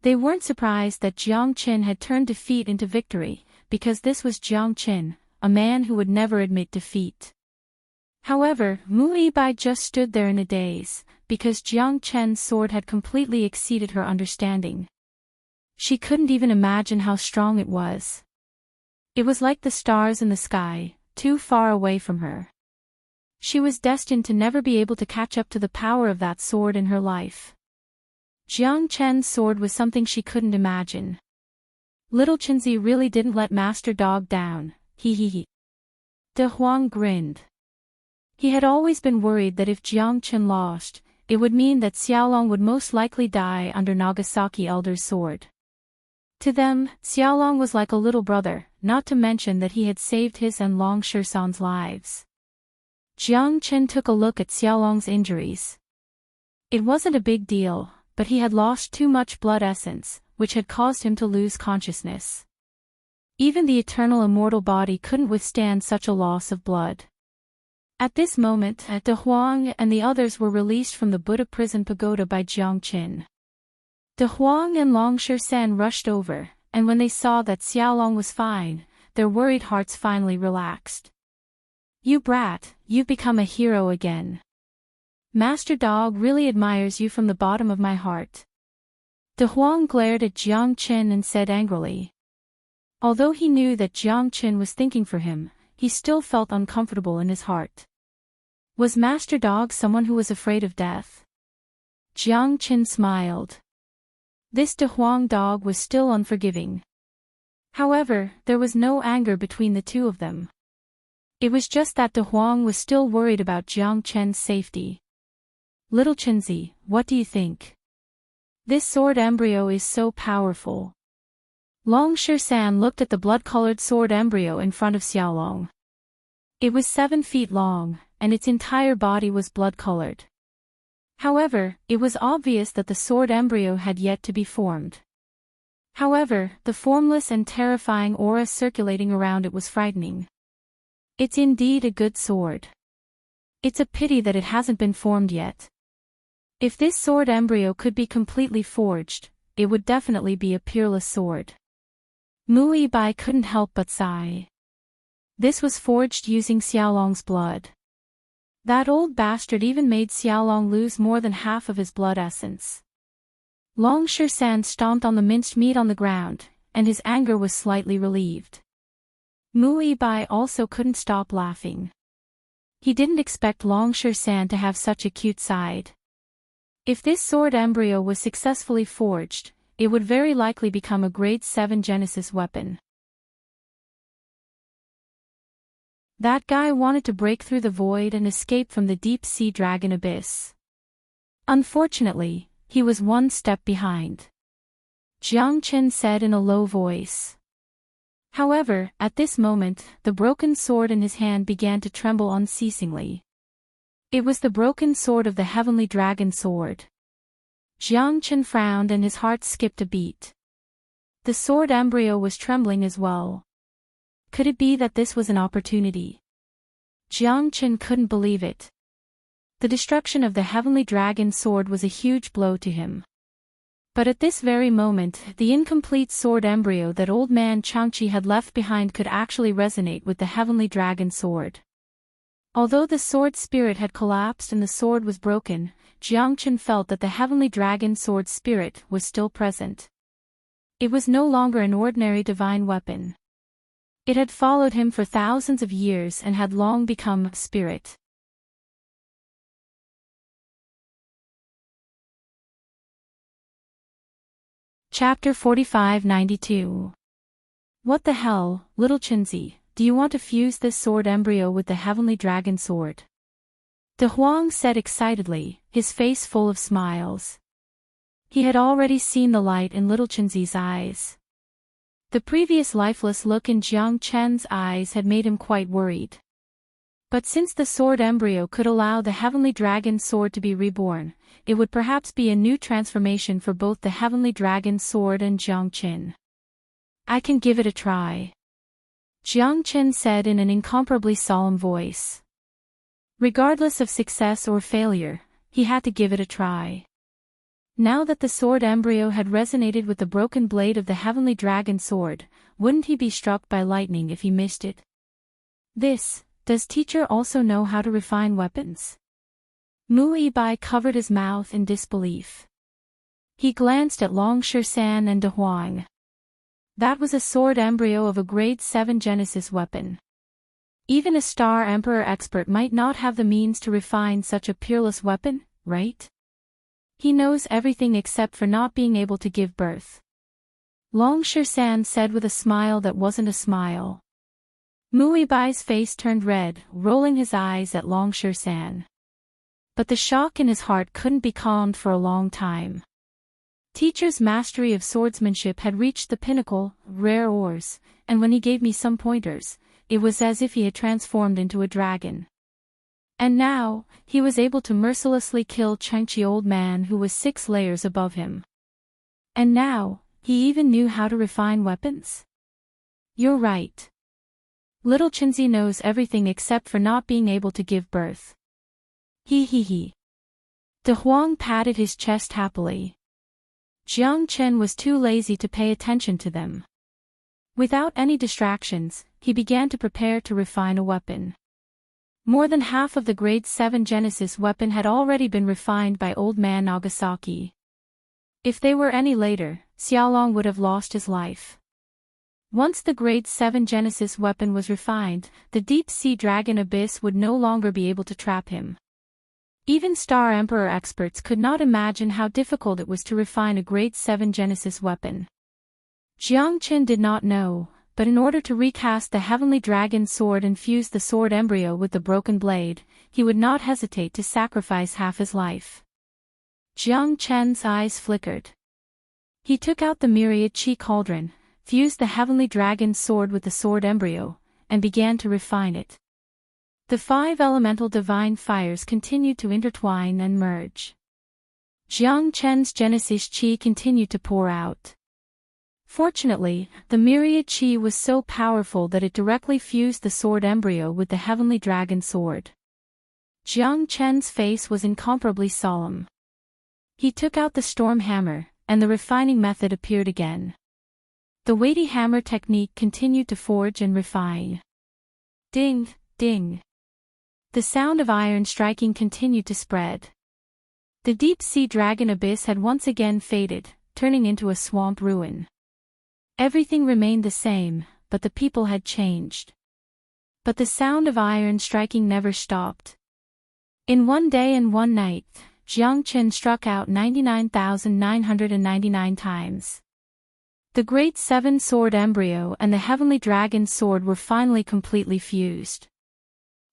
They weren't surprised that Jiang Qin had turned defeat into victory, because this was Jiang Qin, a man who would never admit defeat. However, Mu Yibai just stood there in a daze, because Jiang Qin's sword had completely exceeded her understanding. She couldn't even imagine how strong it was. It was like the stars in the sky, too far away from her. She was destined to never be able to catch up to the power of that sword in her life. Jiang Chen's sword was something she couldn't imagine. Little Chenzi really didn't let Master Dog down, he. De Huang grinned. He had always been worried that if Jiang Chen lost, it would mean that Xiaolong would most likely die under Nagasaki Elder's sword. To them, Xiaolong was like a little brother, not to mention that he had saved his and Long Shisan's lives. Jiang Chen took a look at Xiaolong's injuries. It wasn't a big deal, but he had lost too much blood essence, which had caused him to lose consciousness. Even the eternal immortal body couldn't withstand such a loss of blood. At this moment, De Huang and the others were released from the Buddha prison pagoda by Jiang Qin. De Huang and Long Shisan rushed over, and when they saw that Xiaolong was fine, their worried hearts finally relaxed. "You brat, you've become a hero again. Master Dog really admires you from the bottom of my heart." De Huang glared at Jiang Qin and said angrily. Although he knew that Jiang Qin was thinking for him, he still felt uncomfortable in his heart. Was Master Dog someone who was afraid of death? Jiang Qin smiled. This De Huang dog was still unforgiving. However, there was no anger between the two of them. It was just that De Huang was still worried about Jiang Chen's safety. "Little Chenzi, what do you think? This sword embryo is so powerful." Long Shisan looked at the blood-colored sword embryo in front of Xiaolong. It was 7 feet long, and its entire body was blood-colored. However, it was obvious that the sword embryo had yet to be formed. However, the formless and terrifying aura circulating around it was frightening. It's indeed a good sword. It's a pity that it hasn't been formed yet. If this sword embryo could be completely forged, it would definitely be a peerless sword. Mu Yibai couldn't help but sigh. This was forged using Xiaolong's blood. That old bastard even made Xiaolong lose more than half of his blood essence. Long Shisan stomped on the minced meat on the ground, and his anger was slightly relieved. Mu Yibai also couldn't stop laughing. He didn't expect Long Shisan to have such a cute side. If this sword embryo was successfully forged, it would very likely become a grade 7 Genesis weapon. That guy wanted to break through the void and escape from the deep sea dragon abyss. Unfortunately, he was one step behind. Jiang Qin said in a low voice. However, at this moment, the broken sword in his hand began to tremble unceasingly. It was the broken sword of the heavenly dragon sword. Jiang Qin frowned and his heart skipped a beat. The sword embryo was trembling as well. Could it be that this was an opportunity? Jiang Qin couldn't believe it. The destruction of the heavenly dragon sword was a huge blow to him. But at this very moment, the incomplete sword embryo that old man Changqi had left behind could actually resonate with the heavenly dragon sword. Although the sword spirit had collapsed and the sword was broken, Jiang Qin felt that the heavenly dragon sword spirit was still present. It was no longer an ordinary divine weapon. It had followed him for thousands of years and had long become spirit. Chapter 4592. What the hell, little Chenzi, do you want to fuse this sword embryo with the heavenly dragon sword? De Huang said excitedly, his face full of smiles. He had already seen the light in little Chenzi's eyes. The previous lifeless look in Jiang Chen's eyes had made him quite worried. But since the sword embryo could allow the heavenly dragon sword to be reborn, it would perhaps be a new transformation for both the heavenly dragon sword and Jiang Qin. I can give it a try, Jiang Chen said in an incomparably solemn voice. Regardless of success or failure, he had to give it a try. Now that the sword embryo had resonated with the broken blade of the heavenly dragon sword, wouldn't he be struck by lightning if he missed it? Does teacher also know how to refine weapons? Mu Yibai covered his mouth in disbelief. He glanced at Long Shan and De Huang. That was a sword embryo of a grade 7 Genesis weapon. Even a Star Emperor expert might not have the means to refine such a peerless weapon, right? He knows everything except for not being able to give birth. Long Shan said with a smile that wasn't a smile. Mu Yibai's face turned red, rolling his eyes at Long Shan. But the shock in his heart couldn't be calmed for a long time. Teacher's mastery of swordsmanship had reached the pinnacle, rare ores, and when he gave me some pointers, it was as if he had transformed into a dragon. And now, he was able to mercilessly kill Chengchi old man who was 6 layers above him. And now, he even knew how to refine weapons? You're right. Little Chenzi knows everything except for not being able to give birth. He. De Huang patted his chest happily. Jiang Chen was too lazy to pay attention to them. Without any distractions, he began to prepare to refine a weapon. More than half of the grade 7 Genesis weapon had already been refined by old man Nagasaki. If they were any later, Xiaolong would have lost his life. Once the grade 7 Genesis weapon was refined, the deep-sea dragon abyss would no longer be able to trap him. Even Star Emperor experts could not imagine how difficult it was to refine a grade 7 Genesis weapon. Jiang Chen did not know, but in order to recast the heavenly dragon sword and fuse the sword embryo with the broken blade, he would not hesitate to sacrifice half his life. Jiang Chen's eyes flickered. He took out the myriad chi cauldron, fused the heavenly dragon sword with the sword embryo, and began to refine it. The 5 elemental divine fires continued to intertwine and merge. Jiang Chen's Genesis chi continued to pour out. Fortunately, the myriad chi was so powerful that it directly fused the sword embryo with the heavenly dragon sword. Jiang Chen's face was incomparably solemn. He took out the storm hammer, and the refining method appeared again. The weighty hammer technique continued to forge and refine. Ding, ding. The sound of iron striking continued to spread. The deep-sea dragon abyss had once again faded, turning into a swamp ruin. Everything remained the same, but the people had changed. But the sound of iron striking never stopped. In one day and one night, Jiang Chen struck out 99,999 times. The Great 7 Sword Embryo and the Heavenly Dragon Sword were finally completely fused.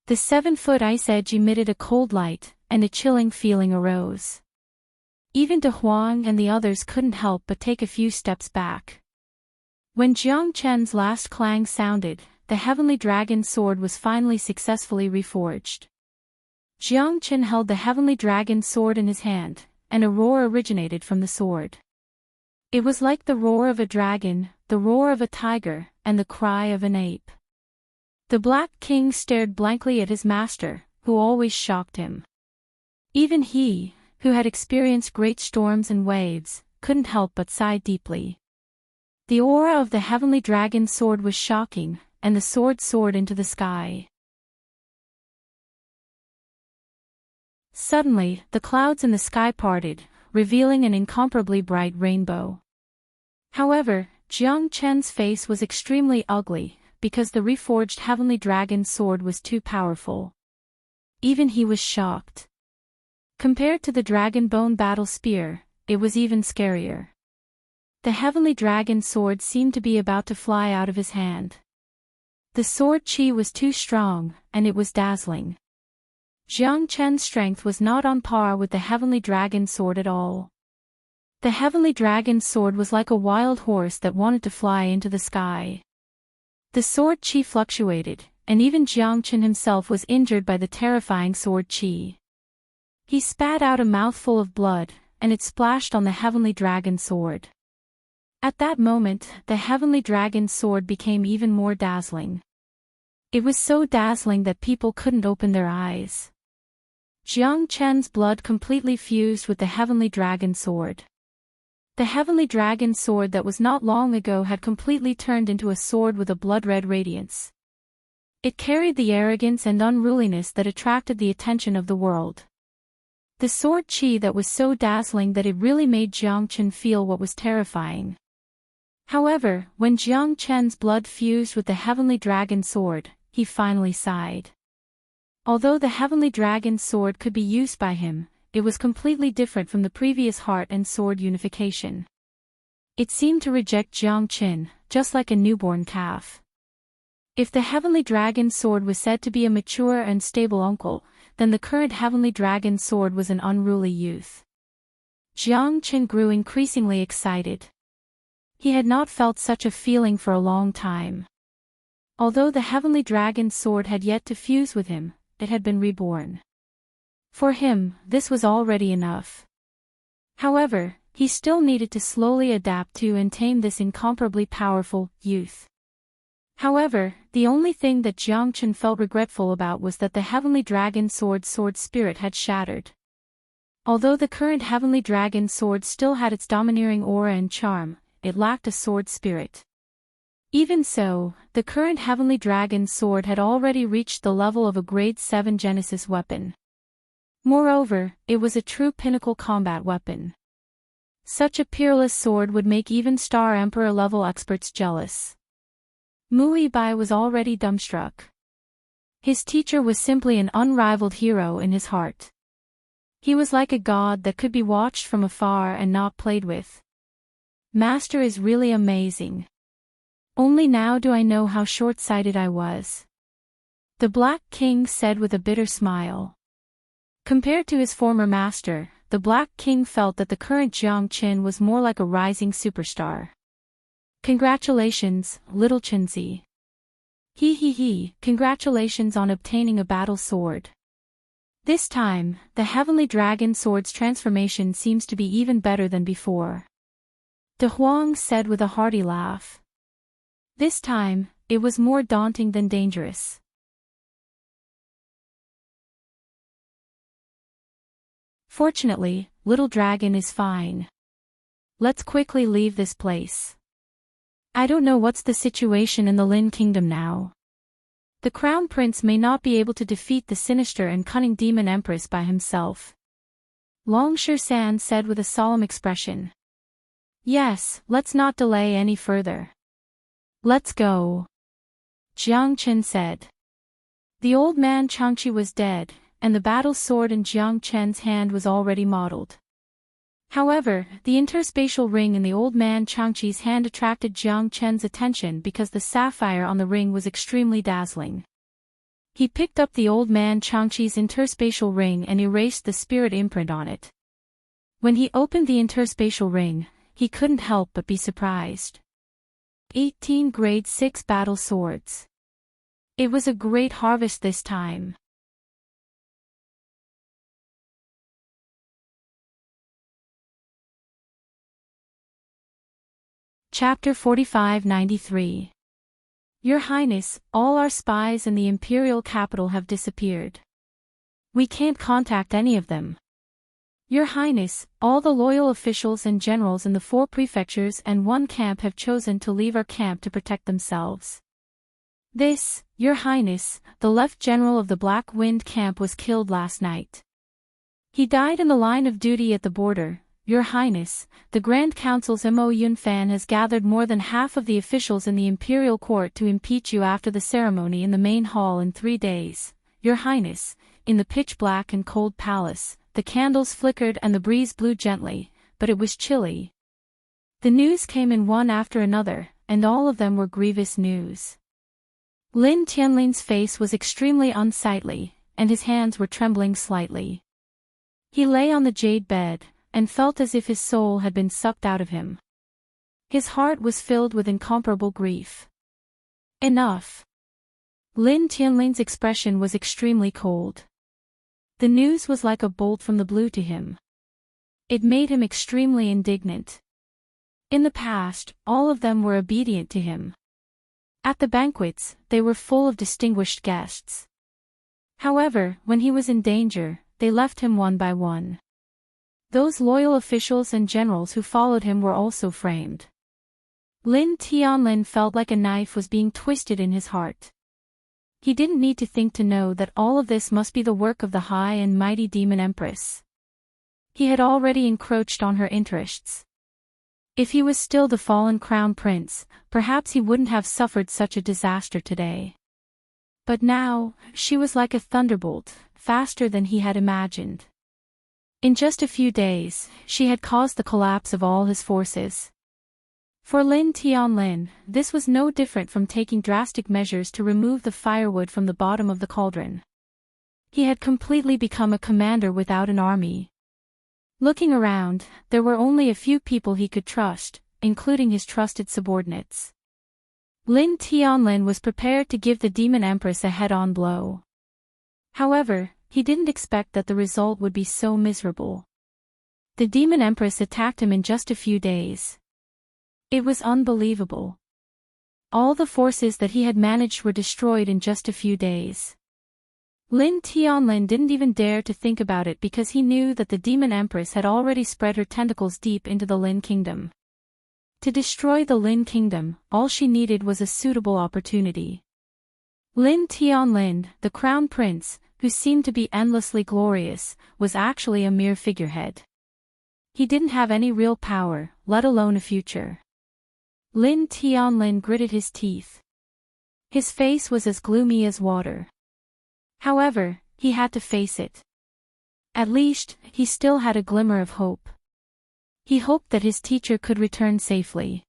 The 7-foot ice edge emitted a cold light, and a chilling feeling arose. Even De Huang and the others couldn't help but take a few steps back. When Jiang Chen's last clang sounded, the Heavenly Dragon Sword was finally successfully reforged. Jiang Chen held the Heavenly Dragon Sword in his hand, and a roar originated from the sword. It was like the roar of a dragon, the roar of a tiger, and the cry of an ape. The Black King stared blankly at his master, who always shocked him. Even he, who had experienced great storms and waves, couldn't help but sigh deeply. The aura of the Heavenly Dragon Sword was shocking, and the sword soared into the sky. Suddenly, the clouds in the sky parted, revealing an incomparably bright rainbow. However, Jiang Chen's face was extremely ugly, because the reforged Heavenly Dragon Sword was too powerful. Even he was shocked. Compared to the Dragon Bone Battle Spear, it was even scarier. The Heavenly Dragon Sword seemed to be about to fly out of his hand. The sword chi was too strong, and it was dazzling. Jiang Chen's strength was not on par with the Heavenly Dragon Sword at all. The Heavenly Dragon Sword was like a wild horse that wanted to fly into the sky. The sword chi fluctuated, and even Jiang Chen himself was injured by the terrifying sword chi. He spat out a mouthful of blood, and it splashed on the Heavenly Dragon Sword. At that moment, the heavenly dragon's sword became even more dazzling. It was so dazzling that people couldn't open their eyes. Jiang Chen's blood completely fused with the heavenly dragon sword. The heavenly dragon sword that was not long ago had completely turned into a sword with a blood-red radiance. It carried the arrogance and unruliness that attracted the attention of the world. The sword chi that was so dazzling that it really made Jiang Chen feel what was terrifying. However, when Jiang Chen's blood fused with the heavenly dragon sword, he finally sighed. Although the heavenly dragon sword could be used by him, it was completely different from the previous heart and sword unification. It seemed to reject Jiang Chen, just like a newborn calf. If the heavenly dragon sword was said to be a mature and stable uncle, then the current heavenly dragon sword was an unruly youth. Jiang Chen grew increasingly excited. He had not felt such a feeling for a long time. Although the heavenly dragon sword had yet to fuse with him, it had been reborn. For him, this was already enough. However, he still needed to slowly adapt to and tame this incomparably powerful youth. However, the only thing that Jiang Chen felt regretful about was that the heavenly dragon sword spirit had shattered. Although the current heavenly dragon sword still had its domineering aura and charm, it lacked a sword spirit. Even so, the current heavenly dragon sword had already reached the level of a grade 7 Genesis weapon. Moreover, it was a true pinnacle combat weapon. Such a peerless sword would make even Star Emperor level experts jealous. Mu Bai was already dumbstruck. His teacher was simply an unrivaled hero in his heart. He was like a god that could be watched from afar and not played with. Master is really amazing. Only now do I know how short-sighted I was. The Black King said with a bitter smile. Compared to his former master, the Black King felt that the current Jiang Chen was more like a rising superstar. Congratulations, little Chenzi. He, congratulations on obtaining a battle sword. This time, the heavenly dragon sword's transformation seems to be even better than before. De Huang said with a hearty laugh. This time, it was more daunting than dangerous. Fortunately, little dragon is fine. Let's quickly leave this place. I don't know what's the situation in the Lin Kingdom now. The Crown Prince may not be able to defeat the sinister and cunning Demon Empress by himself. Long San said with a solemn expression. Yes, let's not delay any further. Let's go. Jiang Chen said. The old man Changqi was dead, and the battle sword in Jiang Chen's hand was already modeled. However, the interspatial ring in the old man Changqi's hand attracted Jiang Chen's attention because the sapphire on the ring was extremely dazzling. He picked up the old man Changqi's interspatial ring and erased the spirit imprint on it. When he opened the interspatial ring, he couldn't help but be surprised. 18 grade 6 battle swords. It was a great harvest this time. Chapter 45-93. Your Highness, all our spies in the imperial capital have disappeared. We can't contact any of them. Your Highness, all the loyal officials and generals in the 4 prefectures and 1 camp have chosen to leave our camp to protect themselves. This, Your Highness, the left general of the Black Wind camp was killed last night. He died in the line of duty at the border. Your Highness, the Grand Council's Mo Yunfan has gathered more than half of the officials in the imperial court to impeach you after the ceremony in the main hall in 3 days. Your Highness, in the pitch-black and cold palace, the candles flickered and the breeze blew gently, but it was chilly. The news came in one after another, and all of them were grievous news. Lin Tianlin's face was extremely unsightly, and his hands were trembling slightly. He lay on the jade bed, and felt as if his soul had been sucked out of him. His heart was filled with incomparable grief. Enough. Lin Tianlin's expression was extremely cold. The news was like a bolt from the blue to him. It made him extremely indignant. In the past, all of them were obedient to him. At the banquets, they were full of distinguished guests. However, when he was in danger, they left him one by one. Those loyal officials and generals who followed him were also framed. Lin Tianlin felt like a knife was being twisted in his heart. He didn't need to think to know that all of this must be the work of the high and mighty demon empress. He had already encroached on her interests. If he was still the fallen crown prince, perhaps he wouldn't have suffered such a disaster today. But now, she was like a thunderbolt, faster than he had imagined. In just a few days, she had caused the collapse of all his forces. For Lin Tianlin, this was no different from taking drastic measures to remove the firewood from the bottom of the cauldron. He had completely become a commander without an army. Looking around, there were only a few people he could trust, including his trusted subordinates. Lin Tianlin was prepared to give the demon empress a head-on blow. However, he didn't expect that the result would be so miserable. The demon empress attacked him in just a few days. It was unbelievable. All the forces that he had managed were destroyed in just a few days. Lin Tianlin didn't even dare to think about it because he knew that the demon empress had already spread her tentacles deep into the Lin kingdom. To destroy the Lin kingdom, all she needed was a suitable opportunity. Lin Tianlin, the crown prince, who seemed to be endlessly glorious, was actually a mere figurehead. He didn't have any real power, let alone a future. Lin Tianlin gritted his teeth. His face was as gloomy as water. However, he had to face it. At least, he still had a glimmer of hope. He hoped that his teacher could return safely.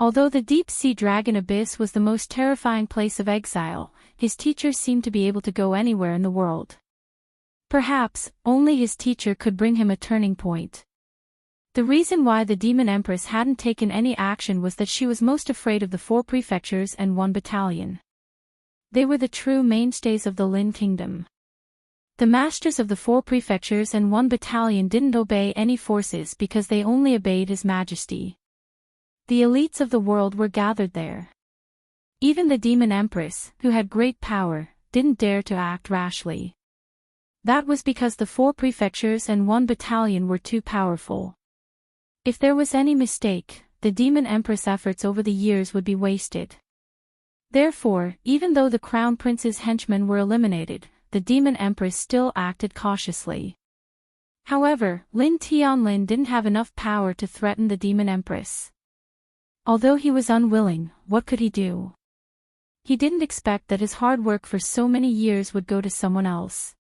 Although the deep-sea dragon abyss was the most terrifying place of exile, his teacher seemed to be able to go anywhere in the world. Perhaps, only his teacher could bring him a turning point. The reason why the demon empress hadn't taken any action was that she was most afraid of the 4 prefectures and 1 battalion. They were the true mainstays of the Lin kingdom. The masters of the 4 prefectures and 1 battalion didn't obey any forces because they only obeyed His Majesty. The elites of the world were gathered there. Even the demon empress, who had great power, didn't dare to act rashly. That was because the 4 prefectures and 1 battalion were too powerful. If there was any mistake, the demon empress' efforts over the years would be wasted. Therefore, even though the crown prince's henchmen were eliminated, the demon empress still acted cautiously. However, Lin Tianlin didn't have enough power to threaten the demon empress. Although he was unwilling, what could he do? He didn't expect that his hard work for so many years would go to someone else.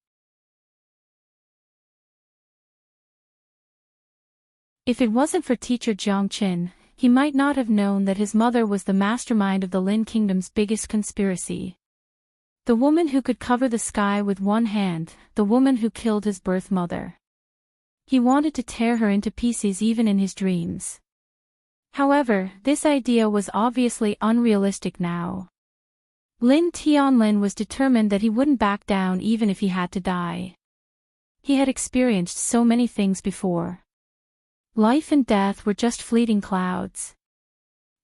If it wasn't for teacher Jiang Qin, he might not have known that his mother was the mastermind of the Lin Kingdom's biggest conspiracy. The woman who could cover the sky with one hand, the woman who killed his birth mother. He wanted to tear her into pieces even in his dreams. However, this idea was obviously unrealistic now. Lin Tianlin was determined that he wouldn't back down even if he had to die. He had experienced so many things before. Life and death were just fleeting clouds.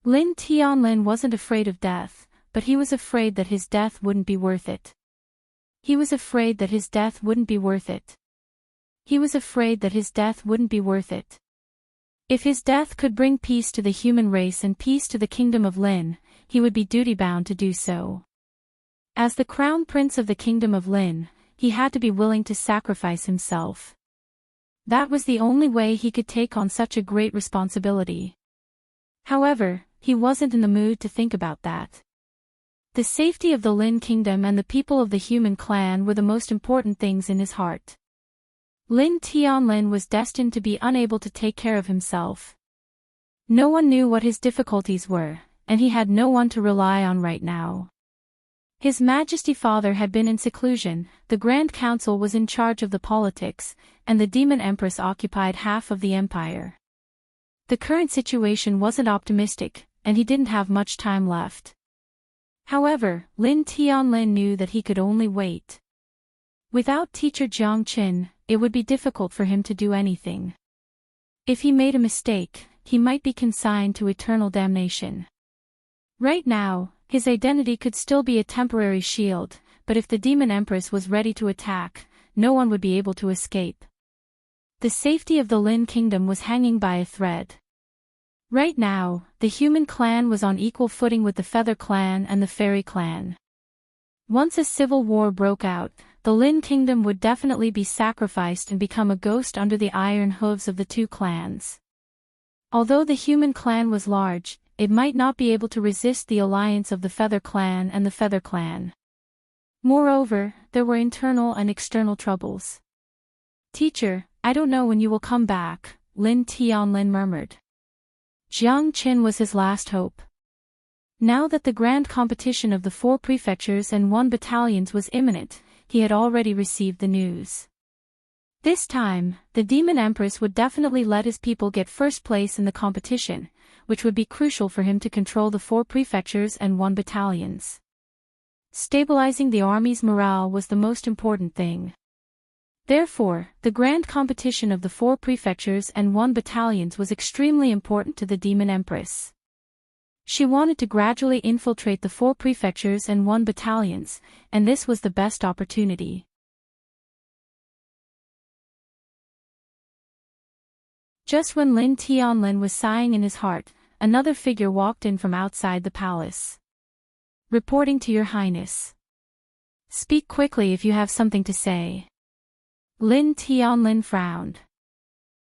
Lin Tianlin wasn't afraid of death, but he was afraid that his death wouldn't be worth it. He was afraid that his death wouldn't be worth it. He was afraid that his death wouldn't be worth it. If his death could bring peace to the human race and peace to the kingdom of Lin, he would be duty-bound to do so. As the crown prince of the kingdom of Lin, he had to be willing to sacrifice himself. That was the only way he could take on such a great responsibility. However, he wasn't in the mood to think about that. The safety of the Lin kingdom and the people of the human clan were the most important things in his heart. Lin Tianlin was destined to be unable to take care of himself. No one knew what his difficulties were, and he had no one to rely on right now. His Majesty Father had been in seclusion, the Grand Council was in charge of the politics, and the Demon Empress occupied half of the empire. The current situation wasn't optimistic, and he didn't have much time left. However, Lin Tianlin knew that he could only wait. Without teacher Jiang Qin, it would be difficult for him to do anything. If he made a mistake, he might be consigned to eternal damnation. Right now, his identity could still be a temporary shield, but if the demon empress was ready to attack, no one would be able to escape. The safety of the Lin kingdom was hanging by a thread. Right now, the human clan was on equal footing with the feather clan and the fairy clan. Once a civil war broke out, the Lin kingdom would definitely be sacrificed and become a ghost under the iron hooves of the two clans. Although the human clan was large, it might not be able to resist the alliance of the feather clan and the feather clan. Moreover, there were internal and external troubles. "Teacher, I don't know when you will come back," Lin Tianlin murmured. Jiang Qin was his last hope. Now that the grand competition of the 4 prefectures and 1 battalions was imminent, he had already received the news. This time, the demon empress would definitely let his people get first place in the competition, which would be crucial for him to control the 4 prefectures and 1 battalions. Stabilizing the army's morale was the most important thing. Therefore, the grand competition of the 4 prefectures and 1 battalions was extremely important to the demon empress. She wanted to gradually infiltrate the 4 prefectures and 1 battalions, and this was the best opportunity. Just when Lin Tianlin was sighing in his heart, another figure walked in from outside the palace. "Reporting to your highness." "Speak quickly if you have something to say." Lin Tianlin frowned.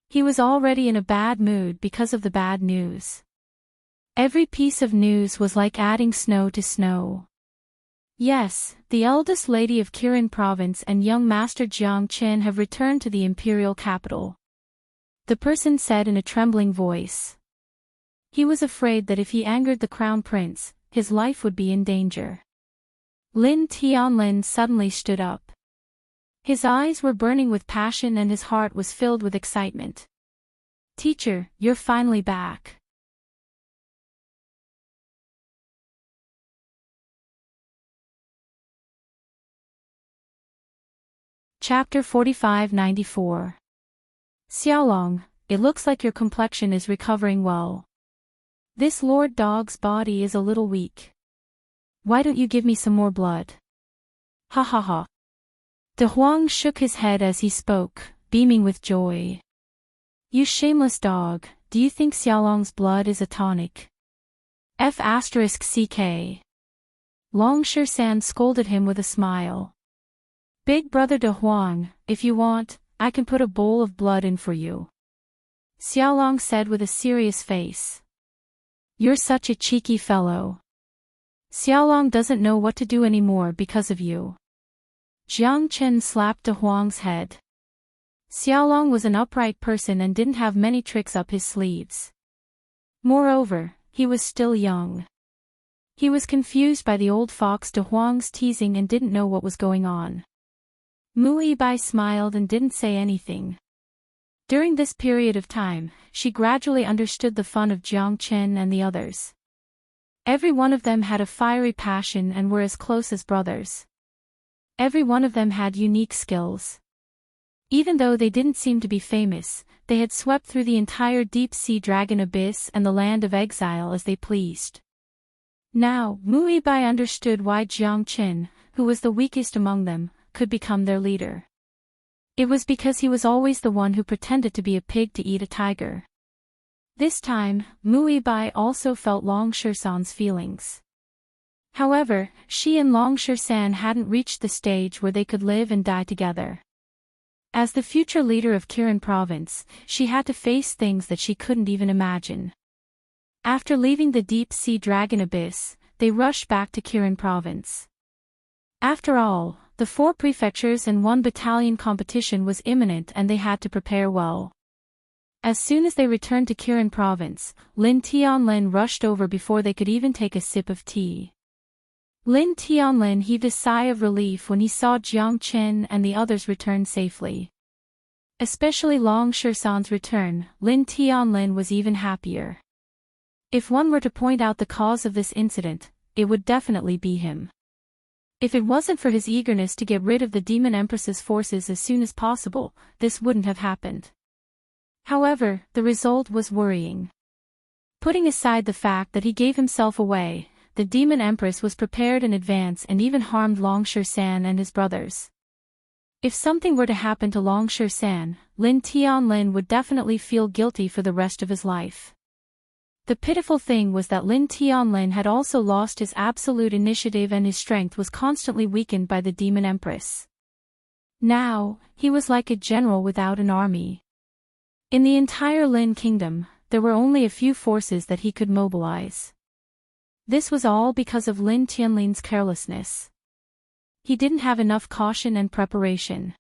He was already in a bad mood because of the bad news. Every piece of news was like adding snow to snow. Yes, the eldest lady of Kirin province and young master Jiang Qin have returned to the imperial capital. The person said in a trembling voice. He was afraid that if he angered the crown prince, his life would be in danger. Lin Tianlin suddenly stood up. His eyes were burning with passion and his heart was filled with excitement. "Teacher, you're finally back." Chapter 45-94. Xiaolong, it looks like your complexion is recovering well. This Lord Dog's body is a little weak. Why don't you give me some more blood? Ha ha ha. De Huang shook his head as he spoke, beaming with joy. You shameless dog, do you think Xiaolong's blood is a tonic? F***ck. Long San scolded him with a smile. Big brother De Huang, if you want, I can put a bowl of blood in for you. Xiaolong said with a serious face. You're such a cheeky fellow. Xiaolong doesn't know what to do anymore because of you. Jiang Chen slapped De Huang's head. Xiaolong was an upright person and didn't have many tricks up his sleeves. Moreover, he was still young. He was confused by the old fox De Huang's teasing and didn't know what was going on. Mu Yibai smiled and didn't say anything. During this period of time, she gradually understood the fun of Jiang Chen and the others. Every one of them had a fiery passion and were as close as brothers. Every one of them had unique skills. Even though they didn't seem to be famous, they had swept through the entire deep-sea dragon abyss and the land of exile as they pleased. Now, Mu Yibai understood why Jiang Chen, who was the weakest among them, could become their leader. It was because he was always the one who pretended to be a pig to eat a tiger. This time, Mu Yibai also felt Long San's feelings. However, she and Long San hadn't reached the stage where they could live and die together. As the future leader of Kirin province, she had to face things that she couldn't even imagine. After leaving the deep-sea dragon abyss, they rushed back to Kirin province. After all, the 4 prefectures and 1 battalion competition was imminent and they had to prepare well. As soon as they returned to Kirin province, Lin Tianlin rushed over before they could even take a sip of tea. Lin Tianlin heaved a sigh of relief when he saw Jiang Chen and the others return safely. Especially Long San's return, Lin Tianlin was even happier. If one were to point out the cause of this incident, it would definitely be him. If it wasn't for his eagerness to get rid of the Demon Empress's forces as soon as possible, this wouldn't have happened. However, the result was worrying. Putting aside the fact that he gave himself away, the demon empress was prepared in advance and even harmed Longsha San and his brothers. If something were to happen to Longsha San, Lin Tianlin would definitely feel guilty for the rest of his life. The pitiful thing was that Lin Tianlin had also lost his absolute initiative and his strength was constantly weakened by the demon empress. Now, he was like a general without an army. In the entire Lin kingdom, there were only a few forces that he could mobilize. This was all because of Lin Tianlin's carelessness. He didn't have enough caution and preparation.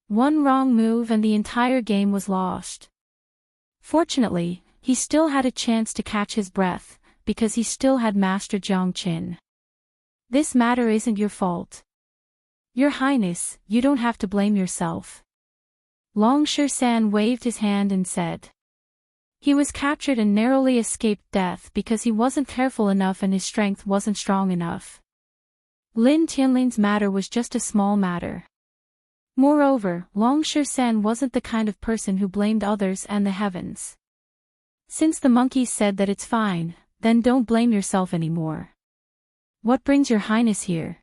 One wrong move and the entire game was lost. Fortunately, he still had a chance to catch his breath, because he still had Master Jiang Qin. This matter isn't your fault. Your Highness, you don't have to blame yourself. Longsha San waved his hand and said. He was captured and narrowly escaped death because he wasn't careful enough and his strength wasn't strong enough. Lin Tianlin's matter was just a small matter. Moreover, Longsha San wasn't the kind of person who blamed others and the heavens. Since the monkeys said that it's fine, then don't blame yourself anymore. What brings your highness here?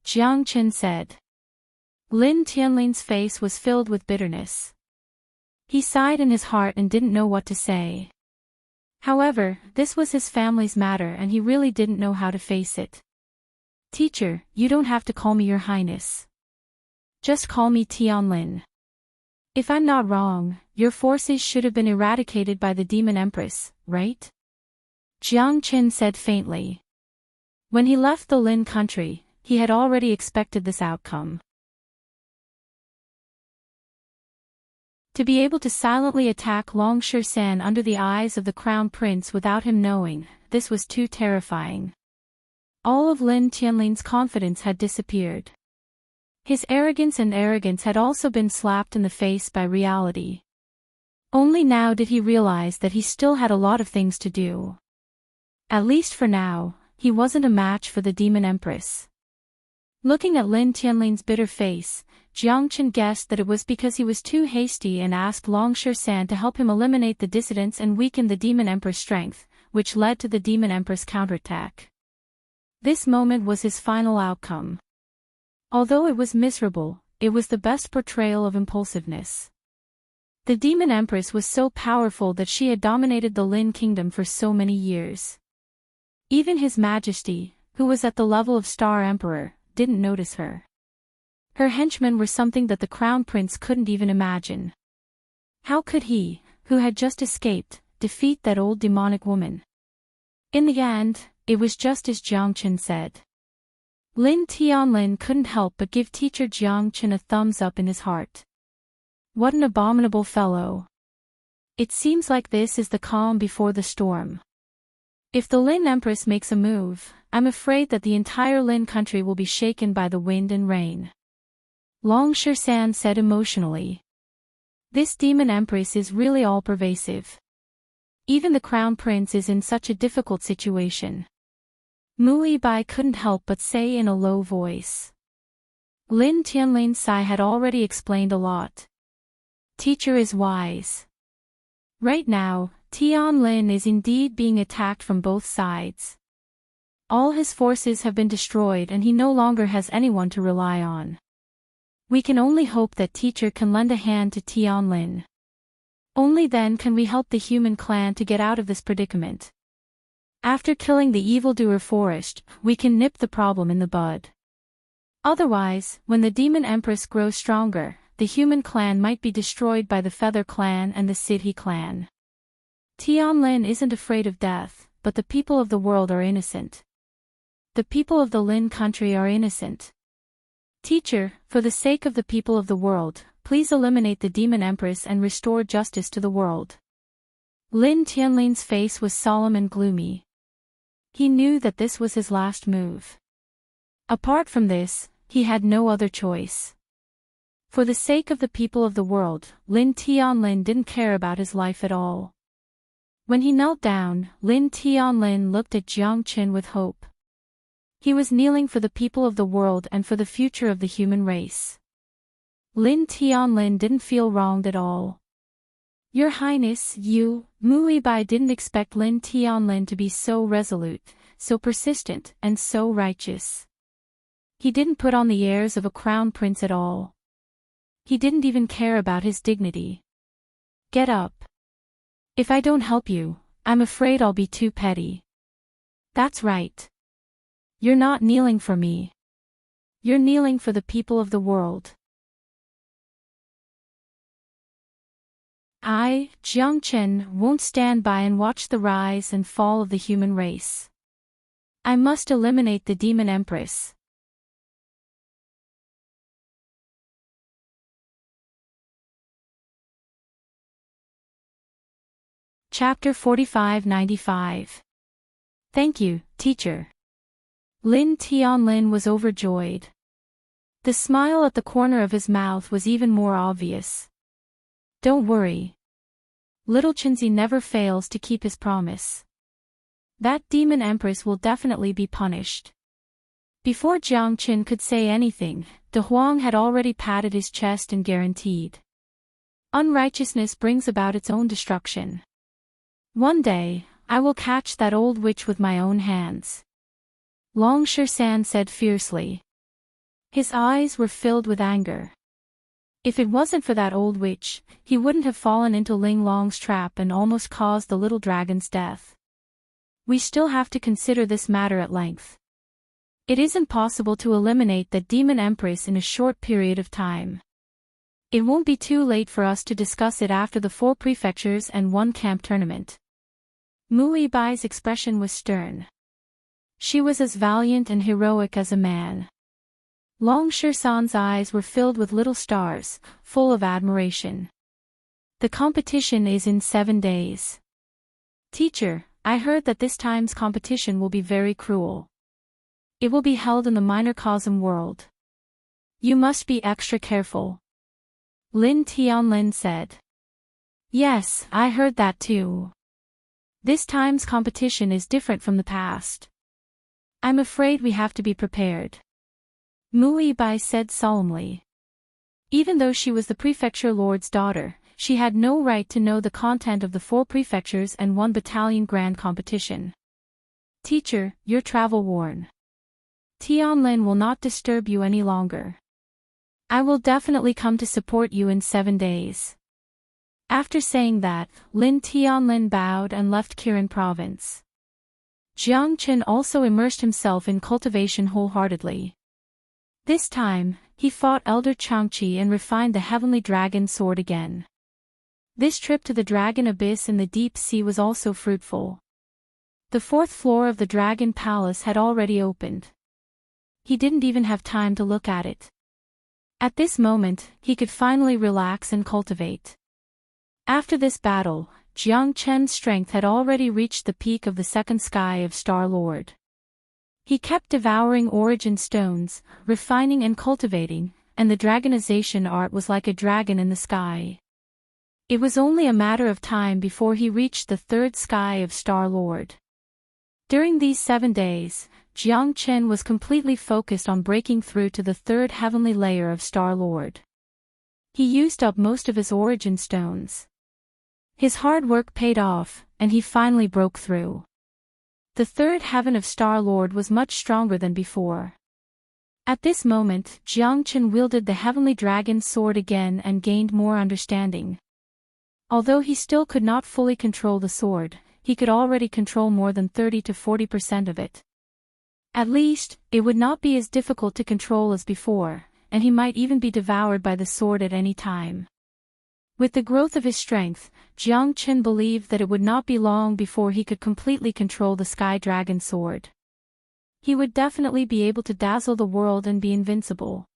Jiang Qin said. Lin Tianlin's face was filled with bitterness. He sighed in his heart and didn't know what to say. However, this was his family's matter and he really didn't know how to face it. Teacher, you don't have to call me your highness. Just call me Tianlin. If I'm not wrong, your forces should have been eradicated by the demon empress, right? Jiang Qin said faintly. When he left the Lin country, he had already expected this outcome. To be able to silently attack Longsha San under the eyes of the crown prince without him knowing, this was too terrifying. All of Lin Tianlin's confidence had disappeared. His arrogance had also been slapped in the face by reality. Only now did he realize that he still had a lot of things to do. At least for now, he wasn't a match for the demon empress. Looking at Lin Tianlin's bitter face, Jiang Qin guessed that it was because he was too hasty and asked Longsha San to help him eliminate the dissidents and weaken the demon empress' strength, which led to the demon empress counterattack. This moment was his final outcome. Although it was miserable, it was the best portrayal of impulsiveness. The demon empress was so powerful that she had dominated the Lin kingdom for so many years. Even His Majesty, who was at the level of Star Emperor, didn't notice her. Her henchmen were something that the crown prince couldn't even imagine. How could he, who had just escaped, defeat that old demonic woman? In the end, it was just as Jiang Qin said. Lin Tianlin couldn't help but give teacher Jiang Qin a thumbs up in his heart. What an abominable fellow. It seems like this is the calm before the storm. If the Lin Empress makes a move, I'm afraid that the entire Lin country will be shaken by the wind and rain. Longsha San said emotionally. This demon empress is really all-pervasive. Even the crown prince is in such a difficult situation. Mu Bai couldn't help but say in a low voice. Lin Tianlin's sigh had already explained a lot. Teacher is wise. Right now, Tianlin is indeed being attacked from both sides. All his forces have been destroyed and he no longer has anyone to rely on. We can only hope that teacher can lend a hand to Tianlin. Only then can we help the human clan to get out of this predicament. After killing the evildoer forest, we can nip the problem in the bud. Otherwise, when the demon empress grows stronger, the human clan might be destroyed by the Feather clan and the Sidhi clan. Tianlin isn't afraid of death, but the people of the world are innocent. The people of the Lin country are innocent. Teacher, for the sake of the people of the world, please eliminate the demon empress and restore justice to the world. Lin Tianlin's face was solemn and gloomy. He knew that this was his last move. Apart from this, he had no other choice. For the sake of the people of the world, Lin Tianlin didn't care about his life at all. When he knelt down, Lin Tianlin looked at Jiang Qin with hope. He was kneeling for the people of the world and for the future of the human race. Lin Tianlin didn't feel wronged at all. Your Highness, Mui Bai didn't expect Lin Tianlin to be so resolute, so persistent, and so righteous. He didn't put on the airs of a crown prince at all. He didn't even care about his dignity. Get up. If I don't help you, I'm afraid I'll be too petty. That's right. You're not kneeling for me. You're kneeling for the people of the world. I, Jiang Chen, won't stand by and watch the rise and fall of the human race. I must eliminate the demon empress. Chapter 4595. Thank you, teacher. Lin Tianlin was overjoyed. The smile at the corner of his mouth was even more obvious. Don't worry. Little Chenzi never fails to keep his promise. That demon empress will definitely be punished. Before Jiang Qin could say anything, De Huang had already patted his chest and guaranteed. Unrighteousness brings about its own destruction. One day, I will catch that old witch with my own hands. Long Shersan said fiercely. His eyes were filled with anger. If it wasn't for that old witch, he wouldn't have fallen into Ling Long's trap and almost caused the little dragon's death. We still have to consider this matter at length. It isn't possible to eliminate that demon empress in a short period of time. It won't be too late for us to discuss it after the 4 prefectures and 1 camp tournament. Mui Bai's expression was stern. She was as valiant and heroic as a man. Long Shersan's eyes were filled with little stars, full of admiration. The competition is in 7 days. Teacher, I heard that this time's competition will be very cruel. It will be held in the microcosm world. You must be extra careful. Lin Tianlin said. Yes, I heard that too. This time's competition is different from the past. I'm afraid we have to be prepared. Mui Bai said solemnly. Even though she was the prefecture lord's daughter, she had no right to know the content of the 4 prefectures and 1 battalion grand competition. Teacher, you're travel worn. Tianlin will not disturb you any longer. I will definitely come to support you in 7 days. After saying that, Lin Tianlin bowed and left Kirin province. Jiang Qin also immersed himself in cultivation wholeheartedly. This time, he fought Elder Changqi and refined the heavenly dragon sword again. This trip to the dragon abyss in the deep sea was also fruitful. The 4th floor of the dragon palace had already opened. He didn't even have time to look at it. At this moment, he could finally relax and cultivate. After this battle, Jiang Chen's strength had already reached the peak of the 2nd sky of Star-Lord. He kept devouring origin stones, refining and cultivating, and the dragonization art was like a dragon in the sky. It was only a matter of time before he reached the 3rd sky of Star-Lord. During these 7 days, Jiang Chen was completely focused on breaking through to the 3rd heavenly layer of Star-Lord. He used up most of his origin stones. His hard work paid off, and he finally broke through. The 3rd heaven of Star-Lord was much stronger than before. At this moment, Jiang Chen wielded the heavenly dragon sword again and gained more understanding. Although he still could not fully control the sword, he could already control more than 30 to 40% of it. At least, it would not be as difficult to control as before, and he might even be devoured by the sword at any time. With the growth of his strength, Jiang Chen believed that it would not be long before he could completely control the Sky Dragon sword. He would definitely be able to dazzle the world and be invincible.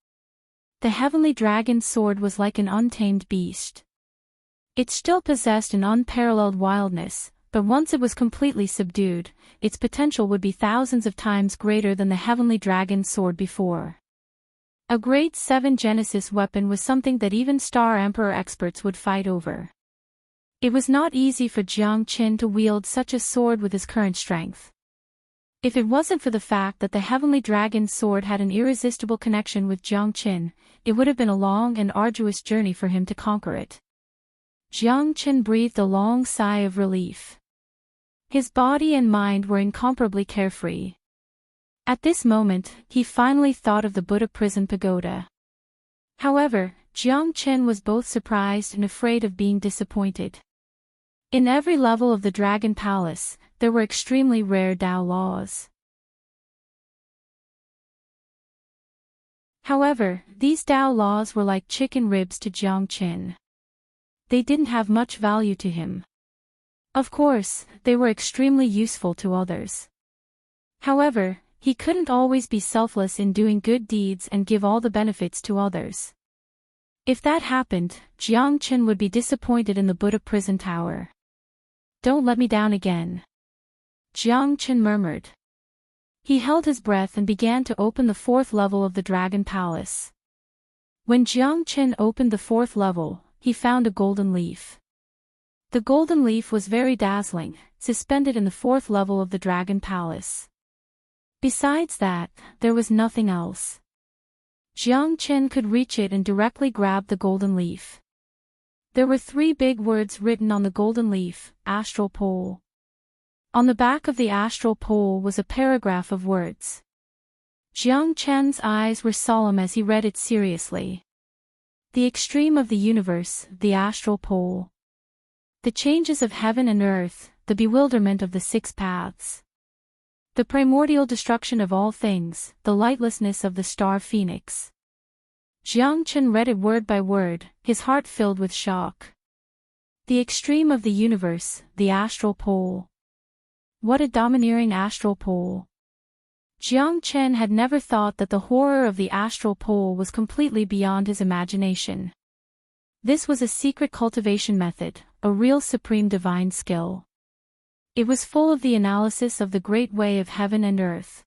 The heavenly dragon sword was like an untamed beast. It still possessed an unparalleled wildness, but once it was completely subdued, its potential would be thousands of times greater than the heavenly dragon sword before. A grade 7 Genesis weapon was something that even Star Emperor experts would fight over. It was not easy for Jiang Qin to wield such a sword with his current strength. If it wasn't for the fact that the heavenly dragon sword had an irresistible connection with Jiang Qin, it would have been a long and arduous journey for him to conquer it. Jiang Chen breathed a long sigh of relief. His body and mind were incomparably carefree. At this moment, he finally thought of the Buddha prison pagoda. However, Jiang Chen was both surprised and afraid of being disappointed. In every level of the Dragon Palace, there were extremely rare Tao laws. However, these Tao laws were like chicken ribs to Jiang Chen. They didn't have much value to him. Of course, they were extremely useful to others. However, he couldn't always be selfless in doing good deeds and give all the benefits to others. If that happened, Jiang Chen would be disappointed in the Buddha prison tower. "Don't let me down again," Jiang Chen murmured. He held his breath and began to open the fourth level of the Dragon Palace. When Jiang Chen opened the fourth level, he found a golden leaf. The golden leaf was very dazzling, suspended in the fourth level of the Dragon Palace. Besides that, there was nothing else. Jiang Chen could reach it and directly grab the golden leaf. There were 3 big words written on the golden leaf: astral pole. On the back of the astral pole was a paragraph of words. Jiang Chen's eyes were solemn as he read it seriously. The extreme of the universe, the astral pole. The changes of heaven and earth, the bewilderment of the 6 paths. The primordial destruction of all things, the lightlessness of the star phoenix. Jiang Chen read it word by word, his heart filled with shock. The extreme of the universe, the astral pole. What a domineering astral pole. Jiang Chen had never thought that the horror of the astral pole was completely beyond his imagination. This was a secret cultivation method, a real supreme divine skill. It was full of the analysis of the great way of heaven and earth.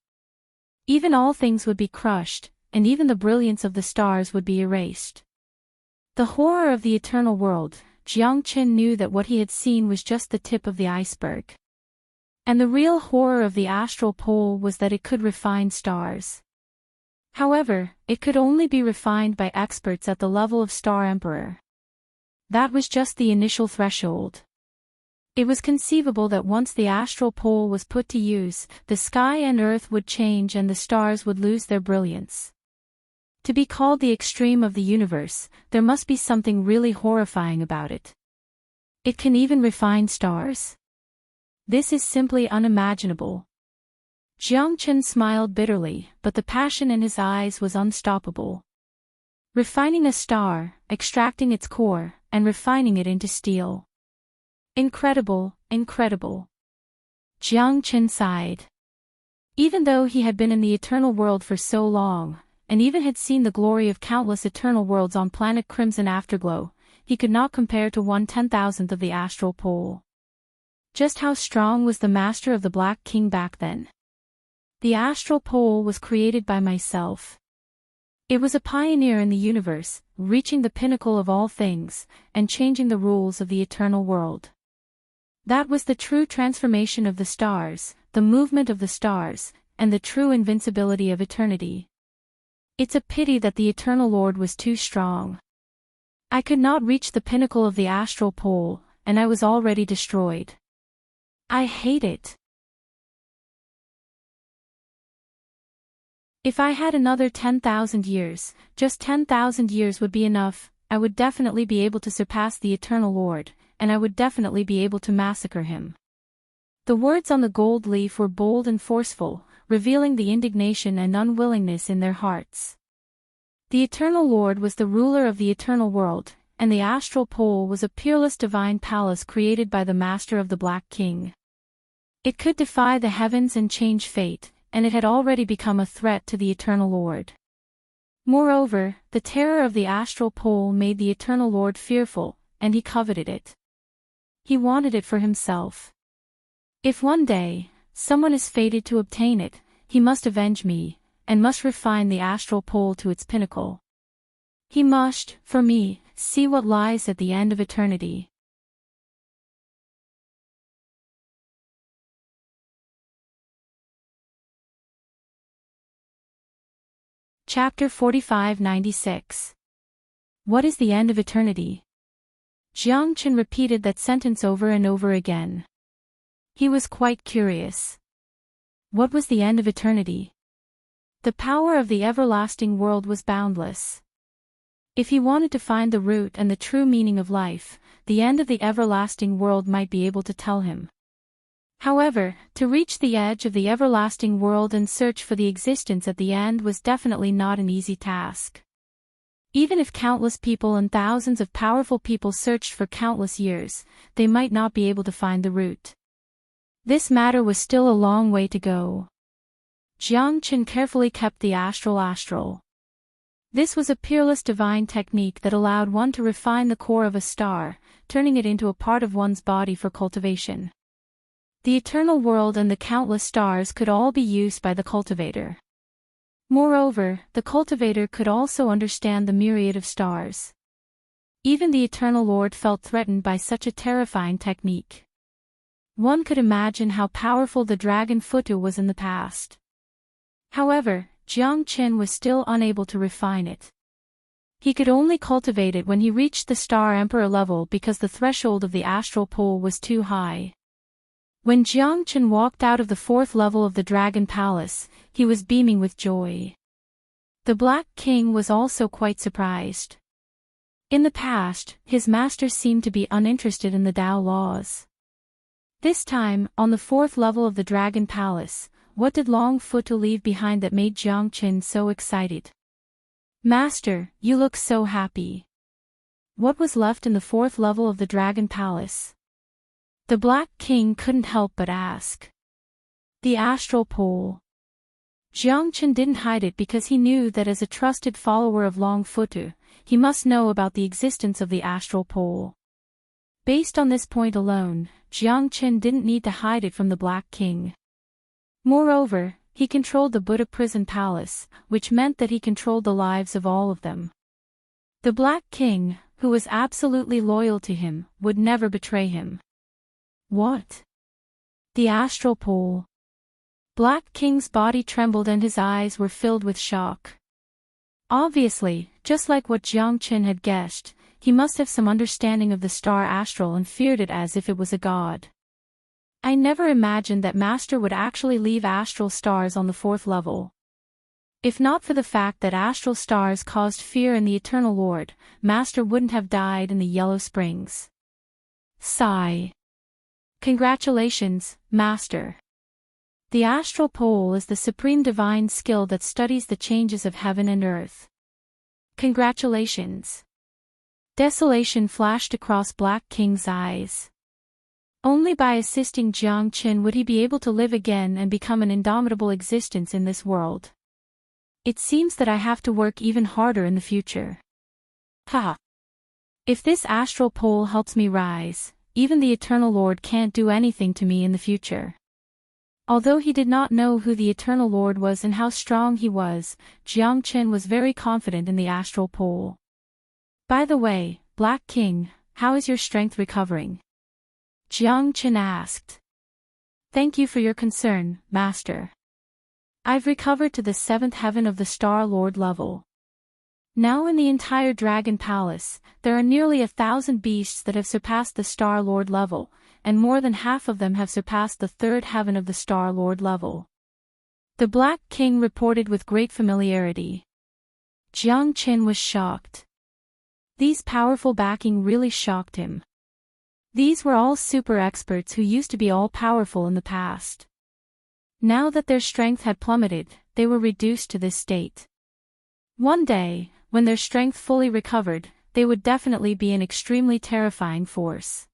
Even all things would be crushed, and even the brilliance of the stars would be erased. The horror of the eternal world, Jiang Chen knew that what he had seen was just the tip of the iceberg. And the real horror of the astral pole was that it could refine stars. However, it could only be refined by experts at the level of Star Emperor. That was just the initial threshold. It was conceivable that once the astral pole was put to use, the sky and earth would change and the stars would lose their brilliance. To be called the extreme of the universe, there must be something really horrifying about it. It can even refine stars? This is simply unimaginable. Jiang Chen smiled bitterly, but the passion in his eyes was unstoppable. Refining a star, extracting its core, and refining it into steel. Incredible, incredible. Jiang Chen sighed. Even though he had been in the eternal world for so long, and even had seen the glory of countless eternal worlds on planet Crimson Afterglow, he could not compare to 1/10,000th of the astral pole. Just how strong was the master of the Black King back then? The astral pole was created by myself. It was a pioneer in the universe, reaching the pinnacle of all things, and changing the rules of the eternal world. That was the true transformation of the stars, the movement of the stars, and the true invincibility of eternity. It's a pity that the Eternal Lord was too strong. I could not reach the pinnacle of the astral pole, and I was already destroyed. I hate it. If I had another 10,000 years, just 10,000 years would be enough, I would definitely be able to surpass the Eternal Lord, and I would definitely be able to massacre him. The words on the gold leaf were bold and forceful, revealing the indignation and unwillingness in their hearts. The Eternal Lord was the ruler of the eternal world, and the astral pole was a peerless divine palace created by the master of the Black King. It could defy the heavens and change fate, and it had already become a threat to the Eternal Lord. Moreover, the terror of the astral pole made the Eternal Lord fearful, and he coveted it. He wanted it for himself. If one day, someone is fated to obtain it, he must avenge me, and must refine the astral pole to its pinnacle. He must, for me, see what lies at the end of eternity. Chapter 45-96. What is the end of eternity? Jiang Chen repeated that sentence over and over again. He was quite curious. What was the end of eternity? The power of the everlasting world was boundless. If he wanted to find the root and the true meaning of life, the end of the everlasting world might be able to tell him. However, to reach the edge of the everlasting world and search for the existence at the end was definitely not an easy task. Even if countless people and thousands of powerful people searched for countless years, they might not be able to find the root. This matter was still a long way to go. Jiang Chen carefully kept the astral. This was a peerless divine technique that allowed one to refine the core of a star, turning it into a part of one's body for cultivation. The eternal world and the countless stars could all be used by the cultivator. Moreover, the cultivator could also understand the myriad of stars. Even the Eternal Lord felt threatened by such a terrifying technique. One could imagine how powerful the dragon Futu was in the past. However, Jiang Chen was still unable to refine it. He could only cultivate it when he reached the Star Emperor level because the threshold of the astral pole was too high. When Jiang Chen walked out of the 4th level of the Dragon Palace, he was beaming with joy. The Black King was also quite surprised. In the past, his master seemed to be uninterested in the Tao laws. This time, on the 4th level of the Dragon Palace, what did Long Futu leave behind that made Jiang Chen so excited? Master, you look so happy. What was left in the 4th level of the Dragon Palace? The Black King couldn't help but ask. The astral pole. Jiang Chen didn't hide it because he knew that as a trusted follower of Long Futu, he must know about the existence of the astral pole. Based on this point alone, Jiang Chen didn't need to hide it from the Black King. Moreover, he controlled the Buddha prison palace, which meant that he controlled the lives of all of them. The Black King, who was absolutely loyal to him, would never betray him. What? The astral pole. Black King's body trembled and his eyes were filled with shock. Obviously, just like what Jiang Chen had guessed, he must have some understanding of the star astral and feared it as if it was a god. I never imagined that Master would actually leave astral stars on the 4th level. If not for the fact that astral stars caused fear in the Eternal Lord, Master wouldn't have died in the Yellow Springs. Sigh. Congratulations, Master. The astral pole is the supreme divine skill that studies the changes of heaven and earth. Congratulations. Desolation flashed across Black King's eyes. Only by assisting Jiang Chen would he be able to live again and become an indomitable existence in this world. It seems that I have to work even harder in the future. Ha! If this astral pole helps me rise, even the Eternal Lord can't do anything to me in the future. Although he did not know who the Eternal Lord was and how strong he was, Jiang Chen was very confident in the astral pole. By the way, Black King, how is your strength recovering? Jiang Chen asked. Thank you for your concern, Master. I've recovered to the 7th heaven of the Star Lord level. Now in the entire Dragon Palace, there are nearly 1,000 beasts that have surpassed the Star Lord level, and more than half of them have surpassed the 3rd heaven of the Star Lord level. The Black King reported with great familiarity. Jiang Chen was shocked. These powerful backing really shocked him. These were all super experts who used to be all-powerful in the past. Now that their strength had plummeted, they were reduced to this state. One day, when their strength fully recovered, they would definitely be an extremely terrifying force.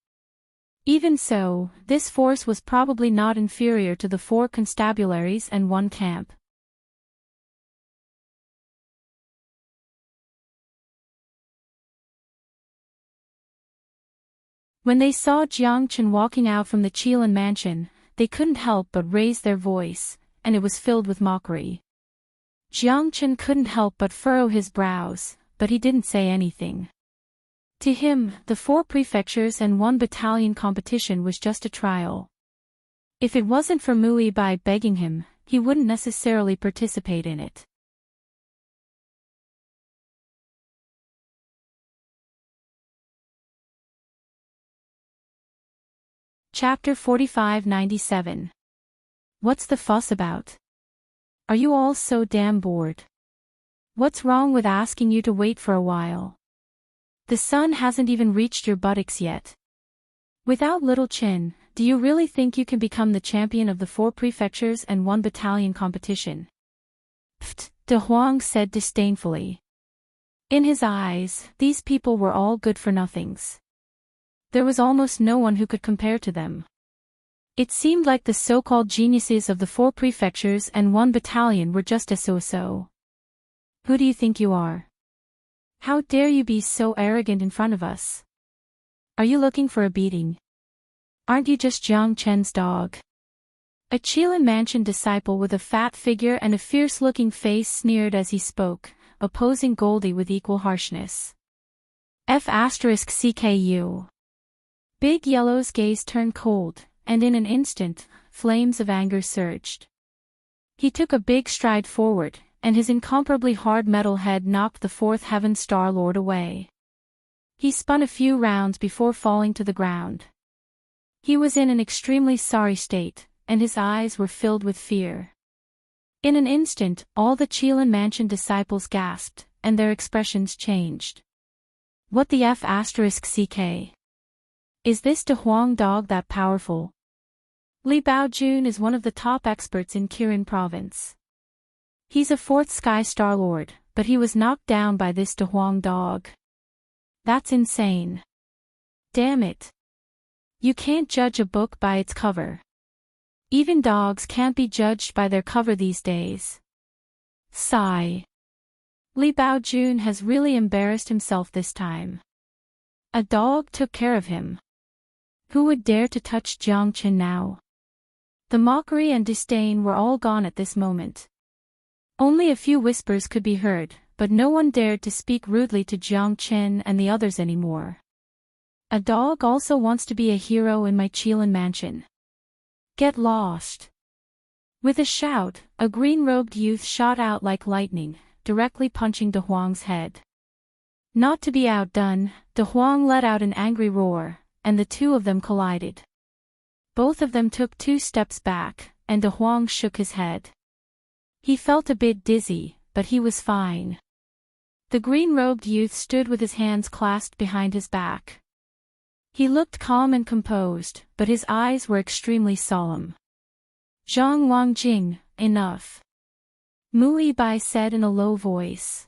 Even so, this force was probably not inferior to the 4 constabularies and 1 camp. When they saw Jiang Chen walking out from the Qilin mansion, they couldn't help but raise their voice, and it was filled with mockery. Jiang Chen couldn't help but furrow his brows, but he didn't say anything. To him, the 4 prefectures and 1 battalion competition was just a trial. If it wasn't for Mui Bai begging him, he wouldn't necessarily participate in it. Chapter 4597. What's the fuss about? Are you all so damn bored? What's wrong with asking you to wait for a while? The sun hasn't even reached your buttocks yet. Without little chin, do you really think you can become the champion of the 4 prefectures and 1 battalion competition? Pfft, De Huang said disdainfully. In his eyes, these people were all good-for-nothings. There was almost no one who could compare to them. It seemed like the so-called geniuses of the 4 prefectures and 1 battalion were just a so-so. Who do you think you are? How dare you be so arrogant in front of us? Are you looking for a beating? Aren't you just Jiang Chen's dog? A Qilin Mansion disciple with a fat figure and a fierce-looking face sneered as he spoke, opposing Goldie with equal harshness. F***CKU. Big Yellow's gaze turned cold, and in an instant, flames of anger surged. He took a big stride forward, and his incomparably hard metal head knocked the 4th Heaven Star Lord away. He spun a few rounds before falling to the ground. He was in an extremely sorry state, and his eyes were filled with fear. In an instant, all the Qilin Mansion disciples gasped, and their expressions changed. What the F***CK? Is this De Huang dog that powerful? Li Baojun is one of the top experts in Kirin province. He's a 4th Sky Star Lord, but he was knocked down by this De Huang dog. That's insane. Damn it. You can't judge a book by its cover. Even dogs can't be judged by their cover these days. Sigh. Li Baojun has really embarrassed himself this time. A dog took care of him. Who would dare to touch Jiang Chen now? The mockery and disdain were all gone at this moment. Only a few whispers could be heard, but no one dared to speak rudely to Jiang Chen and the others anymore. A dog also wants to be a hero in my Qilin Mansion. Get lost. With a shout, a green-robed youth shot out like lightning, directly punching De Huang's head. Not to be outdone, De Huang let out an angry roar, and the 2 of them collided. Both of them took 2 steps back, and De Huang shook his head. He felt a bit dizzy, but he was fine. The green-robed youth stood with his hands clasped behind his back. He looked calm and composed, but his eyes were extremely solemn. Zhang Wangjing, enough. Mu Yibai said in a low voice.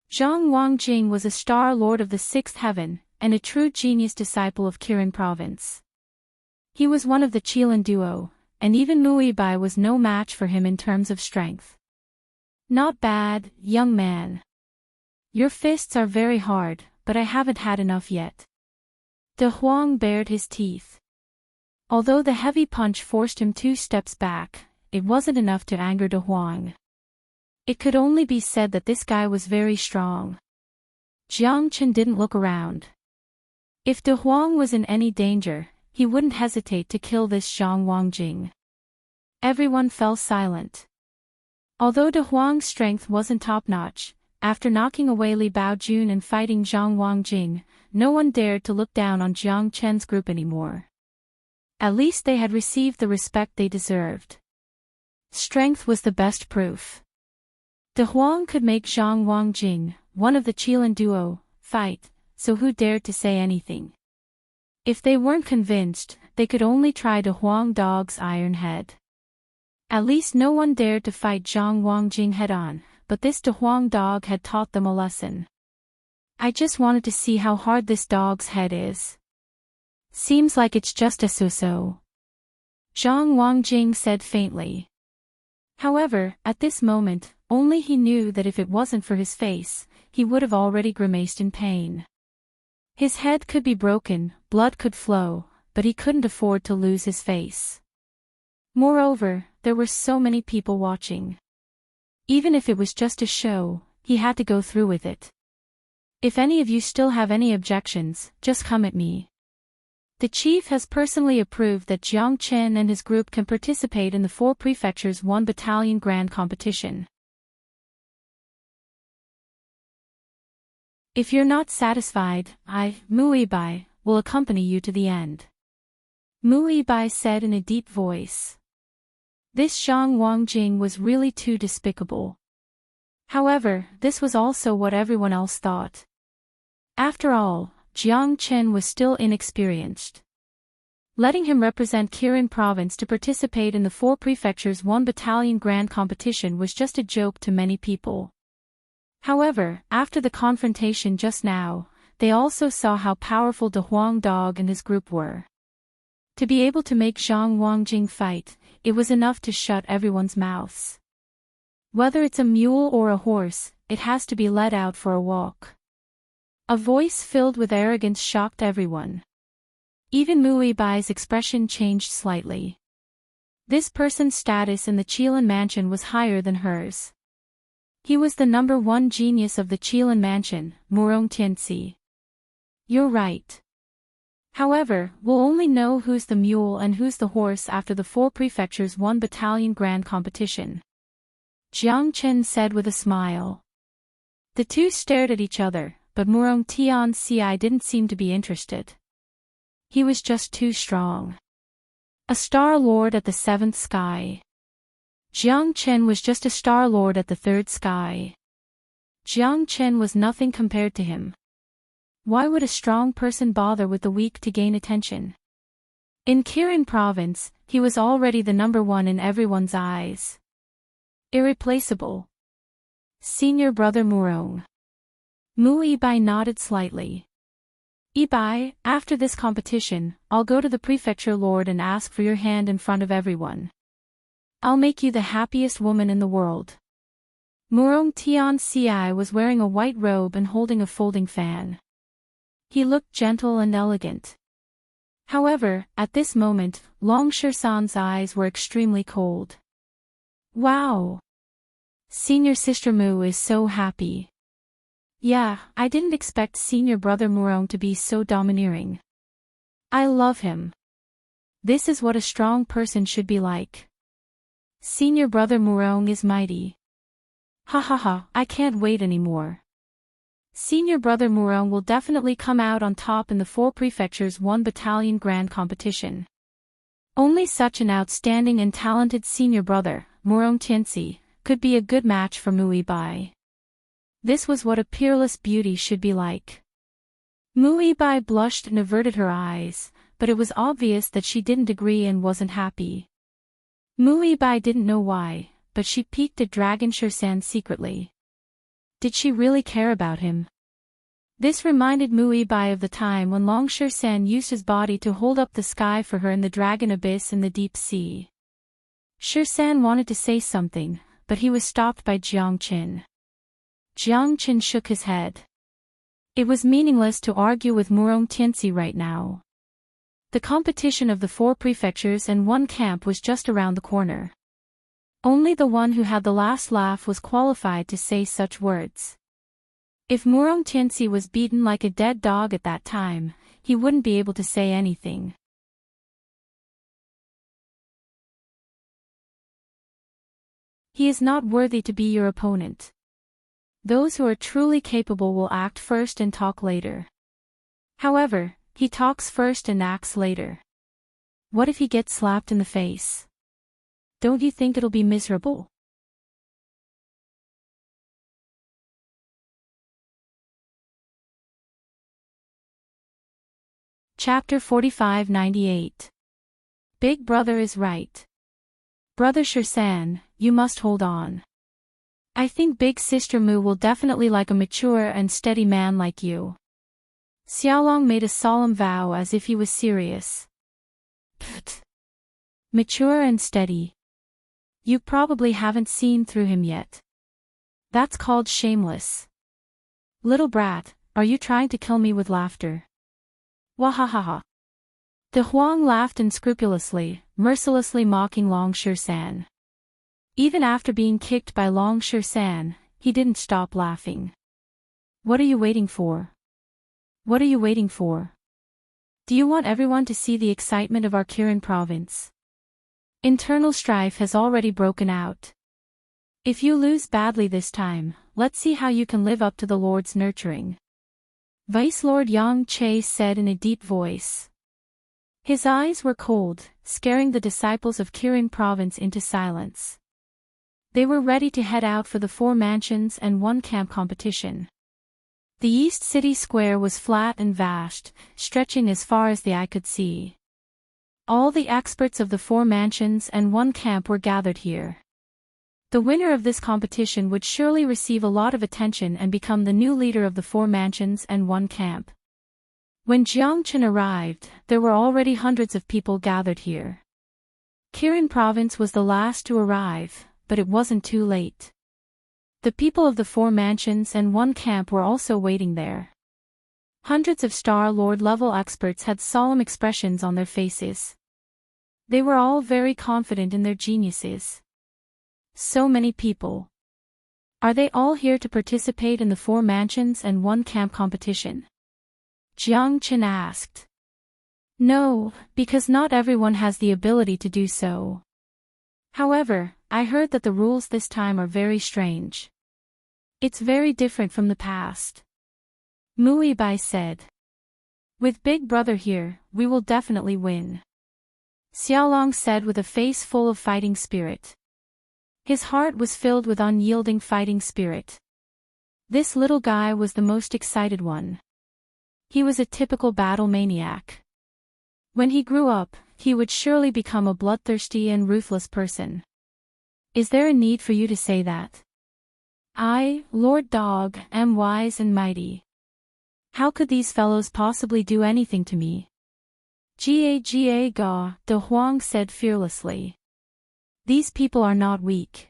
Zhang Wangjing was a Star Lord of the 6th Heaven, and a true genius disciple of Kirin province. He was one of the Qilin duo, and even Mu Yibai was no match for him in terms of strength. Not bad, young man. Your fists are very hard, but I haven't had enough yet. De Huang bared his teeth. Although the heavy punch forced him 2 steps back, it wasn't enough to anger De Huang. It could only be said that this guy was very strong. Jiang Chen didn't look around. If De Huang was in any danger, he wouldn't hesitate to kill this Zhang Wangjing. Everyone fell silent. Although De Huang's strength wasn't top-notch, after knocking away Li Baojun and fighting Zhang Wangjing, no one dared to look down on Jiang Chen's group anymore. At least they had received the respect they deserved. Strength was the best proof. De Huang could make Zhang Wangjing, one of the Qilin duo, fight, so who dared to say anything? If they weren't convinced, they could only try De Huang dog's iron head. At least no one dared to fight Zhang Wangjing head-on, but this De Huang dog had taught them a lesson. I just wanted to see how hard this dog's head is. Seems like it's just a so-so. Zhang Wangjing said faintly. However, at this moment, only he knew that if it wasn't for his face, he would have already grimaced in pain. His head could be broken, blood could flow, but he couldn't afford to lose his face. Moreover, there were so many people watching. Even if it was just a show, he had to go through with it. If any of you still have any objections, just come at me. The chief has personally approved that Jiang Chen and his group can participate in the 4 prefectures 1 battalion grand competition. If you're not satisfied, I, Mu Yibai, will accompany you to the end. Mu Bai said in a deep voice. This Zhang Wangjing was really too despicable. However, this was also what everyone else thought. After all, Jiang Chen was still inexperienced. Letting him represent Kirin province to participate in the 4 prefectures 1 battalion grand competition was just a joke to many people. However, after the confrontation just now, they also saw how powerful De Huang Dog and his group were. To be able to make Zhang Wangjing fight, it was enough to shut everyone's mouths. Whether it's a mule or a horse, it has to be let out for a walk. A voice filled with arrogance shocked everyone. Even Mu Bai's expression changed slightly. This person's status in the Qilin mansion was higher than hers. He was the number 1 genius of the Qilin mansion, Murong Tianxi. You're right. However, we'll only know who's the mule and who's the horse after the 4 prefectures 1 battalion grand competition. Jiang Chen said with a smile. The two stared at each other, but Murong Tianxi didn't seem to be interested. He was just too strong. A Star Lord at the 7th sky. Jiang Chen was just a Star Lord at the 3rd sky. Jiang Chen was nothing compared to him. Why would a strong person bother with the weak to gain attention? In Kirin province, he was already the number 1 in everyone's eyes. Irreplaceable. Senior brother Murong. Mu Bai nodded slightly. Bai, after this competition, I'll go to the prefecture lord and ask for your hand in front of everyone. I'll make you the happiest woman in the world. Murong Tianxi was wearing a white robe and holding a folding fan. He looked gentle and elegant. However, at this moment, Long Shersan's eyes were extremely cold. Wow! Senior Sister Mu is so happy. Yeah, I didn't expect Senior Brother Murong to be so domineering. I love him. This is what a strong person should be like. Senior Brother Murong is mighty. Ha ha ha, I can't wait anymore. Senior Brother Murong will definitely come out on top in the 4 prefectures 1 battalion grand competition. Only such an outstanding and talented senior brother, Murong Tianxi, could be a good match for Mu Bai. This was what a peerless beauty should be like. Mu Bai blushed and averted her eyes, but it was obvious that she didn't agree and wasn't happy. Mu Bai didn't know why, but she peeked at Dragon Shersan secretly. Did she really care about him? This reminded Mu Bai of the time when Long Shersan used his body to hold up the sky for her in the dragon abyss in the deep sea. Shersan wanted to say something, but he was stopped by Jiang Chen. Jiang Chen shook his head. It was meaningless to argue with Murong Tianxi right now. The competition of the 4 prefectures and 1 camp was just around the corner. Only the one who had the last laugh was qualified to say such words. If Murong Tianxi was beaten like a dead dog at that time, he wouldn't be able to say anything. He is not worthy to be your opponent. Those who are truly capable will act first and talk later. However, he talks first and acts later. What if he gets slapped in the face? Don't you think it'll be miserable? Chapter 4598. Big Brother is right. Brother Shersan, you must hold on. I think Big Sister Mu will definitely like a mature and steady man like you. Xiaolong made a solemn vow as if he was serious. Pfft. Mature and steady. You probably haven't seen through him yet. That's called shameless. Little brat, are you trying to kill me with laughter? Wahahaha. De Huang laughed unscrupulously, mercilessly mocking Long Shersan. Even after being kicked by Long Shersan, he didn't stop laughing. What are you waiting for? What are you waiting for? Do you want everyone to see the excitement of our Kirin province? Internal strife has already broken out. If you lose badly this time, let's see how you can live up to the Lord's nurturing. Vice Lord Yang Che said in a deep voice. His eyes were cold, scaring the disciples of Kirin province into silence. They were ready to head out for the 4 mansions and 1 camp competition. The East City Square was flat and vast, stretching as far as the eye could see. All the experts of the 4 mansions and 1 camp were gathered here. The winner of this competition would surely receive a lot of attention and become the new leader of the 4 mansions and 1 camp. When Jiang Chen arrived, there were already hundreds of people gathered here. Kirin province was the last to arrive, but it wasn't too late. The people of the 4 mansions and 1 camp were also waiting there. Hundreds of Star Lord level experts had solemn expressions on their faces. They were all very confident in their geniuses. So many people. Are they all here to participate in the 4 mansions and 1 camp competition? Jiang Chen asked. No, because not everyone has the ability to do so. However, I heard that the rules this time are very strange. It's very different from the past. Mui Bai said. With Big Brother here, we will definitely win. Xiaolong said with a face full of fighting spirit. His heart was filled with unyielding fighting spirit. This little guy was the most excited one. He was a typical battle maniac. When he grew up, he would surely become a bloodthirsty and ruthless person. Is there a need for you to say that? I, Lord Dog, am wise and mighty. How could these fellows possibly do anything to me? Ga, De Huang said fearlessly. These people are not weak.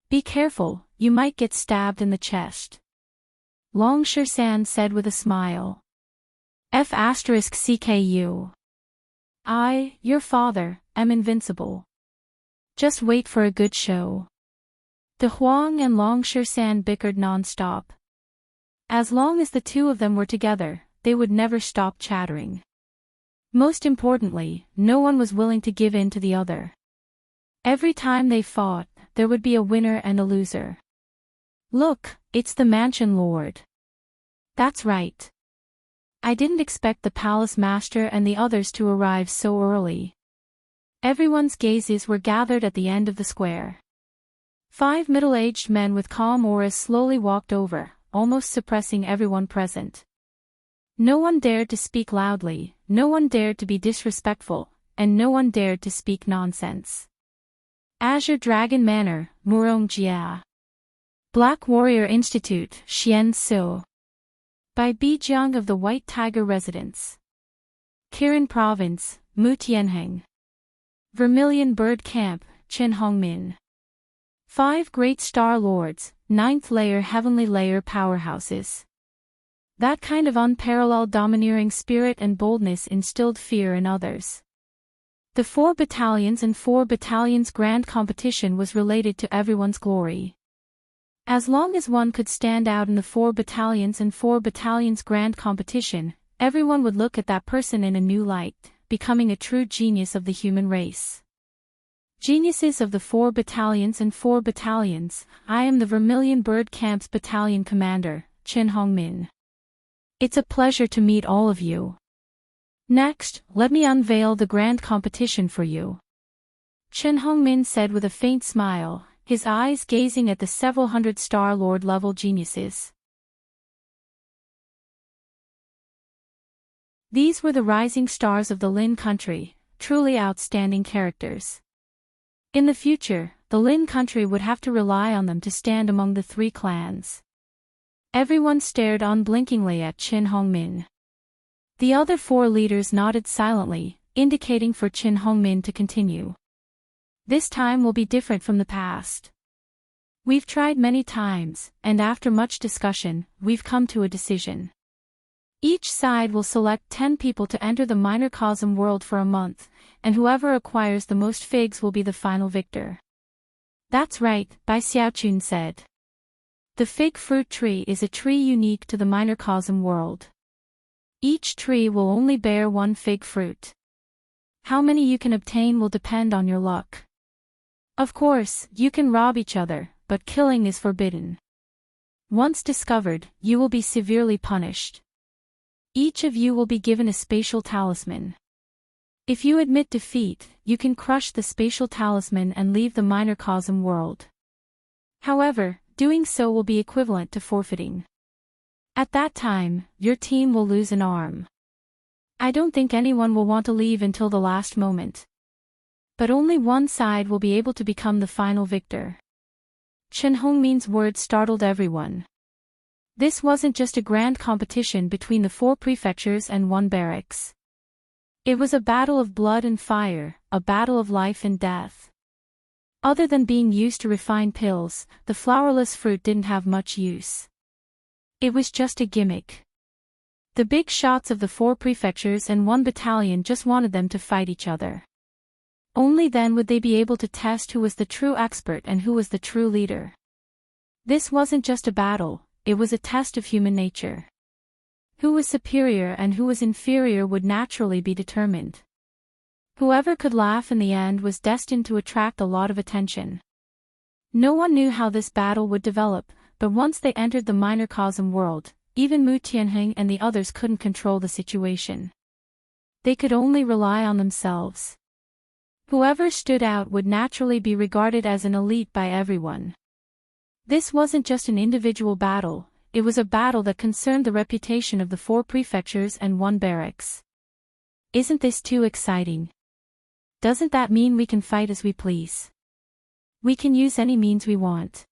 Be careful, you might get stabbed in the chest. Long Shersan said with a smile. F*CKU. I, your father, am invincible. Just wait for a good show. De Huang and Long Shersan bickered non-stop. As long as the 2 of them were together, they would never stop chattering. Most importantly, no one was willing to give in to the other. Every time they fought, there would be a winner and a loser. Look, it's the Mansion Lord. That's right. I didn't expect the Palace Master and the others to arrive so early. Everyone's gazes were gathered at the end of the square. 5 middle-aged men with calm auras slowly walked over, almost suppressing everyone present. No one dared to speak loudly, no one dared to be disrespectful, and no one dared to speak nonsense. Azure Dragon Manor, Murong Jia. Black Warrior Institute, Xian Su. By Bi Jiang of the White Tiger Residence. Kirin Province, Mu Tianheng. Vermilion Bird Camp, Chen Hongmin. 5 Great Star Lords, 9th layer Heavenly Layer powerhouses. That kind of unparalleled domineering spirit and boldness instilled fear in others. The 4 battalions and 4 battalions grand competition was related to everyone's glory. As long as one could stand out in the 4 battalions and 4 battalions grand competition, everyone would look at that person in a new light, becoming a true genius of the human race. Geniuses of the 4 battalions and 4 battalions, I am the Vermilion Bird Camp's battalion commander, Chen Hongmin. It's a pleasure to meet all of you. Next, let me unveil the grand competition for you. Chen Hongmin said with a faint smile, his eyes gazing at the several hundred Star Lord level geniuses. These were the rising stars of the Lin country, truly outstanding characters. In the future, the Lin country would have to rely on them to stand among the 3 clans. Everyone stared unblinkingly at Chen Hongmin. The other 4 leaders nodded silently, indicating for Chen Hongmin to continue. This time will be different from the past. We've tried many times, and after much discussion, we've come to a decision. Each side will select 10 people to enter the minor cosm world for a month, and whoever acquires the most figs will be the final victor. That's right, Bai Xiaochun said. The fig fruit tree is a tree unique to the minor cosm world. Each tree will only bear 1 fig fruit. How many you can obtain will depend on your luck. Of course, you can rob each other, but killing is forbidden. Once discovered, you will be severely punished. Each of you will be given a spatial talisman. If you admit defeat, you can crush the spatial talisman and leave the microcosm world. However, doing so will be equivalent to forfeiting. At that time, your team will lose an arm. I don't think anyone will want to leave until the last moment. But only one side will be able to become the final victor. Chen Hongmin's words startled everyone. This wasn't just a grand competition between the 4 prefectures and 1 barracks. It was a battle of blood and fire, a battle of life and death. Other than being used to refine pills, the flowerless fruit didn't have much use. It was just a gimmick. The big shots of the 4 prefectures and 1 battalion just wanted them to fight each other. Only then would they be able to test who was the true expert and who was the true leader. This wasn't just a battle, it was a test of human nature. Who was superior and who was inferior would naturally be determined. Whoever could laugh in the end was destined to attract a lot of attention. No one knew how this battle would develop, but once they entered the microcosm world, even Mu Tianheng and the others couldn't control the situation. They could only rely on themselves. Whoever stood out would naturally be regarded as an elite by everyone. This wasn't just an individual battle, it was a battle that concerned the reputation of the 4 prefectures and 1 barracks. Isn't this too exciting? Doesn't that mean we can fight as we please? We can use any means we want.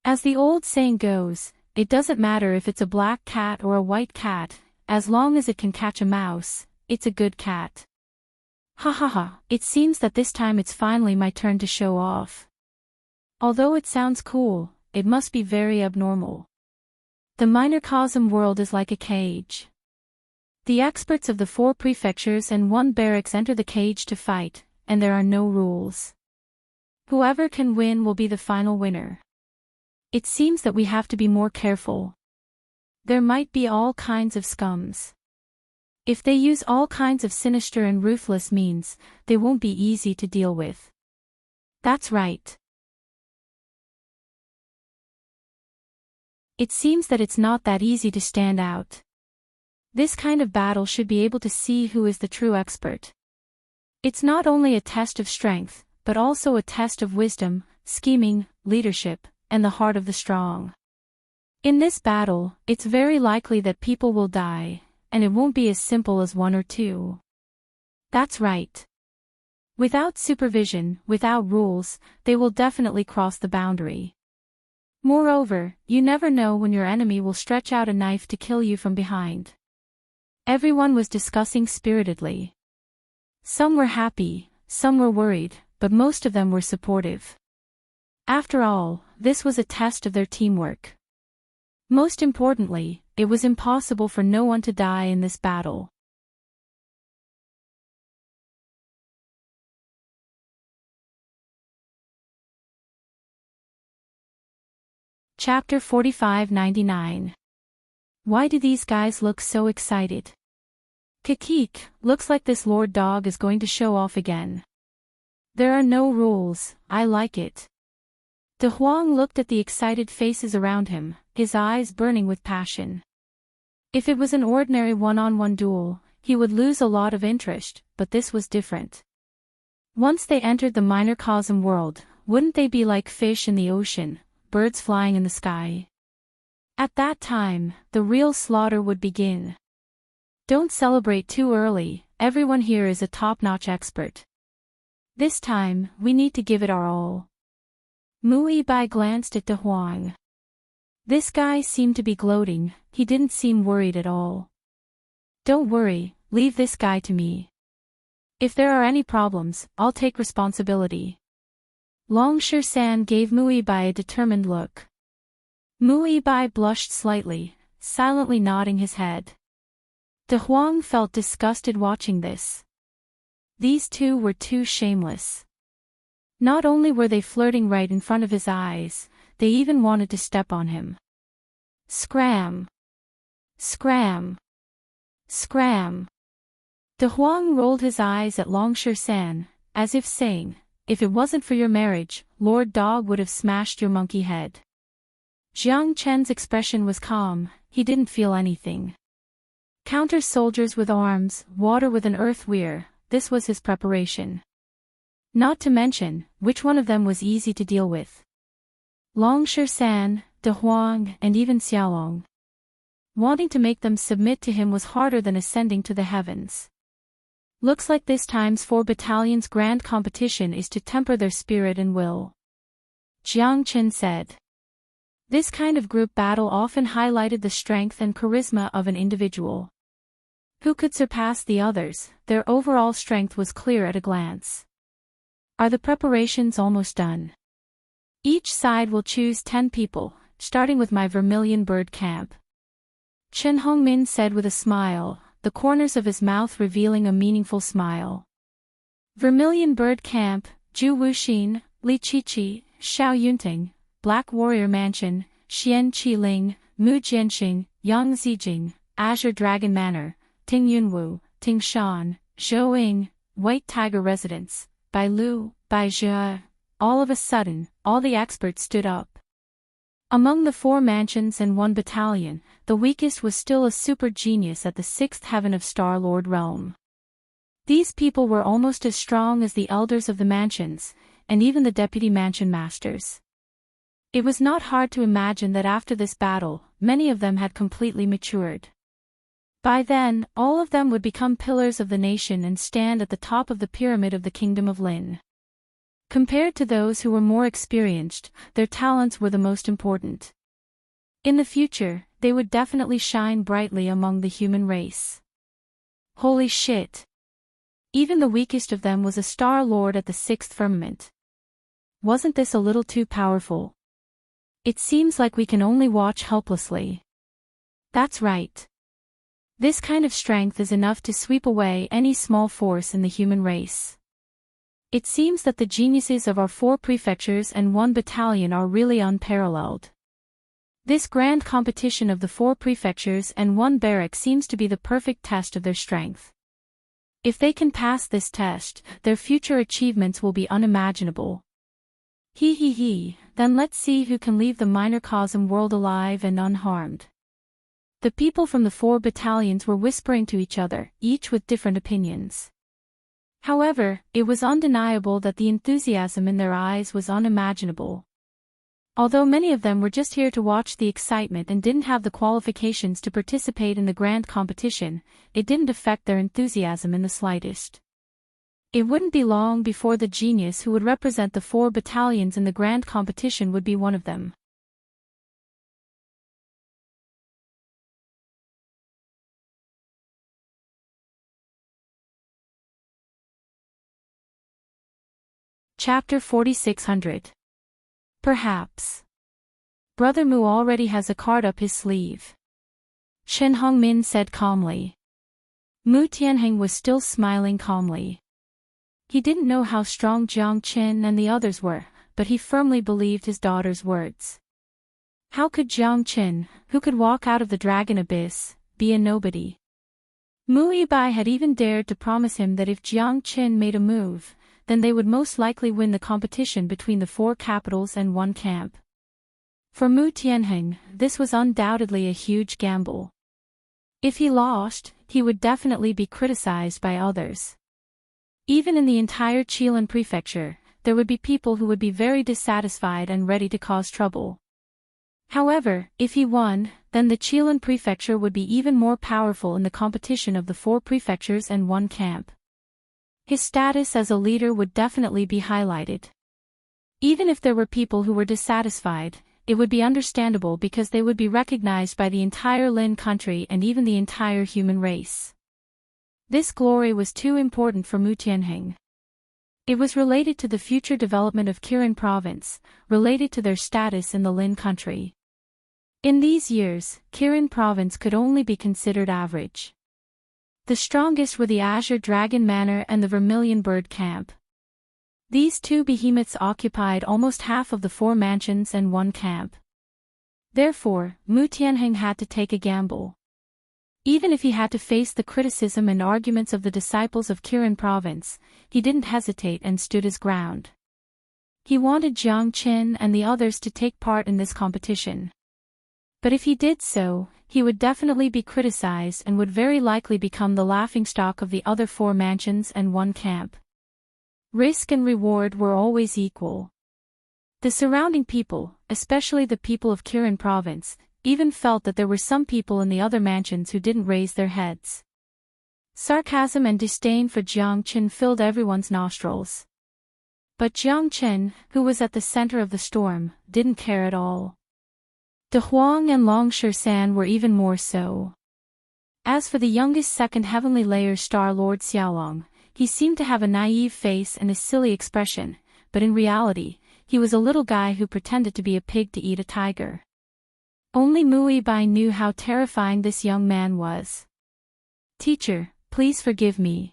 As the old saying goes, it doesn't matter if it's a black cat or a white cat, as long as it can catch a mouse, it's a good cat. Ha ha ha, it seems that this time it's finally my turn to show off. Although it sounds cool, it must be very abnormal. The microcosm world is like a cage. The experts of the 4 prefectures and 1 barracks enter the cage to fight, and there are no rules. Whoever can win will be the final winner. It seems that we have to be more careful. There might be all kinds of scums. If they use all kinds of sinister and ruthless means, they won't be easy to deal with. That's right. It seems that it's not that easy to stand out. This kind of battle should be able to see who is the true expert. It's not only a test of strength, but also a test of wisdom, scheming, leadership, and the heart of the strong. In this battle, it's very likely that people will die, and it won't be as simple as 1 or 2. That's right. Without supervision, without rules, they will definitely cross the boundary. Moreover, you never know when your enemy will stretch out a knife to kill you from behind. Everyone was discussing spiritedly. Some were happy, some were worried, but most of them were supportive. After all, this was a test of their teamwork. Most importantly, it was impossible for no one to die in this battle. Chapter 45-99. Why do these guys look so excited? Kikik, looks like this Lord Dog is going to show off again. There are no rules, I like it. De Huang looked at the excited faces around him, his eyes burning with passion. If it was an ordinary one-on-one duel, he would lose a lot of interest, but this was different. Once they entered the microcosm world, wouldn't they be like fish in the ocean, birds flying in the sky? At that time, the real slaughter would begin. Don't celebrate too early, everyone here is a top-notch expert. This time, we need to give it our all. Mu Yibai glanced at De Huang. This guy seemed to be gloating, he didn't seem worried at all. Don't worry, leave this guy to me. If there are any problems, I'll take responsibility. Long San gave Mu Yibai a determined look. Mu Yibai blushed slightly, silently nodding his head. De Huang felt disgusted watching this. These two were too shameless. Not only were they flirting right in front of his eyes, they even wanted to step on him. Scram! Scram! Scram! De Huang rolled his eyes at Long San, as if saying, if it wasn't for your marriage, Lord Dog would have smashed your monkey head. Jiang Chen's expression was calm, he didn't feel anything. Counter soldiers with arms, water with an earth weir, this was his preparation. Not to mention, which one of them was easy to deal with. Long San, De Huang, and even Xiaolong. Wanting to make them submit to him was harder than ascending to the heavens. Looks like this time's 4 battalions' grand competition is to temper their spirit and will. Jiang Qin said. This kind of group battle often highlighted the strength and charisma of an individual. Who could surpass the others? Their overall strength was clear at a glance. Are the preparations almost done? Each side will choose 10 people, starting with my vermilion bird camp. Chen Hongmin said with a smile, the corners of his mouth revealing a meaningful smile. Vermilion bird camp, Zhu Wuxin, Li Qiqi, Xiao Yunting, Black Warrior Mansion, Xian Qiling, Mu Jianxing, Yang Zijing, Azure Dragon Manor, Ting Yunwu, Ting Shan, Zhou Ying, White Tiger Residence, Bai Lu, Bai Zhe. All of a sudden, all the experts stood up. Among the 4 mansions and 1 battalion, the weakest was still a super genius at the 6th heaven of Star-Lord realm. These people were almost as strong as the elders of the mansions, and even the deputy mansion masters. It was not hard to imagine that after this battle, many of them had completely matured. By then, all of them would become pillars of the nation and stand at the top of the pyramid of the kingdom of Lin. Compared to those who were more experienced, their talents were the most important. In the future, they would definitely shine brightly among the human race. Holy shit! Even the weakest of them was a Star Lord at the 6th firmament. Wasn't this a little too powerful? It seems like we can only watch helplessly. That's right. This kind of strength is enough to sweep away any small force in the human race. It seems that the geniuses of our 4 prefectures and 1 battalion are really unparalleled. This grand competition of the 4 prefectures and 1 barrack seems to be the perfect test of their strength. If they can pass this test, their future achievements will be unimaginable. Then let's see who can leave the minor cosm world alive and unharmed. The people from the 4 battalions were whispering to each other, each with different opinions. However, it was undeniable that the enthusiasm in their eyes was unimaginable. Although many of them were just here to watch the excitement and didn't have the qualifications to participate in the grand competition, it didn't affect their enthusiasm in the slightest. It wouldn't be long before the genius who would represent the 4 battalions in the grand competition would be one of them. Chapter 4600. Perhaps. Brother Mu already has a card up his sleeve. Chen Hongmin said calmly. Mu Tianheng was still smiling calmly. He didn't know how strong Jiang Qin and the others were, but he firmly believed his daughter's words. How could Jiang Qin, who could walk out of the dragon abyss, be a nobody? Mu Yibai had even dared to promise him that if Jiang Qin made a move, then they would most likely win the competition between the 4 capitals and 1 camp. For Mu Tianheng, this was undoubtedly a huge gamble. If he lost, he would definitely be criticized by others. Even in the entire Qilin prefecture, there would be people who would be very dissatisfied and ready to cause trouble. However, if he won, then the Qilin prefecture would be even more powerful in the competition of the 4 prefectures and 1 camp. His status as a leader would definitely be highlighted. Even if there were people who were dissatisfied, it would be understandable because they would be recognized by the entire Lin country and even the entire human race. This glory was too important for Mu Tianheng. It was related to the future development of Kirin province, related to their status in the Lin country. In these years, Kirin province could only be considered average. The strongest were the Azure Dragon Manor and the Vermilion Bird Camp. These 2 behemoths occupied almost half of the 4 mansions and 1 camp. Therefore, Mu Tianheng had to take a gamble. Even if he had to face the criticism and arguments of the disciples of Kirin province, he didn't hesitate and stood his ground. He wanted Jiang Qin and the others to take part in this competition. But if he did so, he would definitely be criticized and would very likely become the laughingstock of the other 4 mansions and 1 camp. Risk and reward were always equal. The surrounding people, especially the people of Kirin province, even felt that there were some people in the other mansions who didn't raise their heads. Sarcasm and disdain for Jiang Chen filled everyone's nostrils. But Jiang Chen, who was at the center of the storm, didn't care at all. De Huang and Long San were even more so. As for the youngest second heavenly layer Star Lord Xiaolong, he seemed to have a naive face and a silly expression, but in reality, he was a little guy who pretended to be a pig to eat a tiger. Only Mui Bai knew how terrifying this young man was. "Teacher, please forgive me.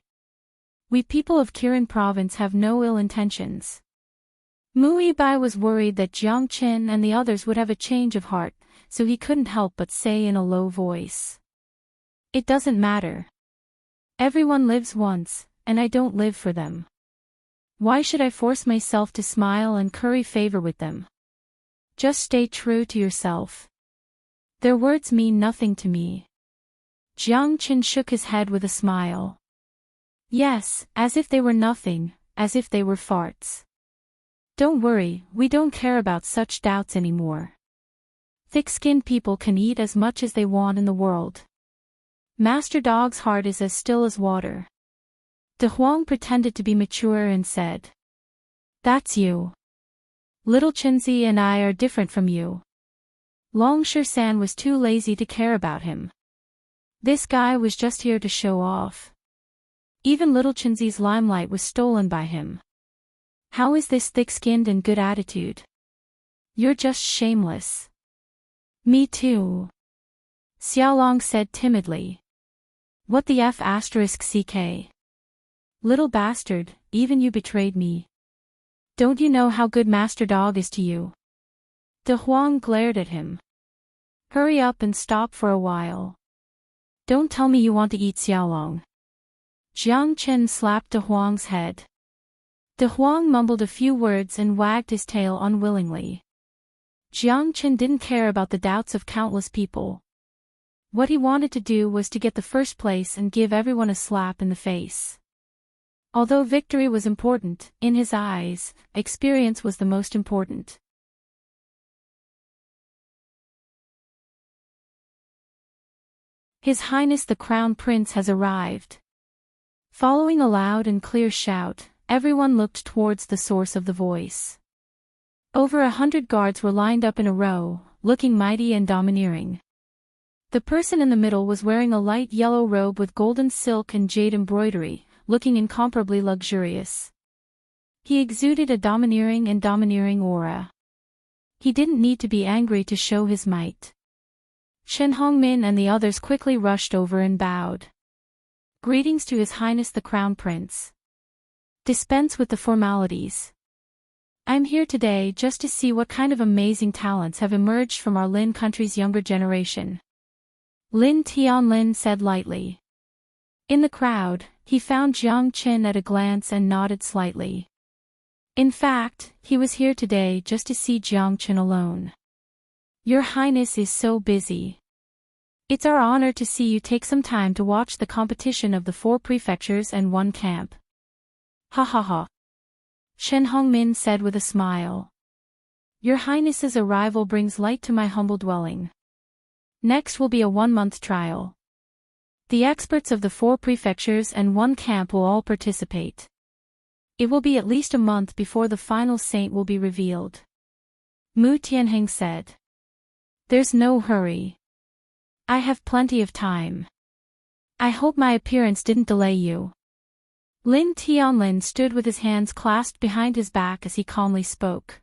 We people of Kirin province have no ill intentions." Mui Bai was worried that Jiang Chen and the others would have a change of heart, so he couldn't help but say in a low voice, "It doesn't matter. Everyone lives once, and I don't live for them. Why should I force myself to smile and curry favor with them? Just stay true to yourself. Their words mean nothing to me." Jiang Chen shook his head with a smile. "Yes, as if they were nothing, as if they were farts. Don't worry, we don't care about such doubts anymore. Thick-skinned people can eat as much as they want in the world. Master Dog's heart is as still as water." De Huang pretended to be mature and said, "That's you. Little Chenzi and I are different from you." Long San was too lazy to care about him. This guy was just here to show off. Even little Chenzi's limelight was stolen by him. How is this thick-skinned and good attitude? You're just shameless. "Me too," Xiaolong said timidly. "What the f***ck? Little bastard, even you betrayed me. Don't you know how good Master Dog is to you?" De Huang glared at him. "Hurry up and stop for a while. Don't tell me you want to eat Xiaolong." Jiang Chen slapped De Huang's head. De Huang mumbled a few words and wagged his tail unwillingly. Jiang Chen didn't care about the doubts of countless people. What he wanted to do was to get the first place and give everyone a slap in the face. Although victory was important, in his eyes, experience was the most important. His Highness the Crown Prince has arrived. Following a loud and clear shout, everyone looked towards the source of the voice. Over 100 guards were lined up in a row, looking mighty and domineering. The person in the middle was wearing a light yellow robe with golden silk and jade embroidery, looking incomparably luxurious. He exuded a domineering aura. He didn't need to be angry to show his might. Chen Hongmin and the others quickly rushed over and bowed. "Greetings to His Highness the Crown Prince. Dispense with the formalities. I'm here today just to see what kind of amazing talents have emerged from our Lin country's younger generation." Lin Tianlin said lightly. In the crowd, he found Jiang Chen at a glance and nodded slightly. In fact, he was here today just to see Jiang Chen alone. "Your Highness is so busy. It's our honor to see you take some time to watch the competition of the 4 prefectures and 1 camp." "Ha ha ha," Chen Hongmin said with a smile. "Your Highness's arrival brings light to my humble dwelling. Next will be a 1-month trial. The experts of the 4 prefectures and 1 camp will all participate. It will be at least a month before the final saint will be revealed." Mu Tianheng said. "There's no hurry. I have plenty of time. I hope my appearance didn't delay you." Lin Tianlin stood with his hands clasped behind his back as he calmly spoke.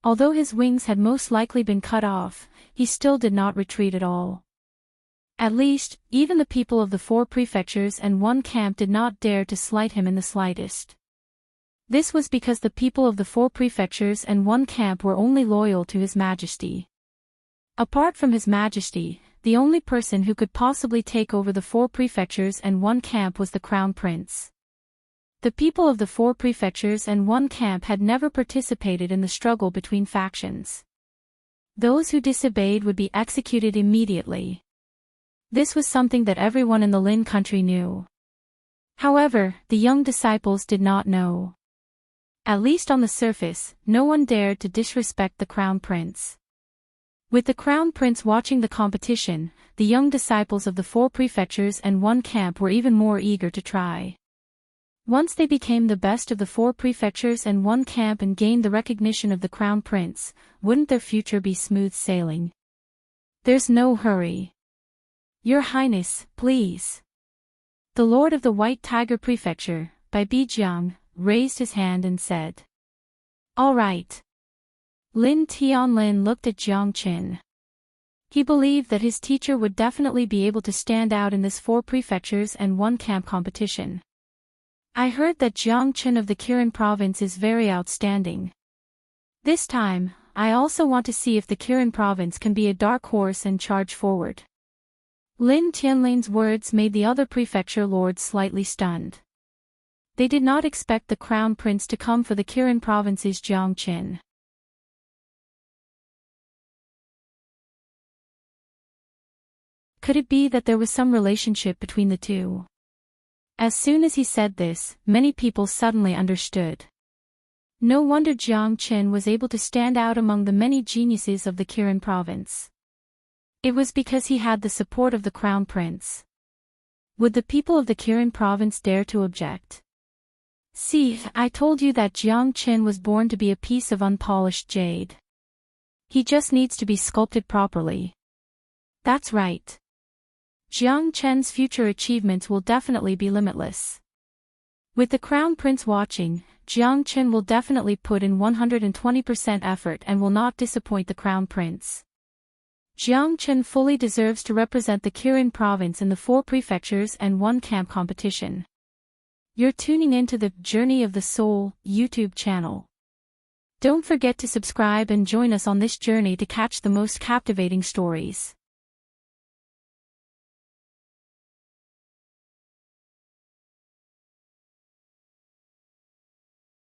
Although his wings had most likely been cut off, he still did not retreat at all. At least, even the people of the 4 prefectures and 1 camp did not dare to slight him in the slightest. This was because the people of the 4 prefectures and 1 camp were only loyal to His Majesty. Apart from His Majesty, the only person who could possibly take over the 4 prefectures and 1 camp was the Crown Prince. The people of the 4 prefectures and 1 camp had never participated in the struggle between factions. Those who disobeyed would be executed immediately. This was something that everyone in the Lin country knew. However, the young disciples did not know. At least on the surface, no one dared to disrespect the crown prince. With the crown prince watching the competition, the young disciples of the 4 prefectures and 1 camp were even more eager to try. Once they became the best of the 4 prefectures and 1 camp and gained the recognition of the crown prince, wouldn't their future be smooth sailing? There's no hurry. Your Highness, please. The Lord of the White Tiger Prefecture, Bai Bijiang, raised his hand and said. All right. Lin Tianlin looked at Jiang Qin. He believed that his teacher would definitely be able to stand out in this 4 prefectures and 1 camp competition. I heard that Jiang Qin of the Kirin province is very outstanding. This time, I also want to see if the Kirin province can be a dark horse and charge forward. Lin Tianlin's words made the other prefecture lords slightly stunned. They did not expect the crown prince to come for the Kirin province's Jiang Qin. Could it be that there was some relationship between the two? As soon as he said this, many people suddenly understood. No wonder Jiang Qin was able to stand out among the many geniuses of the Kirin province. It was because he had the support of the crown prince. Would the people of the Kirin province dare to object? See, I told you that Jiang Qin was born to be a piece of unpolished jade. He just needs to be sculpted properly. That's right. Jiang Qin's future achievements will definitely be limitless. With the crown prince watching, Jiang Qin will definitely put in 120% effort and will not disappoint the crown prince. Jiang Qin fully deserves to represent the Kirin province in the 4 prefectures and 1 camp competition. You're tuning into the Journey of the Soul YouTube channel. Don't forget to subscribe and join us on this journey to catch the most captivating stories.